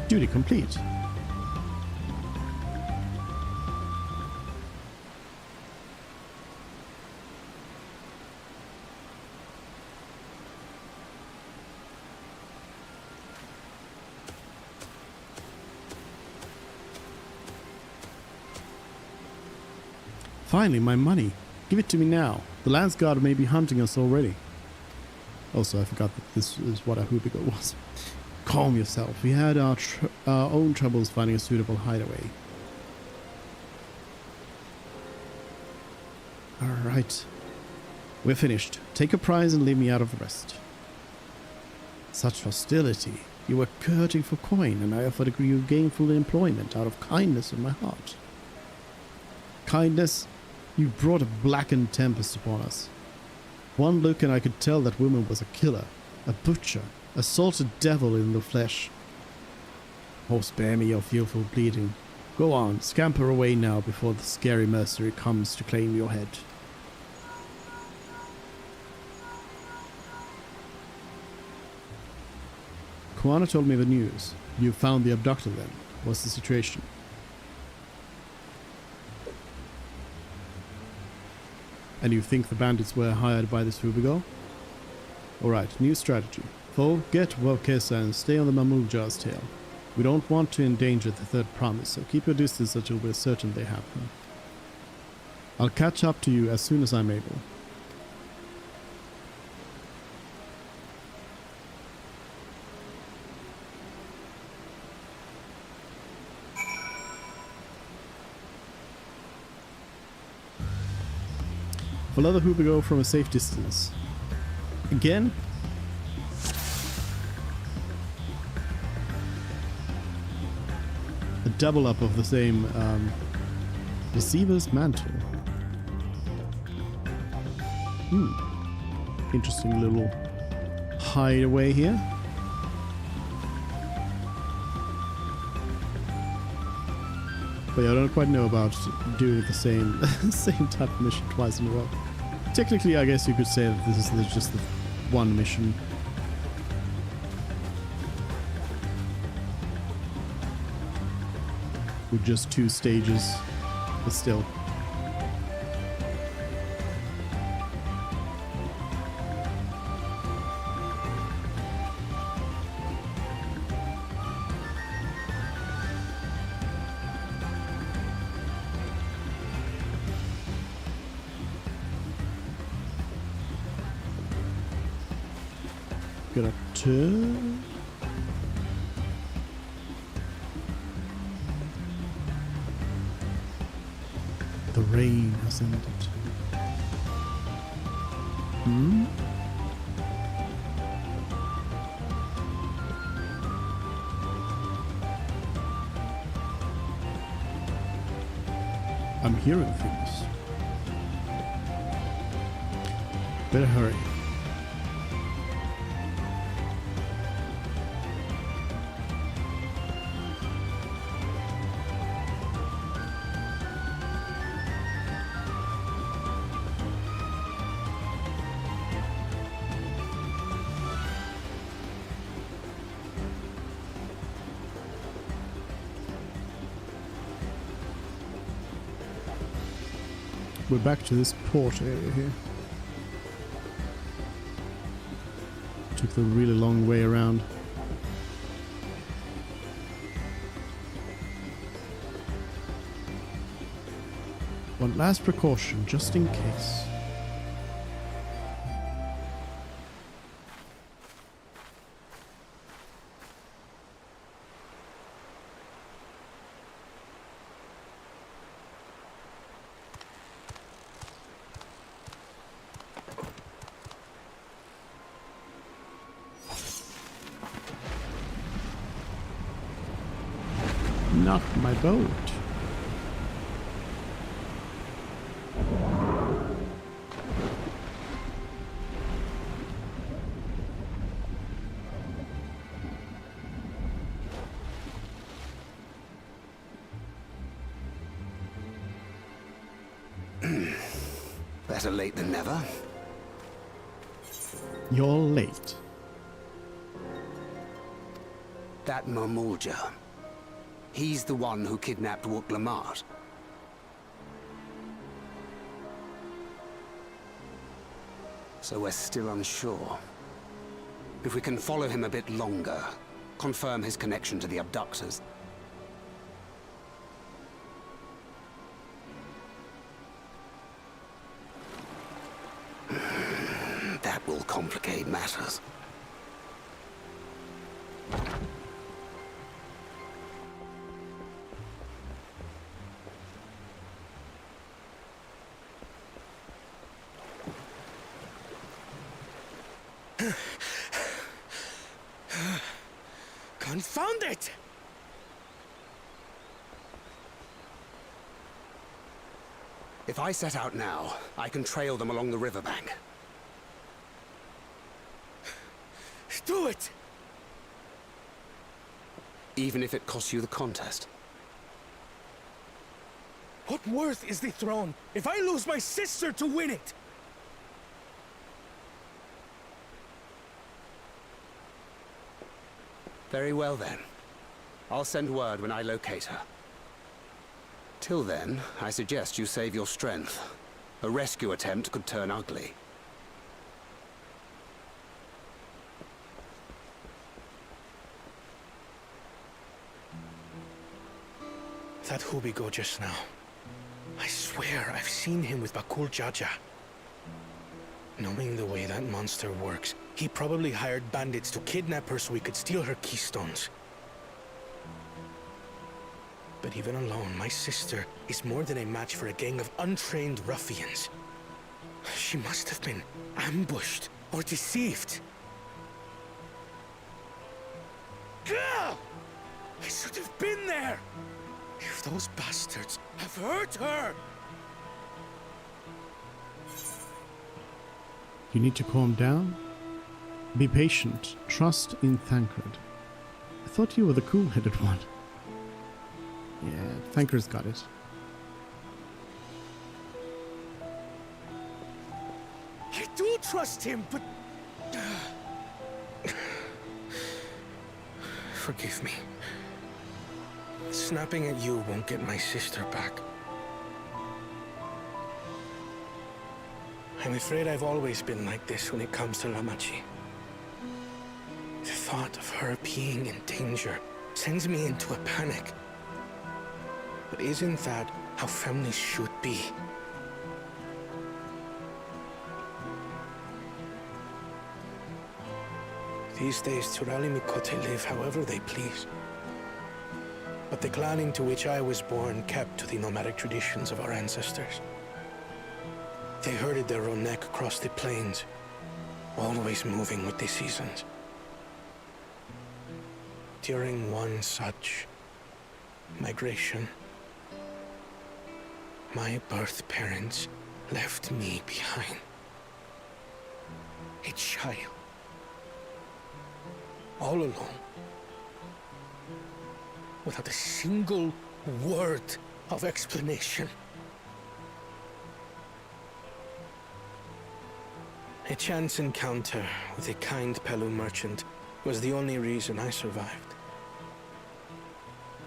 Duty complete. Finally, my money. Give it to me now. The Lance Guard may be hunting us already. Also, I forgot that this is what a Hubigo was. Calm yourself. We had our own troubles finding a suitable hideaway. Alright. We're finished. Take a prize and leave me out of the rest. Such hostility. You were courting for coin, and I offered you gainful employment out of kindness of my heart. Kindness? You brought a blackened tempest upon us. One look and I could tell that woman was a killer, a butcher, a salted devil in the flesh. Oh, spare me your fearful bleeding. Go on, scamper away now before the scary mercenary comes to claim your head. Kuana told me the news. You found the abductor then. What's the situation? And you think the bandits were hired by this Hubigo? Alright, new strategy. Forget Wokesa and stay on the Mamuljar's tail. We don't want to endanger the third promise, so keep your distance until we're certain they have them. I'll catch up to you as soon as I'm able. Follow the Hubigo from a safe distance. Again? A double up of the same receiver's mantle. Interesting little hideaway here. But yeah, I don't quite know about doing the same same type of mission twice in a row. Technically, I guess you could say that this is just the one mission. With just 2 stages, but still. Gonna turn. The rain has ended. I'm hearing things. Better hurry. We're back to this port area here. Took the really long way around. One last precaution, just in case. Not my boat. Better late than never. You're late. That Mamulja. He's the one who kidnapped Wuk-Lamat. So we're still unsure. If we can follow him a bit longer, confirm his connection to the abductors. That will complicate matters. Confound it! If I set out now, I can trail them along the riverbank. Do it! Even if it costs you the contest. What worth is the throne if I lose my sister to win it? Very well then. I'll send word when I locate her. Till then, I suggest you save your strength. A rescue attempt could turn ugly. That Hubigo just now. I swear I've seen him with Bakul Jaja. Knowing the way that monster works, he probably hired bandits to kidnap her so he could steal her keystones. But even alone, my sister is more than a match for a gang of untrained ruffians. She must have been ambushed or deceived. Gah! I should have been there! If those bastards have hurt her! You need to calm down. Be patient. Trust in Thancred. I thought you were the cool-headed one. Yeah, Thancred's got it. I do trust him, but... Forgive me. Snapping at you won't get my sister back. I'm afraid I've always been like this when it comes to Lamachi. The thought of her being in danger sends me into a panic. But isn't that how families should be? These days, Turali Mikote live however they please. But the clan into which I was born kept to the nomadic traditions of our ancestors. They herded their own neck across the plains, always moving with the seasons. During one such migration, my birth parents left me behind. A child. All alone. Without a single word of explanation. A chance encounter with a kind Pelu merchant was the only reason I survived.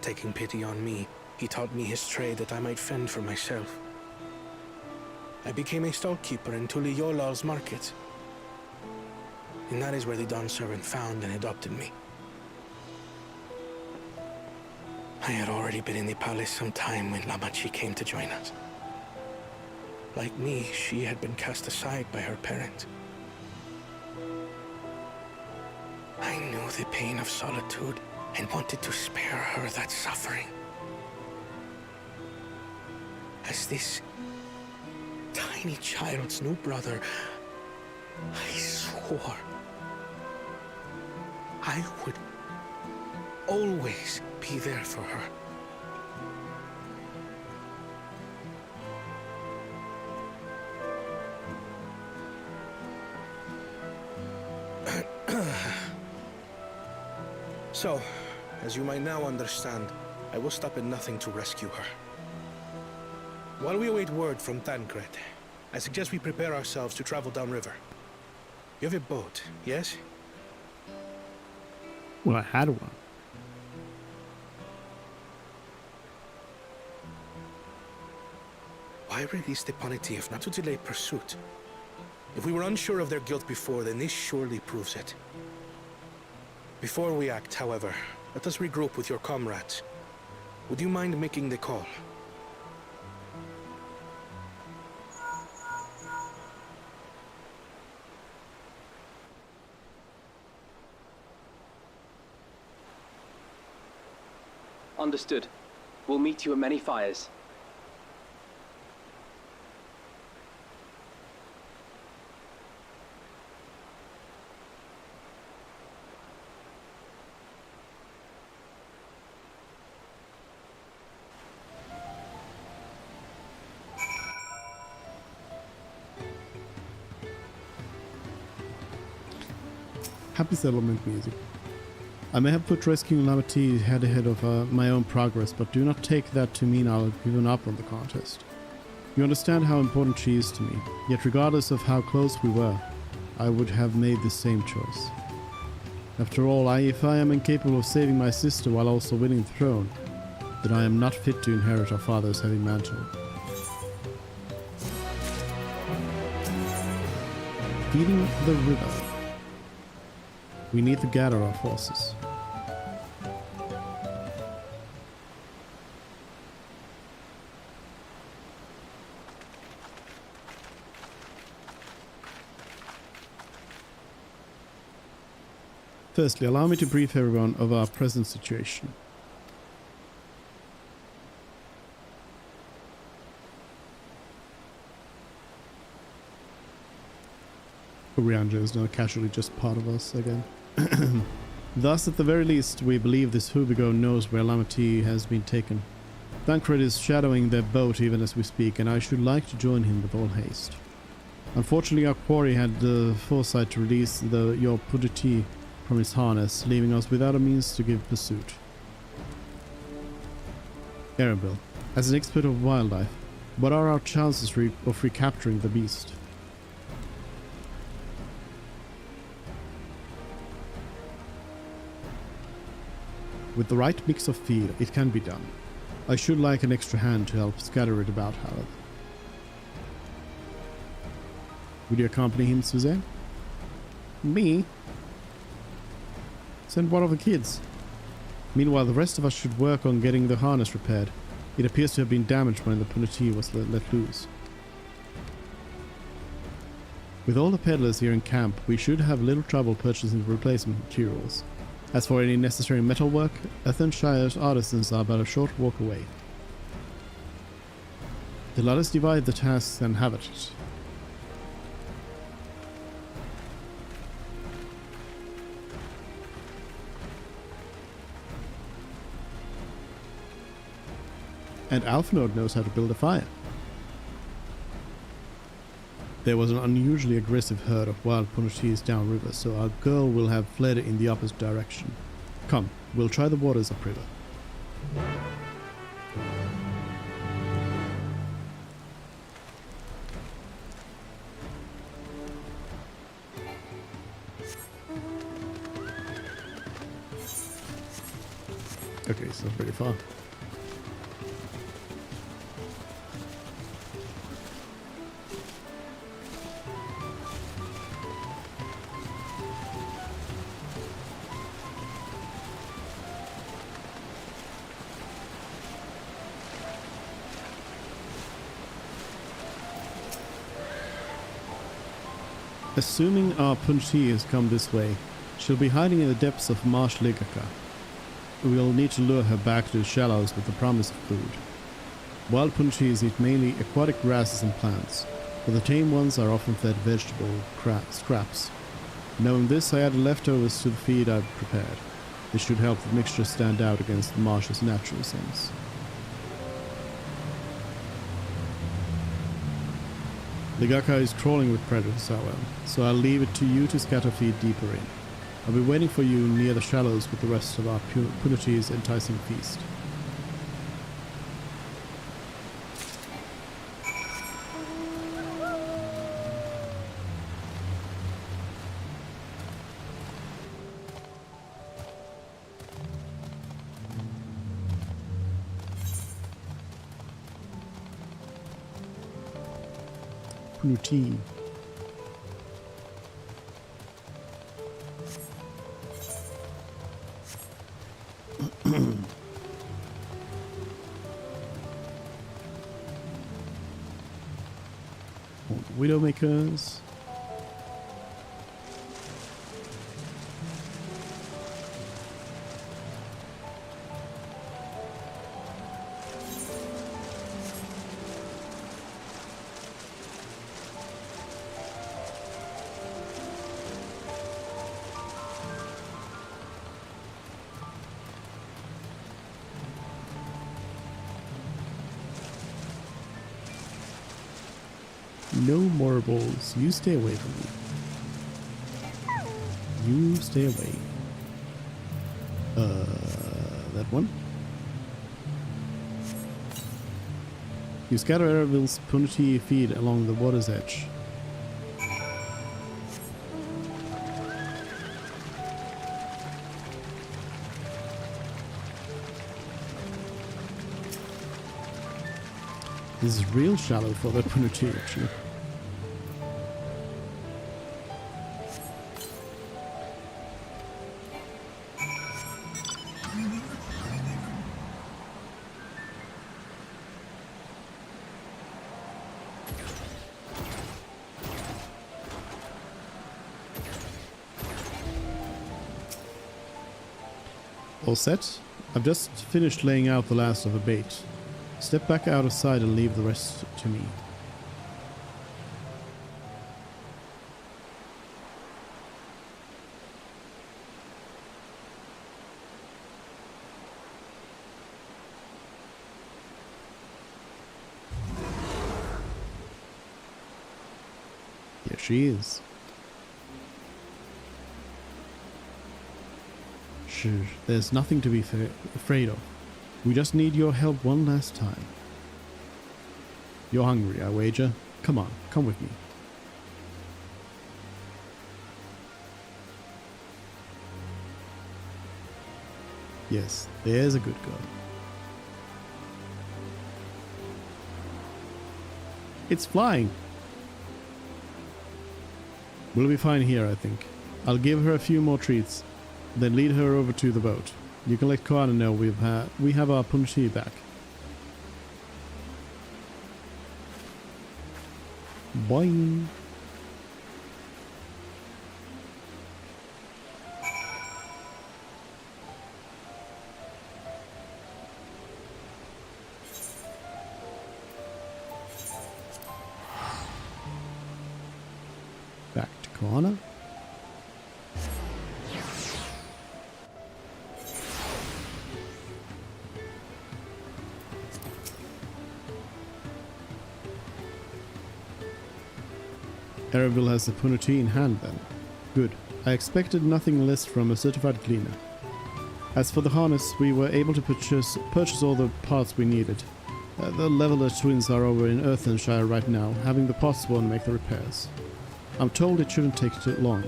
Taking pity on me, he taught me his trade that I might fend for myself. I became a stallkeeper in Tuliyolal's market. And that is where the Dawn servant found and adopted me. I had already been in the palace some time when Lamachi came to join us. Like me, she had been cast aside by her parents. I knew the pain of solitude and wanted to spare her that suffering. As this tiny child's new brother, I swore I would always be there for her. So, as you might now understand, I will stop at nothing to rescue her. While we await word from Thancred, I suggest we prepare ourselves to travel downriver. You have a boat, yes? Well, I had one. Why release the Panity if not to delay pursuit? If we were unsure of their guilt before, then this surely proves it. Before we act, however, let us regroup with your comrades. Would you mind making the call? Understood. We'll meet you at many fires. Happy settlement music. I may have put rescuing Lamaty head ahead of my own progress, but do not take that to mean I'll have given up on the contest. You understand how important she is to me, yet regardless of how close we were, I would have made the same choice. After all, if I am incapable of saving my sister while also winning the throne, then I am not fit to inherit our father's heavy mantle. Feeding the river. We need to gather our forces. Firstly, allow me to brief everyone of our present situation. Urianger is now casually just part of us again. Thus, at the very least, we believe this Hubigo knows where Lamati has been taken. Thancred is shadowing their boat even as we speak, and I should like to join him with all haste. Unfortunately, our quarry had the foresight to release your Puditi from his harness, leaving us without a means to give pursuit. Erebil, as an expert of wildlife, what are our chances of recapturing the beast? With the right mix of feed, it can be done. I should like an extra hand to help scatter it about, however. Would you accompany him, Suzanne? Me? Send one of the kids. Meanwhile, the rest of us should work on getting the harness repaired. It appears to have been damaged when the Punati was let loose. With all the peddlers here in camp, we should have little trouble purchasing replacement materials. As for any necessary metalwork, Athenshire artisans are but a short walk away. Then let us divide the tasks and have at it. And Alphnode knows how to build a fire. There was an unusually aggressive herd of wild Punatis downriver, so our girl will have fled in the opposite direction. Come, we'll try the waters upriver. Okay, it's not very far. Assuming our Punchi has come this way, she'll be hiding in the depths of Marsh Ligaka. We'll need to lure her back to the shallows with the promise of food. Wild Punchis eat mainly aquatic grasses and plants, but the tame ones are often fed vegetable scraps. Knowing this, I added leftovers to the feed I'd prepared. This should help the mixture stand out against the marsh's natural scents. Ligaka is crawling with predators, however, so I'll leave it to you to scatter feed deeper in. I'll be waiting for you near the shallows with the rest of our Punati's enticing feast. Punuti. Widowmakers. No more balls. You stay away from me. You stay away. That one. You scatter Erevil's Punati feed along the water's edge. This is real shallow for the Punati, actually. All set? I've just finished laying out the last of the bait. Step back out of sight and leave the rest to me. Here she is. Sure, there's nothing to be afraid of. We just need your help one last time. You're hungry, I wager. Come on, come with me. Yes, there's a good girl. It's flying! We'll be fine here, I think. I'll give her a few more treats, then lead her over to the boat. You can let Koana know we have our punchi back. Boing! Back to Koana. Erebel has the punati in hand then. Good. I expected nothing less from a certified cleaner. As for the harness, we were able to purchase all the parts we needed. The Leveler twins are over in Earthenshire right now, having the Potsworn make the repairs. I'm told it shouldn't take too long.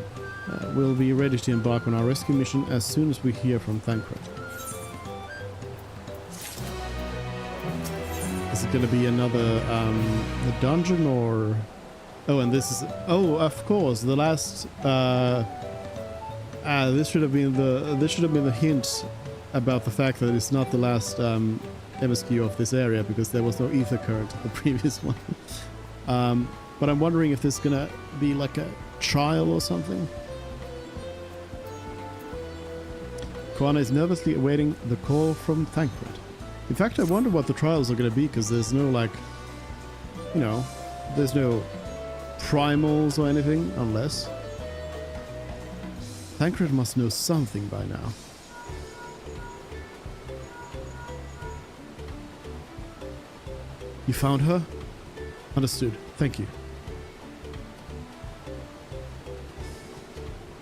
We'll be ready to embark on our rescue mission as soon as we hear from Thancred. Is it gonna be another the dungeon or... Oh, and this is... Oh, of course, the last... this should have been the hint about the fact that it's not the last MSQ of this area, because there was no ether current the previous one. But I'm wondering if this is gonna be like a trial or something. Koana is nervously awaiting the call from Thancred. In fact, I wonder what the trials are gonna be, because there's no, like... You know, there's no... primals or anything, unless... Thancred must know something by now. You found her? Understood. Thank you.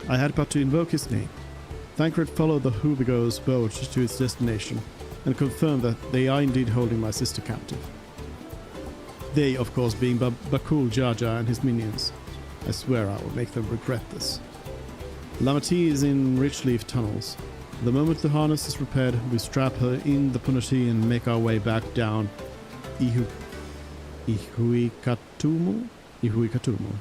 I had but to invoke his name. Thancred followed the Hubigo's boat to its destination, and confirmed that they are indeed holding my sister captive. They, of course, being Bakul Jaja and his minions. I swear I will make them regret this. Lamati is in Richleaf tunnels. The moment the harness is repaired, we strap her in the punati and make our way back down Ihuikatumu? Ihuikatumu.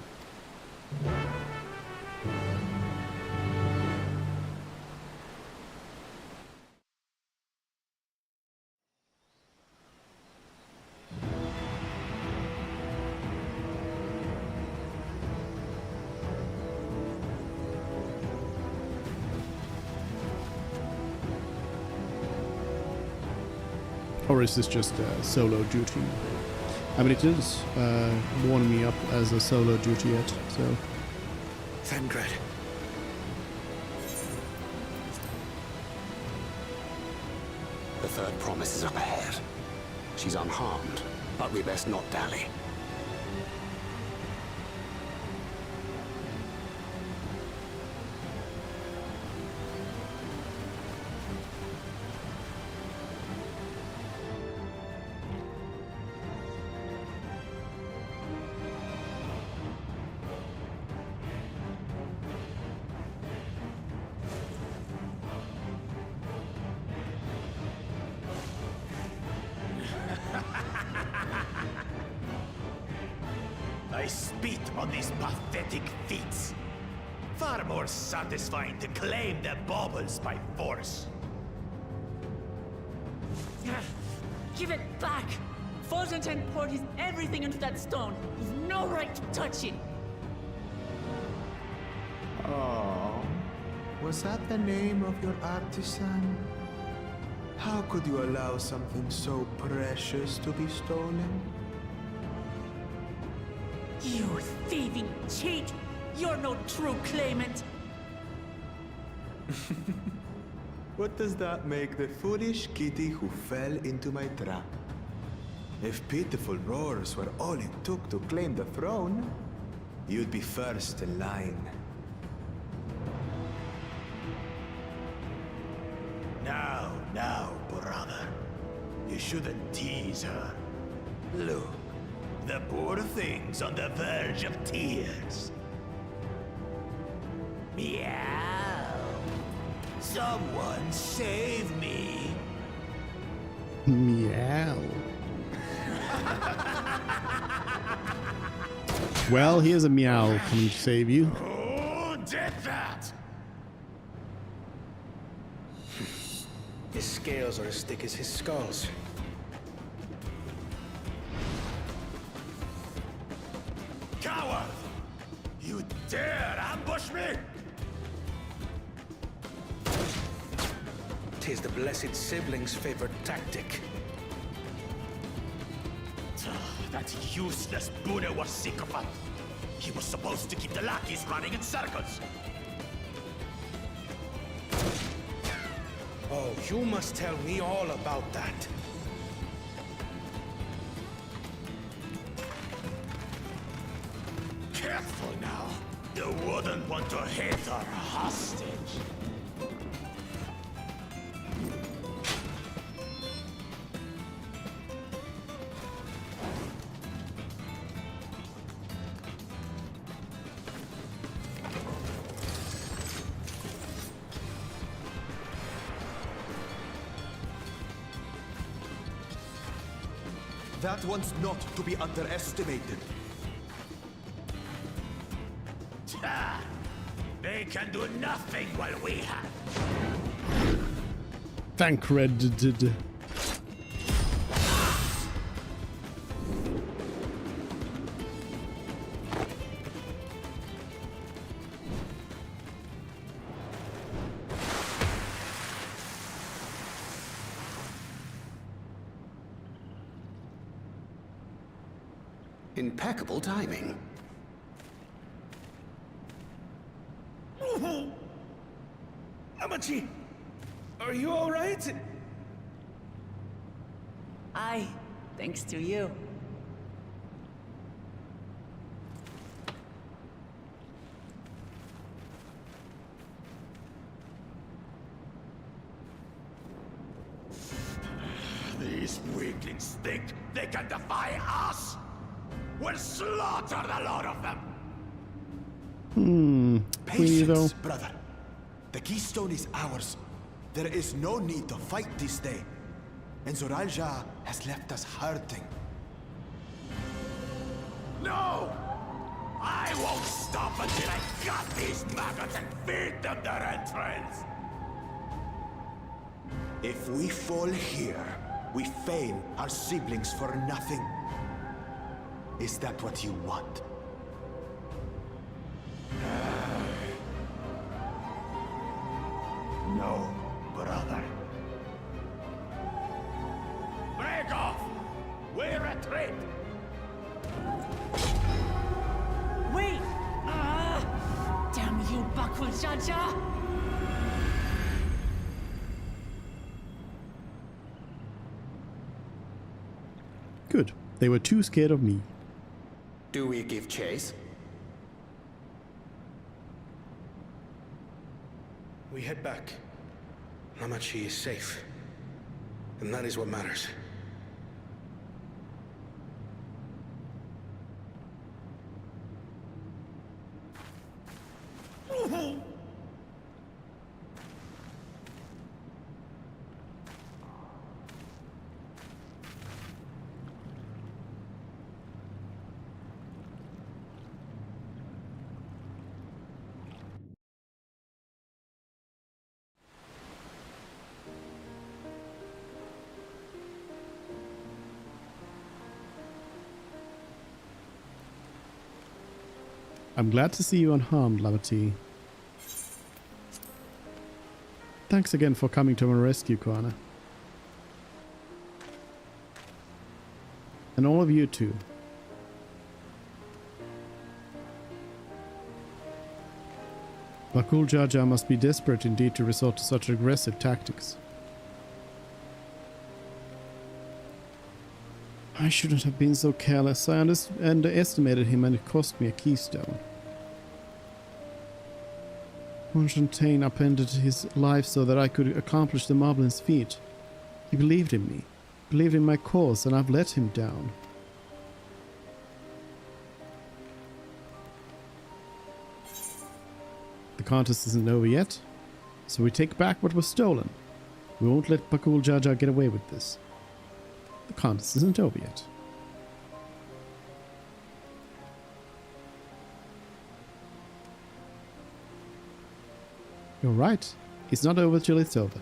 Or is this just a solo duty? I mean, it is warming me up as a solo duty yet, so... Thancred. The third promise is up ahead. She's unharmed, but we best not dally. I spit on these pathetic feats. Far more satisfying to claim their baubles by force. Give it back! Forzenten poured his everything into that stone. He's no right to touch it. Oh, was that the name of your artisan? How could you allow something so precious to be stolen? You thieving cheat! You're no true claimant! What does that make the foolish kitty who fell into my trap? If pitiful roars were all it took to claim the throne, you'd be first in line. Now, brother. You shouldn't tease her. Look, the poor thing's on the verge of tears. Meow. Someone save me. Meow. Well, here's a meow coming to save you. Who did that? His scales are as thick as his skulls. Coward! You dare ambush me? Tis the blessed sibling's favorite tactic. That useless Buddha was sycophant. He was supposed to keep the lackeys running in circles. Oh, you must tell me all about that. Careful now. You wouldn't want to hit her hostage. That one's not to be underestimated. They can do nothing while we have. Thancred. Impeccable timing. Amachi, are you all right? Aye, thanks to you. These weaklings think they can defy us? We'll slaughter the lot of them! Patience, brother. The keystone is ours. There is no need to fight this day. And Zoralja has left us hurting. No! I won't stop until I gut these maggots and feed them their entrails! If we fall here, we fail our siblings for nothing. Is that what you want? No, brother. Break off! We retreat! Wait! Damn you, Bakul Jaja! Good. They were too scared of me. Do we give chase? We head back. Namachi is safe. And that is what matters. I'm glad to see you unharmed, Lavati. Thanks again for coming to my rescue, Koana. And all of you too. Bakul Jaja must be desperate indeed to resort to such aggressive tactics. I shouldn't have been so careless. I underestimated him and it cost me a keystone. Fontaine upended his life so that I could accomplish the Moblin's feat. He believed in me, believed in my cause, and I've let him down. The contest isn't over yet, so we take back what was stolen. We won't let Bakul Jaja get away with this. The contest isn't over yet. You're right. It's not over till it's over.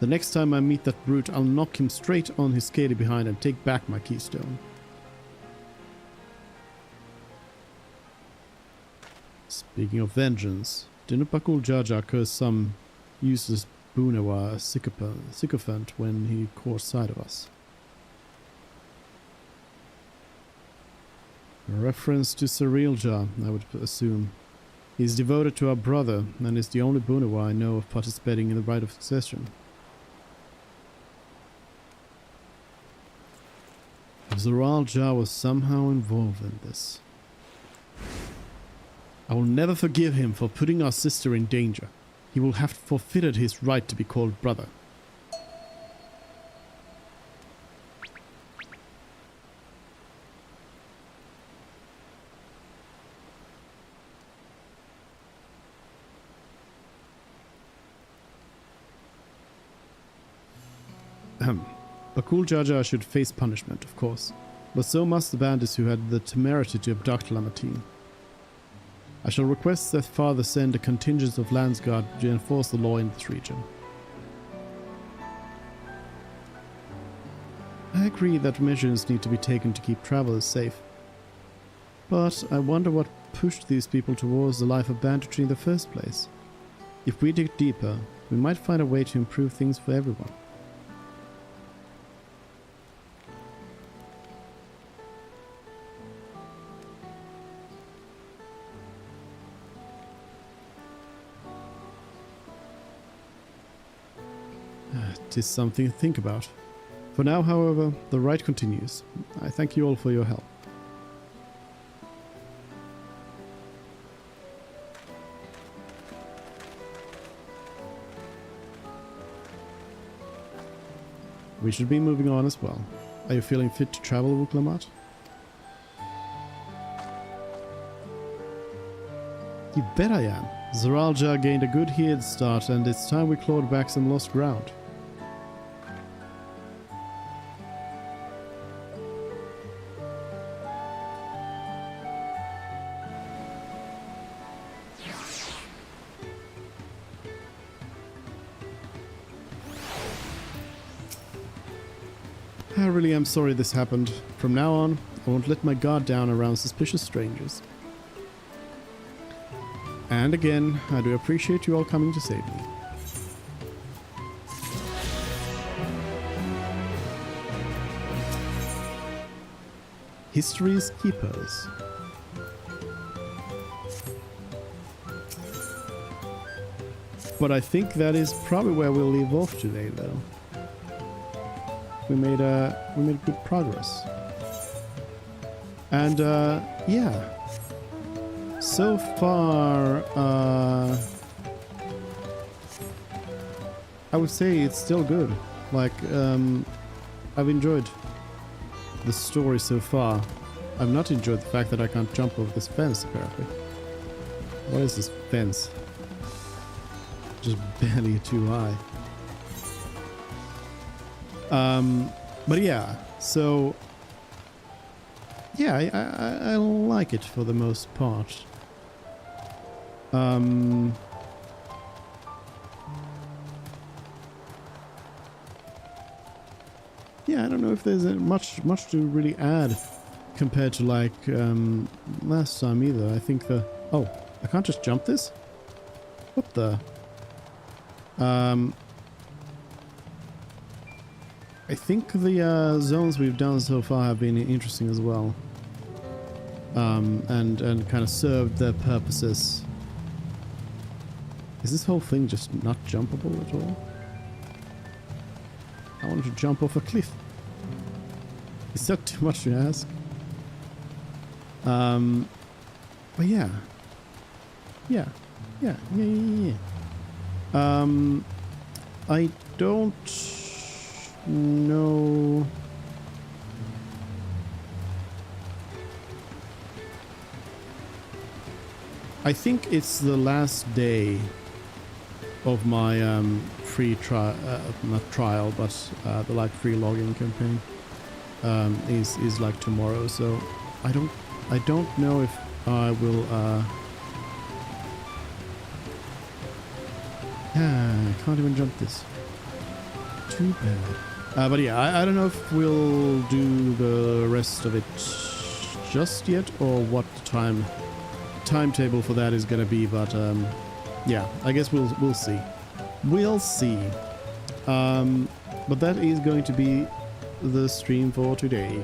The next time I meet that brute, I'll knock him straight on his scaly behind and take back my keystone. Speaking of vengeance, didn't Bakul Jaja curse some useless Bunawa sycophant when he caught sight of us? A reference to Sarilja, I would assume. He's devoted to our brother and is the only Bunawa I know of participating in the rite of succession. If Sarilja was somehow involved in this, I will never forgive him for putting our sister in danger. He will have forfeited his right to be called brother. Bakul Jaja should face punishment, of course, but so must the bandits who had the temerity to abduct Lamartine. I shall request that Father send a contingent of Landsguard to enforce the law in this region. I agree that measures need to be taken to keep travelers safe, but I wonder what pushed these people towards the life of banditry in the first place. If we dig deeper, we might find a way to improve things for everyone. It is something to think about. For now, however, the rite continues. I thank you all for your help. We should be moving on as well. Are you feeling fit to travel, Wuklamat? You bet I am. Zaralja gained a good head start and it's time we clawed back some lost ground. I really am sorry this happened. From now on, I won't let my guard down around suspicious strangers. And again, I do appreciate you all coming to save me. History's Keepers. But I think that is probably where we'll leave off today, though. We made good progress. And yeah. So far, I would say it's still good. Like, I've enjoyed the story so far. I've not enjoyed the fact that I can't jump over this fence, apparently. What is this fence? Just barely too high. But yeah, so yeah, I like it for the most part. Yeah, I don't know if there's much to really add compared to like last time either. I think oh, I can't just jump this? What the? I think the zones we've done so far have been interesting as well. And kind of served their purposes. Is this whole thing just not jumpable at all? I wanted to jump off a cliff. Is that too much to ask? But yeah. Yeah. I don't know. I think it's the last day of my free trial, not trial, but the like free logging campaign is like tomorrow. So I don't know if I will. I can't even jump this. Too bad. But yeah, I don't know if we'll do the rest of it just yet, or what the timetable for that is gonna be. But yeah, I guess we'll see. We'll see. But that is going to be the stream for today.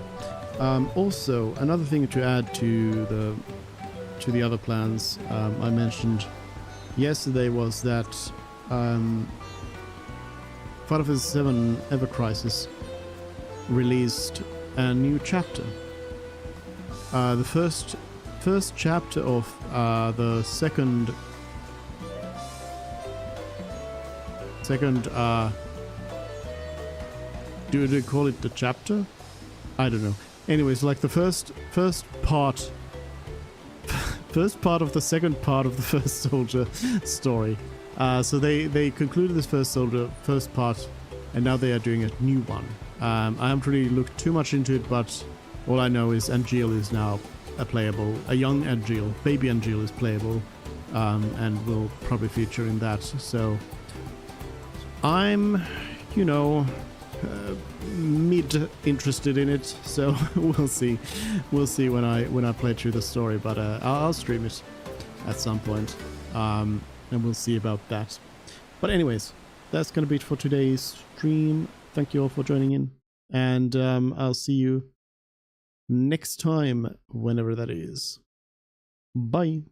Also, another thing to add to the other plans I mentioned yesterday was that Final Fantasy VII Ever Crisis released a new chapter. The first chapter of the second do they call it the chapter? I don't know. Anyways, like the first part of the second part of the First Soldier story. So they concluded this first part, and now they are doing a new one. I haven't really looked too much into it, but all I know is Angeal is now a young Angeal, baby Angeal is playable, and will probably feature in that. So I'm, mid interested in it. So we'll see when I play through the story. But I'll stream it at some point. And we'll see about that. But anyways, that's gonna be it for today's stream. Thank you all for joining in, and I'll see you next time, whenever that is. Bye.